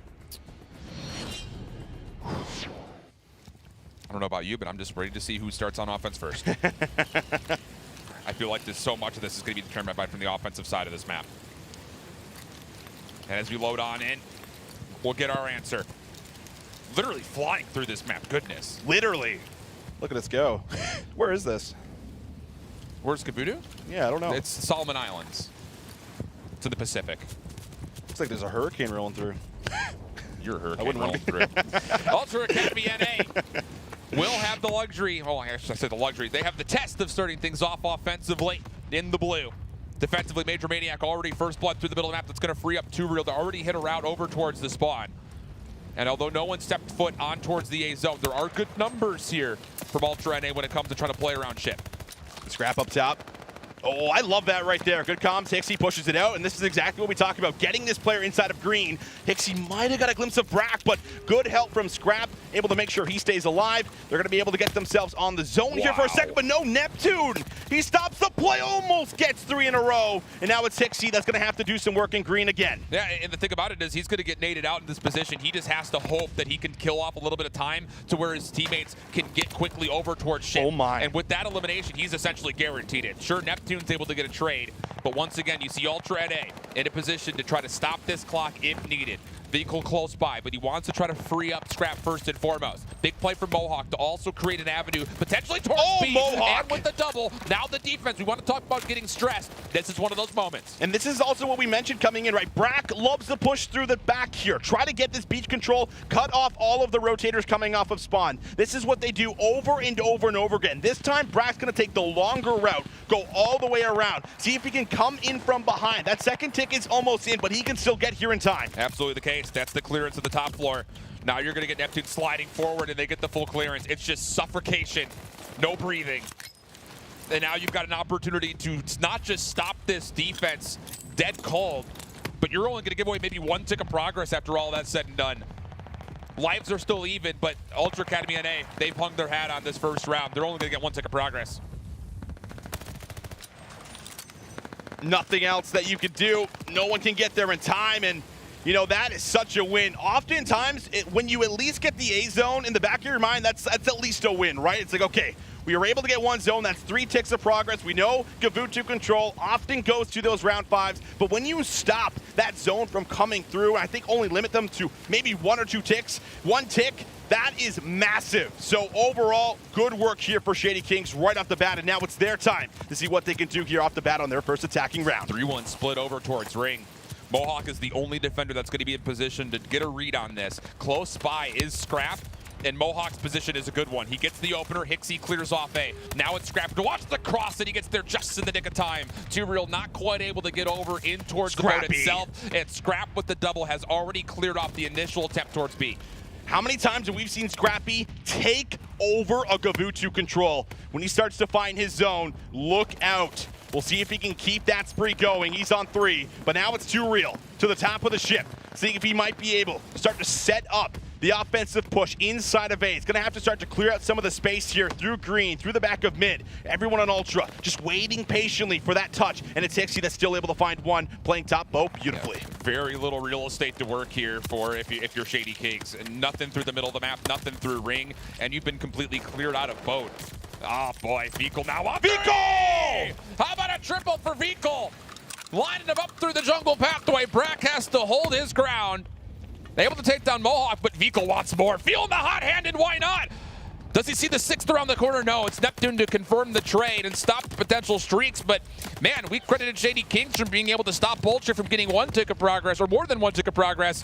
I don't know about you, but I'm just ready to see who starts on offense first. I feel like there's so much of this is going to be determined by from the offensive side of this map. And as we load on in, we'll get our answer. Literally flying through this map. Goodness. Literally. Look at us go. Where is this? Where's Gavuto? Yeah, I don't know. It's the Solomon Islands. It's in the Pacific. Looks like there's a hurricane rolling through. You're a hurricane rolling through. Ultra Academy NA will have the luxury. Oh, I said the luxury. They have the test of starting things off offensively in the blue. Defensively, Major Maniac already first blood through the middle of the map. That's going to free up 2 real. They already hit a route over towards the spawn. And although no one stepped foot on towards the A zone, there are good numbers here from Ultra NA when it comes to trying to play around ship. Scrap up top. Oh, I love that right there. Good comms. Hixie pushes it out, and this is exactly what we talk about, getting this player inside of green. Hixie might have got a glimpse of Brack, but good help from Scrap, able to make sure he stays alive. They're going to be able to get themselves on the zone here for a second, but no, Neptune. He stops the play, almost gets 3 in a row, and now it's Hixie that's going to have to do some work in green again. Yeah, and the thing about it is he's going to get naded out in this position. He just has to hope that he can kill off a little bit of time to where his teammates can get quickly over towards ship. Oh my. And with that elimination, he's essentially guaranteed it. Sure, Neptune's able to get a trade, but once again, you see Ultra at A in a position to try to stop this clock if needed. Vehicle close by, but he wants to try to free up Scrap first and foremost. Big play from Mohawk to also create an avenue, potentially towards B. Mohawk. And with the double, now the defense. We want to talk about getting stressed. This is one of those moments. And this is also what we mentioned coming in, right? Brack loves to push through the back here. Try to get this beach control, cut off all of the rotators coming off of spawn. This is what they do over and over and over again. This time, Brack's going to take the longer route, go all the way around, see if he can come in from behind. That second tick is almost in, but he can still get here in time. Absolutely the case. That's the clearance of the top floor. Now you're going to get Neptune sliding forward, and they get the full clearance. It's just suffocation, no breathing. And now you've got an opportunity to not just stop this defense dead cold, but you're only going to give away maybe 1 tick of progress after all that's said and done. Lives are still even, but Ultra Academy NA, they've hung their hat on this first round. They're only going to get 1 tick of progress. Nothing else that you could do. No one can get there in time, and you know, that is such a win. Oftentimes, when you at least get the A zone in the back of your mind, that's at least a win, right? It's like, okay, we were able to get 1 zone. That's 3 ticks of progress. We know Gavutu control often goes to those round 5s, but when you stop that zone from coming through, I think only limit them to maybe 1 or 2 ticks, 1 tick, that is massive. So overall, good work here for Shady Kings right off the bat, and now it's their time to see what they can do here off the bat on their first attacking round. 3-1 split over towards Ring. Mohawk is the only defender that's going to be in position to get a read on this. Close by is Scrap, and Mohawk's position is a good one. He gets the opener, Hixie clears off A. Now it's Scrap to watch the cross, and he gets there just in the nick of time. Too Real not quite able to get over in towards the boat itself, and Scrap with the double has already cleared off the initial attempt towards B. How many times have we seen Scrappy take over a Gavutu control? When he starts to find his zone, look out. We'll see if he can keep that spree going. He's on 3, but now it's Too Real to the top of the ship, seeing if he might be able to start to set up the offensive push inside of A. It's going to have to start to clear out some of the space here through green, through the back of mid. Everyone on Ultra just waiting patiently for that touch, and it's Hixie that's still able to find 1, playing top boat beautifully. Yeah, very little real estate to work here for if you're Shady Kings. And nothing through the middle of the map, nothing through Ring, and you've been completely cleared out of boat. Oh boy, Vehicle now up. Vehicle! How about a triple for Vehicle? Lining him up through the jungle pathway. Brack has to hold his ground. Able to take down Mohawk, but Vehicle wants more. Feeling the hot-handed, why not? Does he see the 6th around the corner? No, it's Neptune to confirm the trade and stop the potential streaks, but man, we credited Shady Kings for being able to stop Vulture from getting 1 tick of progress, or more than 1 tick of progress.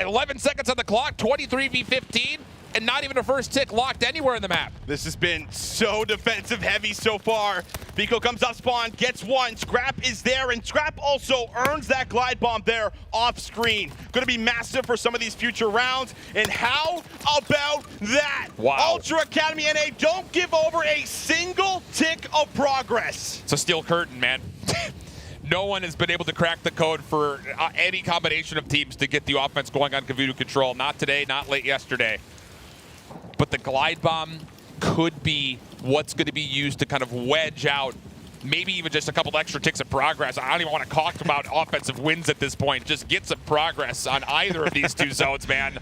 11 seconds on the clock, 23 v 15. And not even a first tick locked anywhere in the map. This has been so defensive heavy so far. Vehicle comes up spawn, gets 1. Scrap is there, and Scrap also earns that glide bomb there off screen. Going to be massive for some of these future rounds. And how about that? Wow. Ultra Academy NA don't give over a single tick of progress. It's a steel curtain, man. No one has been able to crack the code for any combination of teams to get the offense going on Gavutu control. Not today, not late yesterday. But the glide bomb could be what's going to be used to kind of wedge out maybe even just a couple extra ticks of progress. I don't even want to talk about offensive wins at this point. Just get some progress on either of these 2 zones, man.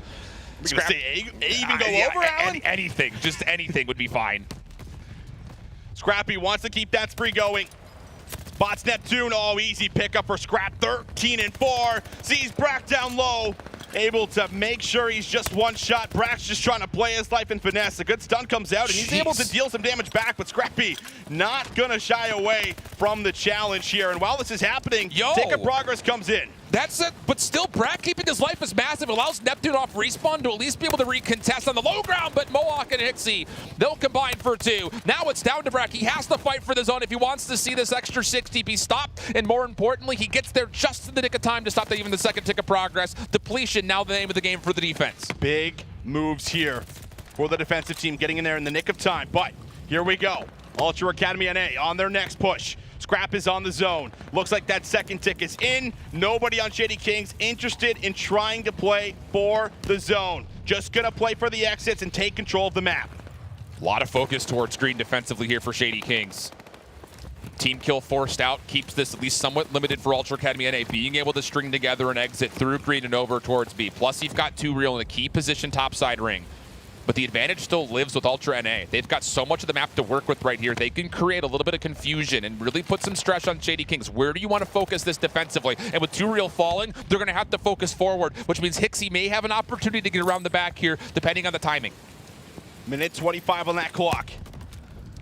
Scrap, say A even go over, Alan? Anything, just anything would be fine. Scrappy wants to keep that spree going. Spots Neptune, oh, easy pickup for Scrap, 13 and 4. Sees Brack down low. Able to make sure he's just 1 shot. Brack's just trying to play his life in finesse. A good stun comes out, and he's able to deal some damage back, but Scrappy not gonna shy away from the challenge here. And while this is happening, tick of progress comes in. That's it, but still, Brack keeping his life is massive. Allows Neptune off respawn to at least be able to recontest on the low ground, but Mohawk and Hixie, they'll combine for 2. Now it's down to Brack. He has to fight for the zone if he wants to see this extra 60 be stopped, and more importantly, he gets there just in the nick of time to stop even the 2nd tick of progress. Depletion, now the name of the game for the defense. Big moves here for the defensive team, getting in there in the nick of time, but here we go. Ultra Academy NA on their next push. Scrap is on the zone. Looks like that second tick is in. Nobody on Shady Kings interested in trying to play for the zone. Just gonna play for the exits and take control of the map. A lot of focus towards green defensively here for Shady Kings. Team kill forced out keeps this at least somewhat limited for Ultra Academy NA, being able to string together an exit through green and over towards B. Plus, you've got 2 Real in a key position topside ring. But the advantage still lives with Ultra NA. They've got so much of the map to work with right here. They can create a little bit of confusion and really put some stress on Shady Kings. Where do you want to focus this defensively? And with 2 Real falling, they're going to have to focus forward, which means Hixie may have an opportunity to get around the back here, depending on the timing. Minute 25 on that clock.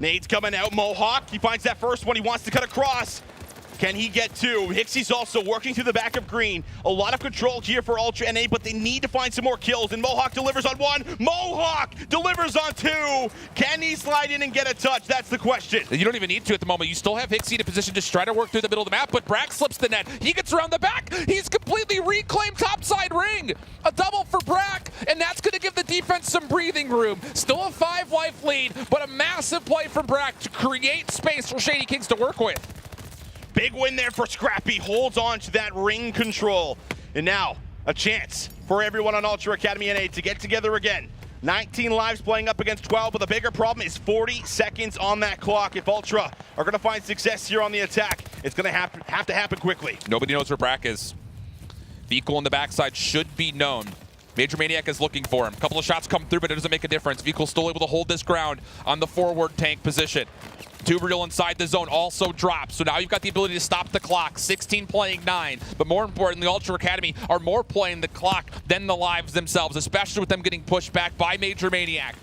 Nade's coming out. Mohawk, he finds that first one. He wants to cut across. Can he get 2? Hixie's also working through the back of green. A lot of control here for Ultra NA, but they need to find some more kills, and Mohawk delivers on 1. Mohawk delivers on 2. Can he slide in and get a touch? That's the question. You don't even need to at the moment. You still have Hixie in a position to try to work through the middle of the map, but Brack slips the net. He gets around the back. He's completely reclaimed topside ring. A double for Brack, and that's going to give the defense some breathing room. Still a 5-life lead, but a massive play from Brack to create space for Shady Kings to work with. Big win there for Scrappy, holds on to that ring control. And now, a chance for everyone on Ultra Academy NA to get together again. 19 lives playing up against 12, but the bigger problem is 40 seconds on that clock. If Ultra are gonna find success here on the attack, it's gonna have to happen quickly. Nobody knows where Brack is. Vehicle on the backside should be known. Major Maniac is looking for him. A couple of shots come through, but it doesn't make a difference. Vehicle's still able to hold this ground on the forward tank position. 2 Real inside the zone also drops. So now you've got the ability to stop the clock. 16 playing 9. But more importantly, Ultra Academy are more playing the clock than the lives themselves, especially with them getting pushed back by Major Maniac.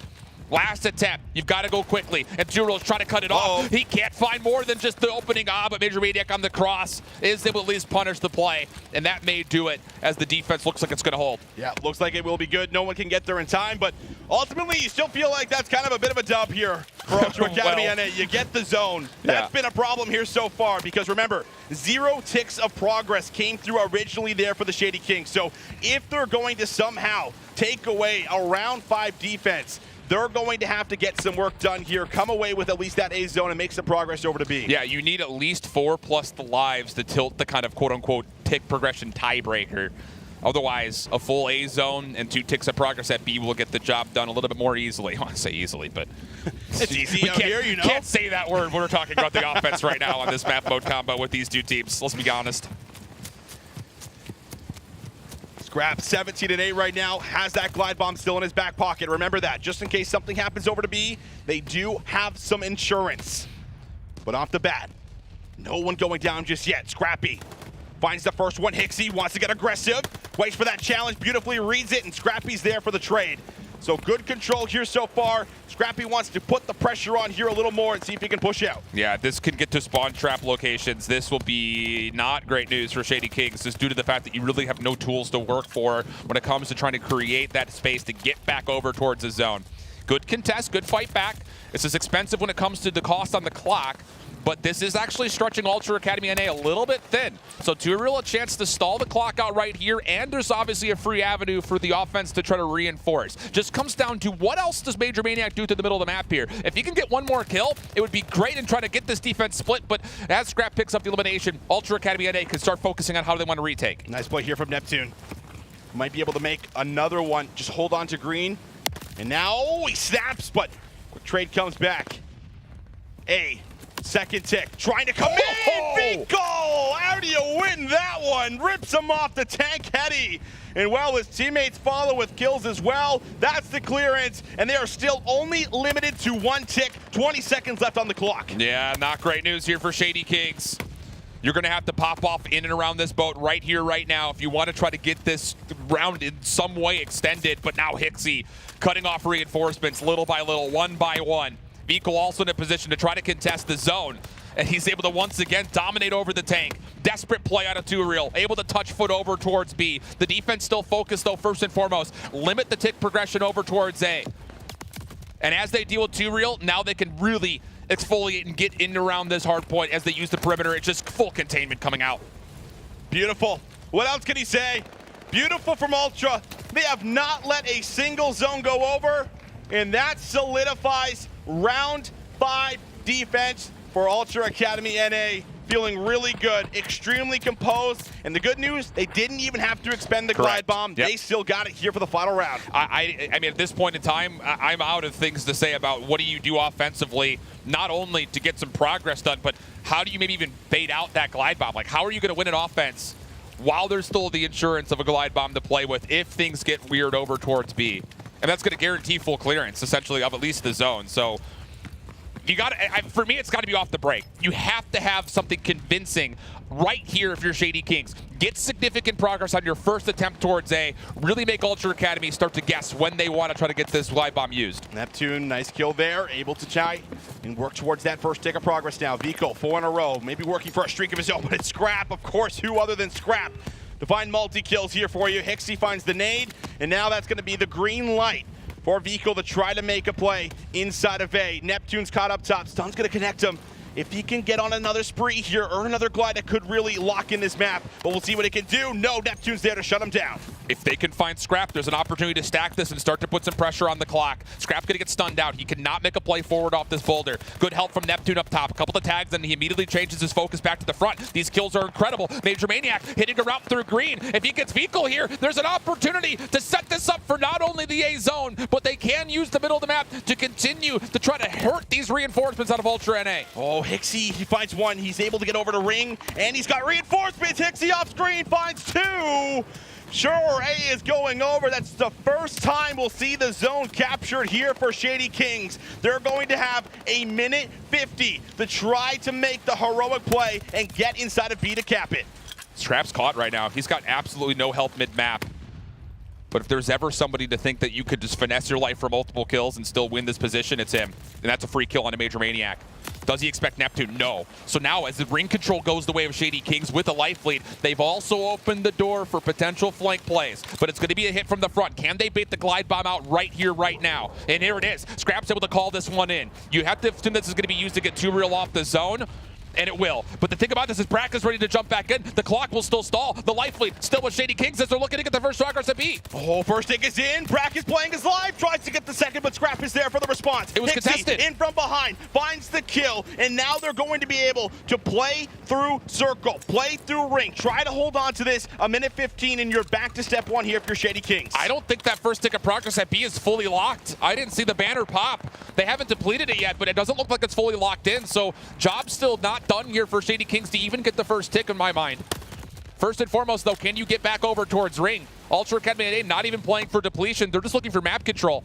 Last attempt. You've got to go quickly. And 2 Real's trying to cut it off. He can't find more than just the opening. But Major Maniac on the cross is able to at least punish the play. And that may do it as the defense looks like it's going to hold. Yeah, looks like it will be good. No one can get there in time. But ultimately, you still feel like that's kind of a bit of a dub here for Ultra Academy NA. You get the zone. That's been a problem here so far. Because remember, 0 ticks of progress came through originally there for the Shady Kings. So if they're going to somehow take away a round 5 defense, they're going to have to get some work done here, come away with at least that A zone and make some progress over to B. Yeah, you need at least 4 plus the lives to tilt the kind of quote-unquote tick progression tiebreaker. Otherwise, a full A zone and 2 ticks of progress at B will get the job done a little bit more easily. I want to say easily, but it's easy out here, you know. Can't say that word when we're talking about the offense right now on this map mode combo with these 2 teams. Let's be honest. Scrap 17-8 right now, has that glide bomb still in his back pocket. Remember that, just in case something happens over to B, they do have some insurance. But off the bat, no one going down just yet. Scrappy finds the first one. Hixie wants to get aggressive, waits for that challenge, beautifully reads it, and Scrappy's there for the trade. So good control here so far. Scrappy wants to put the pressure on here a little more and see if he can push out. Yeah, this can get to spawn trap locations. This will be not great news for Shady Kings, just due to the fact that you really have no tools to work for when it comes to trying to create that space to get back over towards the zone. Good contest, good fight back. This is expensive when it comes to the cost on the clock, but this is actually stretching Ultra Academy NA a little bit thin. So 2 Real a chance to stall the clock out right here, and there's obviously a free avenue for the offense to try to reinforce. Just comes down to what else does Major Maniac do to the middle of the map here. If he can get 1 more kill, it would be great in trying to get this defense split, but as Scrap picks up the elimination, Ultra Academy NA can start focusing on how they want to retake. Nice play here from Neptune. Might be able to make another one. Just hold on to green. And now he snaps, but quick trade comes back. Second tick, trying to come in, big goal! How do you win that one? Rips him off the tank heady. And well, his teammates follow with kills as well. That's the clearance, and they are still only limited to 1 tick, 20 seconds left on the clock. Yeah, not great news here for Shady Kings. You're going to have to pop off in and around this boat right here, right now, if you want to try to get this round in some way extended. But now Hixie cutting off reinforcements little by little, 1 by 1. Vehicle also in a position to try to contest the zone, and he's able to once again dominate over the tank. Desperate play out of 2 Real, able to touch foot over towards B. The defense still focused though, first and foremost, limit the tick progression over towards A. And as they deal with 2 Real, now they can really exfoliate and get in around this hard point as they use the perimeter. It's just full containment coming out. Beautiful. What else can he say? Beautiful from Ultra. They have not let a single zone go over, and that solidifies round 5 defense for Ultra Academy NA. Feeling really good, extremely composed, and the good news, they didn't even have to expend the glide bomb. Yep. They still got it here for the final round. I mean, at this point in time, I'm out of things to say about what do you do offensively, not only to get some progress done, but how do you maybe even bait out that glide bomb? Like, how are you going to win an offense while there's still the insurance of a glide bomb to play with if things get weird over towards B? And that's going to guarantee full clearance, essentially, of at least the zone. So you got to, for me, it's got to be off the break. You have to have something convincing right here if you're Shady Kings. Get significant progress on your first attempt towards A. Really make Ultra Academy start to guess when they want to try to get this glide bomb used. Neptune, nice kill there. Able to try and work towards that first tick of progress now. Veto, 4 in a row. Maybe working for a streak of his own, but it's Scrap. Of course, who other than Scrap to find multi-kills here for you. Hixie finds the nade, and now that's going to be the green light for Veto to try to make a play inside of A. Neptune's caught up top. Stun's going to connect him. If he can get on another spree here, earn another glide, that could really lock in this map. But we'll see what it can do. No, Neptune's there to shut him down. If they can find Scrap, there's an opportunity to stack this and start to put some pressure on the clock. Scrap's going to get stunned out. He cannot make a play forward off this boulder. Good help from Neptune up top. A couple of tags, and he immediately changes his focus back to the front. These kills are incredible. Major Maniac hitting a route through green. If he gets Vehicle here, there's an opportunity to set this up for not only the A zone, but they can use the middle of the map to continue to try to hurt these reinforcements out of Ultra NA. Oh, Hixie, he finds one. He's able to get over to Ring, and he's got reinforcements. Hixie off screen finds 2. Sure, A is going over. That's the first time we'll see the zone captured here for Shady Kings. They're going to have a minute 50 to try to make the heroic play and get inside of B to cap it. Scrap's caught right now. He's got absolutely no help mid-map. But if there's ever somebody to think that you could just finesse your life for multiple kills and still win this position, it's him. And that's a free kill on a Major Maniac. Does he expect Neptune? No. So now as the ring control goes the way of Shady Kings with a life lead, they've also opened the door for potential flank plays. But it's going to be a hit from the front. Can they bait the glide bomb out right here, right now? And here it is. Scrap's able to call this one in. You have to assume this is going to be used to get Too Real off the zone. And it will. But the thing about this is Brack is ready to jump back in. The clock will still stall. The life lead still with Shady Kings as they're looking to get the first progress at B. Oh, first take is in. Brack is playing his live. Tries to get the second, but Scrap is there for the response. It was Hixie contested. In from behind. Finds the kill. And now they're going to be able to play through circle. Play through ring. Try to hold on to this. A minute 15 and you're back to step 1 here if you're Shady Kings. I don't think that first tick of progress at B is fully locked. I didn't see the banner pop. They haven't depleted it yet, but it doesn't look like it's fully locked in. So job's still not done here for Shady Kings to even get the first tick in my mind. First and foremost, though, can you get back over towards ring? Ultra Academy not even playing for depletion. They're just looking for map control.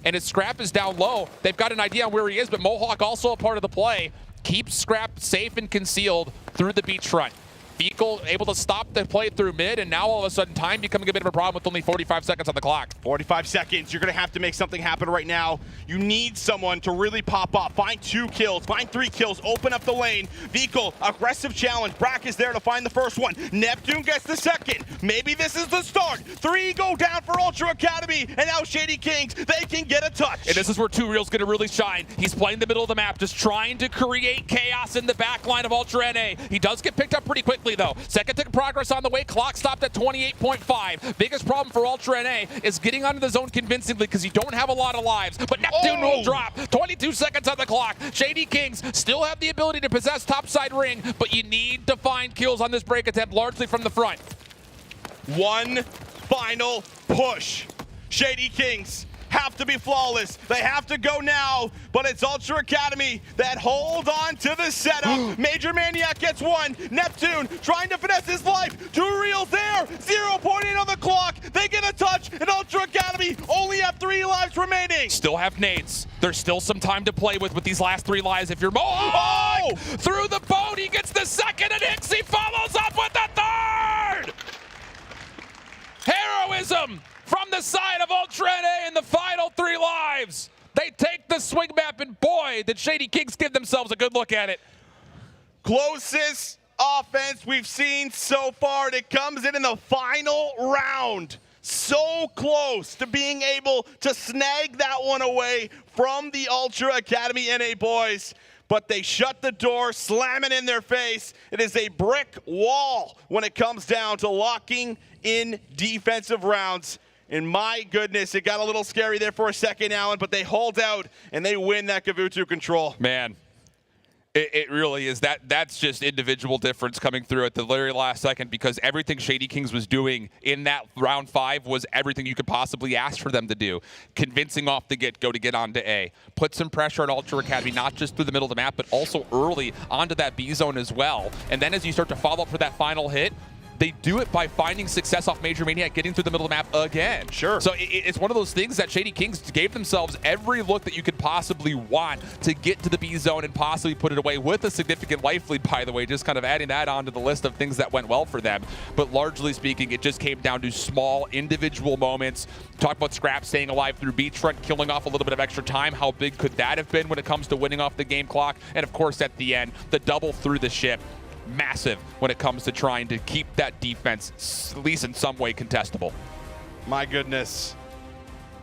And his Scrap is down low. They've got an idea on where he is, but Mohawk also a part of the play. Keeps Scrap safe and concealed through the beachfront. Vehicle able to stop the play through mid, and now all of a sudden time becoming a bit of a problem with only 45 seconds on the clock. 45 seconds. You're going to have to make something happen right now. You need someone to really pop up. Find 2 kills. Find 3 kills. Open up the lane. Vehicle, aggressive challenge. Brack is there to find the first one. Neptune gets the second. Maybe this is the start. 3 go down for Ultra Academy, and now Shady Kings, they can get a touch. And this is where Too Real's going to really shine. He's playing the middle of the map, just trying to create chaos in the back line of Ultra NA. He does get picked up pretty quickly, though. Second tick of progress on the way. Clock stopped at 28.5. Biggest problem for Ultra NA is getting onto the zone convincingly because you don't have a lot of lives. But Neptune will drop. 22 seconds on the clock. Shady Kings still have the ability to possess topside ring, but you need to find kills on this break attempt largely from the front. One final push. Shady Kings have to be flawless. They have to go now, but it's Ultra Academy that hold on to the setup. Major Maniac gets one. Neptune trying to finesse his life. Too Real's there. 0.8 on the clock. They get a touch, and Ultra Academy only have 3 lives remaining. Still have nades. There's still some time to play with these last 3 lives. If you're Mohawk, through the boat, he gets the second, and Hixie follows up with the third. Heroism from the side of Ultra NA in the final 3 lives. They take the swing map, and boy, did Shady Kings give themselves a good look at it. Closest offense we've seen so far, and it comes in the final round. So close to being able to snag that one away from the Ultra Academy NA boys. But they shut the door, slam it in their face. It is a brick wall when it comes down to locking in defensive rounds. And my goodness, it got a little scary there for a second, Alan, but they hold out and they win that Kavutu control. Man, It really is. That's just individual difference coming through at the very last second, because everything Shady Kings was doing in that round 5 was everything you could possibly ask for them to do. Convincing off the get-go to get onto A. Put some pressure on Ultra Academy, not just through the middle of the map, but also early onto that B zone as well. And then as you start to follow up for that final hit, they do it by finding success off Major Maniac, getting through the middle of the map again. Sure. So it's one of those things that Shady Kings gave themselves every look that you could possibly want to get to the B zone and possibly put it away with a significant life lead, by the way, just kind of adding that onto the list of things that went well for them. But largely speaking, it just came down to small individual moments. Talk about Scrap staying alive through beachfront, killing off a little bit of extra time. How big could that have been when it comes to winning off the game clock? And of course, at the end, the double through the ship. Massive when it comes to trying to keep that defense, at least in some way, contestable. My goodness.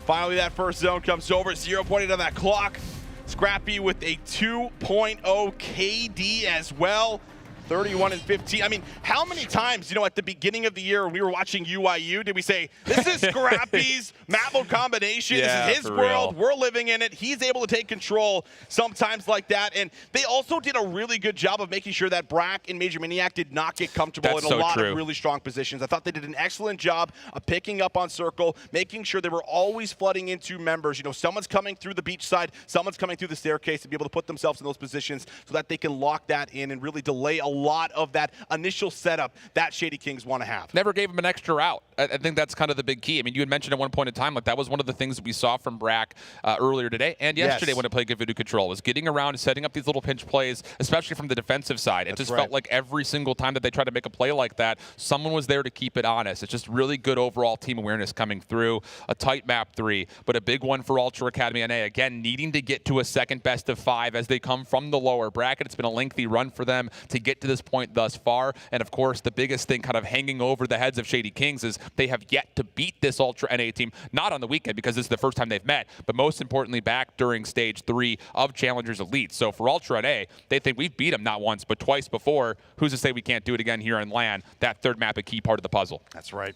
Finally, that first zone comes over. 0.8 on that clock. Scrappy with a 2.0 KD as well. 31 and 15. I mean, how many times, at the beginning of the year when we were watching UIU, did we say, this is Scrappy's map mode combination, yeah, this is his world, we're living in it, he's able to take control sometimes like that. And they also did a really good job of making sure that Brack and Major Maniac did not get comfortable in a lot of really strong positions. I thought they did an excellent job of picking up on circle, making sure they were always flooding into members. Someone's coming through the beach side, someone's coming through the staircase to be able to put themselves in those positions so that they can lock that in and really delay a lot of that initial setup that Shady Kings want to have. Never gave him an extra out. I think that's kind of the big key. I mean, you had mentioned at one point in time, like that was one of the things that we saw from Brack earlier today and yesterday when it played good video control, was getting around and setting up these little pinch plays, especially from the defensive side. It just felt like every single time that they tried to make a play like that, someone was there to keep it honest. It's just really good overall team awareness coming through. A tight map 3, but a big one for Ultra Academy NA. Again, needing to get to a second best of 5 as they come from the lower bracket. It's been a lengthy run for them to get to this point thus far. And of course, the biggest thing kind of hanging over the heads of Shady Kings is they have yet to beat this Ultra NA team, not on the weekend because this is the first time they've met, but most importantly back during stage 3 of Challengers Elite. So for Ultra NA, they think we've beat them not once, but twice before. Who's to say we can't do it again here on LAN? That third map, a key part of the puzzle. That's right.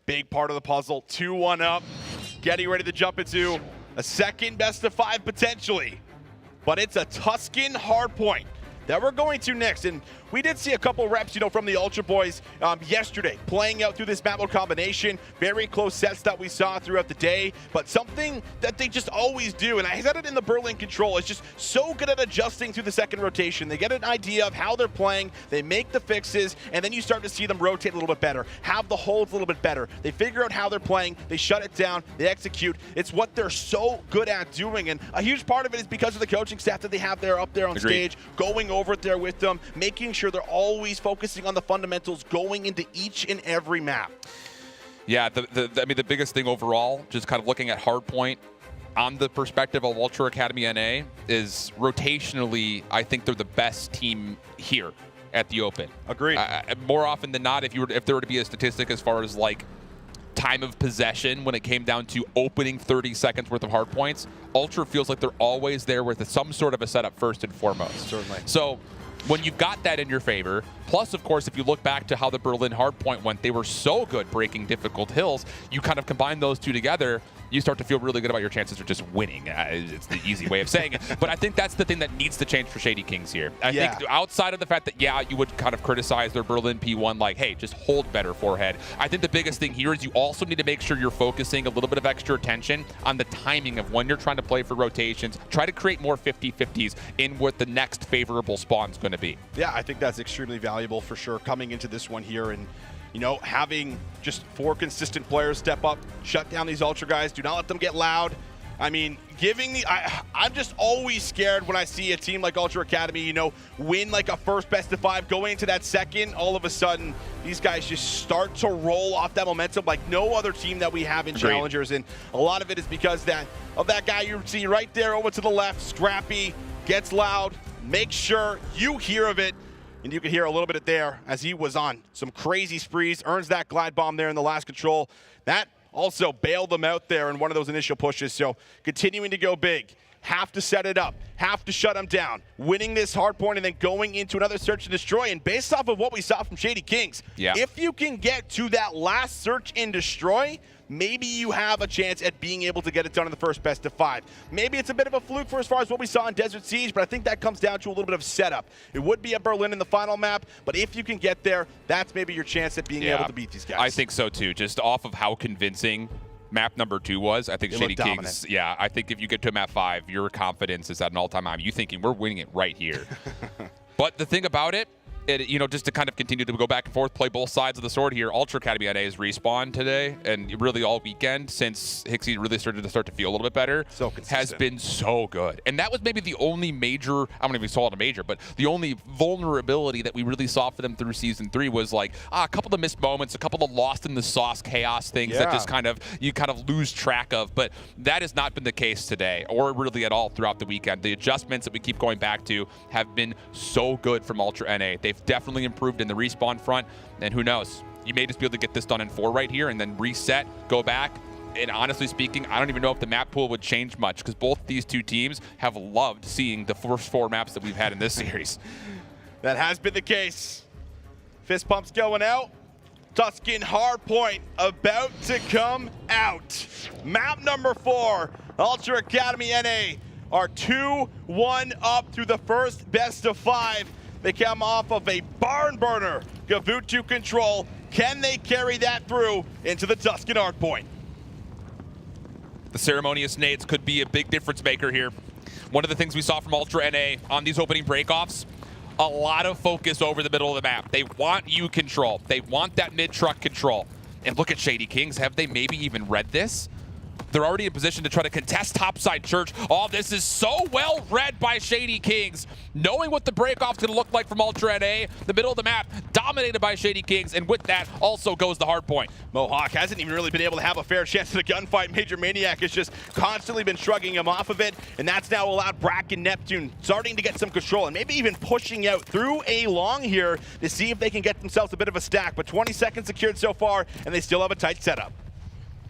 Big part of the puzzle. 2-1 up. Getting ready to jump into a second best of 5 potentially. But it's a Tuscan hardpoint that we're going to next. And we did see a couple reps, from the Ultra Boys yesterday, playing out through this map mode combination. Very close sets that we saw throughout the day, but something that they just always do, and I said it in the Berlin control, is just so good at adjusting through the second rotation. They get an idea of how they're playing, they make the fixes, and then you start to see them rotate a little bit better, have the holds a little bit better. They figure out how they're playing, they shut it down, they execute. It's what they're so good at doing, and a huge part of it is because of the coaching staff that they have there up there on stage, going over it there with them, making sure they're always focusing on the fundamentals going into each and every map. Yeah, I mean, the biggest thing overall, just kind of looking at hardpoint on the perspective of Ultra Academy NA, is rotationally, I think they're the best team here at the Open. Agreed. More often than not, if there were to be a statistic as far as like time of possession when it came down to opening 30 seconds worth of hard points, Ultra feels like they're always there with some sort of a setup first and foremost. Certainly. So when you've got that in your favor, plus, of course, if you look back to how the Berlin hardpoint went, they were so good breaking difficult hills. You kind of combine those two together, you start to feel really good about your chances of just winning. It's the easy way of saying it. But I think that's the thing that needs to change for Shady Kings here. I think outside of the fact that, you would kind of criticize their Berlin P1, like, hey, just hold better forehead. I think the biggest thing here is you also need to make sure you're focusing a little bit of extra attention on the timing of when you're trying to play for rotations. Try to create more 50-50s in what the next favorable spawn's going to be. Yeah, I think that's extremely valuable for sure coming into this one here. And having just 4 consistent players step up, shut down these Ultra guys, do not let them get loud. I mean, I'm just always scared when I see a team like Ultra Academy, win like a first best of 5, going into that second, all of a sudden, these guys just start to roll off that momentum like no other team that we have in Challengers. And a lot of it is because of that guy you see right there over to the left, Scrappy, gets loud, make sure you hear of it. And you can hear a little bit of there as he was on some crazy sprees, earns that glide bomb there in the last control. That also bailed them out there in one of those initial pushes. So continuing to go big, have to set it up, have to shut them down, winning this hard point and then going into another search and destroy. And based off of what we saw from Shady Kings, if you can get to that last search and destroy, maybe you have a chance at being able to get it done in the first best of 5. Maybe it's a bit of a fluke for as far as what we saw in Desert Siege, but I think that comes down to a little bit of setup. It would be at Berlin in the final map, but if you can get there, that's maybe your chance at being able to beat these guys. I think so too, just off of how convincing map number 2 was. I think Shady Kings, I think if you get to map 5, your confidence is at an all-time high. You thinking we're winning it right here. But the thing about it, just to kind of continue to go back and forth, play both sides of the sword here, Ultra Academy NA has respawned today, and really all weekend since Hixie really started to feel a little bit better, has been so good. And that was maybe the only major, I don't even call it a major, but the only vulnerability that we really saw for them through Season 3 was like a couple of missed moments, a couple of lost in the sauce chaos things that just you kind of lose track of. But that has not been the case today, or really at all throughout the weekend. The adjustments that we keep going back to have been so good from Ultra NA. They've definitely improved in the respawn front, and who knows, you may just be able to get this done in 4 right here and then reset, go back. And honestly speaking, I don't even know if the map pool would change much, because both these two teams have loved seeing the first 4 maps that we've had in this series. That has been the case. Fist pumps going out. Tuscan hardpoint about to come out. Map number 4, Ultra Academy NA are 2-1 up through the first best of 5. They come off of a barn burner, Veto control. Can they carry that through into the Tuscan hardpoint? The ceremonious nades could be a big difference maker here. One of the things we saw from Ultra NA on these opening breakoffs, a lot of focus over the middle of the map. They want you control. They want that mid-truck control. And look at Shady Kings. Have they maybe even read this? They're already in position to try to contest topside church. All this is so well read by Shady Kings. Knowing what the breakoff's going to look like from Ultra NA, the middle of the map dominated by Shady Kings, and with that also goes the hard point. Mohawk hasn't even really been able to have a fair chance at a gunfight. Major Maniac has just constantly been shrugging him off of it, and that's now allowed Brack and Neptune starting to get some control and maybe even pushing out through a long here to see if they can get themselves a bit of a stack. But 20 seconds secured so far, and they still have a tight setup.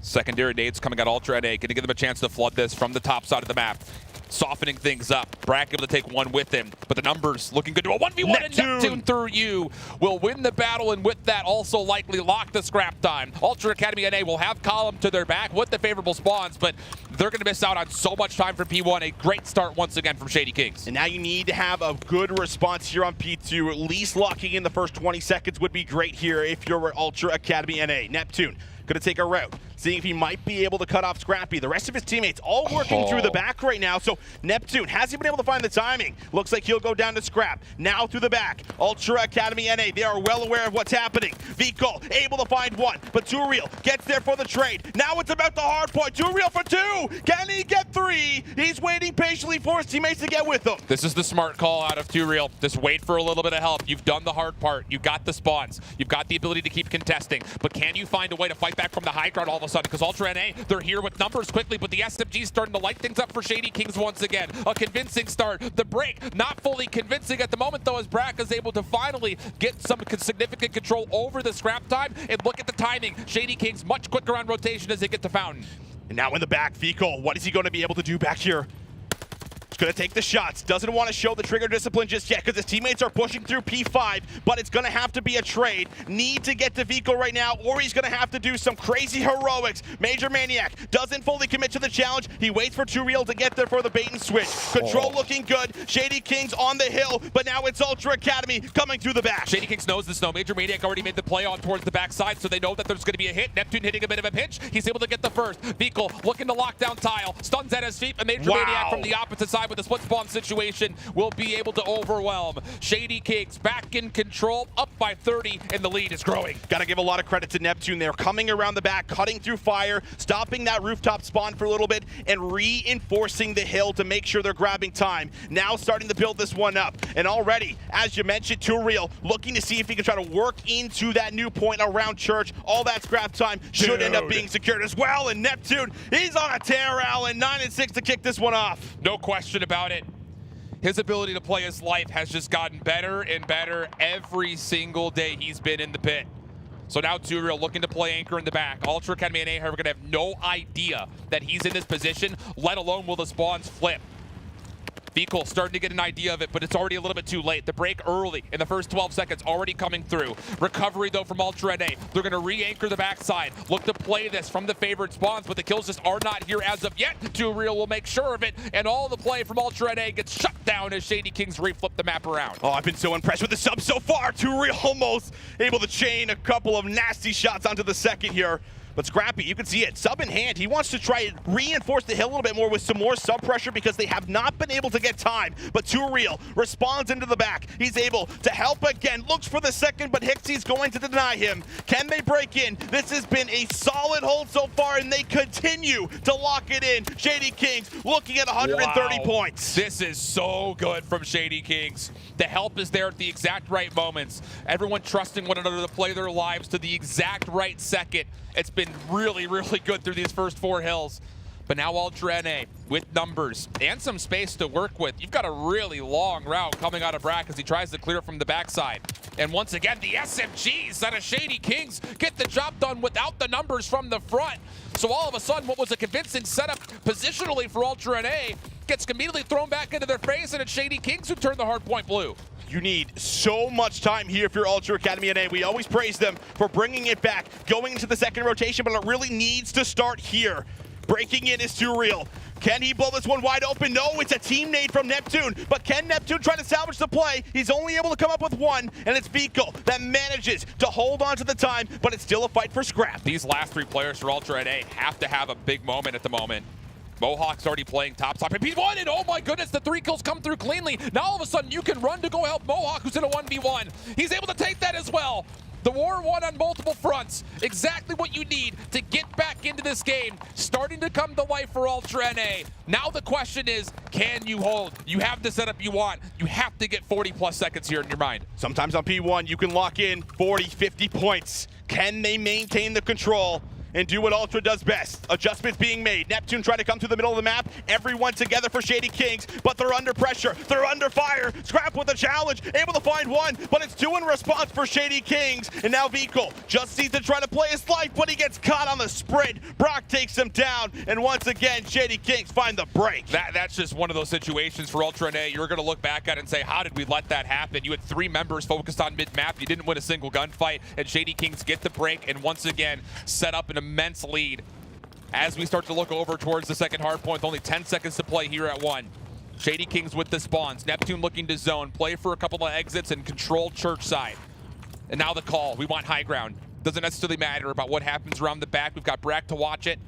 Secondary nades coming out Ultra NA, going to give them a chance to flood this from the top side of the map. Softening things up. Brack able to take one with him, but the numbers looking good to a 1v1, and Neptune through you will win the battle, and with that also likely lock the scrap time. Ultra Academy NA will have column to their back with the favorable spawns, but they're going to miss out on so much time from P1. A great start once again from Shady Kings. And now you need to have a good response here on P2. At least locking in the first 20 seconds would be great here if you're Ultra Academy NA. Neptune gonna take a route, seeing if he might be able to cut off Scrappy. The rest of his teammates all working through the back right now, so Neptune hasn't been able to find the timing. Looks like he'll go down to Scrap. Now through the back, Ultra Academy NA, they are well aware of what's happening. Vico able to find one, but Turiel gets there for the trade. Now it's about the hard point. Turiel for 2! Can he get 3? He's waiting patiently for his teammates to get with him. This is the smart call out of Turiel. Just wait for a little bit of help. You've done the hard part. You got the spawns. You've got the ability to keep contesting, but can you find a way to fight back from the high ground all of a sudden? Because Ultra NA, they're here with numbers quickly, but the SMG's starting to light things up for Shady Kings once again. A convincing start. The break, not fully convincing at the moment, though, as Brack is able to finally get some significant control over the scrap time. And look at the timing. Shady Kings much quicker on rotation as they get to Fountain. And now in the back, Vico, what is he going to be able to do back here? He's going to take the shots. Doesn't want to show the trigger discipline just yet because his teammates are pushing through P5, but it's going to have to be a trade. Need to get to Vico right now, or he's going to have to do some crazy heroics. Major Maniac doesn't fully commit to the challenge. He waits for Turiel to get there for the bait and switch. Control looking good. Shady Kings on the hill, but now it's Ultra Academy coming through the back. Shady Kings knows this, though. Major Maniac already made the play on towards the backside, so they know that there's going to be a hit. Neptune hitting a bit of a pinch. He's able to get the first. Vico looking to lock down Tile. Stuns at his feet, but Major Maniac from the opposite side with a split spawn situation will be able to overwhelm. Shady Kings back in control, up by 30, and the lead is growing. Got to give a lot of credit to Neptune. They're coming around the back, cutting through fire, stopping that rooftop spawn for a little bit, and reinforcing the hill to make sure they're grabbing time. Now starting to build this one up. And already, as you mentioned, Turiel looking to see if he can try to work into that new point around Church. All that scrap time should end up being secured as well. And Neptune, he's on a tear, Allen. 9-6 to kick this one off. No question about it. His ability to play his life has just gotten better and better every single day he's been in the pit. So now Turiel looking to play anchor in the back. Ultra Academy and A are going to have no idea that he's in this position, let alone will the spawns flip. Veto starting to get an idea of it, but it's already a little bit too late. The break early in the first 12 seconds already coming through. Recovery, though, from Ultra NA. They're going to re-anchor the backside. Look to play this from the favored spawns, but the kills just are not here as of yet. Too Real will make sure of it, and all the play from Ultra NA gets shut down as Shady Kings reflip the map around. Oh, I've been so impressed with the sub so far. Too Real almost able to chain a couple of nasty shots onto the second here. But Scrappy, you can see it, sub in hand. He wants to try and reinforce the hill a little bit more with some more sub pressure because they have not been able to get time. But Too Real responds into the back. He's able to help again, looks for the second, but Hixie's going to deny him. Can they break in? This has been a solid hold so far, and they continue to lock it in. Shady Kings looking at 130 points. This is so good from Shady Kings. The help is there at the exact right moments. Everyone trusting one another to play their lives to the exact right second. It's been really, really good through these first 4 hills. But now Ultra NA with numbers and some space to work with. You've got a really long route coming out of Brack as he tries to clear from the backside. And once again, the SMGs out of Shady Kings get the job done without the numbers from the front. So all of a sudden, what was a convincing setup positionally for Ultra NA gets immediately thrown back into their face, and it's Shady Kings who turn the hardpoint blue. You need so much time here if you're Ultra Academy NA. We always praise them for bringing it back, going into the second rotation, but it really needs to start here. Breaking in is Too Real. Can he blow this one wide open? No, it's a team nade from Neptune. But can Neptune try to salvage the play? He's only able to come up with one, and it's Veto that manages to hold on to the time, but it's still a fight for scrap. These last 3 players for Ultra NA have to have a big moment at the moment. Mohawk's already playing top side. P1, and oh my goodness, the 3 kills come through cleanly. Now all of a sudden you can run to go help Mohawk, who's in a 1v1. He's able to take that as well. The war won on multiple fronts. Exactly what you need to get back into this game. Starting to come to life for Ultra NA. Now the question is, can you hold? You have the setup you want. You have to get 40 plus seconds here in your mind. Sometimes on P1, you can lock in 40, 50 points. Can they maintain the control and do what Ultra does best? Adjustments being made. Neptune trying to come to the middle of the map. Everyone together for Shady Kings, but they're under pressure. They're under fire. Scrap with a challenge, able to find one, but it's 2 in response for Shady Kings. And now Veto just needs to try to play his life, but he gets caught on the sprint. Brock takes him down, and once again, Shady Kings find the break. That's just one of those situations for Ultra NA. You're going to look back at it and say, how did we let that happen? You had 3 members focused on mid-map. You didn't win a single gunfight, and Shady Kings get the break, and once again, set up an immense lead. As we start to look over towards the second hardpoint, with only 10 seconds to play here at 1. Shady Kings with the spawns. Neptune looking to zone, play for a couple of exits and control church side. And now the call. We want high ground. Doesn't necessarily matter about what happens around the back. We've got Brack to watch it.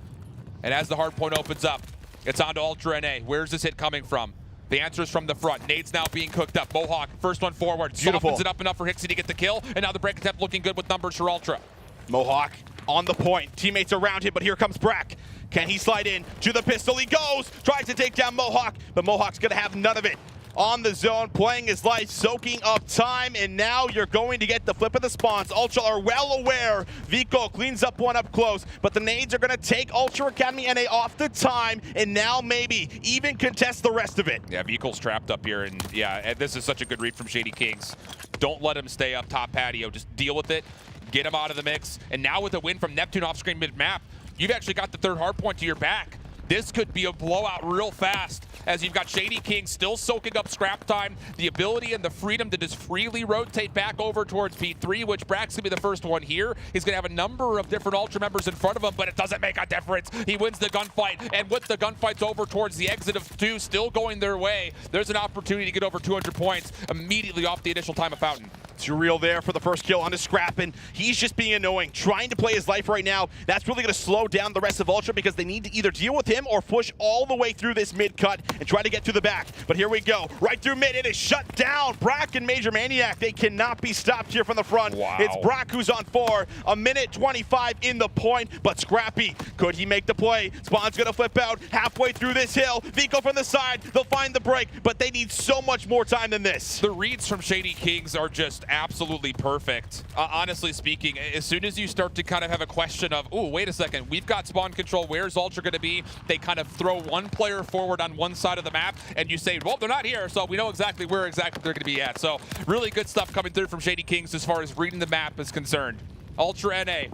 And as the hardpoint opens up, it's on to Ultra NA. Where's this hit coming from? The answer is from the front. Nades now being cooked up. Mohawk, first one forward. Beautiful. Softens it up enough for Hixie to get the kill. And now the break attempt looking good with numbers for Ultra. Mohawk on the point. Teammates around him, but here comes Brack. Can he slide in to the pistol? He goes, tries to take down Mohawk, but Mohawk's gonna have none of it. On the zone, playing his life, soaking up time, and now you're going to get the flip of the spawns. Ultra are well aware. Veto cleans up one up close, but the nades are gonna take Ultra Academy NA off the time, and now maybe even contest the rest of it. Yeah, Vehicle's trapped up here, and yeah, this is such a good read from Shady Kings. Don't let him stay up top patio, just deal with it. Get him out of the mix, and now with a win from Neptune off screen mid-map, you've actually got the 3rd hardpoint to your back. This could be a blowout real fast, as you've got Shady King still soaking up scrap time, the ability and the freedom to just freely rotate back over towards P3, which Brack's gonna be the first one here. He's gonna have a number of different Ultra members in front of him, but it doesn't make a difference. He wins the gunfight, and with the gunfights over towards the exit of 2 still going their way, there's an opportunity to get over 200 points immediately off the initial time of Fountain. Too Real there for the first kill on his Scrap, and he's just being annoying, trying to play his life right now. That's really going to slow down the rest of Ultra because they need to either deal with him or push all the way through this mid cut and try to get to the back. But here we go, right through mid, it is shut down. Brack and Major Maniac, they cannot be stopped here from the front. Wow. It's Brack who's on 4, a minute 25 in the point, but Scrappy, could he make the play? Spawn's going to flip out halfway through this hill. Veto from the side, they'll find the break, but they need so much more time than this. The reads from Shady Kings are just absolutely perfect. Honestly speaking, as soon as you start to kind of have a question of, oh, wait a second, we've got spawn control, where's Ultra going to be? They kind of throw one player forward on one side of the map, and you say, well, they're not here, so we know exactly where they're going to be at. So really good stuff coming through from Shady Kings as far as reading the map is concerned. Ultra NA,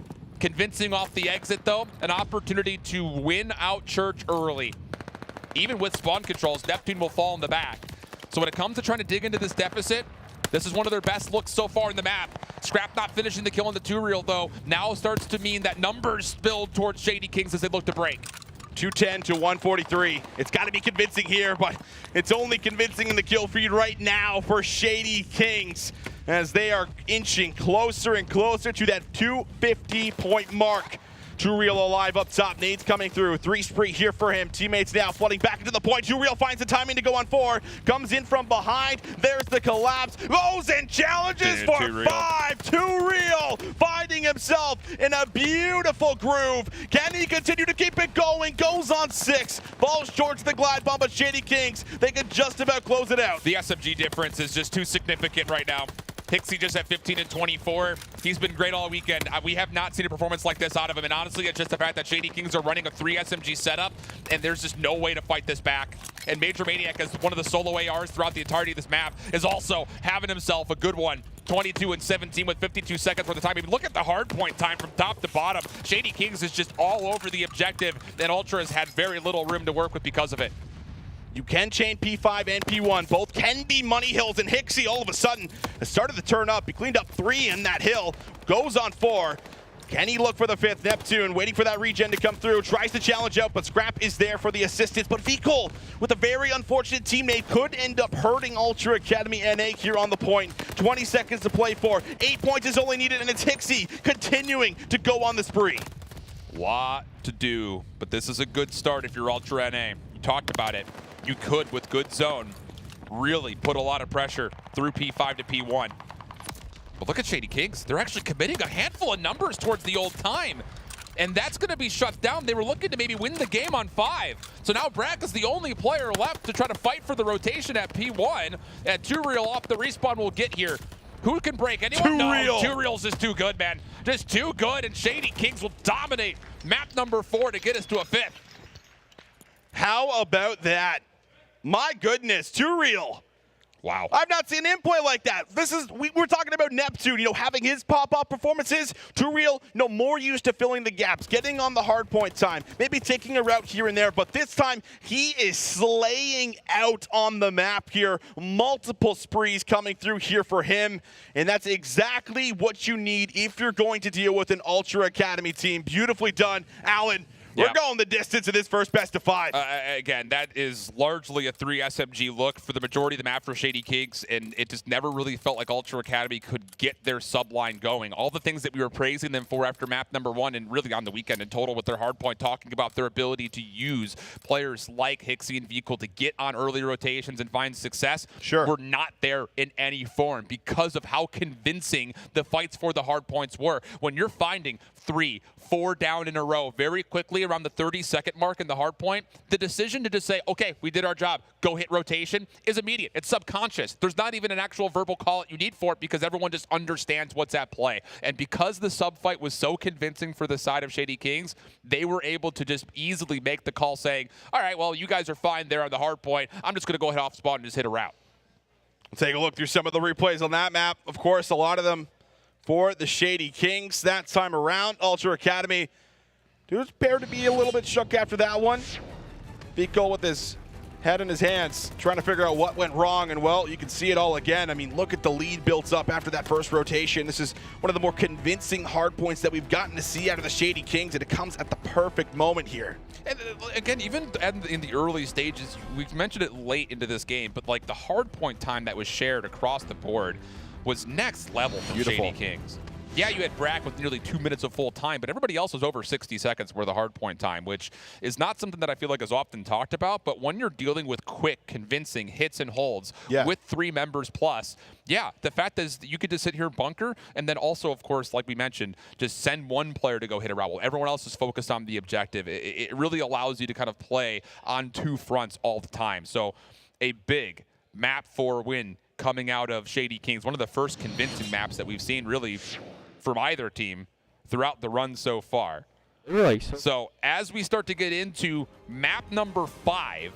convincing off the exit, though, an opportunity to win out Church early. even with spawn controls, Neptune will fall in the back. So when it comes to trying to dig into this deficit, this is one of their best looks so far in the map. Scrap not finishing the kill on the 2-reel, though, now starts to mean that numbers build towards Shady Kings as they look to break. 210 to 143. It's got to be convincing here, but it's only convincing in the kill feed right now for Shady Kings as they are inching closer and closer to that 250-point mark. 2-reel alive up top. Nade's coming through. 3 spree here for him. Teammates now flooding back into the point. 2-reel finds the timing to go on 4. Comes in from behind. There's the collapse. Goes and challenges for 5. 2-reel finding himself in a beautiful groove. Can he continue to keep it going? Goes on 6. Falls short to the glide bomb, but Shady Kings, they could just about close it out. The SMG difference is just too significant right now. Hixie just at 15 and 24. He's been great all weekend. We have not seen a performance like this out of him, and honestly, it's just the fact that Shady Kings are running a 3 SMG setup, and there's just no way to fight this back. And Major Maniac, as one of the solo ARs throughout the entirety of this map, is also having himself a good one. 22 and 17 with 52 seconds worth of time. Even look at the hardpoint time from top to bottom. Shady Kings is just all over the objective, and Ultra has had very little room to work with because of it. You can chain P5 and P1. Both can be money hills, and Hixie all of a sudden has started to turn up. He cleaned up 3 in that hill, goes on 4. Can he look for the 5th? Neptune waiting for that regen to come through. Tries to challenge out, but Scrap is there for the assistance. But Veto, with a very unfortunate teammate, could end up hurting Ultra Academy NA here on the point. 20 seconds to play for. 8 points is only needed, and it's Hixie continuing to go on the spree. Lot to do, but this is a good start if you're Ultra NA. You talked about it. You could, with good zone, really put a lot of pressure through P5 to P1. But look at Shady Kings. They're actually committing a handful of numbers towards the old time. And that's going to be shut down. They were looking to maybe win the game on 5. So now Brack is the only player left to try to fight for the rotation at P1. And 2-reel off the respawn will get here. Who can break? Anyone? No, 2-reel's just too good, man. Just too good, and Shady Kings will dominate map number 4 to get us to a 5th. How about that? My goodness, 2-reel. Wow. I've not seen him play like that. We're talking about Neptune, having his pop-up performances. 2-reel, more used to filling the gaps, getting on the hard point time, maybe taking a route here and there, but this time he is slaying out on the map here. Multiple sprees coming through here for him, and that's exactly what you need if you're going to deal with an Ultra Academy team. Beautifully done, Alan. We're going the distance in this first best of 5. Again, that is largely a 3 SMG look for the majority of the map for Shady Kings, and it just never really felt like Ultra Academy could get their subline going. All the things that we were praising them for after map number 1 and really on the weekend in total with their hardpoint, talking about their ability to use players like Hixie and Vehicle to get on early rotations and find success, were not there in any form because of how convincing the fights for the hardpoints were. When you're finding 3, 4 down in a row very quickly around the 30-second mark in the hard point, the decision to just say, okay, we did our job, go hit rotation, is immediate. It's subconscious. There's not even an actual verbal call that you need for it because everyone just understands what's at play. And because the sub fight was so convincing for the side of Shady Kings, they were able to just easily make the call saying, all right, well, you guys are fine there on the hard point. I'm just going to go ahead off spawn and just hit a route. We'll take a look through some of the replays on that map. Of course, a lot of them for the Shady Kings that time around. Ultra Academy does appear to be a little bit shook after that one. Veto with his head in his hands, trying to figure out what went wrong, and well, you can see it all again. I mean, look at the lead built up after that first rotation. This is one of the more convincing hard points that we've gotten to see out of the Shady Kings, and it comes at the perfect moment here. And again, even in the early stages, we've mentioned it late into this game, but like the hard point time that was shared across the board was next level from Shady Kings. Yeah, you had Brack with nearly 2 minutes of full time, but everybody else was over 60 seconds worth of hard point time, which is not something that I feel like is often talked about. But when you're dealing with quick, convincing hits and holds with 3 members plus, the fact is that you could just sit here and bunker, and then also, of course, like we mentioned, just send one player to go hit a route while everyone else is focused on the objective. It really allows you to kind of play on 2 fronts all the time. So a big map 4 win coming out of Shady Kings, one of the first convincing maps that we've seen really from either team throughout the run so far. Really? So as we start to get into map number 5,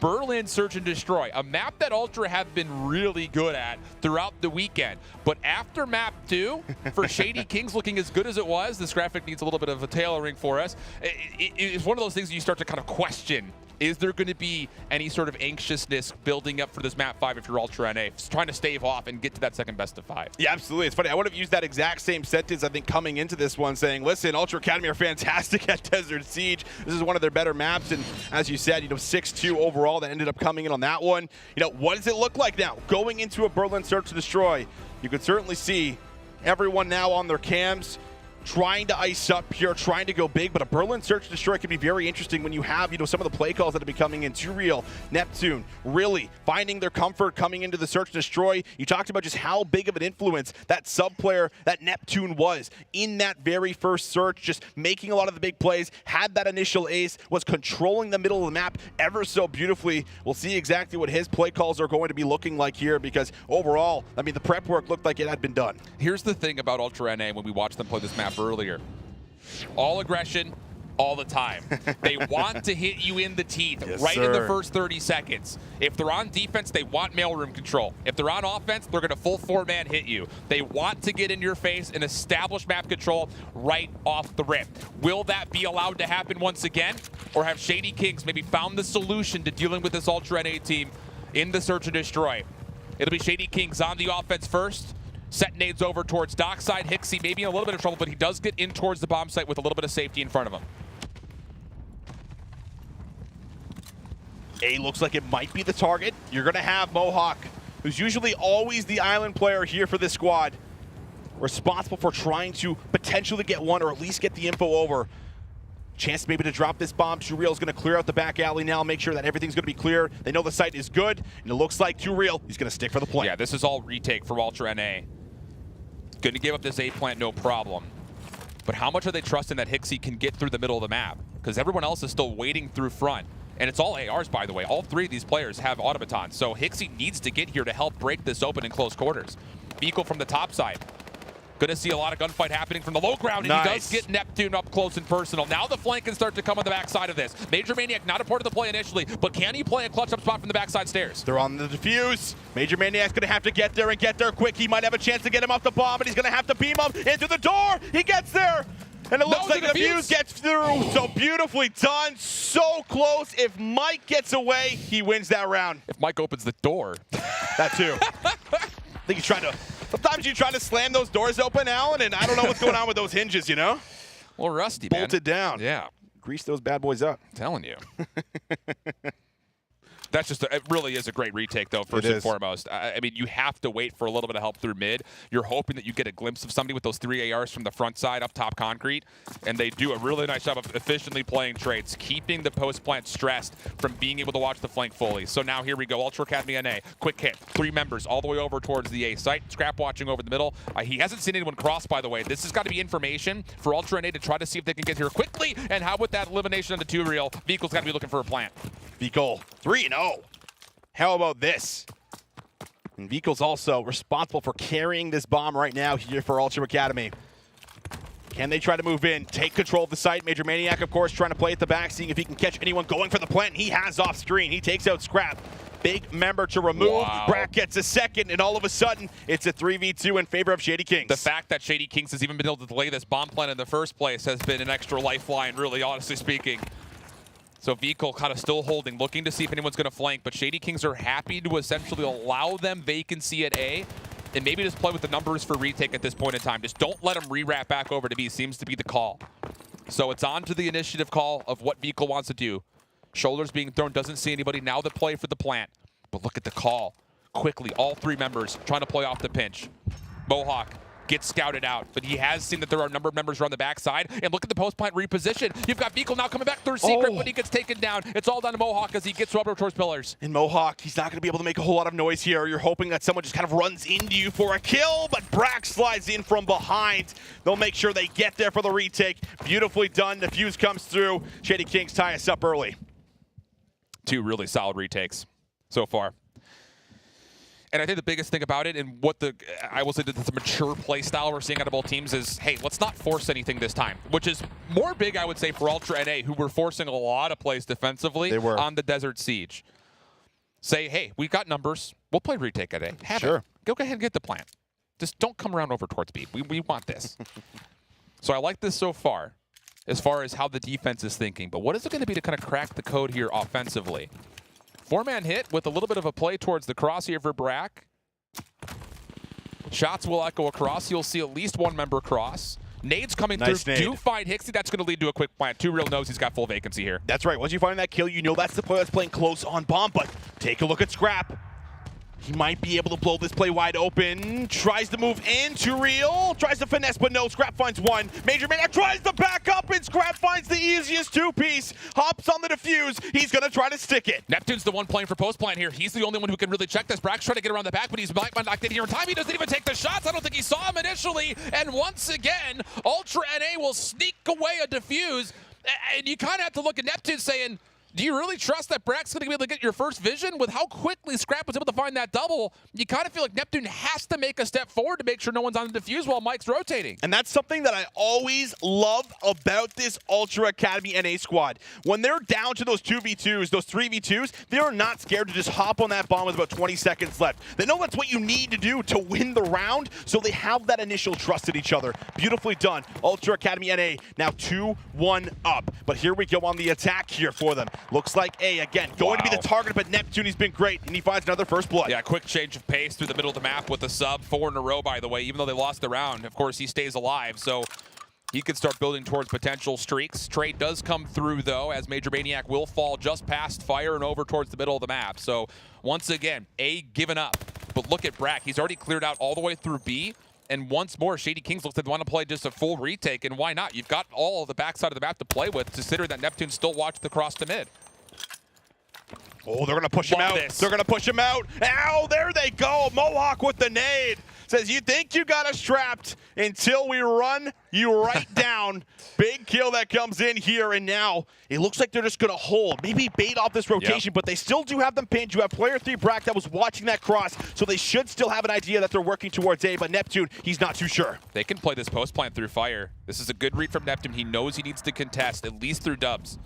Berlin Search and Destroy, a map that Ultra have been really good at throughout the weekend. But after map 2, for Shady Kings looking as good as it was, this graphic needs a little bit of a tailoring for us. It's one of those things you start to kind of question Is there going to be any sort of anxiousness building up for this map 5 if you're Ultra NA, trying to stave off and get to that second best of 5? Yeah, absolutely. It's funny. I would have used that exact same sentence, I think, coming into this one, saying, listen, Ultra Academy are fantastic at Desert Siege. This is one of their better maps, and as you said, 6-2 overall that ended up coming in on that one. What does it look like now? Going into a Berlin Search to Destroy, you could certainly see everyone now on their cams, trying to ice up here, trying to go big, but a Berlin Search and Destroy can be very interesting when you have, some of the play calls that have been coming in. Too Real, Neptune, really finding their comfort coming into the Search and Destroy. You talked about just how big of an influence that sub player, that Neptune was in that very first search, just making a lot of the big plays, had that initial ace, was controlling the middle of the map ever so beautifully. We'll see exactly what his play calls are going to be looking like here, because overall, the prep work looked like it had been done. Here's the thing about Ultra NA when we watched them play this map earlier. All aggression, all the time. They want to hit you in the teeth in the first 30 seconds. If they're on defense, they want mailroom control. If they're on offense, they're going to full 4-man hit you. They want to get in your face and establish map control right off the rip. Will that be allowed to happen once again? Or have Shady Kings maybe found the solution to dealing with this Ultra NA team in the Search and Destroy? It'll be Shady Kings on the offense first. Set nades over towards dockside. Hixie maybe in a little bit of trouble, but he does get in towards the bomb site with a little bit of safety in front of him. A looks like it might be the target. You're going to have Mohawk, who's usually always the island player here for this squad, responsible for trying to potentially get one or at least get the info over. Chance maybe to drop this bomb. Too Real is going to clear out the back alley now, make sure that everything's going to be clear. They know the site is good, and it looks like Too Real, he's going to stick for the plant. Yeah, this is all retake for Ultra NA. Going to give up this A plant, no problem. But how much are they trusting that Hixie can get through the middle of the map? Because everyone else is still waiting through front. And it's all ARs, by the way. All 3 of these players have automatons. So Hixie needs to get here to help break this open in close quarters. Vehicle from the top side. Going to see a lot of gunfight happening from the low ground, and he does get Neptune up close and personal. Now the flank can start to come on the backside of this. Major Maniac not a part of the play initially, but can he play a clutch up spot from the backside stairs? They're on the defuse. Major Maniac's going to have to get there and get there quick. He might have a chance to get him off the bomb, but he's going to have to beam up into the door. He gets there, and it looks like the defuse gets through. So beautifully done, so close. If Mike gets away, he wins that round. If Mike opens the door. That too. I think he's trying to... Sometimes you try to slam those doors open, Alan, and I don't know what's going on with those hinges, Well, rusty, man. Bolted down. Yeah. Grease those bad boys up. I'm telling you. That's just, it really is a great retake, though, first and foremost. I mean, you have to wait for a little bit of help through mid. You're hoping that you get a glimpse of somebody with those 3 ARs from the front side up top concrete, and they do a really nice job of efficiently playing trades, keeping the post plant stressed from being able to watch the flank fully. So now here we go, Ultra Academy NA, quick hit, 3 members all the way over towards the A site. Scrap watching over the middle. He hasn't seen anyone cross, by the way. This has got to be information for Ultra NA to try to see if they can get here quickly, and how with that elimination of the 2 Real, Vehicle's got to be looking for a plant. Vehicle 3-0. How about this? And Vehicle's also responsible for carrying this bomb right now here for Ultra Academy. Can they try to move in, take control of the site? Major Maniac, of course, trying to play at the back, seeing if he can catch anyone going for the plant. He has off screen. He takes out Scrap. Big member to remove. Wow. Brack gets a second, and all of a sudden, it's a 3v2 in favor of Shady Kings. The fact that Shady Kings has even been able to delay this bomb plant in the first place has been an extra lifeline, really, honestly speaking. So Vehicle kind of still holding, looking to see if anyone's going to flank, but Shady Kings are happy to essentially allow them vacancy at A, and maybe just play with the numbers for retake at this point in time. Just don't let them re-wrap back over to B, seems to be the call. So it's on to the initiative call of what Vehicle wants to do. Shoulders being thrown, doesn't see anybody. Now the play for the plant. But look at the call. Quickly, all 3 members trying to play off the pinch. Mohawk gets scouted out, but he has seen that there are a number of members around the backside. And look at the post plant reposition. You've got Vehicle now coming back through secret, but he gets taken down. It's all down to Mohawk as he gets rubber towards pillars. And Mohawk, he's not going to be able to make a whole lot of noise here. You're hoping that someone just kind of runs into you for a kill, but Brack slides in from behind. They'll make sure they get there for the retake. Beautifully done. The fuse comes through. Shady Kings tie us up early. 2 really solid retakes so far. And I think the biggest thing about it, and what I will say that the mature play style we're seeing out of both teams is, hey, let's not force anything this time, which is more big, I would say, for Ultra NA, who were forcing a lot of plays defensively on the Desert Siege. Say, hey, we've got numbers. We'll play retake at A. Have it. Go ahead and get the plant. Just don't come around over towards B. We want this. So I like this so far. as far as how the defense is thinking. But what is it going to be to kind of crack the code here offensively? 4-man hit with a little bit of a play towards the cross here for Brack. Shots will echo across. You'll see at least one member cross. Nades coming through. Nade. Do find Hixie. That's going to lead to a quick plant. 2Real knows he's got full vacancy here. That's right. Once you find that kill, you know that's the player that's playing close on bomb. But take a look at Scrap. He might be able to blow this play wide open. Tries to move in. 2Real. Tries to finesse, but no. Scrap finds one. Major Maniac tries to back up, and Scrap finds the easiest two-piece. Hops on the defuse. He's going to try to stick it. Neptune's the one playing for post-plant here. He's the only one who can really check this. Brack's trying to get around the back, but he's knocked in here in time. He doesn't even take the shots. I don't think he saw him initially. And once again, Ultra NA will sneak away a defuse. And you kind of have to look at Neptune saying, do you really trust that Brack's going to be able to get your first vision? With how quickly Scrap was able to find that double, you kind of feel like Neptune has to make a step forward to make sure no one's on the defuse while Mike's rotating. And that's something that I always love about this Ultra Academy NA squad. When they're down to those 2v2s, those 3v2s, they're not scared to just hop on that bomb with about 20 seconds left. They know that's what you need to do to win the round, so they have that initial trust in each other. Beautifully done. Ultra Academy NA now 2-1 up. But here we go on the attack here for them. Looks like A, again, going to be the target, but Neptune, he's been great, and he finds another first blood. Yeah, quick change of pace through the middle of the map with the sub. 4 in a row, by the way, even though they lost the round. Of course, he stays alive, so he could start building towards potential streaks. Trade does come through, though, as Major Maniac will fall just past Fire and over towards the middle of the map. So, once again, A given up. But look at Brack. He's already cleared out all the way through B. And once more, Shady Kings looks like they want to play just a full retake, and why not? You've got all of the backside of the map to play with, considering that Neptune still watched the cross to mid. Oh, they're going to push him out. They're going to push him out. Ow, there they go. Mohawk with the nade. Says, you think you got us strapped until we run you right down. Big kill that comes in here, and now it looks like they're just going to hold. Maybe bait off this rotation, but they still do have them pinned. You have player 3 Brack that was watching that cross, so they should still have an idea that they're working towards A, but Neptune, he's not too sure. They can play this post plant through Fire. This is a good read from Neptune. He knows he needs to contest, at least through dubs.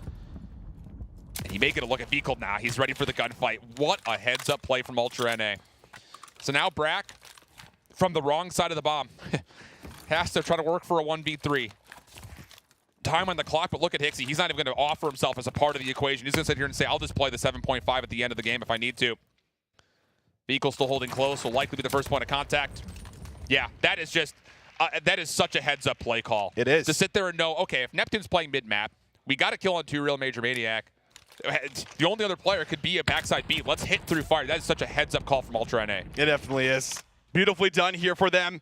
And he may get a look at Vehicle now. He's ready for the gunfight. What a heads-up play from Ultra NA. So now Brack, from the wrong side of the bomb, has to try to work for a 1v3. Time on the clock, but look at Hixie. He's not even going to offer himself as a part of the equation. He's going to sit here and say, I'll just play the 7.5 at the end of the game if I need to. Vehicle still holding close, will likely be the first point of contact. Yeah, that is just, that is such a heads-up play call. It is. To sit there and know, okay, if Neptune's playing mid-map, we got to kill on 2Real Major Maniac. The only other player could be a backside B. Let's hit through Fire. That is such a heads-up call from Ultra NA. It definitely is. Beautifully done here for them.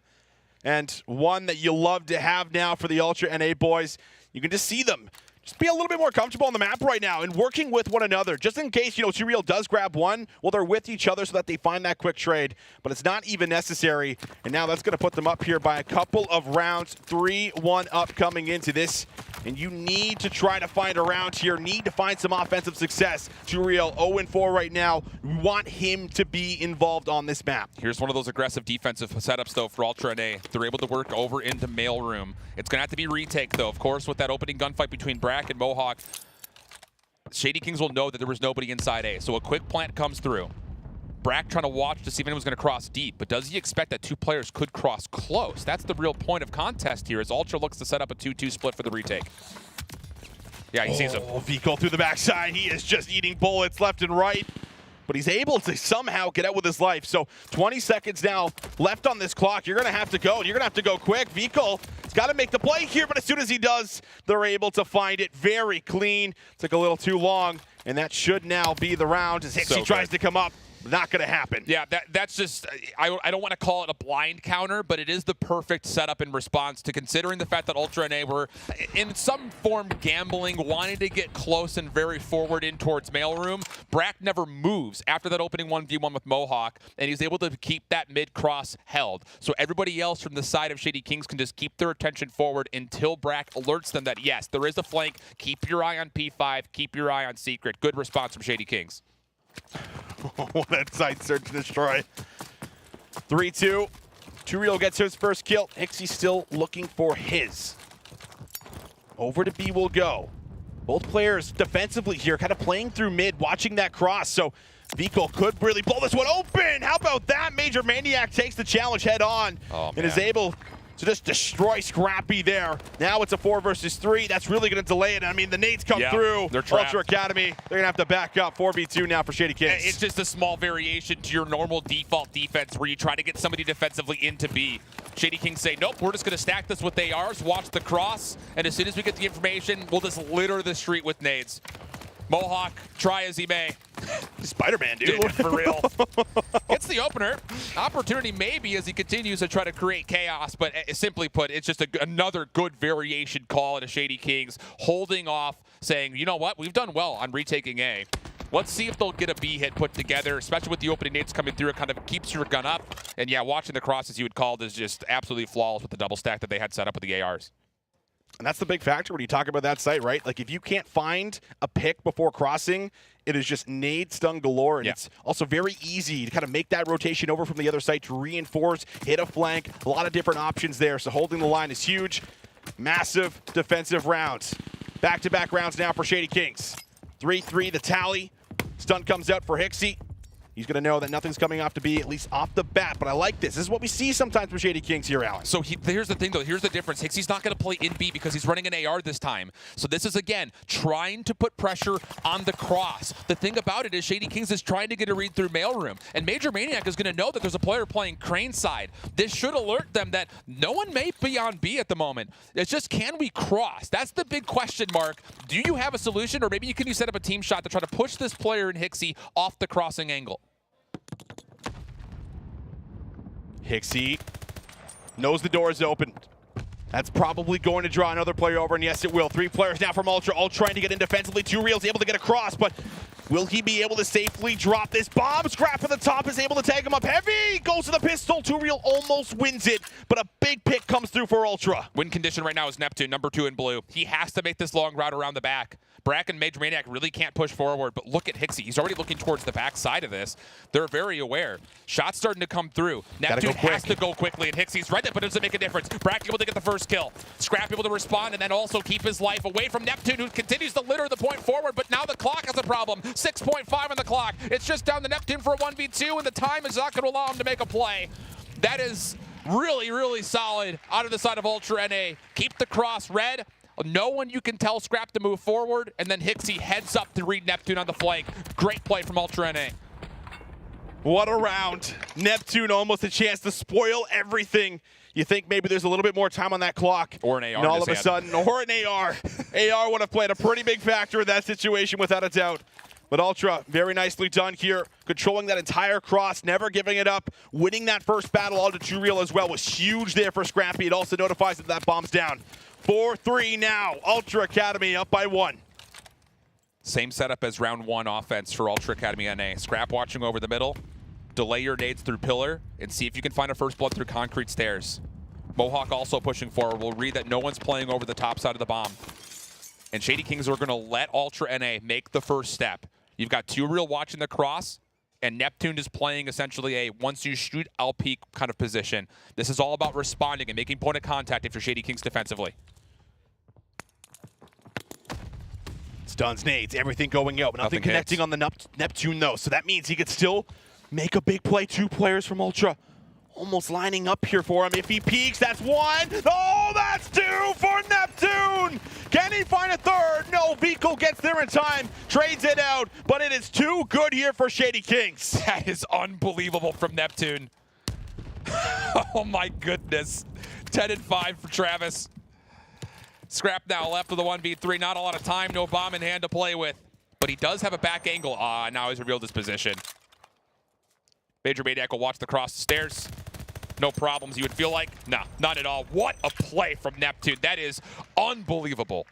And one that you love to have now for the Ultra NA boys. You can just see them just be a little bit more comfortable on the map right now and working with one another. Just in case, 2Real does grab one, well, they're with each other so that they find that quick trade. But it's not even necessary. And now that's going to put them up here by a couple of rounds. 3-1 up coming into this. And you need to try to find a round here. Need to find some offensive success. 2Real 0-4 right now. We want him to be involved on this map. Here's one of those aggressive defensive setups, though, for Ultra NA. They're able to work over into Mailroom. It's going to have to be retake, though, of course, with that opening gunfight between Brack and Mohawk. Shady Kings will know that there was nobody inside A, so a quick plant comes through. Brack trying to watch to see if anyone's going to cross deep, but does he expect that 2 players could cross close? That's the real point of contest here, as Ultra looks to set up a 2-2 split for the retake. Yeah, he sees him. Vico through the backside. He is just eating bullets left and right. But he's able to somehow get out with his life. So 20 seconds now left on this clock. You're going to have to go. You're going to have to go quick. Vico has got to make the play here, but as soon as he does, they're able to find it very clean. Took a little too long, and that should now be the round as Hixie tries to come up. Not going to happen. Yeah, that's just, I don't want to call it a blind counter, but it is the perfect setup in response to considering the fact that Ultra NA were in some form gambling, wanting to get close and very forward in towards Mailroom. Brack never moves after that opening 1v1 with Mohawk, and he's able to keep that mid-cross held. So everybody else from the side of Shady Kings can just keep their attention forward until Brack alerts them that, yes, there is a flank. Keep your eye on P5. Keep your eye on Secret. Good response from Shady Kings. What a site search and destroy. 3-2. 2Real gets his first kill. Hixie still looking for his. Over to B will go. Both players defensively here, kind of playing through mid, watching that cross. So Vico could really blow this one open. How about that? Major Maniac takes the challenge head on and is able So just destroy Scrappy there. Now it's a 4 versus 3. That's really going to delay it. I mean, the nades come through. They're trapped. Ultra Academy, they're going to have to back up. 4v2 now for Shady Kings. It's just a small variation to your normal default defense where you try to get somebody defensively into B. Shady Kings say, nope, we're just going to stack this with ARs, watch the cross, and as soon as we get the information, we'll just litter the street with nades. Mohawk, try as he may. Spider-Man, dude. For real. Gets the opener. Opportunity maybe as he continues to try to create chaos, but simply put, it's just another good variation call at a Shady Kings, holding off, saying, you know what, we've done well on retaking A. Let's see if they'll get a B hit put together, especially with the opening nades coming through. It kind of keeps your gun up. And yeah, watching the crosses you would call is just absolutely flawless with the double stack that they had set up with the ARs. And that's the big factor when you talk about that site, right? Like, if you can't find a pick before crossing, it is just nade stun galore. And it's also very easy to kind of make that rotation over from the other site to reinforce, hit a flank, a lot of different options there. So holding the line is huge. Massive defensive rounds. Back-to-back rounds now for Shady Kings. 3-3 the tally. Stun comes out for Hixie. He's going to know that nothing's coming off to be, at least off the bat. But I like this. This is what we see sometimes from Shady Kings here, Alan. So here's the thing, though. Here's the difference. Hixie's not going to play in B because he's running an AR this time. So this is, again, trying to put pressure on the cross. The thing about it is Shady Kings is trying to get a read through mailroom. And Major Maniac is going to know that there's a player playing crane side. This should alert them that no one may be on B at the moment. It's just, can we cross? That's the big question mark. Do you have a solution? Or maybe can you set up a team shot to try to push this player in Hixie off the crossing angle? Hixie knows the door is open. That's probably going to draw another player over, and yes, it will. 3 players now from Ultra, all trying to get in defensively. 2 Reels able to get across, but will he be able to safely drop this bomb? Scrap at the top is able to tag him up heavy. Goes to the pistol. 2 Reel almost wins it, but a big pick comes through for Ultra. Win condition right now is Neptune, number 2 in blue. He has to make this long route around the back. Brack and Major Maniac really can't push forward, but look at Hixie. He's already looking towards the back side of this. They're very aware. Shots starting to come through. Neptune has to go quickly, and Hixie's right there, but it doesn't make a difference. Brack able to get the first kill. Scrap able to respond, and then also keep his life away from Neptune, who continues to litter the point forward, but now the clock has a problem. 6.5 on the clock. It's just down to Neptune for a 1v2, and the time is not going to allow him to make a play. That is really, really solid out of the side of Ultra NA. Keep the cross red. No one you can tell Scrap to move forward, and then Hixie heads up to read Neptune on the flank. Great play from Ultra NA. What a round. Neptune almost a chance to spoil everything. You think maybe there's a little bit more time on that clock. Or an AR. And all of a sudden, or an AR. AR would have played a pretty big factor in that situation without a doubt. But Ultra, very nicely done here. Controlling that entire cross, never giving it up. Winning that first battle onto 2 Reel as well was huge there for Scrappy. It also notifies that that bomb's down. 4-3 now. Ultra Academy up by 1. Same setup as round 1 offense for Ultra Academy NA. Scrap watching over the middle. Delay your nades through pillar and see if you can find a first blood through concrete stairs. Mohawk also pushing forward. We'll read that no one's playing over the top side of the bomb. And Shady Kings are going to let Ultra NA make the first step. You've got 2 Reel watching the cross, and Neptune is playing essentially a once you shoot, I'll peek kind of position. This is all about responding and making point of contact if you're Shady Kings defensively. Stuns, nades, everything going out, but nothing connecting on the Neptune though. So that means he could still make a big play. 2 players from Ultra almost lining up here for him. If he peeks, that's 1. Oh, that's 2 for Neptune. Can he find a third? No, Veto gets there in time, trades it out, but it is too good here for Shady Kings. That is unbelievable from Neptune. Oh my goodness. 10-5 for Travis. Scrap now left with a 1v3. Not a lot of time, no bomb in hand to play with. But he does have a back angle. Now he's revealed his position. Major Maniac will watch the cross the stairs. No problems, you would feel like? No, not at all. What a play from Neptune. That is unbelievable.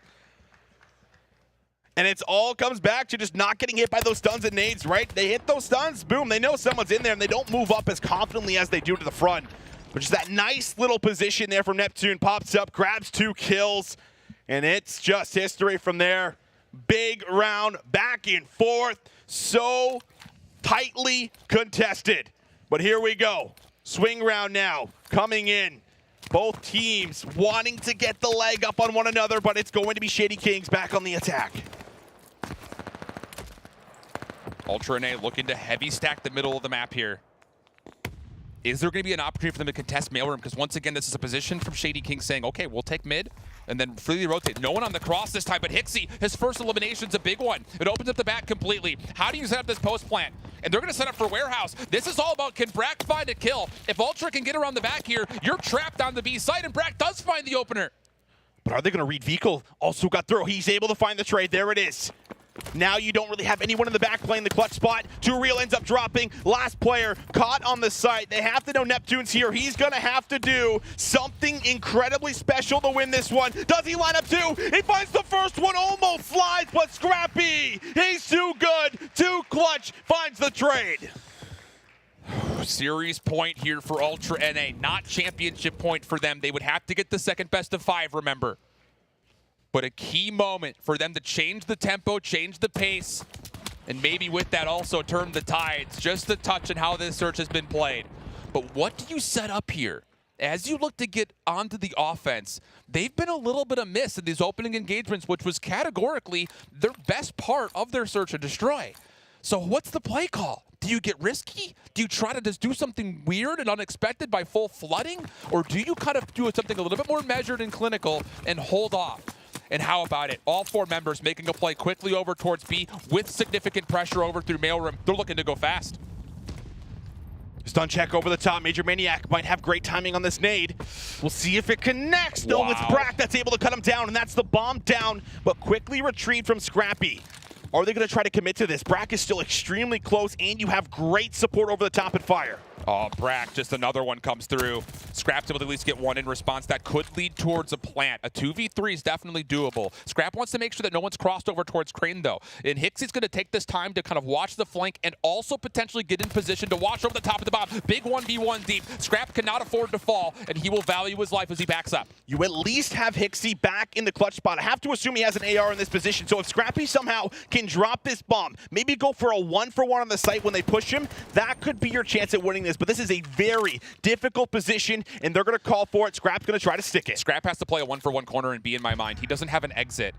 And it all comes back to just not getting hit by those stuns and nades, right? They hit those stuns, boom, they know someone's in there, and they don't move up as confidently as they do to the front. But just that nice little position there from Neptune, pops up, grabs 2 kills, and it's just history from there. Big round, back and forth, so tightly contested. But here we go. Swing round now, coming in. Both teams wanting to get the leg up on one another, but it's going to be Shady Kings back on the attack. Ultra NA looking to heavy stack the middle of the map here. Is there going to be an opportunity for them to contest mailroom? Because once again, this is a position from Shady King saying, okay, we'll take mid and then freely rotate. No one on the cross this time, but Hixie, his first elimination's a big one. It opens up the back completely. How do you set up this post plant? And they're going to set up for warehouse. This is all about, can Brack find a kill? If Ultra can get around the back here, you're trapped on the B side, and Brack does find the opener. But are they going to read Vehicle? Also got through. He's able to find the trade. There it is. Now you don't really have anyone in the back playing the clutch spot. Too Real ends up dropping. Last player caught on the site. They have to know Neptune's here. He's going to have to do something incredibly special to win this one. Does he line up two? He finds the first one, almost slides, but Scrappy, he's too good, too clutch, finds the trade. Series point here for Ultra NA, not championship point for them. They would have to get the second best of 5, remember. But a key moment for them to change the tempo, change the pace, and maybe with that also turn the tides. Just a touch on how this search has been played. But what do you set up here? As you look to get onto the offense, they've been a little bit amiss in these opening engagements, which was categorically their best part of their search and destroy. So what's the play call? Do you get risky? Do you try to just do something weird and unexpected by full flooding? Or do you kind of do something a little bit more measured and clinical and hold off? And how about it? All 4 members making a play quickly over towards B with significant pressure over through mailroom. They're looking to go fast. Stun check over the top. Major Maniac might have great timing on this nade. We'll see if it connects. No, it's Brack that's able to cut him down, and that's the bomb down, but quickly retrieved from Scrappy. Are they going to try to commit to this? Brack is still extremely close, and you have great support over the top and fire. Oh, Brack, just another one comes through. Scrap's able to at least get one in response. That could lead towards a plant. A 2v3 is definitely doable. Scrap wants to make sure that no one's crossed over towards Crane, though. And Hixie's going to take this time to kind of watch the flank and also potentially get in position to watch over the top of the bomb. Big 1v1 deep. Scrap cannot afford to fall, and he will value his life as he backs up. You at least have Hixie back in the clutch spot. I have to assume he has an AR in this position, so if Scrappy somehow can drop this bomb, maybe go for a 1-for-1 on the site when they push him, that could be your chance at winning this. But this is a very difficult position, and they're going to call for it. Scrap's going to try to stick it. Scrap has to play a 1-for-1 corner and be in my mind. He doesn't have an exit,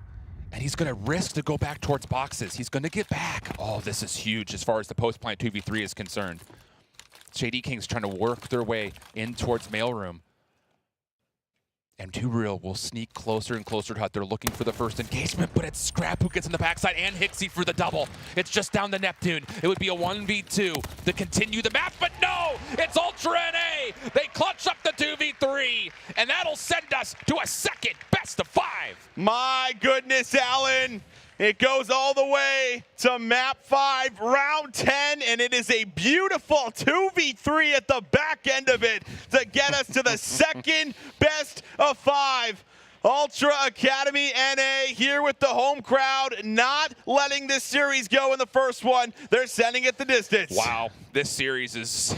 and he's going to risk to go back towards boxes. He's going to get back. Oh, this is huge as far as the post-plant 2v3 is concerned. Shady King's trying to work their way in towards mailroom. And Too Real will sneak closer and closer to Hut. They're looking for the first engagement, but it's Scrap who gets in the backside and Hixie for the double. It's just down to Neptune. It would be a 1v2 to continue the match, but no! It's Ultra NA! They clutch up the 2v3, and that'll send us to a second best of 5. My goodness, Alan. It goes all the way to map 5, round 10, and it is a beautiful 2v3 at the back end of it to get us to the second best of 5. Ultra Academy NA here with the home crowd, not letting this series go in the first one. They're sending it the distance. Wow, this series is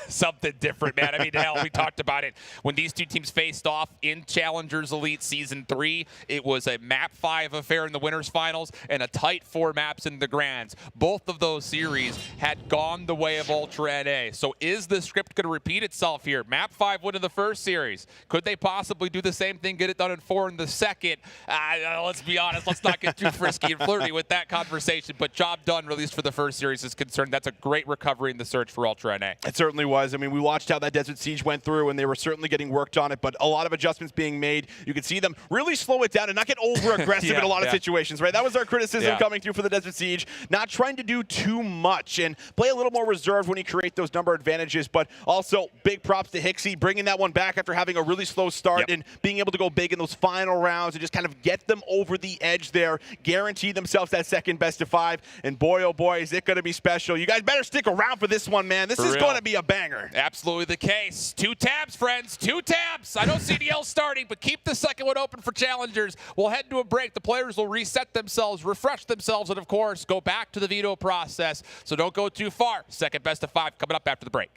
something different, man. I mean, hell, we talked about it. When these two teams faced off in Challengers Elite Season 3, it was a map 5 affair in the winners finals and a tight 4 maps in the grands. Both of those series had gone the way of Ultra NA. So is the script going to repeat itself here? Map 5 win in the first series. Could they possibly do the same thing, get it done in 4 in the second? Let's be honest. Let's not get too frisky and flirty with that conversation. But job done, at least for the first series is concerned. That's a great recovery in the search for Ultra NA. It certainly was. I mean, we watched how that Desert Siege went through, and they were certainly getting worked on it, but a lot of adjustments being made. You could see them really slow it down and not get over-aggressive in a lot of situations, right? That was our criticism coming through for the Desert Siege. Not trying to do too much and play a little more reserved when you create those number advantages, but also big props to Hixie, bringing that one back after having a really slow start and being able to go big in those final rounds and just kind of get them over the edge there, guarantee themselves that second best of 5, and boy, oh boy, is it going to be special. You guys better stick around for this one, man. This is going to be a banger. Absolutely the case. 2 tabs, friends. 2 tabs. I know CDL's starting, but keep the second one open for challengers. We'll head to a break. The players will reset themselves, refresh themselves, and of course, go back to the veto process. So don't go too far. Second best of 5 coming up after the break.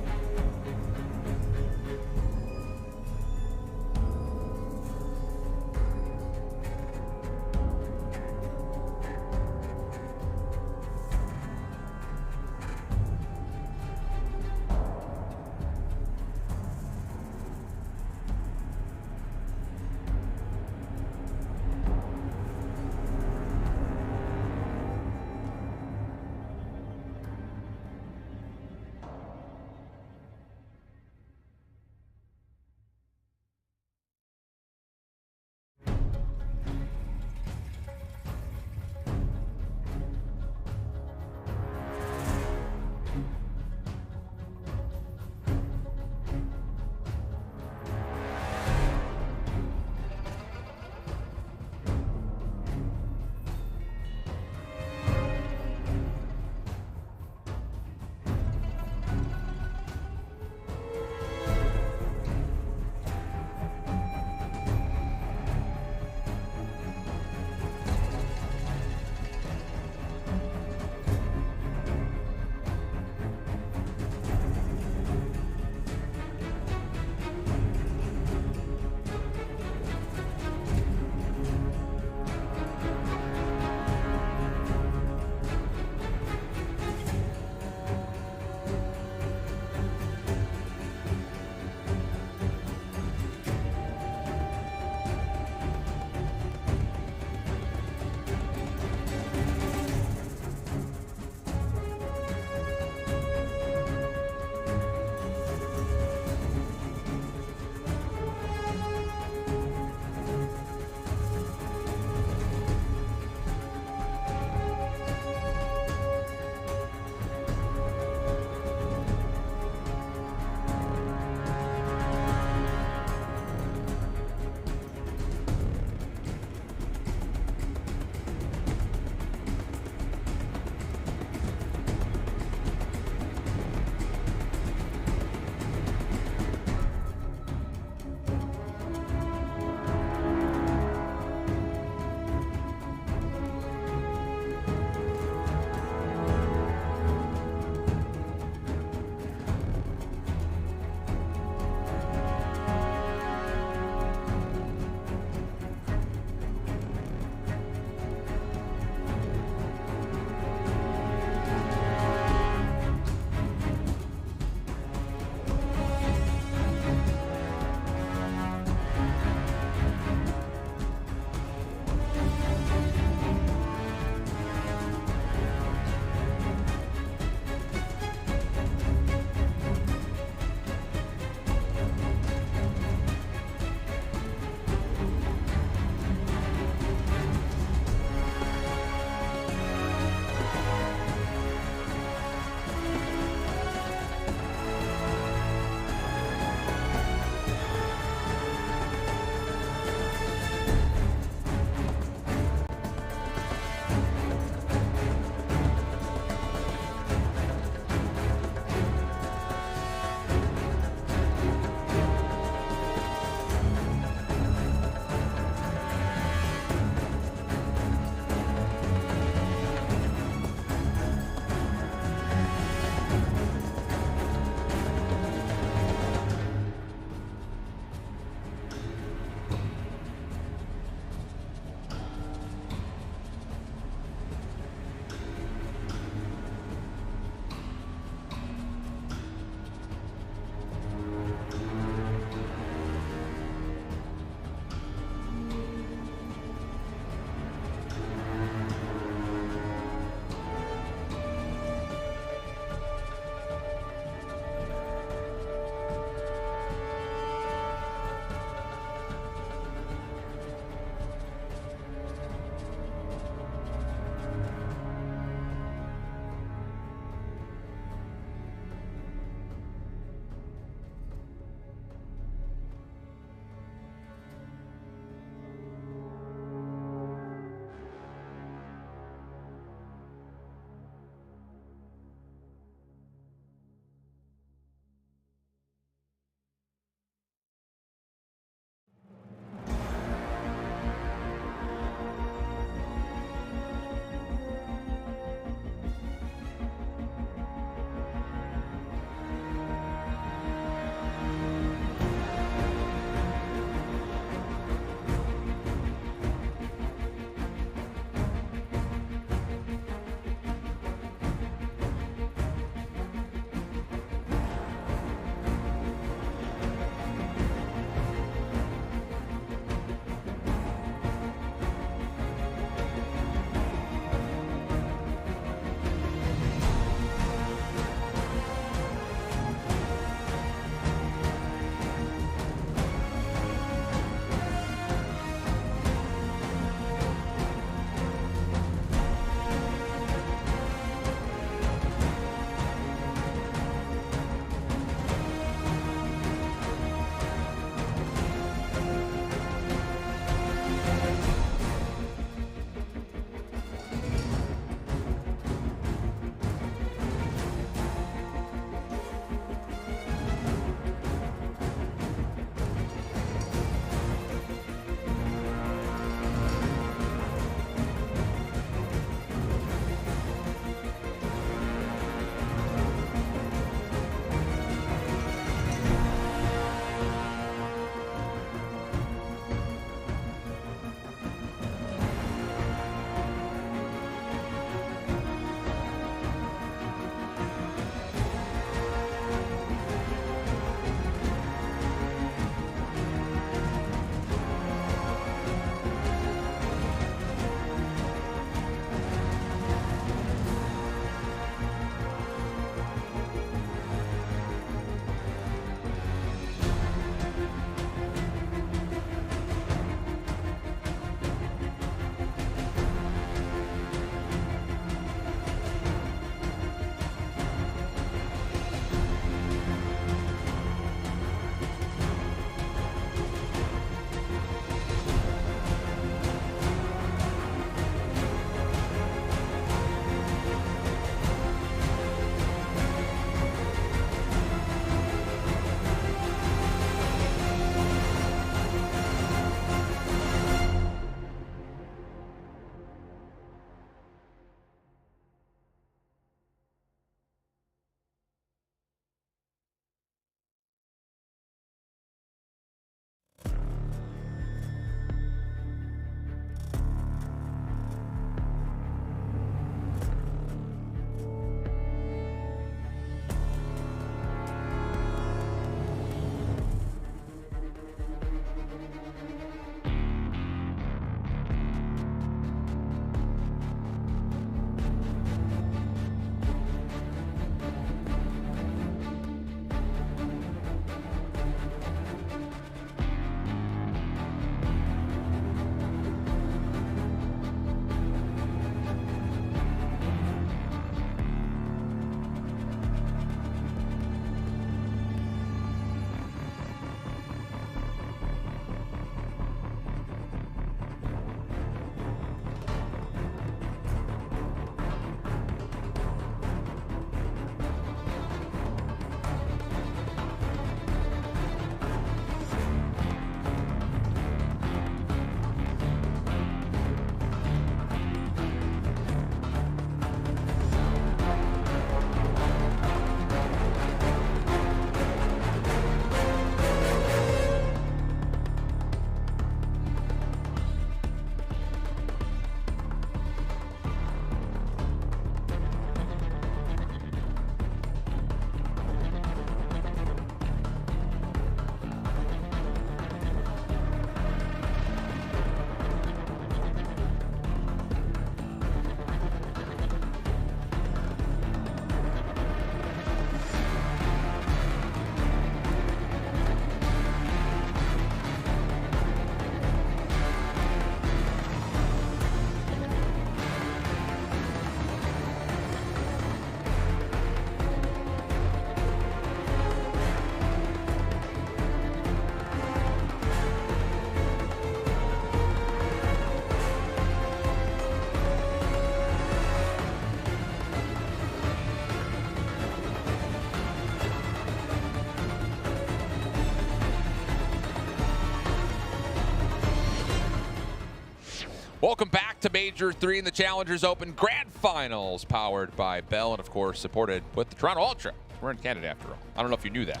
Welcome back to Major 3 in the Challengers Open Grand Finals, powered by Bell and, of course, supported with the Toronto Ultra. We're in Canada, after all. I don't know if you knew that.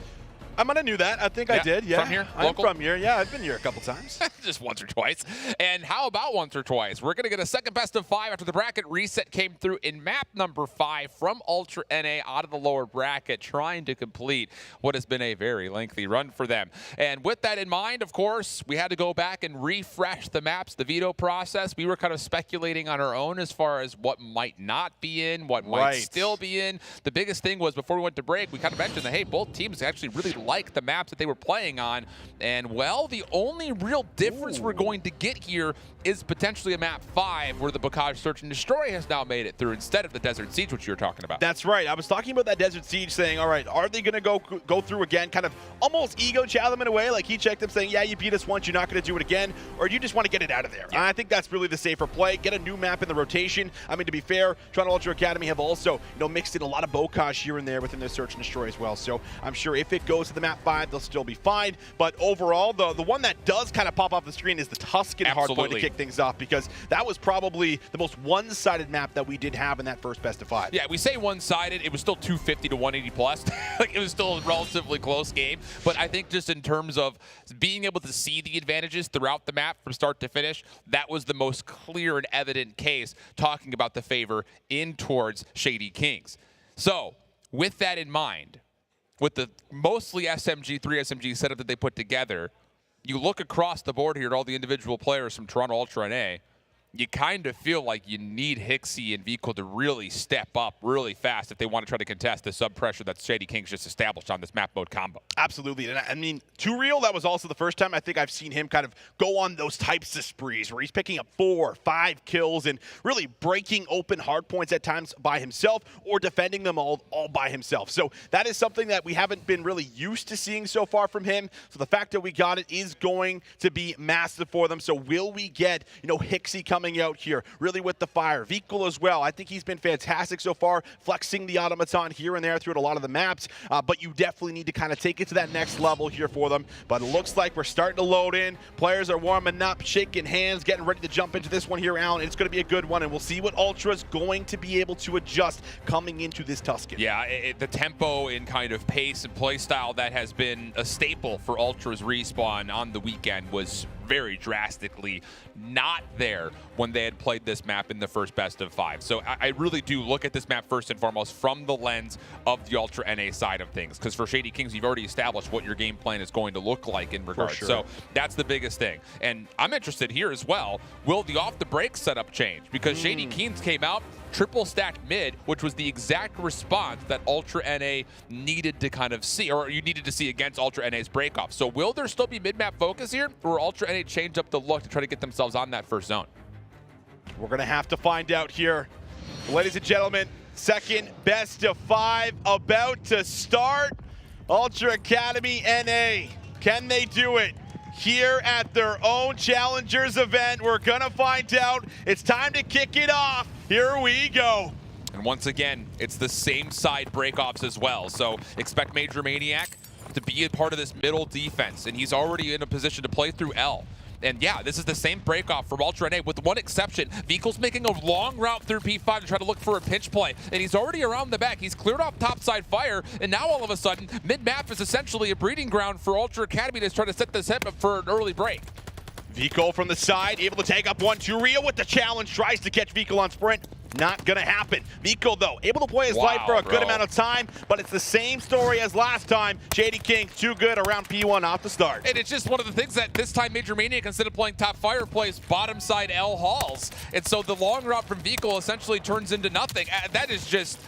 I might have knew that. I think I did, yeah. From here? I'm Local? from here. Yeah, I've been here a couple times. Just once or twice. And how about once or twice? We're going to get a second best of 5 after the bracket reset came through in map number 5 from Ultra NA out of the lower bracket, trying to complete what has been a very lengthy run for them. And with that in mind, of course, we had to go back and refresh the maps, the veto process. We were kind of speculating on our own as far as what might not be in, what might still be in. The biggest thing was before we went to break, we kind of mentioned that, hey, both teams actually really like the maps that they were playing on. And, well, the only real difference we're going to get here is potentially a map 5 where the Bocage Search and Destroy has now made it through instead of the Desert Siege, which you were talking about. That's right. I was talking about that Desert Siege saying, all right, are they going to go through again, kind of almost ego chat them in a way, like he checked them saying, yeah, you beat us once, you're not going to do it again, or do you just want to get it out of there? Yeah. I think that's really the safer play. Get a new map in the rotation. I mean, to be fair, Toronto Ultra Academy have also, mixed in a lot of Bocage here and there within their Search and Destroy as well. So I'm sure if it goes to the map 5, they'll still be fine. But overall, the one that does kind of pop off the screen is the Tuscan hardpoint to kick things off, because that was probably the most one-sided map that we did have in that first best of 5. Yeah, we say one-sided. It was still 250 to 180 plus. Like, it was still a relatively close game. But I think just in terms of being able to see the advantages throughout the map from start to finish, that was the most clear and evident case talking about the favor in towards Shady Kings. So, with that in mind, with the mostly SMG, 3 SMG setup that they put together, you look across the board here at all the individual players from Toronto Ultra NA, you kind of feel like you need Hixie and Veto to really step up really fast if they want to try to contest the sub-pressure that Shady Kings just established on this map mode combo. Absolutely. And I mean, Too Real, that was also the first time I think I've seen him kind of go on those types of sprees where he's picking up 4 or 5 kills and really breaking open hard points at times by himself or defending them all by himself. So that is something that we haven't been really used to seeing so far from him. So the fact that we got it is going to be massive for them. So will we get, Hixie coming out here, really with the fire? Veto as well. I think he's been fantastic so far, flexing the automaton here and there throughout a lot of the maps, but you definitely need to kind of take it to that next level here for them. But it looks like we're starting to load in. Players are warming up, shaking hands, getting ready to jump into this one here, Alan. It's going to be a good one, and we'll see what Ultra's going to be able to adjust coming into this Tuscan. Yeah, the tempo and kind of pace and play style that has been a staple for Ultra's respawn on the weekend was very drastically not there when they had played this map in the first best of 5. So I really do look at this map first and foremost from the lens of the Ultra NA side of things, because for Shady Kings, you've already established what your game plan is going to look like in regards. Sure. So that's the biggest thing. And I'm interested here as well, will the off-the-break setup change? Because Shady Kings came out triple stacked mid, which was the exact response that Ultra NA needed to kind of see, or you needed to see against Ultra NA's breakoff. So will there still be mid-map focus here, or Ultra NA change up the look to try to get themselves on that first zone? We're going to have to find out here. Ladies and gentlemen, second best of 5 about to start. Ultra Academy NA, can they do it? Here at their own Challengers event, we're gonna find out. It's time to kick it off. Here we go. And once again, it's the same side breakoffs as well. So expect Major Maniac to be a part of this middle defense, and he's already in a position to play through L. And yeah, this is the same breakoff from Ultra NA with one exception. Veto's making a long route through P5 to try to look for a pinch play. And he's already around the back. He's cleared off topside fire. And now all of a sudden, mid-map is essentially a breeding ground for Ultra Academy to try to set this up for an early break. Veto from the side, able to take up 1. Too Real with the challenge, tries to catch Veto on sprint. Not gonna happen. Veto, though, able to play his life for a good amount of time, but it's the same story as last time. Shady Kings, too good around P1 off the start. And it's just one of the things that this time Major Maniac, instead of playing top fire, plays bottom side L halls. And so the long route from Veto essentially turns into nothing. That is just...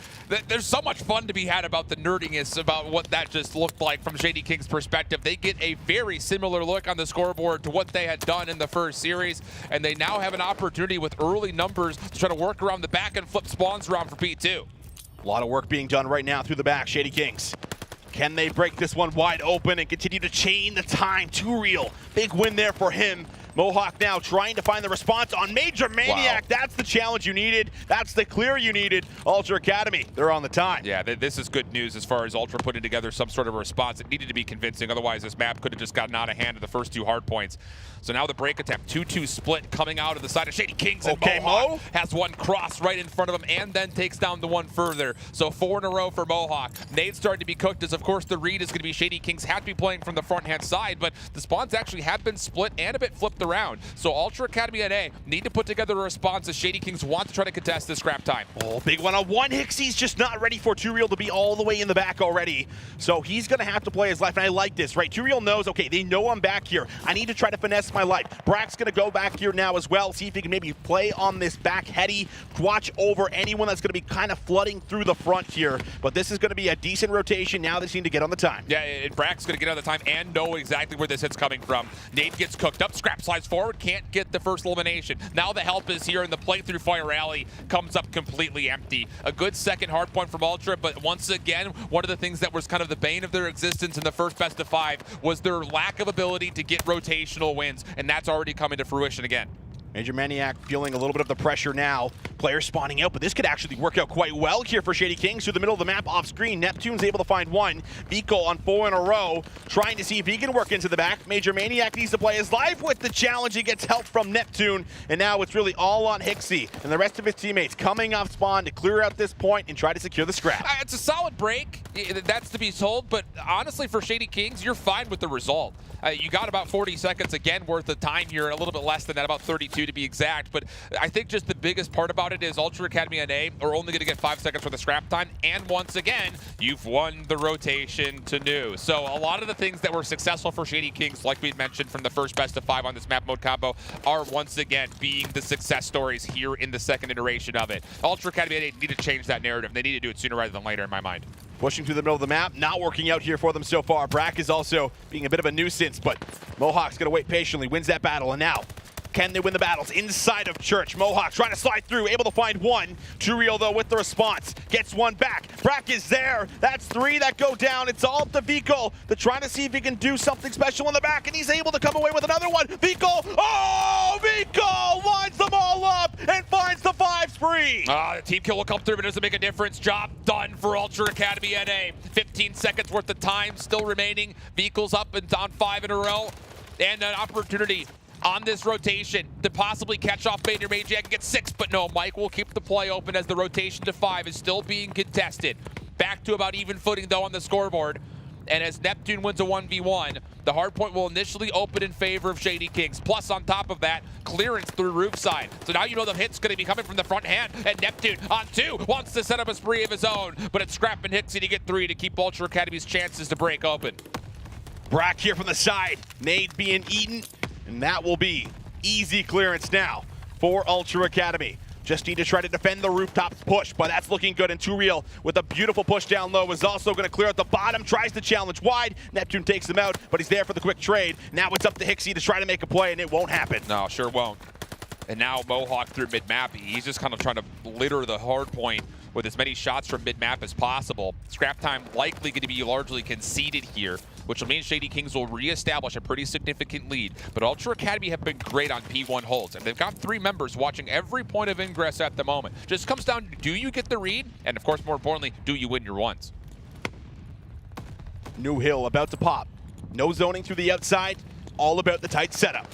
There's so much fun to be had about the nerdiness about what that just looked like from Shady Kings' perspective. They get a very similar look on the scoreboard to what they had done in the first series, and they now have an opportunity with early numbers to try to work around the back and flip spawns around for P2. A lot of work being done right now through the back, Shady Kings. Can they break this one wide open and continue to chain the time? Too Real. Big win there for him. Mohawk now trying to find the response on Major Maniac. Wow. That's the challenge you needed. That's the clear you needed. Ultra Academy, they're on the time. Yeah, this is good news as far as Ultra putting together some sort of a response. It needed to be convincing. Otherwise, this map could have just gotten out of hand in the first 2 hard points. So now the break attempt, 2-2 split coming out of the side of Shady Kings. And Okay, Mohawk has one cross right in front of him and then takes down the one further. So 4 in a row for Mohawk. Nade's starting to be cooked as, of course, the read is going to be Shady Kings had to be playing from the front-hand side, but the spawns actually have been split and a bit flipped around. So Ultra Academy NA need to put together a response as Shady Kings want to try to contest this scrap time. Oh, big one-on-one. Hixie's just not ready for Turiel to be all the way in the back already. So he's going to have to play his life, and I like this, right? Turiel knows, okay, they know I'm back here. I need to try to finesse my life. Brack's going to go back here now as well, see if he can maybe play on this back heady, watch over anyone that's going to be kind of flooding through the front here. But this is going to be a decent rotation. Now they just need to get on the time. Yeah, and Brack's going to get on the time and know exactly where this hit's coming from. Nate gets cooked up, Scrap slides forward, can't get the first elimination. Now the help is here, and the play through Fire Alley comes up completely empty. A good second hard point from Ultra, but once again, one of the things that was kind of the bane of their existence in the first best of 5 was their lack of ability to get rotational wins, and that's already coming to fruition again. Major Maniac feeling a little bit of the pressure now. Players spawning out, but this could actually work out quite well here for Shady Kings through the middle of the map off screen. Neptune's able to find one. Veto on 4 in a row, trying to see if he can work into the back. Major Maniac needs to play his life with the challenge. He gets help from Neptune, and now it's really all on Hixie and the rest of his teammates coming off spawn to clear out this point and try to secure the scrap. It's a solid break, that's to be told, but honestly for Shady Kings, you're fine with the result. You got about 40 seconds again worth of time here, a little bit less than that, about 32 to be exact, but I think just the biggest part about it is Ultra Academy NA are only going to get 5 seconds for the scrap time, and once again, you've won the rotation to new. So a lot of the things that were successful for Shady Kings, like we mentioned from the first best of 5 on this map mode combo, are once again being the success stories here in the second iteration of it. Ultra Academy NA need to change that narrative. They need to do it sooner rather than later in my mind. Pushing through the middle of the map, not working out here for them so far. Brack is also being a bit of a nuisance, but Mohawk's gonna wait patiently, wins that battle, and now, can they win the battles inside of Church? Mohawk trying to slide through, able to find one. Turiel, though, with the response, gets one back. Brack is there. That's 3 that go down. It's all up to Veto. They're trying to see if he can do something special in the back, and he's able to come away with another one. Veto, oh, Veto lines them all up and finds the 5 spree. The team kill will come through, but it doesn't make a difference. Job done for Ultra Academy NA. 15 seconds worth of time still remaining. Vehicles up and on 5 in a row, and an opportunity on this rotation to possibly catch off Major Maniac and get 6, but no, Mike will keep the play open as the rotation to 5 is still being contested. Back to about even footing, though, on the scoreboard. And as Neptune wins a 1v1, the hardpoint will initially open in favor of Shady Kings. Plus, on top of that, clearance through roof side. So now you know the hit's going to be coming from the front hand, and Neptune on 2 wants to set up a spree of his own, but it's Scrap and Hixie to get 3 to keep Ultra Academy's chances to break open. Brack here from the side, Nade being eaten, and that will be easy clearance now for Ultra Academy. Just need to try to defend the rooftop push, but that's looking good. And Turiel with a beautiful push down low is also going to clear out the bottom, tries to challenge wide. Neptune takes him out, but he's there for the quick trade. Now it's up to Hixie to try to make a play, and it won't happen. No, sure won't. And now Mohawk through mid-map, he's just kind of trying to litter the hard point with as many shots from mid-map as possible. Scrap time likely going to be largely conceded here, which will mean Shady Kings will reestablish a pretty significant lead. But Ultra Academy have been great on P1 holds, and they've got 3 members watching every point of ingress at the moment. Just comes down to, do you get the read? And of course, more importantly, do you win your ones? New Hill about to pop. No zoning through the outside, all about the tight setup.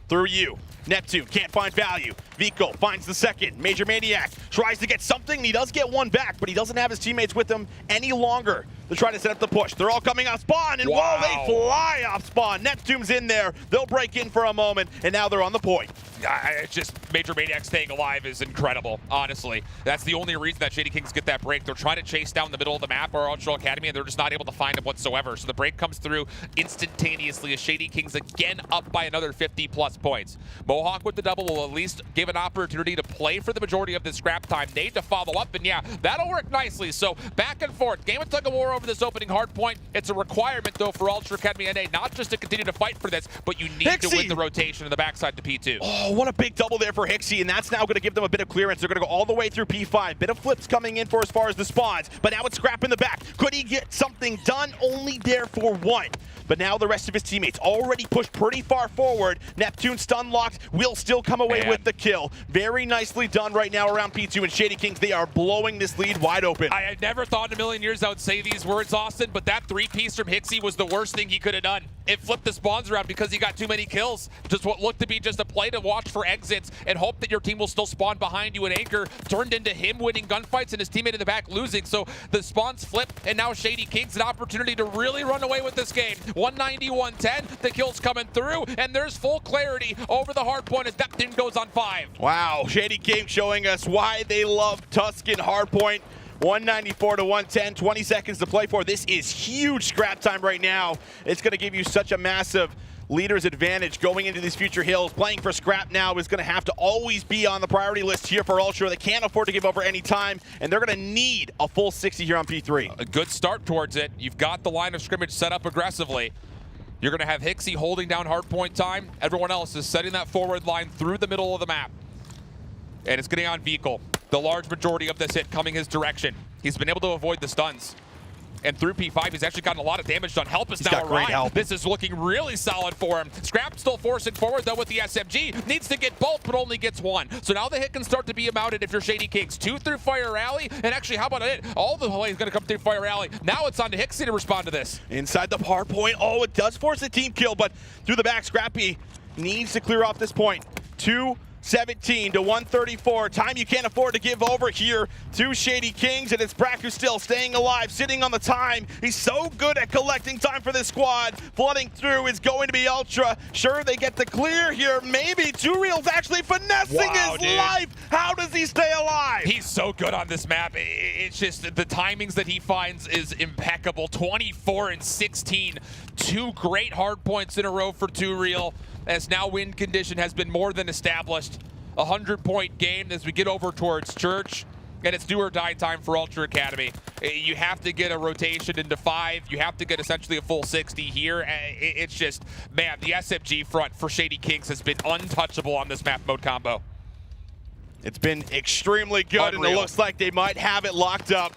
Through you. Neptune can't find value. Veto finds the second. Major Maniac tries to get something. He does get one back, but he doesn't have his teammates with him any longer. They're trying to set up the push. They're all coming off spawn, and wow, whoa, they fly off spawn. Neptune's in there. They'll break in for a moment, and now they're on the point. It's just Major Maniac staying alive is incredible, honestly. That's the only reason that Shady Kings get that break. They're trying to chase down the middle of the map or Ultra Academy, and they're just not able to find him whatsoever. So the break comes through instantaneously as Shady Kings again up by another 50+ points. Mohawk with the double will at least give an opportunity to play for the majority of this scrap time. Nade to follow up, and yeah, that'll work nicely. So back and forth, game of tug of war over this opening hard point. It's a requirement, though, for Ultra Academy NA, not just to continue to fight for this, but you need to win the rotation in the backside to P2. Oh, what a big double there for Hixie, and that's now going to give them a bit of clearance. They're going to go all the way through P5. Bit of flips coming in for as far as the spawns, but now it's Scrap in the back. Could he get something done? Only there for one. but now the rest of his teammates already pushed pretty far forward. Neptune stun locked, will still come away with the kill. Very nicely done right now around P2 and Shady Kings. They are blowing this lead wide open. I had never thought in a million years I would say these words, Austin, but that three-piece from Hixie was the worst thing he could have done. It flipped the spawns around because he got too many kills. Just what looked to be just a play to watch for exits and hope that your team will still spawn behind you. And Anchor turned into him winning gunfights and his teammate in the back losing. So the spawns flip, and now Shady Kings an opportunity to really run away with this game. 190-110, the kills coming through, and there's full clarity over the hard point as Neptune goes on 5. Wow, Shady Kings showing us why they love Tuscan hardpoint. 194-110, 20 seconds to play for. This is huge scrap time right now. It's going to give you such a massive leader's advantage going into these future hills. Playing for scrap now is going to have to always be on the priority list here for Ultra. They can't afford to give over any time, and they're going to need a full 60 here on P3. A good start towards it. You've got the line of scrimmage set up aggressively. You're going to have Hixie holding down hardpoint time. Everyone else is setting that forward line through the middle of the map. And it's getting on Vehicle. The large majority of this hit coming his direction. He's been able to avoid the stuns. And through P5, he's actually gotten a lot of damage done. Help is now arrived. This is looking really solid for him. Scrap still forcing forward, though, with the SMG. Needs to get both, but only gets one. So now the hit can start to be mounted if you're Shady Kings. 2 through Fire Rally, and actually, how about it? All the way is going to come through Fire Rally. Now it's on to Hixie to respond to this. Inside the hard point. Oh, it does force a team kill, but through the back, Scrappy needs to clear off this point. 2:17-134. Time you can't afford to give over here to Shady Kings, and it's Brack who's still staying alive, sitting on the time. He's so good at collecting time for this squad. Flooding through is going to be Ultra. Sure, they get the clear here. Maybe Two-Real's actually finessing his life. How does he stay alive? He's so good on this map. It's just the timings that he finds is impeccable. 24 and 16. 2 great hard points in a row for Two-Real. As now win condition has been more than established. A 100-point game as we get over towards Church, and it's do or die time for Ultra Academy. You have to get a rotation into 5. You have to get essentially a full 60 here. It's just, man, the SMG front for Shady Kings has been untouchable on this map mode combo. It's been extremely good, and it looks like they might have it locked up.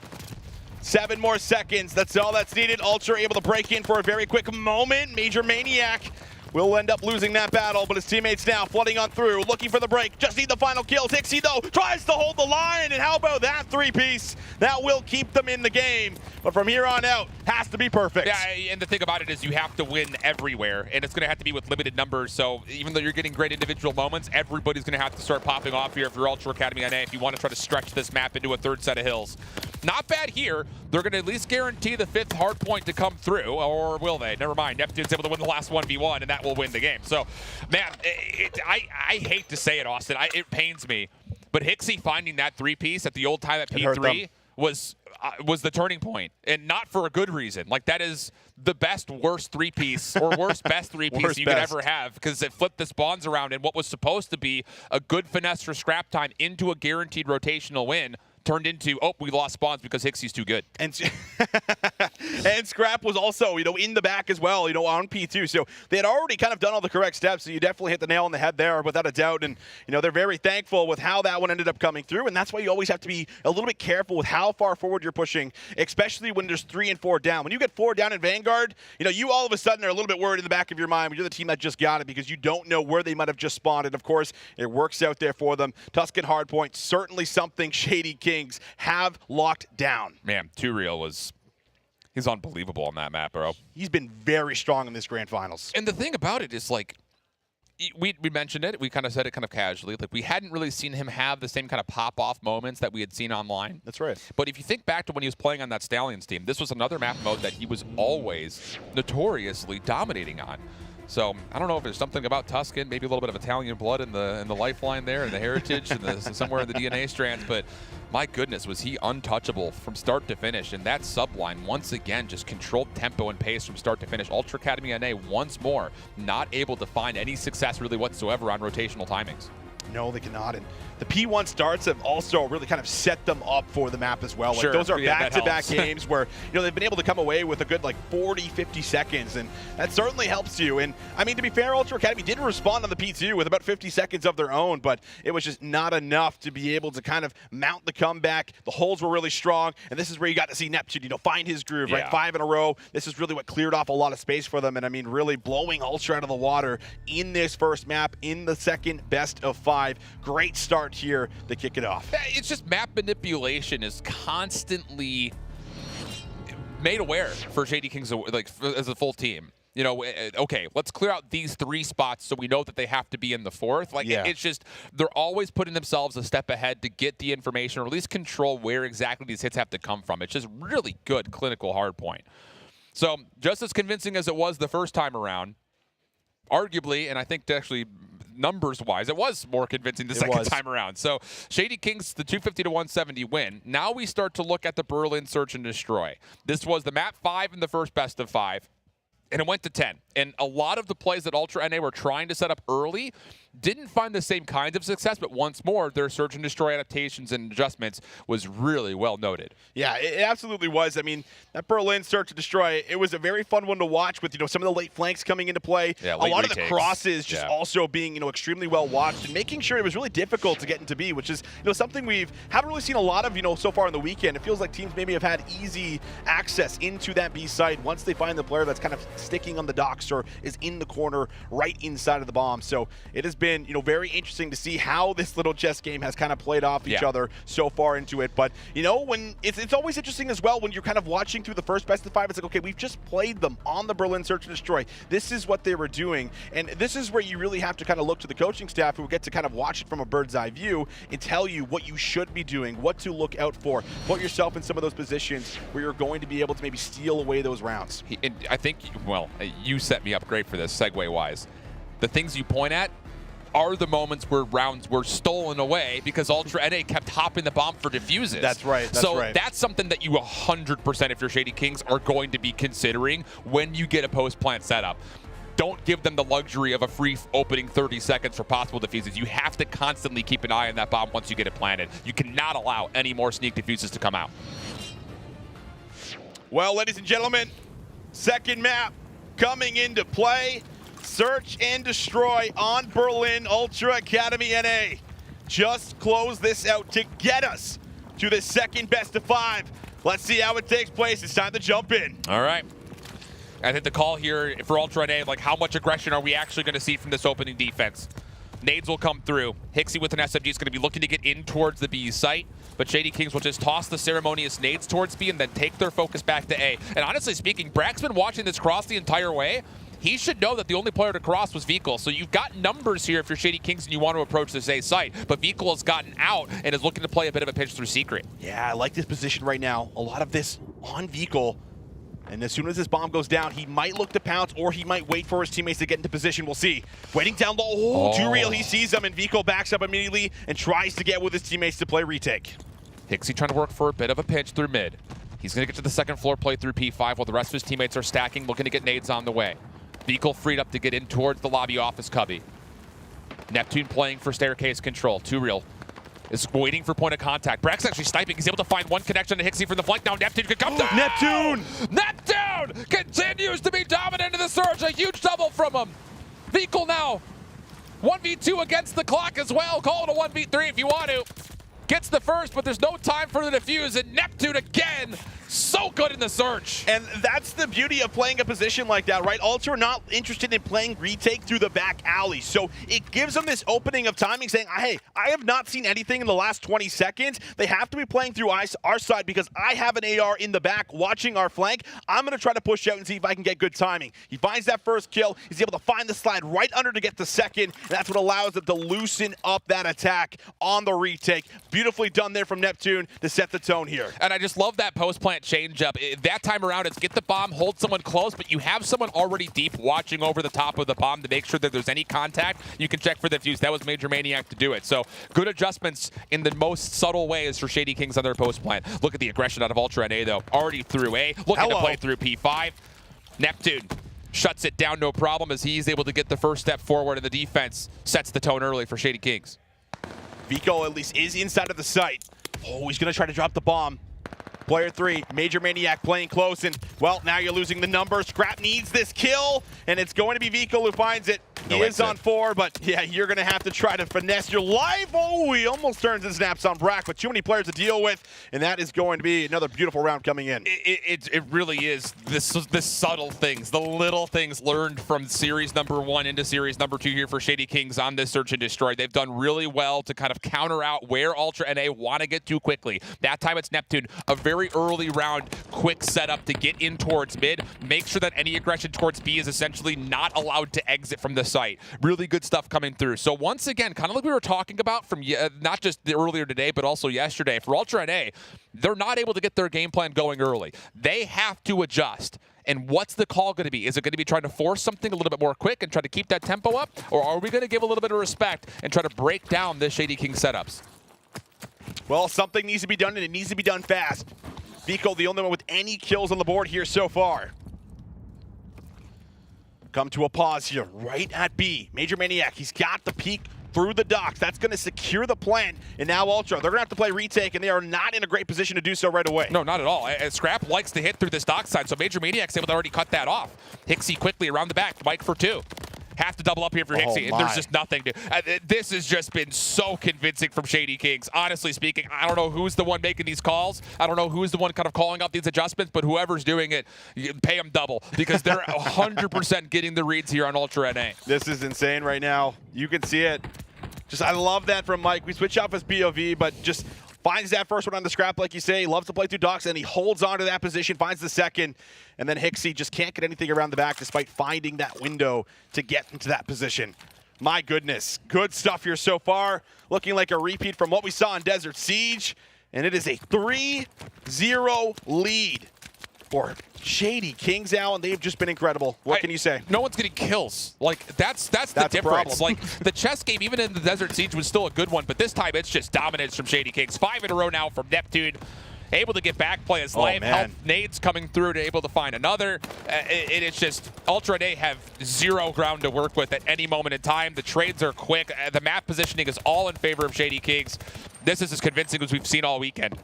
7 more seconds, that's all that's needed. Ultra able to break in for a very quick moment. Major Maniac will end up losing that battle, but his teammates now flooding on through, looking for the break. Just need the final kill. Hixie, though, tries to hold the line, and how about that 3-piece? That will keep them in the game, but from here on out, has to be perfect. Yeah, and the thing about it is you have to win everywhere, and it's going to have to be with limited numbers, so even though you're getting great individual moments, everybody's going to have to start popping off here if you're Ultra Academy NA if you want to try to stretch this map into a 3rd set of hills. Not bad here. They're going to at least guarantee the 5th hard point to come through, or will they? Never mind. Neptune's able to win the last 1v1, and that will win the game. So, man, I hate to say it, Austin. It pains me. But Hixie finding that 3-piece at the old time at P3 was the turning point, and not for a good reason. Like, that is the best worst 3-piece or worst best 3-piece you could ever have, because it flipped the spawns around, and what was supposed to be a good finesse for scrap time into a guaranteed rotational win turned into, oh, we lost spawns because Hixie's too good. And Scrap was also, in the back as well, on P2. So they had already kind of done all the correct steps. So you definitely hit the nail on the head there without a doubt. And, they're very thankful with how that one ended up coming through. And that's why you always have to be a little bit careful with how far forward you're pushing, especially when there's 3 and 4 down. When you get 4 down in Vanguard, you all of a sudden are a little bit worried in the back of your mind when you're the team that just got it, because you don't know where they might have just spawned. And of course, it works out there for them. Tuscan hardpoint, certainly something Shady Kings have locked down. Man, Two-Real he's unbelievable on that map, bro. He's been very strong in this grand finals. And the thing about it is, like, we mentioned it, we kind of said it kind of casually, like, we hadn't really seen him have the same kind of pop-off moments that we had seen online. That's right. But if you think back to when he was playing on that Stallions team, this was another map mode that he was always notoriously dominating on. So I don't know if there's something about Tuscan, maybe a little bit of Italian blood in the lifeline there, and the heritage, and somewhere in the DNA strands. But my goodness, was he untouchable from start to finish? And that subline once again just controlled tempo and pace from start to finish. Ultra Academy NA once more not able to find any success really whatsoever on rotational timings. No, they cannot. And the P1 starts have also really kind of set them up for the map as well. Like, sure. those are Yeah, back-to-back games where, you know, they've been able to come away with a good, like, 40, 50 seconds, and that certainly helps you. And, I mean, to be fair, Ultra Academy did respond on the P2 with about 50 seconds of their own, but it was just not enough to be able to kind of mount the comeback. The holds were really strong, and this is where you got to see Neptune, you know, find his groove, right? 5 in a row. This is really what cleared off a lot of space for them, and, I mean, really blowing Ultra out of the water in this first map, in the second best of 5. Great start here to kick it off. It's just map manipulation is constantly made aware for Shady Kings, like, as a full team. You know, okay, let's clear out these 3 spots so we know that they have to be in the 4th. Like, it's just, they're always putting themselves a step ahead to get the information, or at least control where exactly these hits have to come from. It's just really good clinical hardpoint. So, just as convincing as it was the first time around, arguably, and I think actually numbers-wise, it was more convincing the second time around. So Shady Kings, the 250 to 170 win. Now we start to look at the Berlin Search and Destroy. This was the map 5 in the first best of 5. And it went to 10. And a lot of the plays that Ultra NA were trying to set up early didn't find the same kinds of success, but once more, their Search and Destroy adaptations and adjustments was really well noted. Yeah, it absolutely was. I mean, that Berlin Search and Destroy, it was a very fun one to watch with, you know, some of the late flanks coming into play. Yeah, a lot of the retakes. crosses just also being, you know, extremely well watched and making sure it was really difficult to get into B, which is, you know, something haven't really seen a lot of, you know, so far in the weekend. It feels like teams maybe have had easy access into that B site once they find the player that's kind of sticking on the docks or is in the corner right inside of the bomb. So it has been, you know, very interesting to see how this little chess game has kind of played off each other so far into it. But, you know, when it's always interesting as well when you're kind of watching through the first best of 5, it's like, okay, we've just played them on the Berlin Search and Destroy. This is what they were doing. And this is where you really have to kind of look to the coaching staff who get to kind of watch it from a bird's eye view and tell you what you should be doing, what to look out for. Put yourself in some of those positions where you're going to be able to maybe steal away those rounds. And I think, well, you set me up great for this, segue-wise. The things you point at are the moments where rounds were stolen away because Ultra NA kept hopping the bomb for defuses. That's right. That's something that you 100%, if you're Shady Kings, are going to be considering when you get a post-plant setup. Don't give them the luxury of a free opening 30 seconds for possible defuses. You have to constantly keep an eye on that bomb once you get it planted. You cannot allow any more sneak defuses to come out. Well, ladies and gentlemen, second map coming into play. Search and Destroy on Berlin Ultra Academy NA. Just close this out to get us to the second best of 5. Let's see how it takes place. It's time to jump in. All right. I think the call here for Ultra NA, like, how much aggression are we actually going to see from this opening defense? Nades will come through. Hixie with an SMG is going to be looking to get in towards the B site, but Shady Kings will just toss the ceremonious nades towards B and then take their focus back to A. And honestly speaking, Brack's been watching this cross the entire way. He should know that the only player to cross was Vehicle. So you've got numbers here if you're Shady Kings and you want to approach this A site. But Vehicle has gotten out and is looking to play a bit of a pitch through Secret. Yeah, I like this position right now. A lot of this on Vehicle. And as soon as this bomb goes down, he might look to pounce or he might wait for his teammates to get into position. We'll see. Waiting down low. Oh, too real. He sees them and Vehicle backs up immediately and tries to get with his teammates to play retake. Hixie trying to work for a bit of a pinch through mid. He's going to get to the second floor play through P5 while the rest of his teammates are stacking, looking to get nades on the way. Vehicle freed up to get in towards the lobby office cubby. Neptune playing for staircase control. Too real is waiting for point of contact. Brack's actually sniping. He's able to find one connection to Hixie from the flank. Now Neptune could come down. Neptune! Neptune continues to be dominant in the surge. A huge double from him. Vehicle now 1v2 against the clock as well. Call it a 1v3 if you want to. Gets the first, but there's no time for the defuse, and Neptune again, so good in the search. And that's the beauty of playing a position like that, right? Ultra not interested in playing retake through the back alley, so it gives them this opening of timing saying, hey, I have not seen anything in the last 20 seconds. They have to be playing through our side because I have an AR in the back watching our flank. I'm going to try to push out and see if I can get good timing. He finds that first kill. He's able to find the slide right under to get the second, and that's what allows them to loosen up that attack on the retake. Beautifully done there from Neptune to set the tone here. And I just love that post-plant change-up. That time around, it's get the bomb, hold someone close, but you have someone already deep watching over the top of the bomb to make sure that there's any contact. You can check for the fuse. That was Major Maniac to do it. So good adjustments in the most subtle ways for Shady Kings on their post-plant. Look at the aggression out of Ultra NA, though. Already through A, looking to play through P5. Neptune shuts it down, no problem, as he's able to get the first step forward, and the defense sets the tone early for Shady Kings. Veto at least is inside of the site. Oh, he's going to try to drop the bomb. Player 3, Major Maniac playing close, and, well, now you're losing the number. Scrap needs this kill, and it's going to be Veto who finds it. He is on 4, but, yeah, you're going to have to try to finesse your life. Oh, he almost turns and snaps on Brack, but too many players to deal with, and that is going to be another beautiful round coming in. It really is the subtle things, the little things learned from series number 1 into series number 2 here for Shady Kings on this Search and Destroy. They've done really well to kind of counter out where Ultra NA want to get to quickly. That time it's Neptune, a very early round, quick setup to get in towards mid. Make sure that any aggression towards B is essentially not allowed to exit from the site. Really good stuff coming through. So once again, kind of like we were talking about from not just earlier today, but also yesterday, for Ultra NA, they're not able to get their game plan going early. They have to adjust. And what's the call going to be? Is it going to be trying to force something a little bit more quick and try to keep that tempo up? Or are we going to give a little bit of respect and try to break down the Shady King setups? Well, something needs to be done, and it needs to be done fast. Veto, the only one with any kills on the board here so far. Come to a pause here, right at B. Major Maniac, he's got the peek through the docks. That's going to secure the plant. And now Ultra, they're going to have to play retake, and they are not in a great position to do so right away. No, not at all. Scrap likes to hit through this dock side, so Major Maniac's able to already cut that off. Hixie quickly around the back, Mike for 2. Have to double up here for Hixie. There's just nothing to. This has just been so convincing from Shady Kings. Honestly speaking, I don't know who's the one making these calls. I don't know who's the one kind of calling out these adjustments, but whoever's doing it, you pay them double because they're 100% getting the reads here on Ultra NA. This is insane right now. You can see it. Just, I love that from Mike. We switch off his POV, but just finds that first one on the scrap, like you say. He loves to play through docks, and he holds on to that position, finds the second, and then Hixie just can't get anything around the back despite finding that window to get into that position. My goodness, good stuff here so far. Looking like a repeat from what we saw in Desert Siege, and it is a 3-0 lead for Shady Kings now, and they've just been incredible. What can you say? No one's getting kills. Like, that's the difference. Like, the chess game, even in the Desert Siege, was still a good one, but this time it's just dominance from Shady Kings. 5 in a row now from Neptune. Able to get back, play his life, help nades coming through to able to find another. It's just, Ultra NA have 0 ground to work with at any moment in time. The trades are quick. The map positioning is all in favor of Shady Kings. This is as convincing as we've seen all weekend.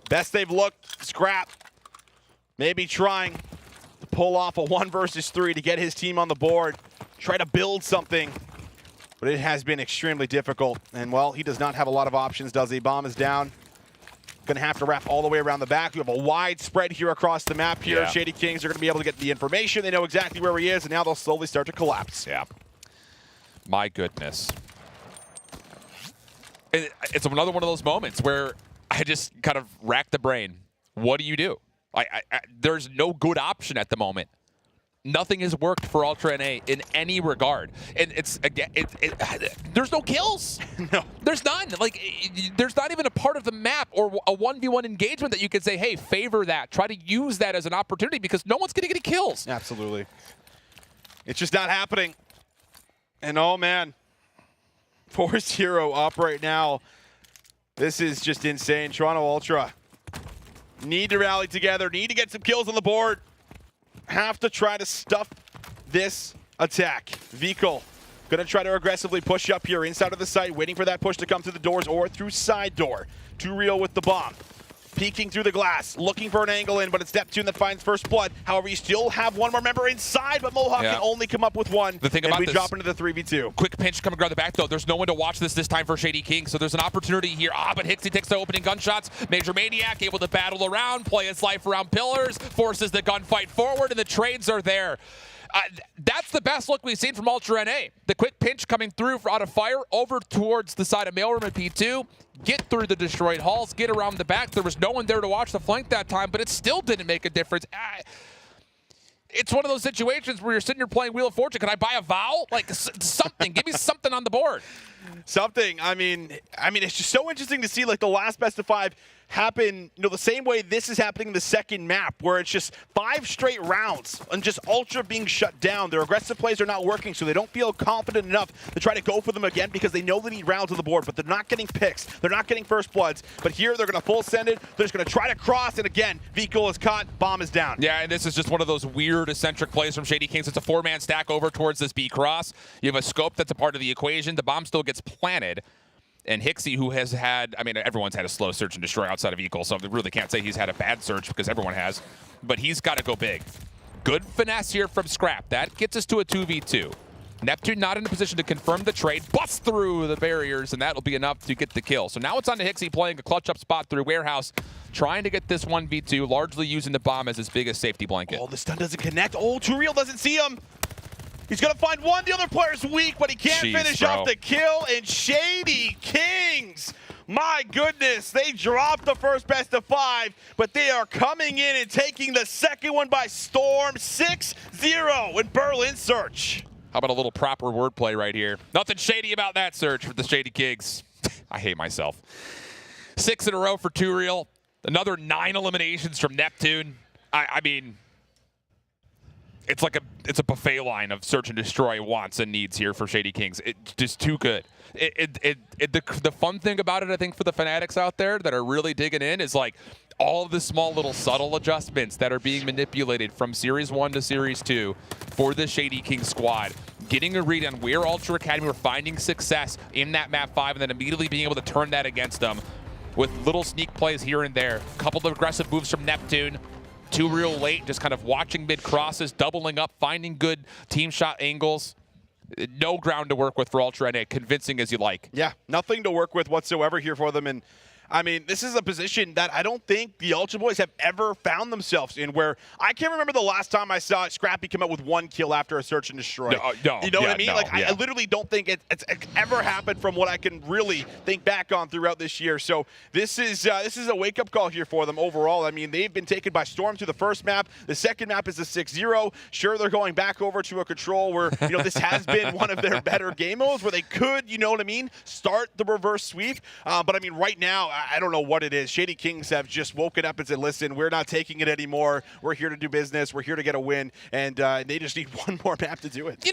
Best they've looked, Scrap. Maybe trying to pull off a 1 versus 3 to get his team on the board. Try to build something. But it has been extremely difficult. And, well, he does not have a lot of options, does he? Bomb is down. Going to have to wrap all the way around the back. We have a wide spread here across the map here. Yeah. Shady Kings are going to be able to get the information. They know exactly where he is, and now they'll slowly start to collapse. Yeah. My goodness. It's another one of those moments where I just kind of rack the brain. What do you do? There's no good option at the moment. Nothing has worked for Ultra NA in any regard. And it's, again, there's no kills. No. There's none. Like, there's not even a part of the map or a 1v1 engagement that you could say, hey, favor that. Try to use that as an opportunity because no one's going to get any kills. Absolutely. It's just not happening. And, oh, man. Force Hero up right now. This is just insane. Toronto Ultra need to rally together, need to get some kills on the board. Have to try to stuff this attack. Veto gonna try to aggressively push up here inside of the site, waiting for that push to come through the doors or through side door. Too real with the bomb. Peeking through the glass, looking for an angle in, but it's Neptune that finds first blood. However, you still have one more member inside, but Mohawk can only come up with one. The thing about we this, drop into the 3v2. Quick pinch coming around the back, though. There's no one to watch this time for Shady King, so there's an opportunity here. But Hixie takes the opening gunshots. Major Maniac able to battle around, play his life around pillars, forces the gunfight forward, and the trades are there. That's the best look we've seen from Ultra NA. The quick pinch coming through out of fire over towards the side of mailroom at P2. Get through the destroyed halls, get around the back. There was no one there to watch the flank that time, but it still didn't make a difference. It's one of those situations where you're sitting here playing Wheel of Fortune. Can I buy a vowel? Like, something. Give me something on the board. Something. I mean, it's just so interesting to see, like, the last best of 5. happen, the same way this is happening in the second map, where it's just 5 straight rounds and just Ultra being shut down. Their aggressive plays are not working, so they don't feel confident enough to try to go for them again because they know they need rounds on the board, but they're not getting picks. They're not getting first bloods. But here they're going to full send it. They're just going to try to cross, and again, Veto is caught. Bomb is down. Yeah, and this is just one of those weird eccentric plays from Shady Kings. It's a 4-man stack over towards this B cross. You have a scope that's a part of the equation. The bomb still gets planted. And Hixie, who has had, I mean, everyone's had a slow search and destroy outside of Eagle, so they really can't say he's had a bad search because everyone has. But he's got to go big. Good finesse here from Scrap. That gets us to a 2v2. Neptune not in a position to confirm the trade, busts through the barriers, and that'll be enough to get the kill. So now it's on to Hixie playing a clutch-up spot through Warehouse, trying to get this 1v2, largely using the bomb as his biggest safety blanket. Oh, the stun doesn't connect. Oh, Too Real doesn't see him. He's going to find one. The other player's weak, but he can't finish off the kill. And Shady Kings, my goodness, they dropped the first best of 5, but they are coming in and taking the second one by storm. 6-0 in Berlin search. How about a little proper wordplay right here? Nothing shady about that search for the Shady Kings. I hate myself. 6 in a row for Too Real. Another 9 eliminations from Neptune. I mean, it's a buffet line of search and destroy wants and needs here for Shady Kings. It's just too good. The fun thing about it, I think, for the fanatics out there that are really digging in is like all of the small little subtle adjustments that are being manipulated from Series 1 to Series 2 for the Shady Kings squad. Getting a read on where Ultra Academy were finding success in that map 5 and then immediately being able to turn that against them with little sneak plays here and there. A couple of aggressive moves from Neptune. Too Real late, just kind of watching mid crosses, doubling up, finding good team shot angles. No ground to work with for Ultra NA, convincing as you like. Yeah, nothing to work with whatsoever here for them. And I mean, this is a position that I don't think the Ultra Boys have ever found themselves in, where I can't remember the last time I saw Scrappy come out with 1 kill after a search and destroy. No, you know what I mean? I literally don't think it's ever happened from what I can really think back on throughout this year. So this is a wake-up call here for them overall. I mean, they've been taken by storm to the first map. The second map is a 6-0. Sure, they're going back over to a control where, this has been one of their better game modes where they could, start the reverse sweep. But I mean, right now, I don't know what it is. Shady Kings have just woken up and said, listen, we're not taking it anymore. We're here to do business. We're here to get a win. And they just need one more map to do it.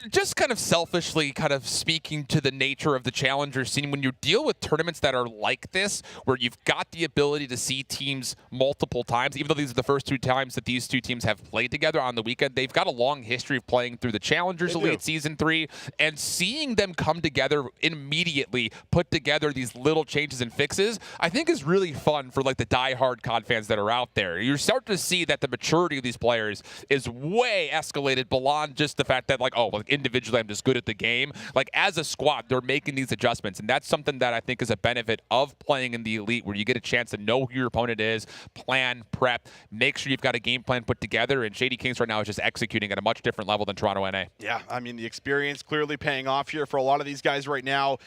Just kind of selfishly kind of speaking to the nature of the Challenger scene, when you deal with tournaments that are like this, where you've got the ability to see teams multiple times, even though these are the first 2 times that these 2 teams have played together on the weekend, they've got a long history of playing through the Challengers Elite Season 3, and seeing them come together immediately, put together these little changes and fixes, I think is really fun for like the die-hard COD fans that are out there. You're starting to see that the maturity of these players is way escalated beyond just the fact that individually I'm just good at the game. Like as a squad, they're making these adjustments, and that's something that I think is a benefit of playing in the Elite, where you get a chance to know who your opponent is, plan, prep, make sure you've got a game plan put together, and Shady Kings right now is just executing at a much different level than Toronto NA. Yeah, I mean, the experience clearly paying off here for a lot of these guys right now.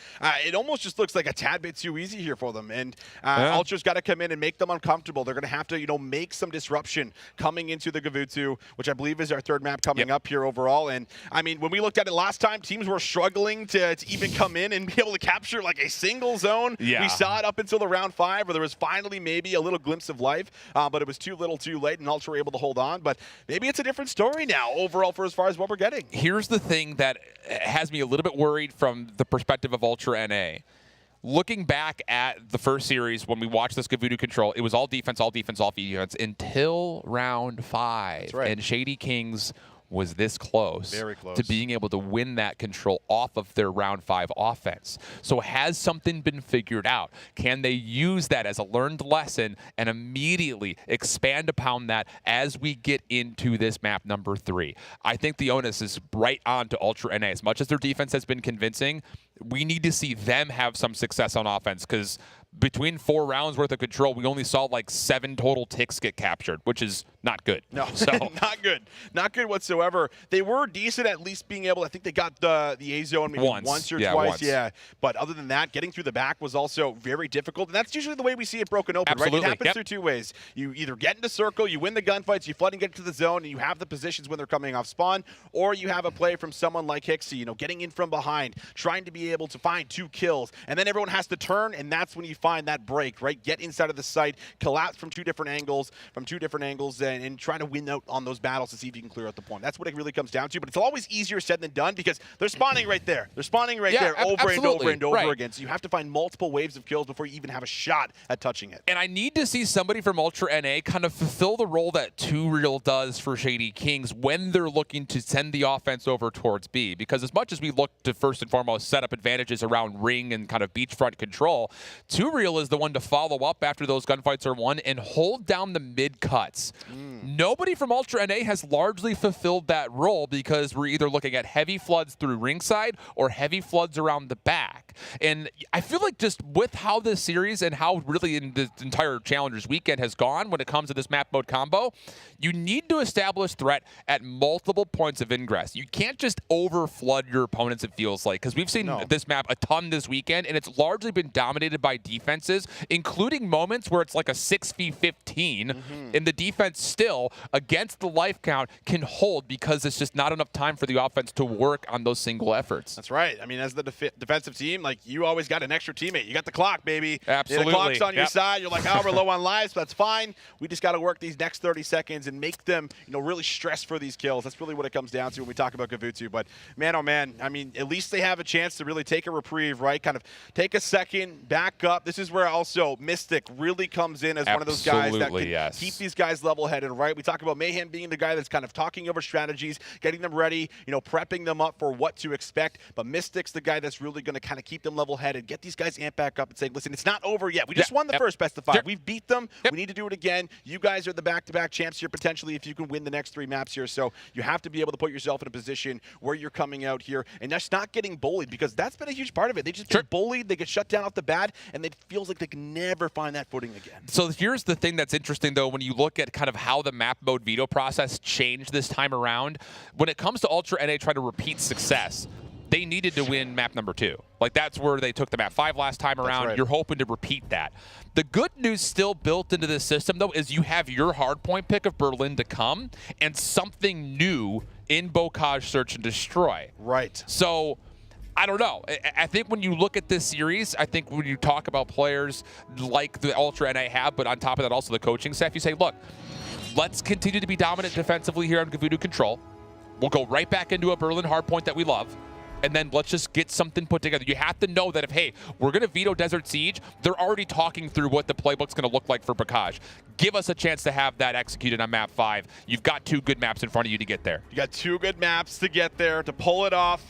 It almost just looks like a tad bit too easy here for them. And Ultra's got to come in and make them uncomfortable. They're going to have to, make some disruption coming into the Gavutu, which I believe is our 3rd map coming up here overall. And I mean, when we looked at it last time, teams were struggling to even come in and be able to capture like a single zone. Yeah. We saw it up until the round 5 where there was finally maybe a little glimpse of life, but it was too little too late, and Ultra were able to hold on. But maybe it's a different story now overall for as far as what we're getting. Here's the thing that has me a little bit worried from the perspective of Ultra NA. Looking back at the first series, when we watched this Gavutu control, it was all defense, all defense, all defense until round 5. That's right. And Shady Kings was this close, very close to being able to win that control off of their round 5 offense. So has something been figured out? Can they use that as a learned lesson and immediately expand upon that as we get into this map number 3? I think the onus is right on to Ultra NA. As much as their defense has been convincing, we need to see them have some success on offense, because between 4 rounds worth of control, we only saw like 7 total ticks get captured, which is not good. No, so not good. Not good whatsoever. They were decent at least being able, I think they got the A zone maybe once or twice. Once. Yeah. But other than that, getting through the back was also very difficult. And that's usually the way we see it broken open, Absolutely. right? It happens Yep. through two ways. You either get into circle, you win the gunfights, you flood and get to the zone, and you have the positions when they're coming off spawn, or you have a play from someone like Hixie, you know, getting in from behind, trying to be able to find 2 kills, and then everyone has to turn, and that's when you find that break, right? Get inside of the site, collapse from two different angles, and try to win out on those battles to see if you can clear out the point. That's what it really comes down to, but it's always easier said than done because they're spawning right there. They're spawning right there over and over and over again, so you have to find multiple waves of kills before you even have a shot at touching it. And I need to see somebody from Ultra NA kind of fulfill the role that 2Real does for Shady Kings when they're looking to send the offense over towards B. Because as much as we look to first and foremost set up advantages around ring and kind of beachfront control, 2Real is the one to follow up after those gunfights are won and hold down the mid cuts. Nobody from Ultra NA has largely fulfilled that role because we're either looking at heavy floods through ringside or heavy floods around the back. And I feel like just with how this series and how really in the entire Challengers weekend has gone when it comes to this map mode combo, you need to establish threat at multiple points of ingress. You can't just over flood your opponents, it feels like, because we've seen this map a ton this weekend, and it's largely been dominated by defenses, including moments where it's like a 6v15, and the defense still, against the life count, can hold because it's just not enough time for the offense to work on those single efforts. That's right. I mean, as the defensive team, like, you always got an extra teammate. You got the clock, baby. Absolutely. The clock's on your side. You're like, oh, we're low on lives, but that's fine. We just got to work these next 30 seconds and make them, you know, really stress for these kills. That's really what it comes down to when we talk about Gavutu. But man, oh man, I mean, at least they have a chance to really take a reprieve, right? Kind of take a second, back up. This is where also Mystic really comes in as one of those guys that can keep these guys level-headed, right? We talk about Mayhem being the guy that's kind of talking over strategies, getting them ready, you know, prepping them up for what to expect. But Mystic's the guy that's really going to kind of keep them level-headed, get these guys amped back up and say, listen, it's not over yet. We just won the first best of 5. We've beat them. We need to do it again. You guys are the back-to-back champs here potentially if you can win the next 3 maps here. So you have to be able to put yourself in a position where you're coming out here and just not getting bullied, because that's been a huge part of it. They just get bullied, they get shut down off the bat, and it feels like they can never find that footing again. So here's the thing that's interesting, though, when you look at kind of how the map mode veto process changed this time around. When it comes to Ultra NA trying to repeat success, they needed to win map number 2. Like, that's where they took the map 5 last time around. Right. You're hoping to repeat that. The good news still built into this system, though, is you have your hardpoint pick of Berlin to come and something new in Bocage Search and Destroy. Right. So I don't know. I think when you look at this series, I think when you talk about players like the Ultra NA have, but on top of that also the coaching staff, you say, look, let's continue to be dominant defensively here on Gavutu Control. We'll go right back into a Berlin hardpoint that we love. And then let's just get something put together. You have to know that if, hey, we're going to veto Desert Siege, they're already talking through what the playbook's going to look like for Bocage. Give us a chance to have that executed on map 5. You've got 2 good maps in front of you to get there. You got 2 good maps to get there, to pull it off.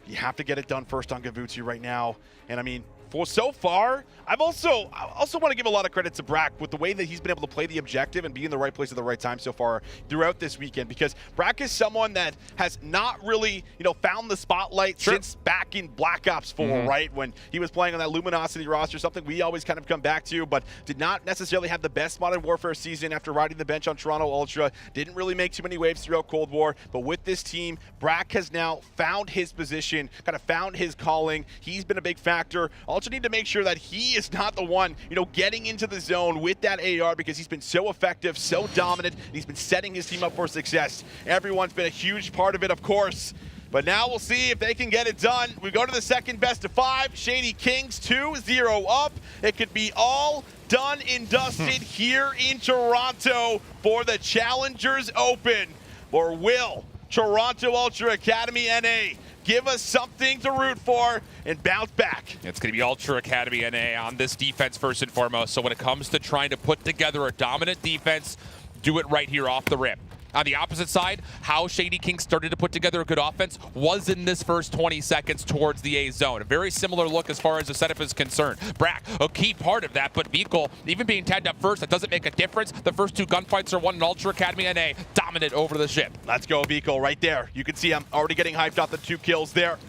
You have to get it done first on Gavutu right now. And I mean, for so far, I also want to give a lot of credit to Brack with the way that he's been able to play the objective and be in the right place at the right time so far throughout this weekend, because Brack is someone that has not really, you know, found the spotlight since back in Black Ops 4, right? When he was playing on that Luminosity roster, something we always kind of come back to, but did not necessarily have the best Modern Warfare season after riding the bench on Toronto Ultra. Didn't really make too many waves throughout Cold War, but with this team, Brack has now found his position, kind of found his calling. He's been a big factor. Also need to make sure that he is not the one, you know, getting into the zone with that AR, because he's been so effective, so dominant, and he's been setting his team up for success. Everyone's been a huge part of it, of course. But now we'll see if they can get it done. We go to the second best of 5. Shady Kings 2-0 up. It could be all done and dusted here in Toronto for the Challengers Open. Or will Toronto Ultra Academy NA give us something to root for and bounce back? It's going to be Ultra Academy NA on this defense first and foremost. So when it comes to trying to put together a dominant defense, do it right here off the rip. On the opposite side, how Shady Kings started to put together a good offense was in this first 20 seconds towards the A zone. A very similar look as far as the setup is concerned. Brack, a key part of that, but Veto, even being tagged up first, that doesn't make a difference. The first 2 gunfights are won in Ultra Academy NA, dominant over the ship. Let's go, Veto, right there. You can see I'm already getting hyped off the 2 kills there.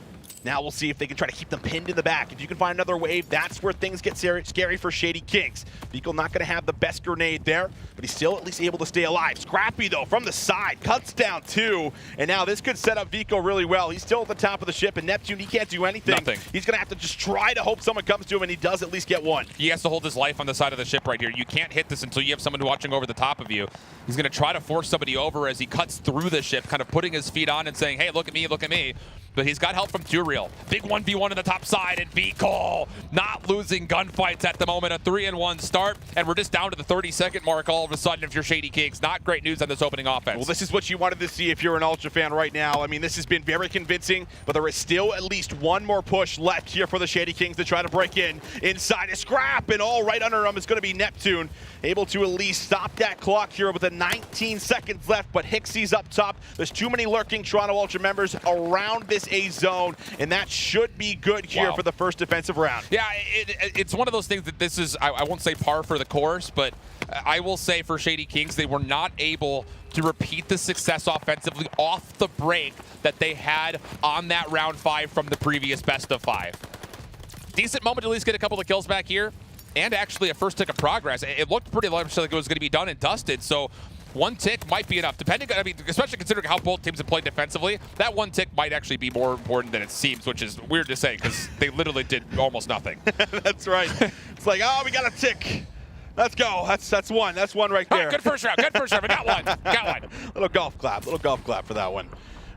Now we'll see if they can try to keep them pinned in the back. If you can find another wave, that's where things get scary for Shady Kings. Veto not going to have the best grenade there, but he's still at least able to stay alive. Scrappy, though, from the side, cuts down 2, and now this could set up Veto really well. He's still at the top of the ship, and Neptune, he can't do anything. Nothing. He's going to have to just try to hope someone comes to him, and he does at least get one. He has to hold his life on the side of the ship right here. You can't hit this until you have someone watching over the top of you. He's going to try to force somebody over as he cuts through the ship, kind of putting his feet on and saying, hey, look at me, look at me. But he's got help from Turiel. Big 1v1 on the top side, and Veto not losing gunfights at the moment. A 3-1 start, and we're just down to the 30-second mark all of a sudden if you're Shady Kings. Not great news on this opening offense. Well, this is what you wanted to see if you're an Ultra fan right now. I mean, this has been very convincing, but there is still at least one more push left here for the Shady Kings to try to break in. Inside a scrap, and all right under him is going to be Neptune, able to at least stop that clock here with the 19 seconds left, but Hixie's up top. There's too many lurking Toronto Ultra members around this A zone, and that should be good here for the first defensive round. Yeah, it's one of those things that this is, I won't say par for the course, but I will say for Shady Kings, they were not able to repeat the success offensively off the break that they had on that round 5 from the previous best of 5. Decent moment to at least get a couple of kills back here, and actually a first tick of progress. It looked pretty much like it was going to be done and dusted, so one tick might be enough, depending on, I mean, especially considering how both teams have played defensively, that one tick might actually be more important than it seems, which is weird to say because they literally did almost nothing. That's right. It's like, oh, we got a tick. Let's go. That's one. That's one right there. Right, good first round. Good first round. We got one. Got one. Little golf clap for that one.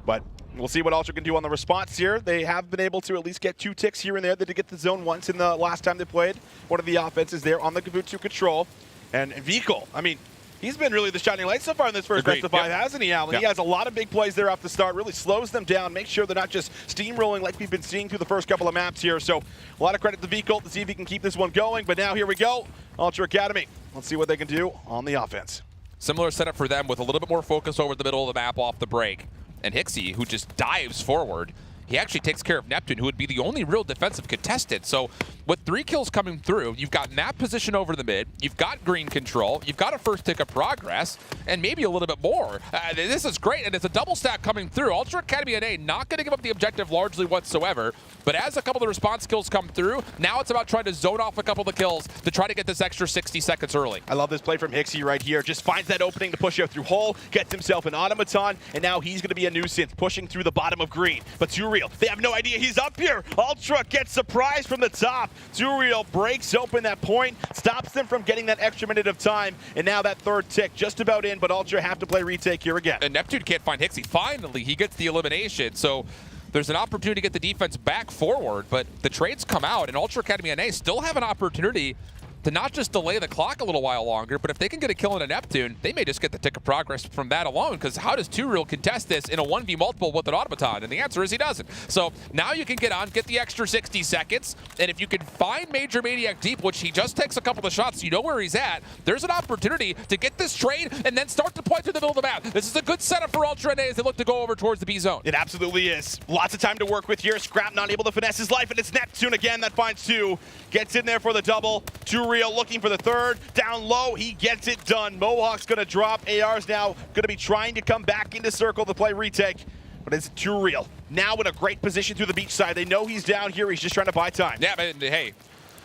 But we'll see what Ultra can do on the response here. They have been able to at least get 2 ticks here and there. They did get the zone once in the last time they played. One of the offenses there on the Kabuto control. And Veto, I mean, he's been really the shining light so far in this first best of 5, hasn't he, Alan? He has a lot of big plays there off the start, really slows them down, makes sure they're not just steamrolling like we've been seeing through the first couple of maps here. So a lot of credit to Veto to see if he can keep this one going. But now here we go, Ultra Academy. Let's see what they can do on the offense. Similar setup for them with a little bit more focus over the middle of the map off the break. And Hixie, who just dives forward, he actually takes care of Neptune, who would be the only real defensive contested. So with 3 kills coming through, you've got map position over the mid, you've got green control, you've got a first tick of progress, and maybe a little bit more. This is great, and it's a double stack coming through. Ultra Academy NA not going to give up the objective largely whatsoever, but as a couple of the response kills come through, now it's about trying to zone off a couple of the kills to try to get this extra 60 seconds early. I love this play from Hixie right here. Just finds that opening to push out through hole, gets himself an automaton, and now he's going to be a nuisance, pushing through the bottom of green. But Turiel, they have no idea he's up here. Ultra gets surprised from the top. Turiel breaks open that point, stops them from getting that extra minute of time, and now that 3rd tick just about in, but Ultra have to play retake here again. And Neptune can't find Hixie. Finally, he gets the elimination, so there's an opportunity to get the defense back forward, but the trades come out, and Ultra Academy NA still have an opportunity to not just delay the clock a little while longer, but if they can get a kill in a Neptune, they may just get the tick of progress from that alone, because how does Turiel contest this in a 1v multiple with an automaton? And the answer is he doesn't. So now you can get on, get the extra 60 seconds, and if you can find Major Maniac deep, which he just takes a couple of shots, you know where he's at, there's an opportunity to get this trade and then start to play through the middle of the map. This is a good setup for Ultra NA as they look to go over towards the B zone. It absolutely is. Lots of time to work with here. Scrap not able to finesse his life, and it's Neptune again that finds 2. Gets in there for the double. Turiel looking for the 3rd. Down low, he gets it done. Mohawk's going to drop. AR's now going to be trying to come back into circle to play retake. But it's Turiel now in a great position through the beach side. They know he's down here. He's just trying to buy time. Yeah, but hey,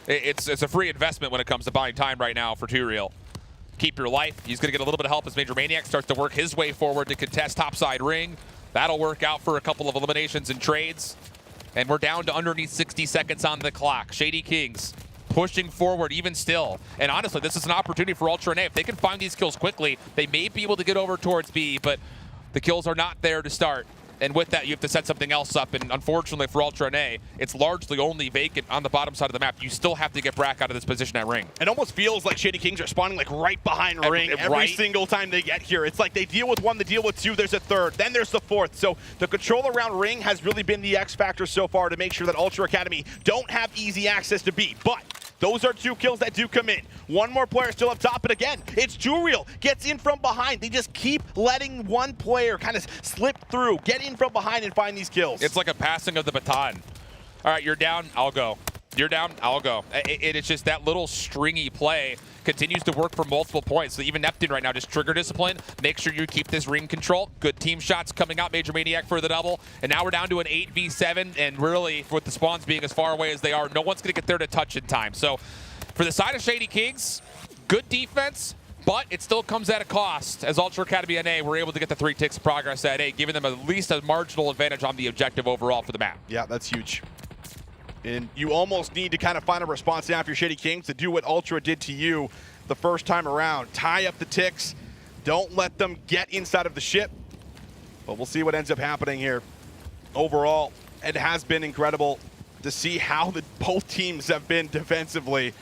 it's a free investment when it comes to buying time right now for Turiel. Keep your life. He's going to get a little bit of help as Major Maniac starts to work his way forward to contest topside ring. That'll work out for a couple of eliminations and trades. And we're down to underneath 60 seconds on the clock. Shady Kings pushing forward even still. And honestly, this is an opportunity for Ultra NA. If they can find these kills quickly, they may be able to get over towards B, but the kills are not there to start. And with that, you have to set something else up. And unfortunately for Ultra NA, it's largely only vacant on the bottom side of the map. You still have to get Brack out of this position at ring. It almost feels like Shady Kings are spawning like right behind ring every single time they get here. It's like they deal with 1, they deal with 2, there's a 3rd, then there's the 4th. So the control around ring has really been the X factor so far to make sure that Ultra Academy don't have easy access to B. But those are 2 kills that do come in. One more player still up top, and again, it's Turiel. Gets in from behind. They just keep letting one player kind of slip through, get in from behind and find these kills. It's like a passing of the baton. All right, you're down, I'll go. You're down, I'll go. It's just that little stringy play continues to work for multiple points. So even Neptune right now, just trigger discipline. Make sure you keep this ring control. Good team shots coming out. Major Maniac for the double. And now we're down to an 8v7. And really, with the spawns being as far away as they are, no one's going to get there to touch in time. So for the side of Shady Kings, good defense, but it still comes at a cost. As Ultra Academy NA were able to get the 3 ticks of progress at A, giving them at least a marginal advantage on the objective overall for the map. Yeah, that's huge. And you almost need to kind of find a response now if you're Shady Kings to do what Ultra did to you the first time around. Tie up the ticks. Don't let them get inside of the ship. But we'll see what ends up happening here. Overall, it has been incredible to see how both teams have been defensively.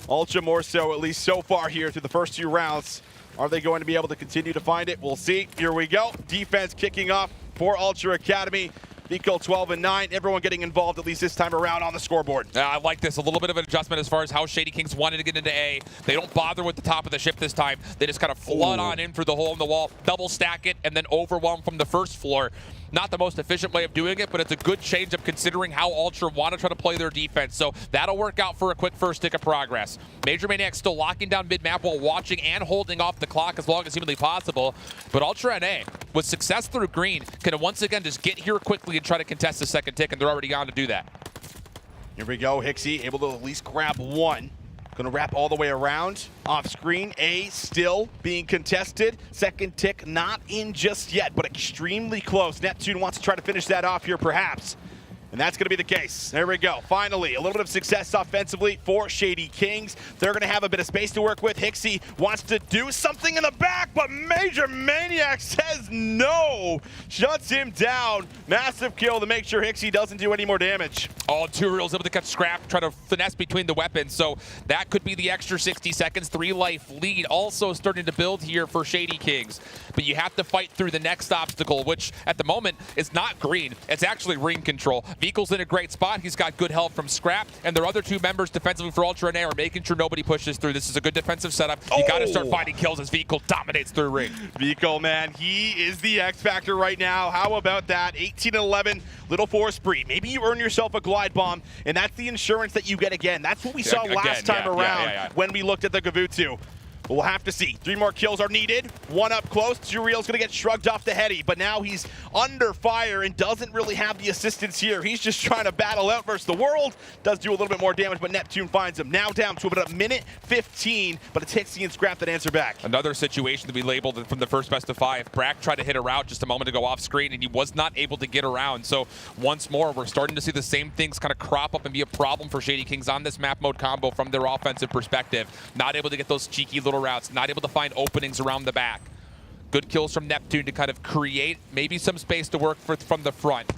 Ultra more so, at least so far here through the first 2 rounds. Are they going to be able to continue to find it? We'll see. Here we go. Defense kicking off for Ultra Academy. Veto 12-9, everyone getting involved at least this time around on the scoreboard. I like this. A little bit of an adjustment as far as how Shady Kings wanted to get into A. They don't bother with the top of the ship this time. They just kind of flood on in through the hole in the wall, double stack it, and then overwhelm from the first floor. Not the most efficient way of doing it, but it's a good change up considering how Ultra want to try to play their defense. So that'll work out for a quick first tick of progress. Major Maniac still locking down mid-map while watching and holding off the clock as long as humanly possible. But Ultra NA, with success through green, can once again just get here quickly and try to contest the second tick, and they're already on to do that. Here we go. Hixie able to at least grab 1. Gonna wrap all the way around. Off screen, A still being contested. Second tick not in just yet, but extremely close. Neptune wants to try to finish that off here perhaps. And that's going to be the case. There we go. Finally, a little bit of success offensively for Shady Kings. They're going to have a bit of space to work with. Hixie wants to do something in the back, but Major Maniac says no. Shuts him down. Massive kill to make sure Hixie doesn't do any more damage. Oh, 2Real's able to catch Scrap, try to finesse between the weapons. So that could be the extra 60 seconds. 3 life lead also starting to build here for Shady Kings. But you have to fight through the next obstacle, which at the moment is not green. It's actually ring control. Veekel's in a great spot. He's got good help from Scrap, and their other 2 members defensively for Ultra NA are making sure nobody pushes through. This is a good defensive setup. You got to start finding kills as Veekel dominates through ring. Veekel, man, he is the X factor right now. How about that? 18-11, little force spree. Maybe you earn yourself a glide bomb, and that's the insurance that you get again. That's what we saw last time around when we looked at the Gavutsu. We'll have to see. 3 more kills are needed. 1 up close. 2Real's going to get shrugged off the heady, but now he's under fire and doesn't really have the assistance here. He's just trying to battle out versus the world. Does do a little bit more damage, but Neptune finds him. Now down to about a minute 15, but it's Hixie and Scrap that answer back. Another situation that we labeled from the first best of 5. Brack tried to hit a route just a moment ago off screen, and he was not able to get around. So once more, we're starting to see the same things kind of crop up and be a problem for Shady Kings on this map mode combo from their offensive perspective. Not able to get those cheeky little routes, not able to find openings around the back. Good kills from Neptune to kind of create maybe some space to work from the front.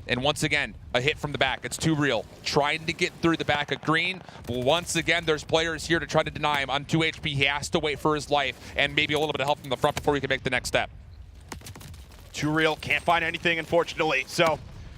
And once again, a hit from the back. It's 2Real trying to get through the back of green. But once again, there's players here to try to deny him. On 2 HP, he has to wait for his life and maybe a little bit of help from the front before he can make the next step. 2Real can't find anything, unfortunately. So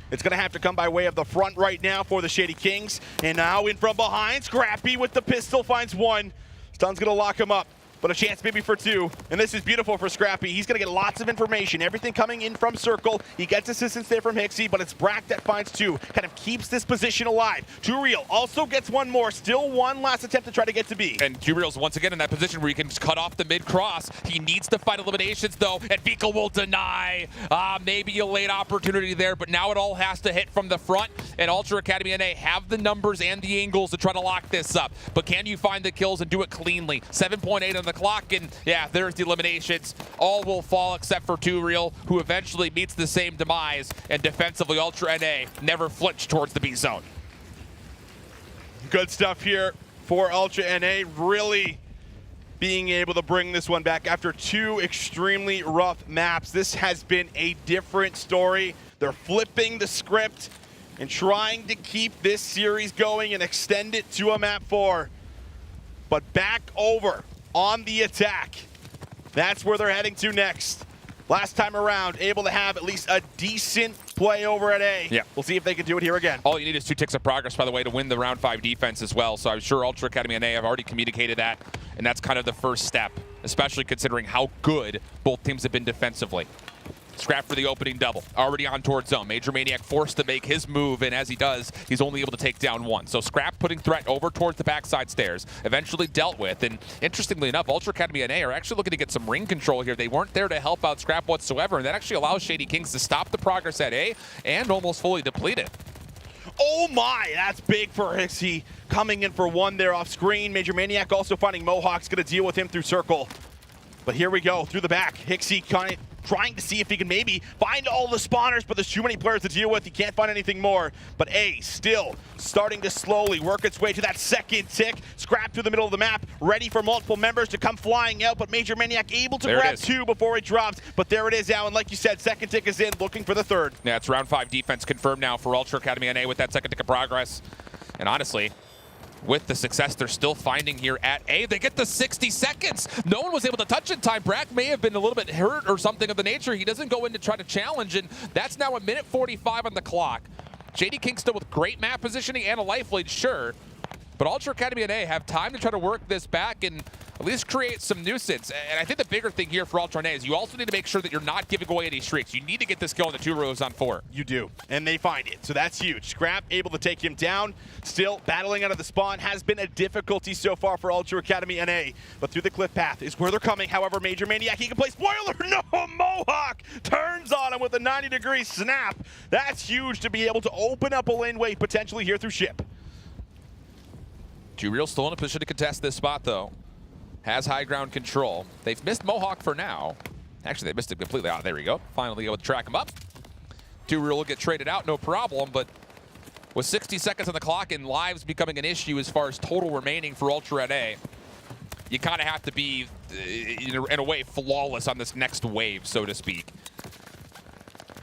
it's going to have to come by way of the front right now for the Shady Kings. And now in from behind, Scrappy with the pistol finds 1. Stun's going to lock him up, but a chance maybe for 2. And this is beautiful for Scrappy. He's going to get lots of information. Everything coming in from Circle. He gets assistance there from Hixie, but it's Brack that finds 2. Kind of keeps this position alive. 2Real also gets 1 more. Still 1 last attempt to try to get to B. And 2Real's once again in that position where he can just cut off the mid-cross. He needs to fight eliminations, though, and Veekel will deny. Maybe a late opportunity there, but now it all has to hit from the front. And Ultra Academy NA have the numbers and the angles to try to lock this up. But can you find the kills and do it cleanly? 7.8 on the clock, and yeah, there's the eliminations. All will fall except for 2Real, who eventually meets the same demise, and defensively Ultra NA never flinched towards the B zone. Good stuff here for Ultra NA, really being able to bring this one back after 2 extremely rough maps. This has been a different story. They're flipping the script and trying to keep this series going and extend it to a map 4. But back over on the attack. That's where they're heading to next. Last time around, able to have at least a decent play over at A. Yeah. We'll see if they can do it here again. All you need is 2 ticks of progress, by the way, to win the round 5 defense as well. So I'm sure Ultra Academy NA have already communicated that, and that's kind of the first step, especially considering how good both teams have been defensively. Scrap for the opening double. Already on towards zone. Major Maniac forced to make his move, and as he does, he's only able to take down one. So Scrap putting threat over towards the backside stairs. Eventually dealt with. And interestingly enough, Ultra Academy NA are actually looking to get some ring control here. They weren't there to help out Scrap whatsoever, and that actually allows Shady Kings to stop the progress at A and almost fully deplete it. Oh my, that's big for Hixie. Coming in for one there off screen. Major Maniac also finding Mohawk's going to deal with him through circle. But here we go, through the back. Hixie kind of trying to see if he can maybe find all the spawners, but there's too many players to deal with. He can't find anything more. But A still starting to slowly work its way to that second tick. Scrap through the middle of the map, ready for multiple members to come flying out, but Major Maniac able to grab two before he drops. But there it is, Alan. Like you said, second tick is in, looking for the third. Yeah, it's round 5 defense confirmed now for Ultra Academy NA with that second tick of progress. And honestly, with the success they're still finding here at A, they get the 60 seconds. No one was able to touch in time. Brack may have been a little bit hurt or something of the nature. He doesn't go in to try to challenge, and that's now a minute 45 on the clock. Shady King still with great map positioning and a life lead, sure. But Ultra Academy NA have time to try to work this back and at least create some nuisance. And I think the bigger thing here for Ultra NA is you also need to make sure that you're not giving away any streaks. You need to get this kill in the 2 rows on 4. You do, and they find it, so that's huge. Scrap able to take him down, still battling out of the spawn. Has been a difficulty so far for Ultra Academy NA, but through the cliff path is where they're coming. However, Major Maniac, he can play spoiler. No, Mohawk turns on him with a 90-degree snap. That's huge to be able to open up a laneway potentially here through ship. Real still in a position to contest this spot, though. Has high ground control. They've missed Mohawk for now. Actually, they missed him completely. Oh, there we go. Finally able to track him up. Real will get traded out, no problem, but with 60 seconds on the clock and lives becoming an issue as far as total remaining for Ultra NA, you kind of have to be, in a way, flawless on this next wave, so to speak.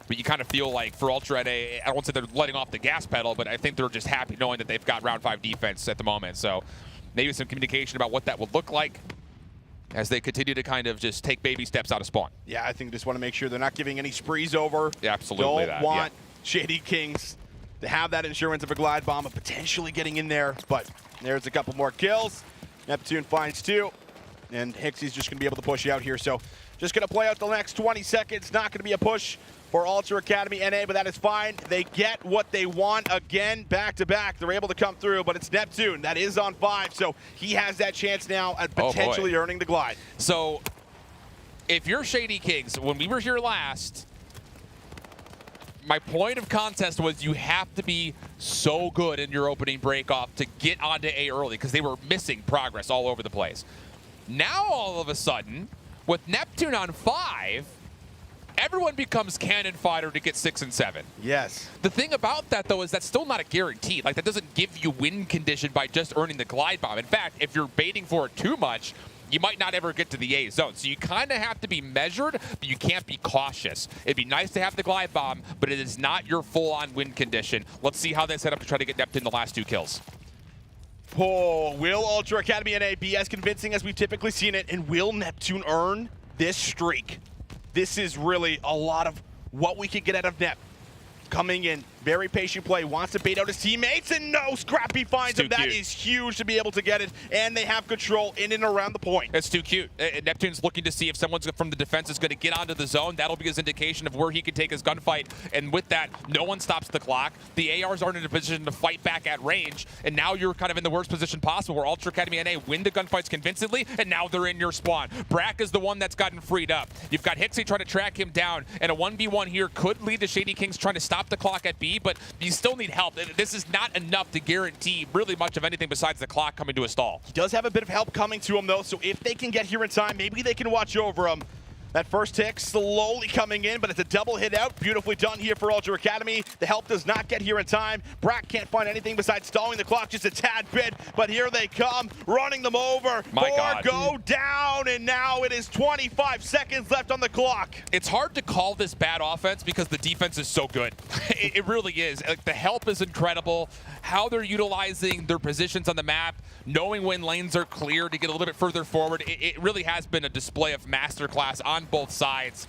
But you kind of feel like for Ultra NA, I won't say they're letting off the gas pedal, but I think they're just happy knowing that they've got round 5 defense at the moment. So maybe some communication about what that would look like as they continue to kind of just take baby steps out of spawn. Yeah, I think they just want to make sure they're not giving any sprees over. Yeah, absolutely. Don't want Shady Kings to have that insurance of a glide bomb of potentially getting in there. But there's a couple more kills. Neptune finds 2. And Hixie's just going to be able to push out here. So just going to play out the next 20 seconds. Not going to be a push for Ultra Academy NA, but that is fine. They get what they want again, back-to-back. They're able to come through, but it's Neptune that is on 5, so he has that chance now at potentially earning the glide. So if you're Shady Kings, when we were here last, my point of contest was you have to be so good in your opening break-off to get onto A early because they were missing progress all over the place. Now, all of a sudden, with Neptune on 5, everyone becomes cannon fodder to get 6 and 7. Yes. The thing about that, though, is that's still not a guarantee. Like, that doesn't give you win condition by just earning the glide bomb. In fact, if you're baiting for it too much, you might not ever get to the A zone. So you kind of have to be measured, but you can't be cautious. It'd be nice to have the glide bomb, but it is not your full-on win condition. Let's see how they set up to try to get Neptune the last 2 kills. Oh, will Ultra Academy NA be as convincing as we've typically seen it, and will Neptune earn this streak? This is really a lot of what we can get out of Nep. Coming in, very patient play, wants to bait out his teammates, and no, Scrappy finds him. That is huge to be able to get it, and they have control in and around the point. It's too cute. Neptune's looking to see if someone from the defense is going to get onto the zone. That'll be his indication of where he can take his gunfight, and with that, no one stops the clock. The ARs aren't in a position to fight back at range, and now you're kind of in the worst position possible, where Ultra Academy NA win the gunfights convincingly, and now they're in your spawn. Brack is the one that's gotten freed up. You've got Hixie trying to track him down, and a 1v1 here could lead to Shady Kings trying to stop the clock at B, but you still need help. This is not enough to guarantee really much of anything besides the clock coming to a stall. He does have a bit of help coming to him, though, so if they can get here in time, maybe they can watch over him. That first tick slowly coming in, but it's a double hit out. Beautifully done here for Ultra Academy. The help does not get here in time. Brack can't find anything besides stalling the clock just a tad bit, but here they come, running them over. My God. Go down, and now it is 25 seconds left on the clock. It's hard to call this bad offense because the defense is so good. It really is. Like, the help is incredible. How they're utilizing their positions on the map, knowing when lanes are clear to get a little bit further forward. It really has been a display of masterclass on both sides.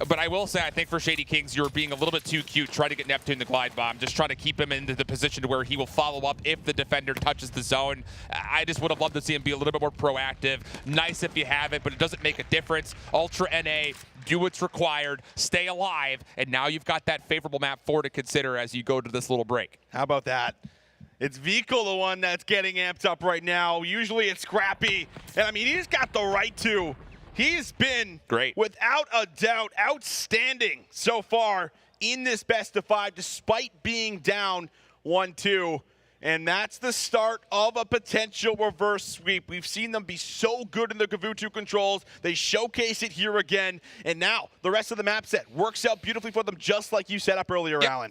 But I will say, I think for Shady Kings, you're being a little bit too cute. Try to get Neptune the glide bomb. Just try to keep him into the position to where he will follow up if the defender touches the zone. I just would have loved to see him be a little bit more proactive. Nice if you have it, but it doesn't make a difference. Ultra NA, do what's required, stay alive, and now you've got that favorable map 4 to consider as you go to this little break. How about that? It's Veto, the one that's getting amped up right now. Usually it's Scrappy, and I mean, he's got the right to. He's been, great, without a doubt, outstanding so far in this best of 5, despite being down 1-2. And that's the start of a potential reverse sweep. We've seen them be so good in the Gavutu controls. They showcase it here again. And now the rest of the map set works out beautifully for them, just like you set up earlier, Alan.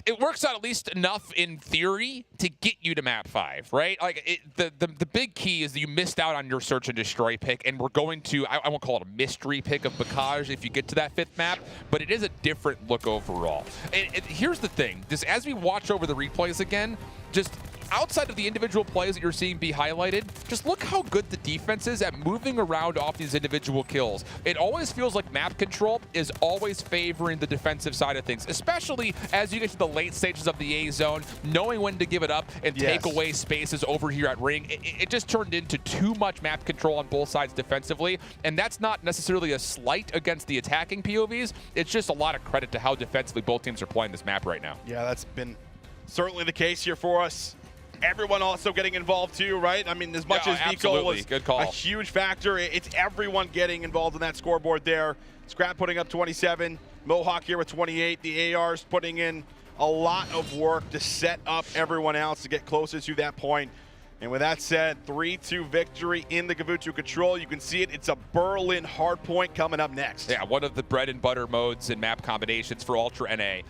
It works out at least enough in theory to get you to map 5, right? Like the big key is that you missed out on your search and destroy pick, and we're going to, I won't call it a mystery pick of Bacage if you get to that 5th map, but it is a different look overall. And here's the thing, just as we watch over the replays again, just outside of the individual plays that you're seeing be highlighted, just look how good the defense is at moving around off these individual kills. It always feels like map control is always favoring the defensive side of things, especially as you get to the late stages of the A zone, knowing when to give it up and take away spaces over here at ring. It just turned into too much map control on both sides defensively, and that's not necessarily a slight against the attacking POVs. It's just a lot of credit to how defensively both teams are playing this map right now. Yeah, that's been certainly the case here for us. Everyone also getting involved too, right? I mean, as much as Veto was a huge factor, it's everyone getting involved in that scoreboard there. Scrap putting up 27, Mohawk here with 28. The ARs putting in a lot of work to set up everyone else to get closer to that point. And with that said, 3-2 victory in the Gavutu control. You can see it. It's a Berlin hardpoint coming up next. Yeah, one of the bread and butter modes and map combinations for Ultra NA.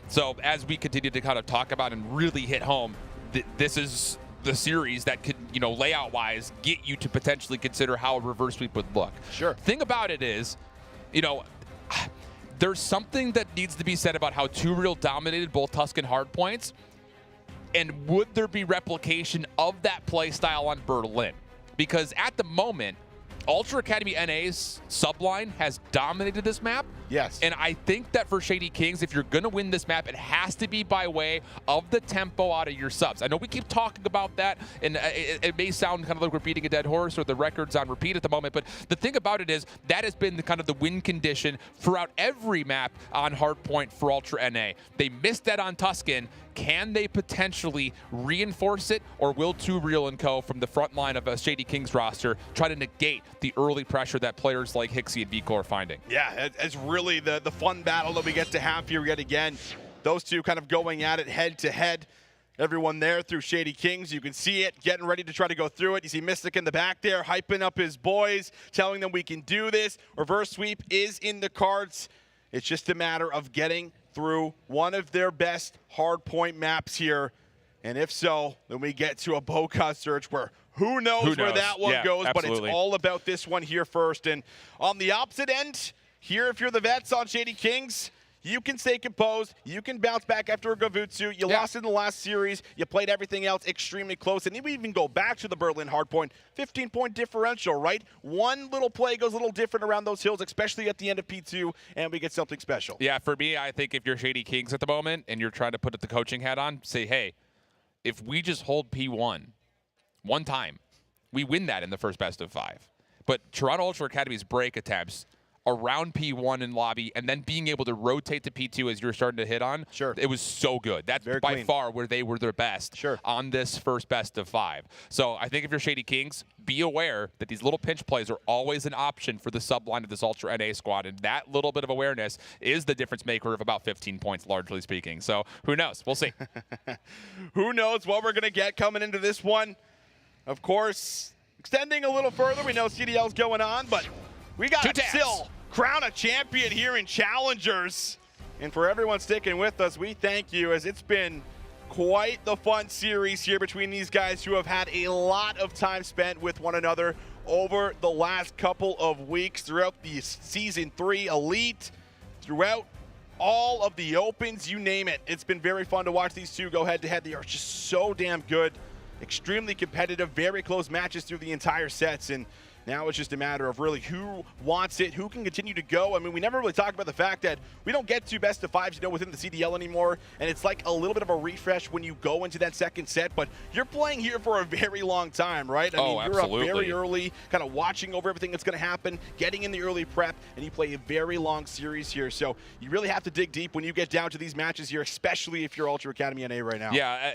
So as we continue to kind of talk about and really hit home, this is the series that could, you know, layout-wise, get you to potentially consider how a reverse sweep would look. Sure. Thing about it is, you know, there's something that needs to be said about how 2Real dominated both Tuscan hardpoints, and would there be replication of that play style on Berlin? Because at the moment, Ultra Academy NA's subline has dominated this map. Yes. And I think that for Shady Kings, if you're going to win this map, it has to be by way of the tempo out of your subs. I know we keep talking about that, and it may sound kind of like we're beating a dead horse or the record's on repeat at the moment, but the thing about it is that has been the kind of the win condition throughout every map on Hardpoint for Ultra NA. They missed that on Tuscan. Can they potentially reinforce it, or will 2Real and Co. from the front line of a Shady Kings roster try to negate the early pressure that players like Hixie and Veto are finding? Yeah, it's really the fun battle that we get to have here yet again. Those two kind of going at it head to head. Everyone there through Shady Kings, you can see it, getting ready to try to go through it. You see Mystic in the back there, hyping up his boys, telling them we can do this. Reverse sweep is in the cards. It's just a matter of getting through one of their best hardpoint maps here. And if so, then we get to a Boca search where who knows where that one goes, absolutely. But it's all about this one here first. And on the opposite end, here if you're the vets on Shady Kings, you can stay composed. You can bounce back after a Gavutu. You lost in the last series. You played everything else extremely close. And we even go back to the Berlin hardpoint. 15-point differential, right? One little play goes a little different around those hills, especially at the end of P2, and we get something special. Yeah, for me, I think if you're Shady Kings at the moment and you're trying to put the coaching hat on, say, hey, if we just hold P1 one time, we win that in the first best of 5. But Toronto Ultra Academy's break attempts around P1 in lobby and then being able to rotate to P2 as you're starting to hit on, it was so good. That's very by clean. far where they were their best on this first best of 5. So I think if you're Shady Kings, be aware that these little pinch plays are always an option for the subline of this Ultra NA squad, and that little bit of awareness is the difference maker of about 15 points, largely speaking. So who knows? We'll see. Who knows what we're going to get coming into this one. Of course, extending a little further, we know CDL's going on, but we got to still crown a champion here in Challengers. And for everyone sticking with us, we thank you, as it's been quite the fun series here between these guys who have had a lot of time spent with one another over the last couple of weeks throughout the Season 3 Elite, throughout all of the Opens, you name it. It's been very fun to watch these two go head-to-head. They are just so damn good, extremely competitive, very close matches through the entire sets, and Now it's just a matter of really who wants it, who can continue to go. I mean, we never really talk about the fact that we don't get to best of fives, within the CDL anymore, and it's like a little bit of a refresh when you go into that second set, but you're playing here for a very long time, right? I mean, you're absolutely. up very early, kind of watching over everything that's going to happen, getting in the early prep, and you play a very long series here, so you really have to dig deep when you get down to these matches here, especially if you're Ultra Academy NA right now. Yeah,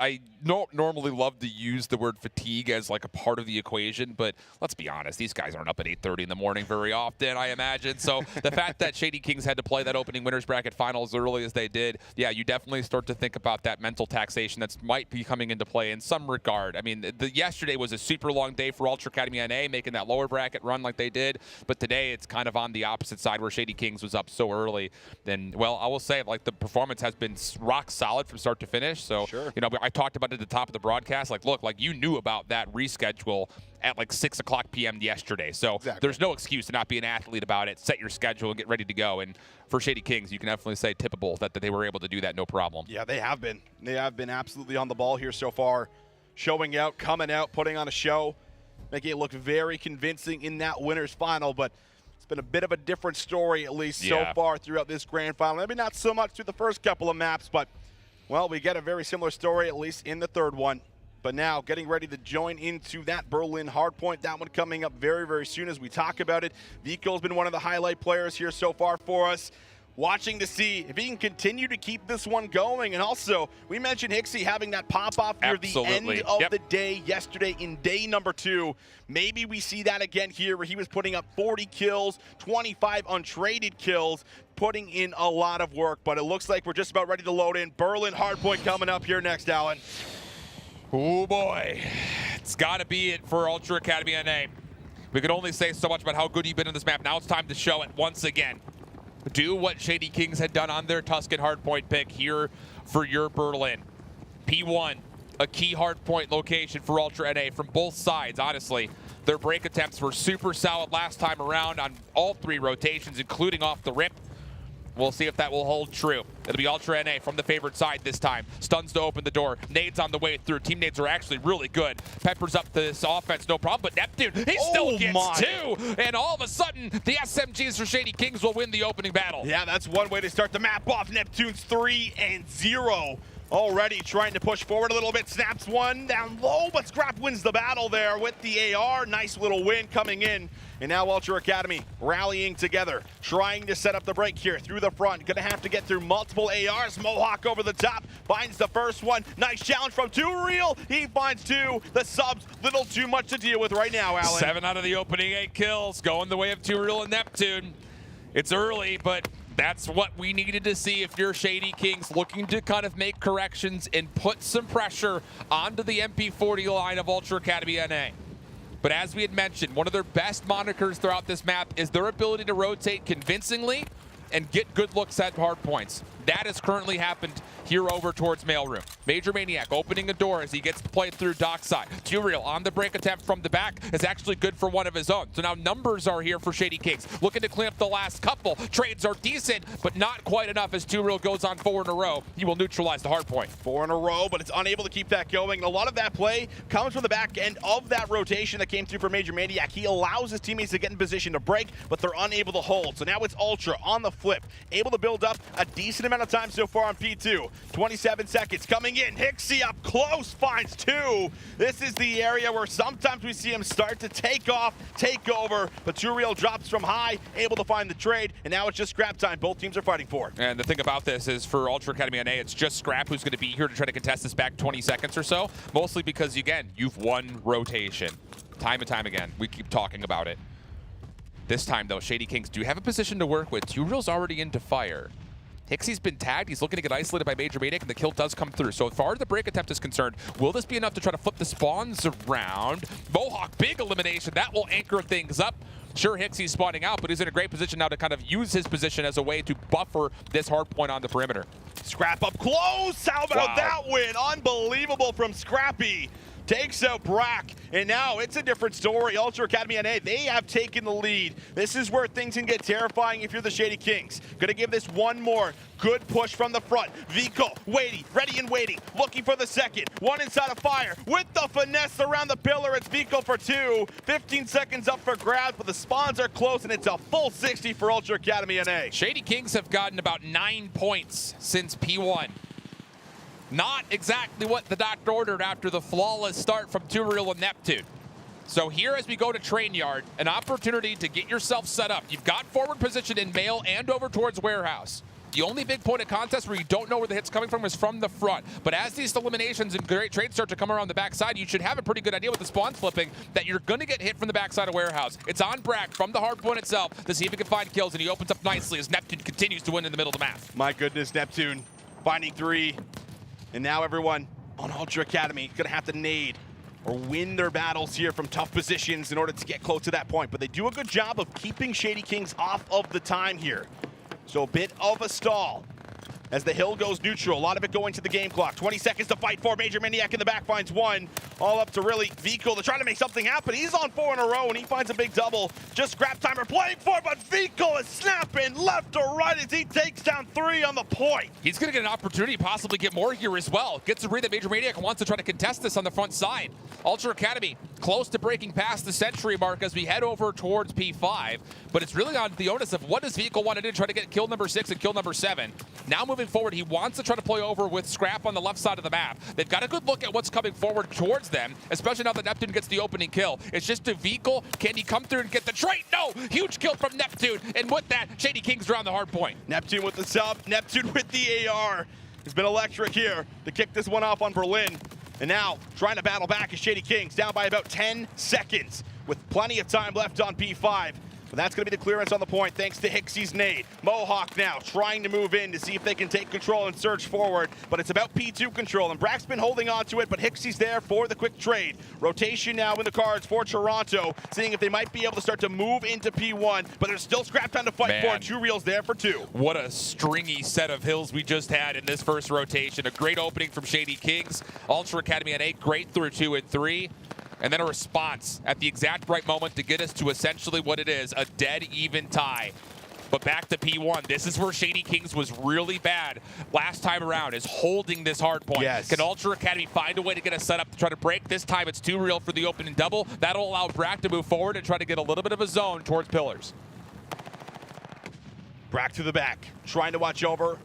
I don't normally love to use the word fatigue as like a part of the equation, but let's be honest, these guys aren't up at 8:30 in the morning very often, I imagine. So the fact that Shady Kings had to play that opening winners bracket final as early as they did, yeah, you definitely start to think about that mental taxation that might be coming into play in some regard. I mean, yesterday was a super long day for Ultra Academy NA, making that lower bracket run like they did, but today it's kind of on the opposite side where Shady Kings was up so early. Then, well, I will say, like, the performance has been rock solid from start to finish. So, sure. I talked about it at the top of the broadcast. Like, look, like, you knew about that reschedule at like 6 o'clock p.m. yesterday. So There's no excuse to not be an athlete about it. Set your schedule and get ready to go. And for Shady Kings, you can definitely say tippable that they were able to do that no problem. Yeah, they have been. They have been absolutely on the ball here so far. Showing out, coming out, putting on a show, making it look very convincing in that winners final. But it's been a bit of a different story, at least so far throughout this grand final. Maybe not so much through the first couple of maps, but, well, we get a very similar story, at least in the third one. But now getting ready to join into that Berlin hardpoint. That one coming up very, very soon as we talk about it. Veco's been one of the highlight players here so far for us. Watching to see if he can continue to keep this one going. And also, we mentioned Hixie having that pop-off near the end of the day yesterday in day number 2. Maybe we see that again here where he was putting up 40 kills, 25 untraded kills, putting in a lot of work. But it looks like we're just about ready to load in. Berlin hardpoint coming up here next, Alan. Oh boy, it's got to be it for Ultra Academy NA. We could only say so much about how good you've been in this map. Now it's time to show it once again. Do what Shady Kings had done on their Tuscan hardpoint pick here for your Berlin. P1, a key hardpoint location for Ultra NA from both sides, honestly. Their break attempts were super solid last time around on all 3 rotations, including off the rip. We'll see if that will hold true. It'll be Ultra NA from the favored side this time. Stuns to open the door. Nades on the way through. Team nades are actually really good. Peppers up this offense, no problem. But Neptune, he still gets 2. And all of a sudden, the SMGs for Shady Kings will win the opening battle. Yeah, that's one way to start the map off. Neptune's 3-0. Already trying to push forward a little bit. Snaps one down low, but Scrap wins the battle there with the AR. Nice little win coming in. And now Ultra Academy rallying together, trying to set up the break here through the front. Gonna have to get through multiple ARs. Mohawk over the top, finds the first one. Nice challenge from Too Real. He finds 2. The subs, little too much to deal with right now, Alan. 7 out of the opening 8 kills, going the way of Too Real and Neptune. It's early, but that's what we needed to see if you're Shady Kings, looking to kind of make corrections and put some pressure onto the MP40 line of Ultra Academy NA. But as we had mentioned, one of their best monikers throughout this map is their ability to rotate convincingly and get good looks at hard points. That has currently happened here over towards Mailroom. Major Maniac opening a door as he gets to play through dockside. Too Real on the break attempt from the back is actually good for one of his own. So now numbers are here for Shady Kings. Looking to clean up the last couple. Trades are decent, but not quite enough as Too Real goes on 4 in a row. He will neutralize the hard point. 4 in a row, but it's unable to keep that going. A lot of that play comes from the back end of that rotation that came through for Major Maniac. He allows his teammates to get in position to break, but they're unable to hold. So now it's Ultra on the flip, able to build up a decent amount of time so far on P2. 27 seconds coming in. Hixie up close, finds 2. This is the area where sometimes we see him start to take off, take over, but Too Real drops from high, able to find the trade, and now it's just Scrap time. Both teams are fighting for. And the thing about this is for Ultra Academy NA, it's just Scrap who's going to be here to try to contest this back 20 seconds or so, mostly because, again, you've won rotation. Time and time again, we keep talking about it. This time, though, Shady Kings do have a position to work with. Too Real's already into fire. Hixie's been tagged. He's looking to get isolated by Major Maniac, and the kill does come through. So as far as the break attempt is concerned, will this be enough to try to flip the spawns around? Mohawk, big elimination. That will anchor things up. Sure, Hixie's spawning out, but he's in a great position now to kind of use his position as a way to buffer this hard point on the perimeter. Scrap up close. How about that win? Unbelievable from Scrappy. takes out Brack, and now it's a different story. Ultra Academy NA, they have taken the lead. This is where things can get terrifying if you're the Shady Kings. Gonna give this one more good push from the front. Veto, waiting, ready and waiting, looking for the second. One inside of fire, with the finesse around the pillar. It's Veto for 2. 15 seconds up for grabs, but the spawns are close, and it's a full 60 for Ultra Academy NA. Shady Kings have gotten about 9 points since P1. Not exactly what the doctor ordered after the flawless start from Turiel and Neptune. So here, as we go to Train Yard, an opportunity to get yourself set up. You've got forward position in Mail and over towards Warehouse. The only big point of contest where you don't know where the hit's coming from is from the front. But as these eliminations and great trades start to come around the backside, you should have a pretty good idea with the spawn flipping that you're going to get hit from the backside of Warehouse. It's on Brack from the hard point itself to see if he can find kills, and he opens up nicely as Neptune continues to win in the middle of the map. My goodness, Neptune finding 3. And now everyone on Ultra Academy going to have to nade or win their battles here from tough positions in order to get close to that point. But they do a good job of keeping Shady Kings off of the time here. So a bit of a stall as the hill goes neutral. A lot of it going to the game clock. 20 seconds to fight for. Major Maniac in the back finds 1. All up to really Veto to try to make something happen. He's on 4 in a row, and he finds a big double. Just scrap timer playing for, but Veto is snapping left to right as he takes down 3 on the point. He's going to get an opportunity to possibly get more here as well. Gets to read that Major Maniac wants to try to contest this on the front side. Ultra Academy close to breaking past the century mark as we head over towards P5, but it's really on the onus of what does Vehicle want to do to try to get kill number 6 and kill number 7. Now moving forward, he wants to try to play over with Scrap on the left side of the map. They've got a good look at what's coming forward towards them, especially now that Neptune gets the opening kill. It's just a Vehicle. Can he come through and get the trade? No! Huge kill from Neptune, and with that, Shady Kings are on the hard point. Neptune with the sub, Neptune with the AR. It's been electric here to kick this one off on Berlin. And now, trying to battle back is Shady Kings, down by about 10 seconds, with plenty of time left on P5. But that's going to be the clearance on the point, thanks to Hixie's nade. Mohawk now trying to move in to see if they can take control and surge forward, but it's about P2 control, and Brack's been holding on to it, but Hixie's there for the quick trade. Rotation now in the cards for Toronto, seeing if they might be able to start to move into P1, but there's still scrap time to fight for, and Turiel's there for 2. What a stringy set of hills we just had in this first rotation. A great opening from Shady Kings. Ultra Academy NA, great through 2 and 3. And then a response at the exact right moment to get us to essentially what it is, a dead even tie. But back to P1, this is where Shady Kings was really bad last time around, is holding this hard point. Yes. Can Ultra Academy find a way to get a setup to try to break? This time it's Turiel for the open and double. That'll allow Brack to move forward and try to get a little bit of a zone towards pillars. Brack to the back, trying to watch over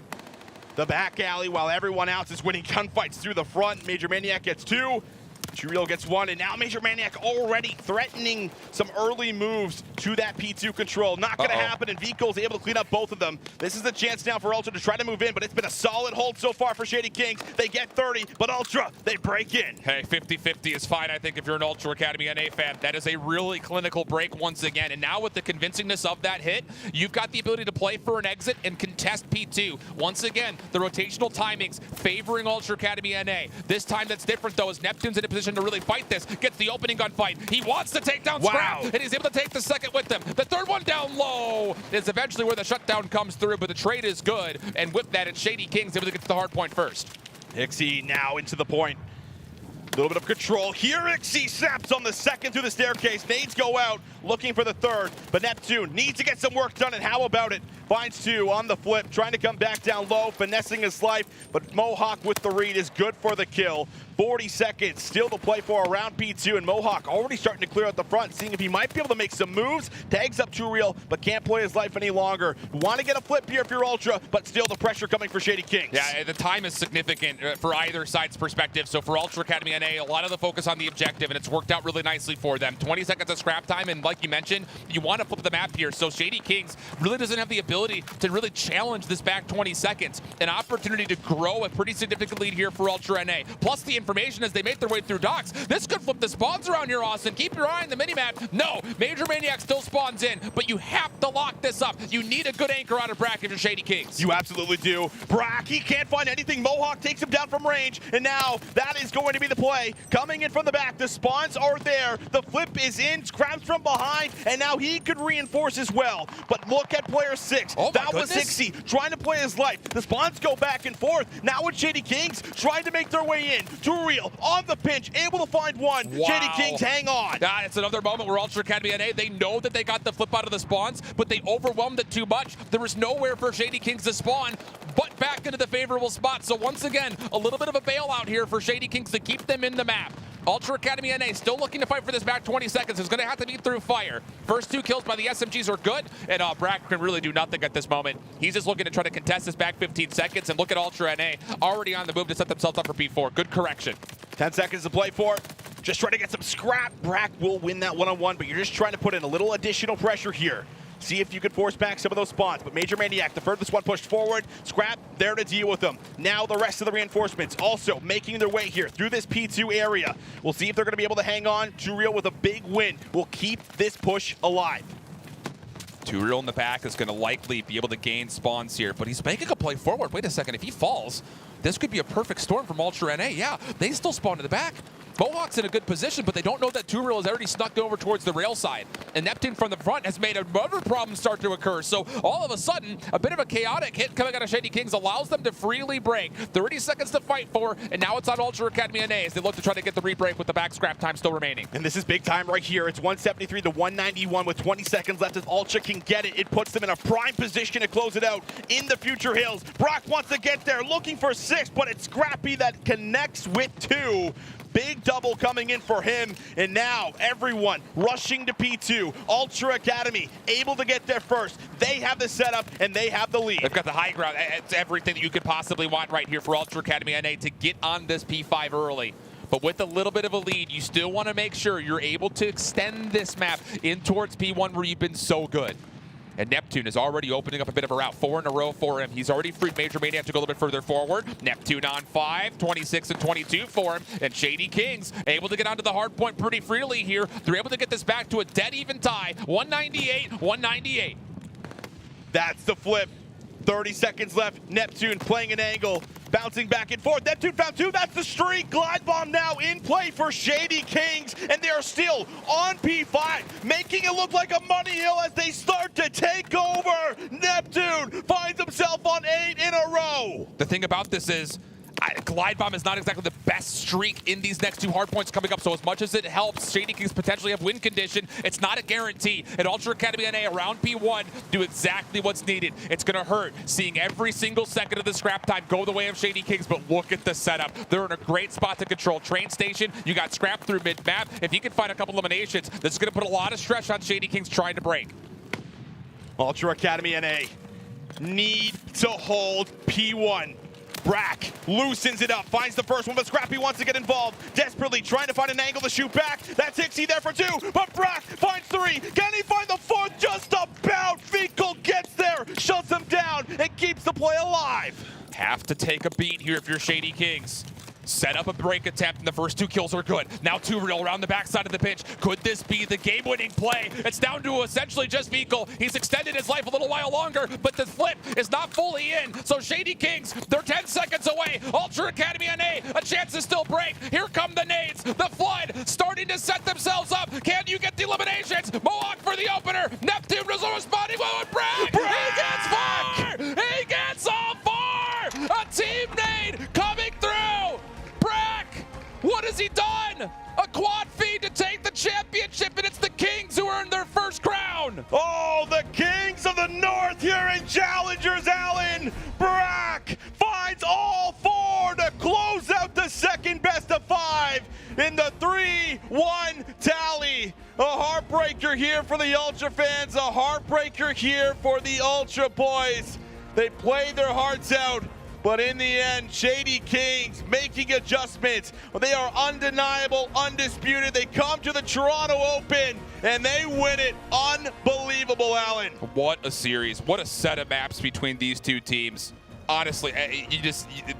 the back alley while everyone else is winning gunfights through the front. Major Maniac gets 2. Turiel gets 1, and now Major Maniac already threatening some early moves to that P2 control. Not going to happen, and Vehicle is able to clean up both of them. This is the chance now for Ultra to try to move in, but it's been a solid hold so far for Shady Kings. They get 30, but Ultra, they break in. Hey, 50-50 is fine, I think, if you're an Ultra Academy NA fan. That is a really clinical break once again, and now with the convincingness of that hit, you've got the ability to play for an exit and contest P2. Once again, the rotational timings favoring Ultra Academy NA. This time that's different, though, as Neptune's in a position to really fight this. Gets the opening gunfight. He wants to take down Scrap, and he's able to take the second with them. The third one down low is eventually where the shutdown comes through, but the trade is good, and with that, it's Shady Kings able to get to the hard point first. Hixie now into the point. A little bit of control. Here, Hixie snaps on the second through the staircase. Nades go out, looking for the third, but Neptune needs to get some work done, and how about it? Finds 2 on the flip, trying to come back down low, finessing his life, but Mohawk with the read is good for the kill. 40 seconds still to play for around P2, and Mohawk already starting to clear out the front, seeing if he might be able to make some moves. Tags up Turiel, but can't play his life any longer. Want to get a flip here if you're Ultra, but still the pressure coming for Shady Kings. Yeah, the time is significant for either side's perspective. So for Ultra Academy NA, a lot of the focus on the objective, and it's worked out really nicely for them. 20 seconds of scrap time, and like you mentioned, you want to flip the map here. So Shady Kings really doesn't have the ability to really challenge this back 20 seconds. An opportunity to grow a pretty significant lead here for Ultra NA. Plus the information as they make their way through docks. This could flip the spawns around here, Austin. Keep your eye on the minimap. No, Major Maniac still spawns in, but you have to lock this up. You need a good anchor out of Brack if you're Shady Kings. You absolutely do. Brack, he can't find anything. Mohawk takes him down from range, and now that is going to be the play. Coming in from the back, the spawns are there. The flip is in, grabs from behind, and now he could reinforce as well. But look at player 6. That was Hixie trying to play his life. The spawns go back and forth. Now it's Shady Kings trying to make their way in. Too Real on the pinch, able to find one. Wow. Shady Kings hang on. It's another moment where Ultra Academy NA, they know that they got the flip out of the spawns, but they overwhelmed it too much. There was nowhere for Shady Kings to spawn, but back into the favorable spot. So once again, a little bit of a bailout here for Shady Kings to keep them in the map. Ultra Academy NA still looking to fight for this back 20 seconds. It's going to have to be through fire. First 2 kills by the SMGs are good, and Brack can really do nothing at this moment. He's just looking to try to contest this back 15 seconds, and look at Ultra NA already on the move to set themselves up for P4. Good correction. 10 seconds to play for. Just trying to get some scrap. Brack will win that one-on-one, but you're just trying to put in a little additional pressure here. See if you could force back some of those spawns. But Major Maniac, the furthest one pushed forward. Scrap there to deal with them. Now the rest of the reinforcements also making their way here through this P2 area. We'll see if they're going to be able to hang on. Too Real with a big win will keep this push alive. Too Real in the back is going to likely be able to gain spawns here, but he's making a play forward. Wait a second, if he falls, this could be a perfect storm from Ultra NA. Yeah, they still spawn to the back. Mohawk's in a good position, but they don't know that Too Real has already snuck over towards the rail side. And Neptune from the front has made another problem start to occur. So all of a sudden, a bit of a chaotic hit coming out of Shady Kings allows them to freely break. 30 seconds to fight for, and now it's on Ultra Academy NA as they look to try to get the rebreak with the back scrap time still remaining. And this is big time right here. It's 173 to 191 with 20 seconds left. If Ultra can get it, it puts them in a prime position to close it out in the future hills. Brock wants to get there, looking for 6, but it's Scrappy that connects with 2. Big double coming in for him, and now everyone rushing to P2. Ultra Academy able to get there first. They have the setup, and they have the lead. They've got the high ground. It's everything that you could possibly want right here for Ultra Academy NA to get on this P5 early. But with a little bit of a lead, you still want to make sure you're able to extend this map in towards P1 where you've been so good. And Neptune is already opening up a bit of a route. 4 in a row for him. He's already freed Major Maniac to go a little bit further forward. Neptune on 5, 26 and 22 for him. And Shady Kings able to get onto the hard point pretty freely here. They're able to get this back to a dead even tie. 198, 198. That's the flip. 30 seconds left. Neptune playing an angle. Bouncing back and forth. Neptune found 2. That's the streak. Glide bomb now in play for Shady Kings. And they are still on P5, making it look like a money hill as they start to take over. Neptune finds himself on 8 in a row. The thing about this is, Glide Bomb is not exactly the best streak in these next 2 hard points coming up, so as much as it helps Shady Kings potentially have win condition, it's not a guarantee. And Ultra Academy NA around P1 do exactly what's needed. It's going to hurt seeing every single second of the scrap time go the way of Shady Kings, but look at the setup. They're in a great spot to control train station. You got scrap through mid-map. If you can find a couple eliminations, this is going to put a lot of stress on Shady Kings trying to break. Ultra Academy NA need to hold P1. Brack loosens it up, finds the first one, but Scrappy wants to get involved. Desperately trying to find an angle to shoot back. That's Ixie there for 2, but Brack finds 3. Can he find the 4th? Just about. Fecal gets there, shuts him down, and keeps the play alive. Have to take a beat here if you're Shady Kings. Set up a break attempt, and the first 2 kills are good. Now Too Real around the backside of the pitch. Could this be the game-winning play? It's down to essentially just Vehicle. He's extended his life a little while longer, but the flip is not fully in. So Shady Kings, they're 10 seconds away. Ultra Academy NA, a chance to still break. Here come the nades. The Flood starting to set themselves up. Can you get the eliminations? Mohawk for the opener. Neptune was responding well with Brack. He gets far. He gets all 4. A team nade coming through. What has he done? A quad feed to take the championship, and it's the Kings who earned their first crown. Oh, the Kings of the North here in Challengers, Allen. Brack finds all 4 to close out the second best of 5 in the 3-1 tally. A heartbreaker here for the Ultra fans, a heartbreaker here for the Ultra boys. They played their hearts out. But in the end, Shady Kings making adjustments. They are undeniable, undisputed. They come to the Toronto Open, and they win it. Unbelievable, Allen. What a series. What a set of maps between these 2 teams. Honestly,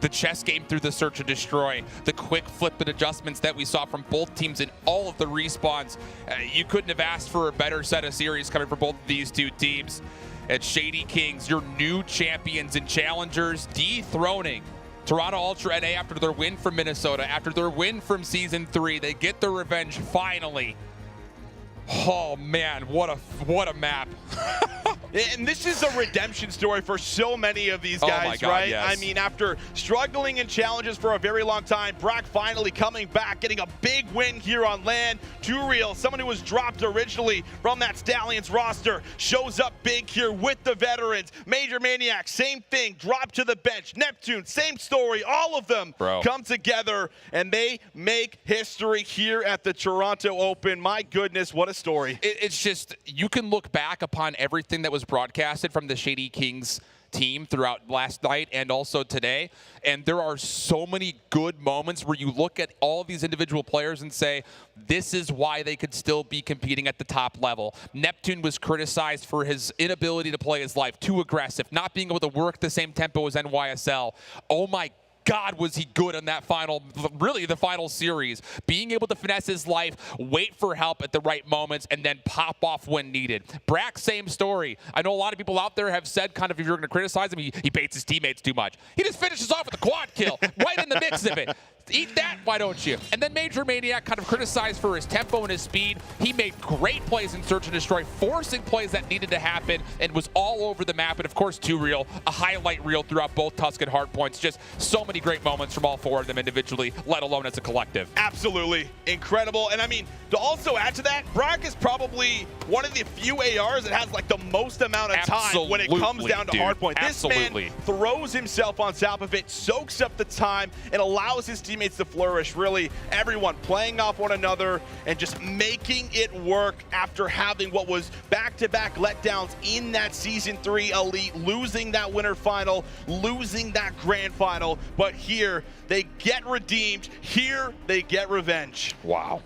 the chess game through the search and destroy, the quick flip and adjustments that we saw from both teams in all of the respawns. You couldn't have asked for a better set of series coming from both of these 2 teams. At Shady Kings, your new champions and challengers, dethroning Toronto Ultra NA after their win from Minnesota, after their win from Season 3. They get their revenge finally. Oh man, what a map. And this is a redemption story for so many of these guys, oh my God, right? yes. I mean, after struggling in challenges for a very long time, Brock finally coming back, getting a big win here on land. Too Real, someone who was dropped originally from that Stallions roster, shows up big here with the veterans. Major Maniac, same thing, dropped to the bench. Neptune, same story. All of them come together, and they make history here at the Toronto Open. My goodness, what a story. It's just, you can look back upon everything that was broadcasted from the Shady Kings team throughout last night and also today, and there are so many good moments where you look at all of these individual players and say, this is why they could still be competing at the top level. Neptune was criticized for his inability to play his life, too aggressive, not being able to work the same tempo as NYSL. Oh my God, was he good on that final, really the final series. Being able to finesse his life, wait for help at the right moments, and then pop off when needed. Brack, same story. I know a lot of people out there have said, kind of, if you're going to criticize him, he baits his teammates too much. He just finishes off with a quad kill, right in the mix of it. Eat that, why don't you? And then Major Maniac kind of criticized for his tempo and his speed. He made great plays in Search and Destroy, forcing plays that needed to happen, and was all over the map. And of course, Too Real, a highlight reel throughout both Tuscan hardpoints. Just so many great moments from all four of them individually, let alone as a collective. Absolutely incredible. And I mean, to also add to that, Brock is probably one of the few ARs that has like the most amount of time when it comes down to hardpoint. This man throws himself on top of it, soaks up the time, and allows his teammates to flourish. Really, everyone playing off one another and just making it work after having what was back-to-back letdowns in that Season 3 Elite, losing that winter final, losing that grand final. But here, they get redeemed. Here, they get revenge. Wow.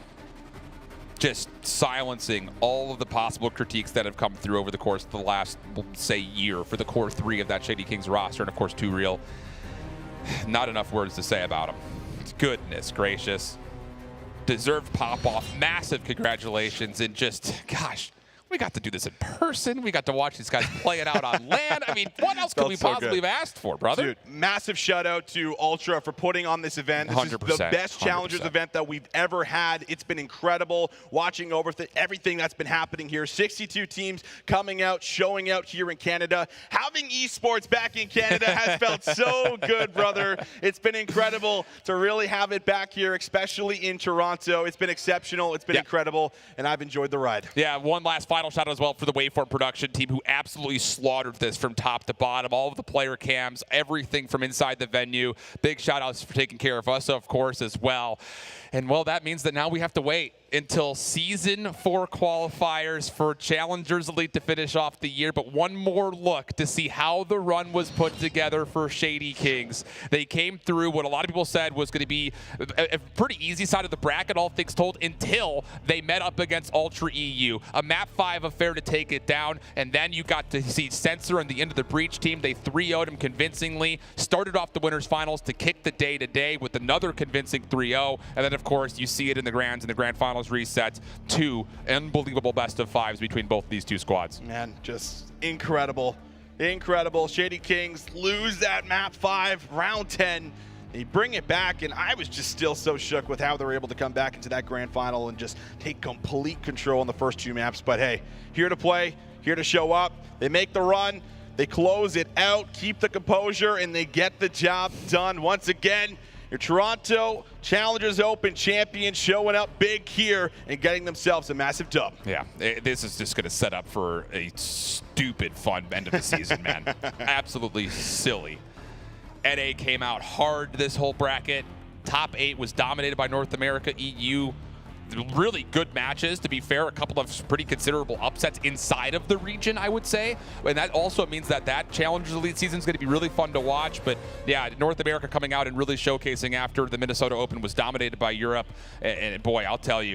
Just silencing all of the possible critiques that have come through over the course of the last, say, year for the core three of that Shady Kings roster, and of course, Too Real. Not enough words to say about him. Goodness gracious. Deserved pop-off. Massive congratulations. And just, gosh, we got to do this in person. We got to watch these guys play it out on land. I mean, what else could we possibly have asked for, brother? Dude, massive shout out to Ultra for putting on this event. This 100%, is the best Challengers 100%. Event that we've ever had. It's been incredible watching over everything that's been happening here. 62 teams coming out, showing out here in Canada. Having esports back in Canada has felt so good, brother. It's been incredible to really have it back here, especially in Toronto. It's been exceptional. It's been incredible, and I've enjoyed the ride. Yeah, one last final shout out as well for the Waveform production team, who absolutely slaughtered this from top to bottom. All of the player cams, everything from inside the venue. Big shout outs for taking care of us, of course, as well. And well, that means that now we have to wait until Season 4 qualifiers for Challengers Elite to finish off the year. But one more look to see how the run was put together for Shady Kings. They came through what a lot of people said was going to be a pretty easy side of the bracket, all things told, until they met up against Ultra EU. A map 5 affair to take it down, and then you got to see Censor and the End of the Breach team. They 3-0'd him convincingly, started off the winners finals to kick the day today with another convincing 3-0, and then of course you see it in the grands and the grand finals resets. 2 unbelievable best of 5s between both these two squads. Man, just incredible. Incredible. Shady Kings lose that map 5, round 10. They bring it back, and I was just still so shook with how they were able to come back into that grand final and just take complete control in the first 2 maps. But hey, here to play, here to show up. They make the run, they close it out, keep the composure, and they get the job done. Once again, your Toronto Challengers Open champions showing up big here and getting themselves a massive dub. Yeah, this is just going to set up for a stupid fun end of the season, man. Absolutely silly. NA came out hard this whole bracket. Top 8 was dominated by North America, EU. Really good matches, to be fair. A couple of pretty considerable upsets inside of the region, I would say. And that also means that that Challengers Elite season is going to be really fun to watch. But yeah, North America coming out and really showcasing after the Minnesota Open was dominated by Europe. And boy, I'm telling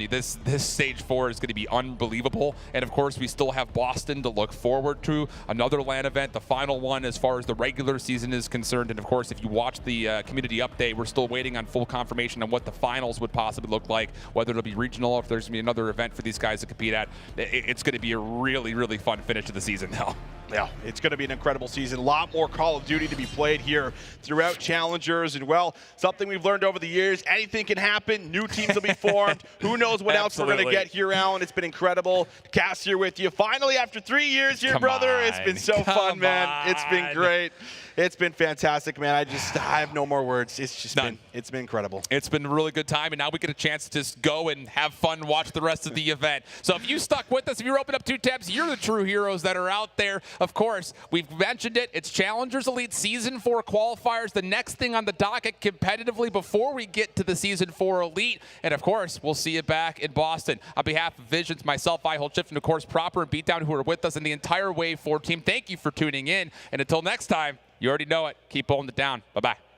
you, this stage 4 is going to be unbelievable. And of course, we still have Boston to look forward to. Another LAN event, the final one as far as the regular season is concerned. And of course, if you watch the community update, we're still waiting on full confirmation on what the finals would possibly look like. like, whether it'll be regional or if there's going to be another event for these guys to compete at. It's going to be a really, really fun finish to the season now. Yeah, it's going to be an incredible season. A lot more Call of Duty to be played here throughout Challengers. And, well, something we've learned over the years, anything can happen. New teams will be formed. Who knows what else we're going to get here, Alan. It's been incredible. Cass here with you. Finally, after 3 years here, brother. It's been so fun, man. It's been great. It's been fantastic, man. I have no more words. It's just been incredible. It's been a really good time, and now we get a chance to just go and have fun, watch the rest of the event. So if you stuck with us, if you're open up 2 tabs, you're the true heroes that are out there. Of course, we've mentioned it. It's Challengers Elite Season 4 qualifiers. The next thing on the docket competitively before we get to the Season 4 Elite. And, of course, we'll see you back in Boston. On behalf of Visions, myself, I hold shift, and, of course, Proper and Beatdown, who are with us, and the entire Wave 4 team, thank you for tuning in. And until next time, you already know it. Keep holding it down. Bye-bye.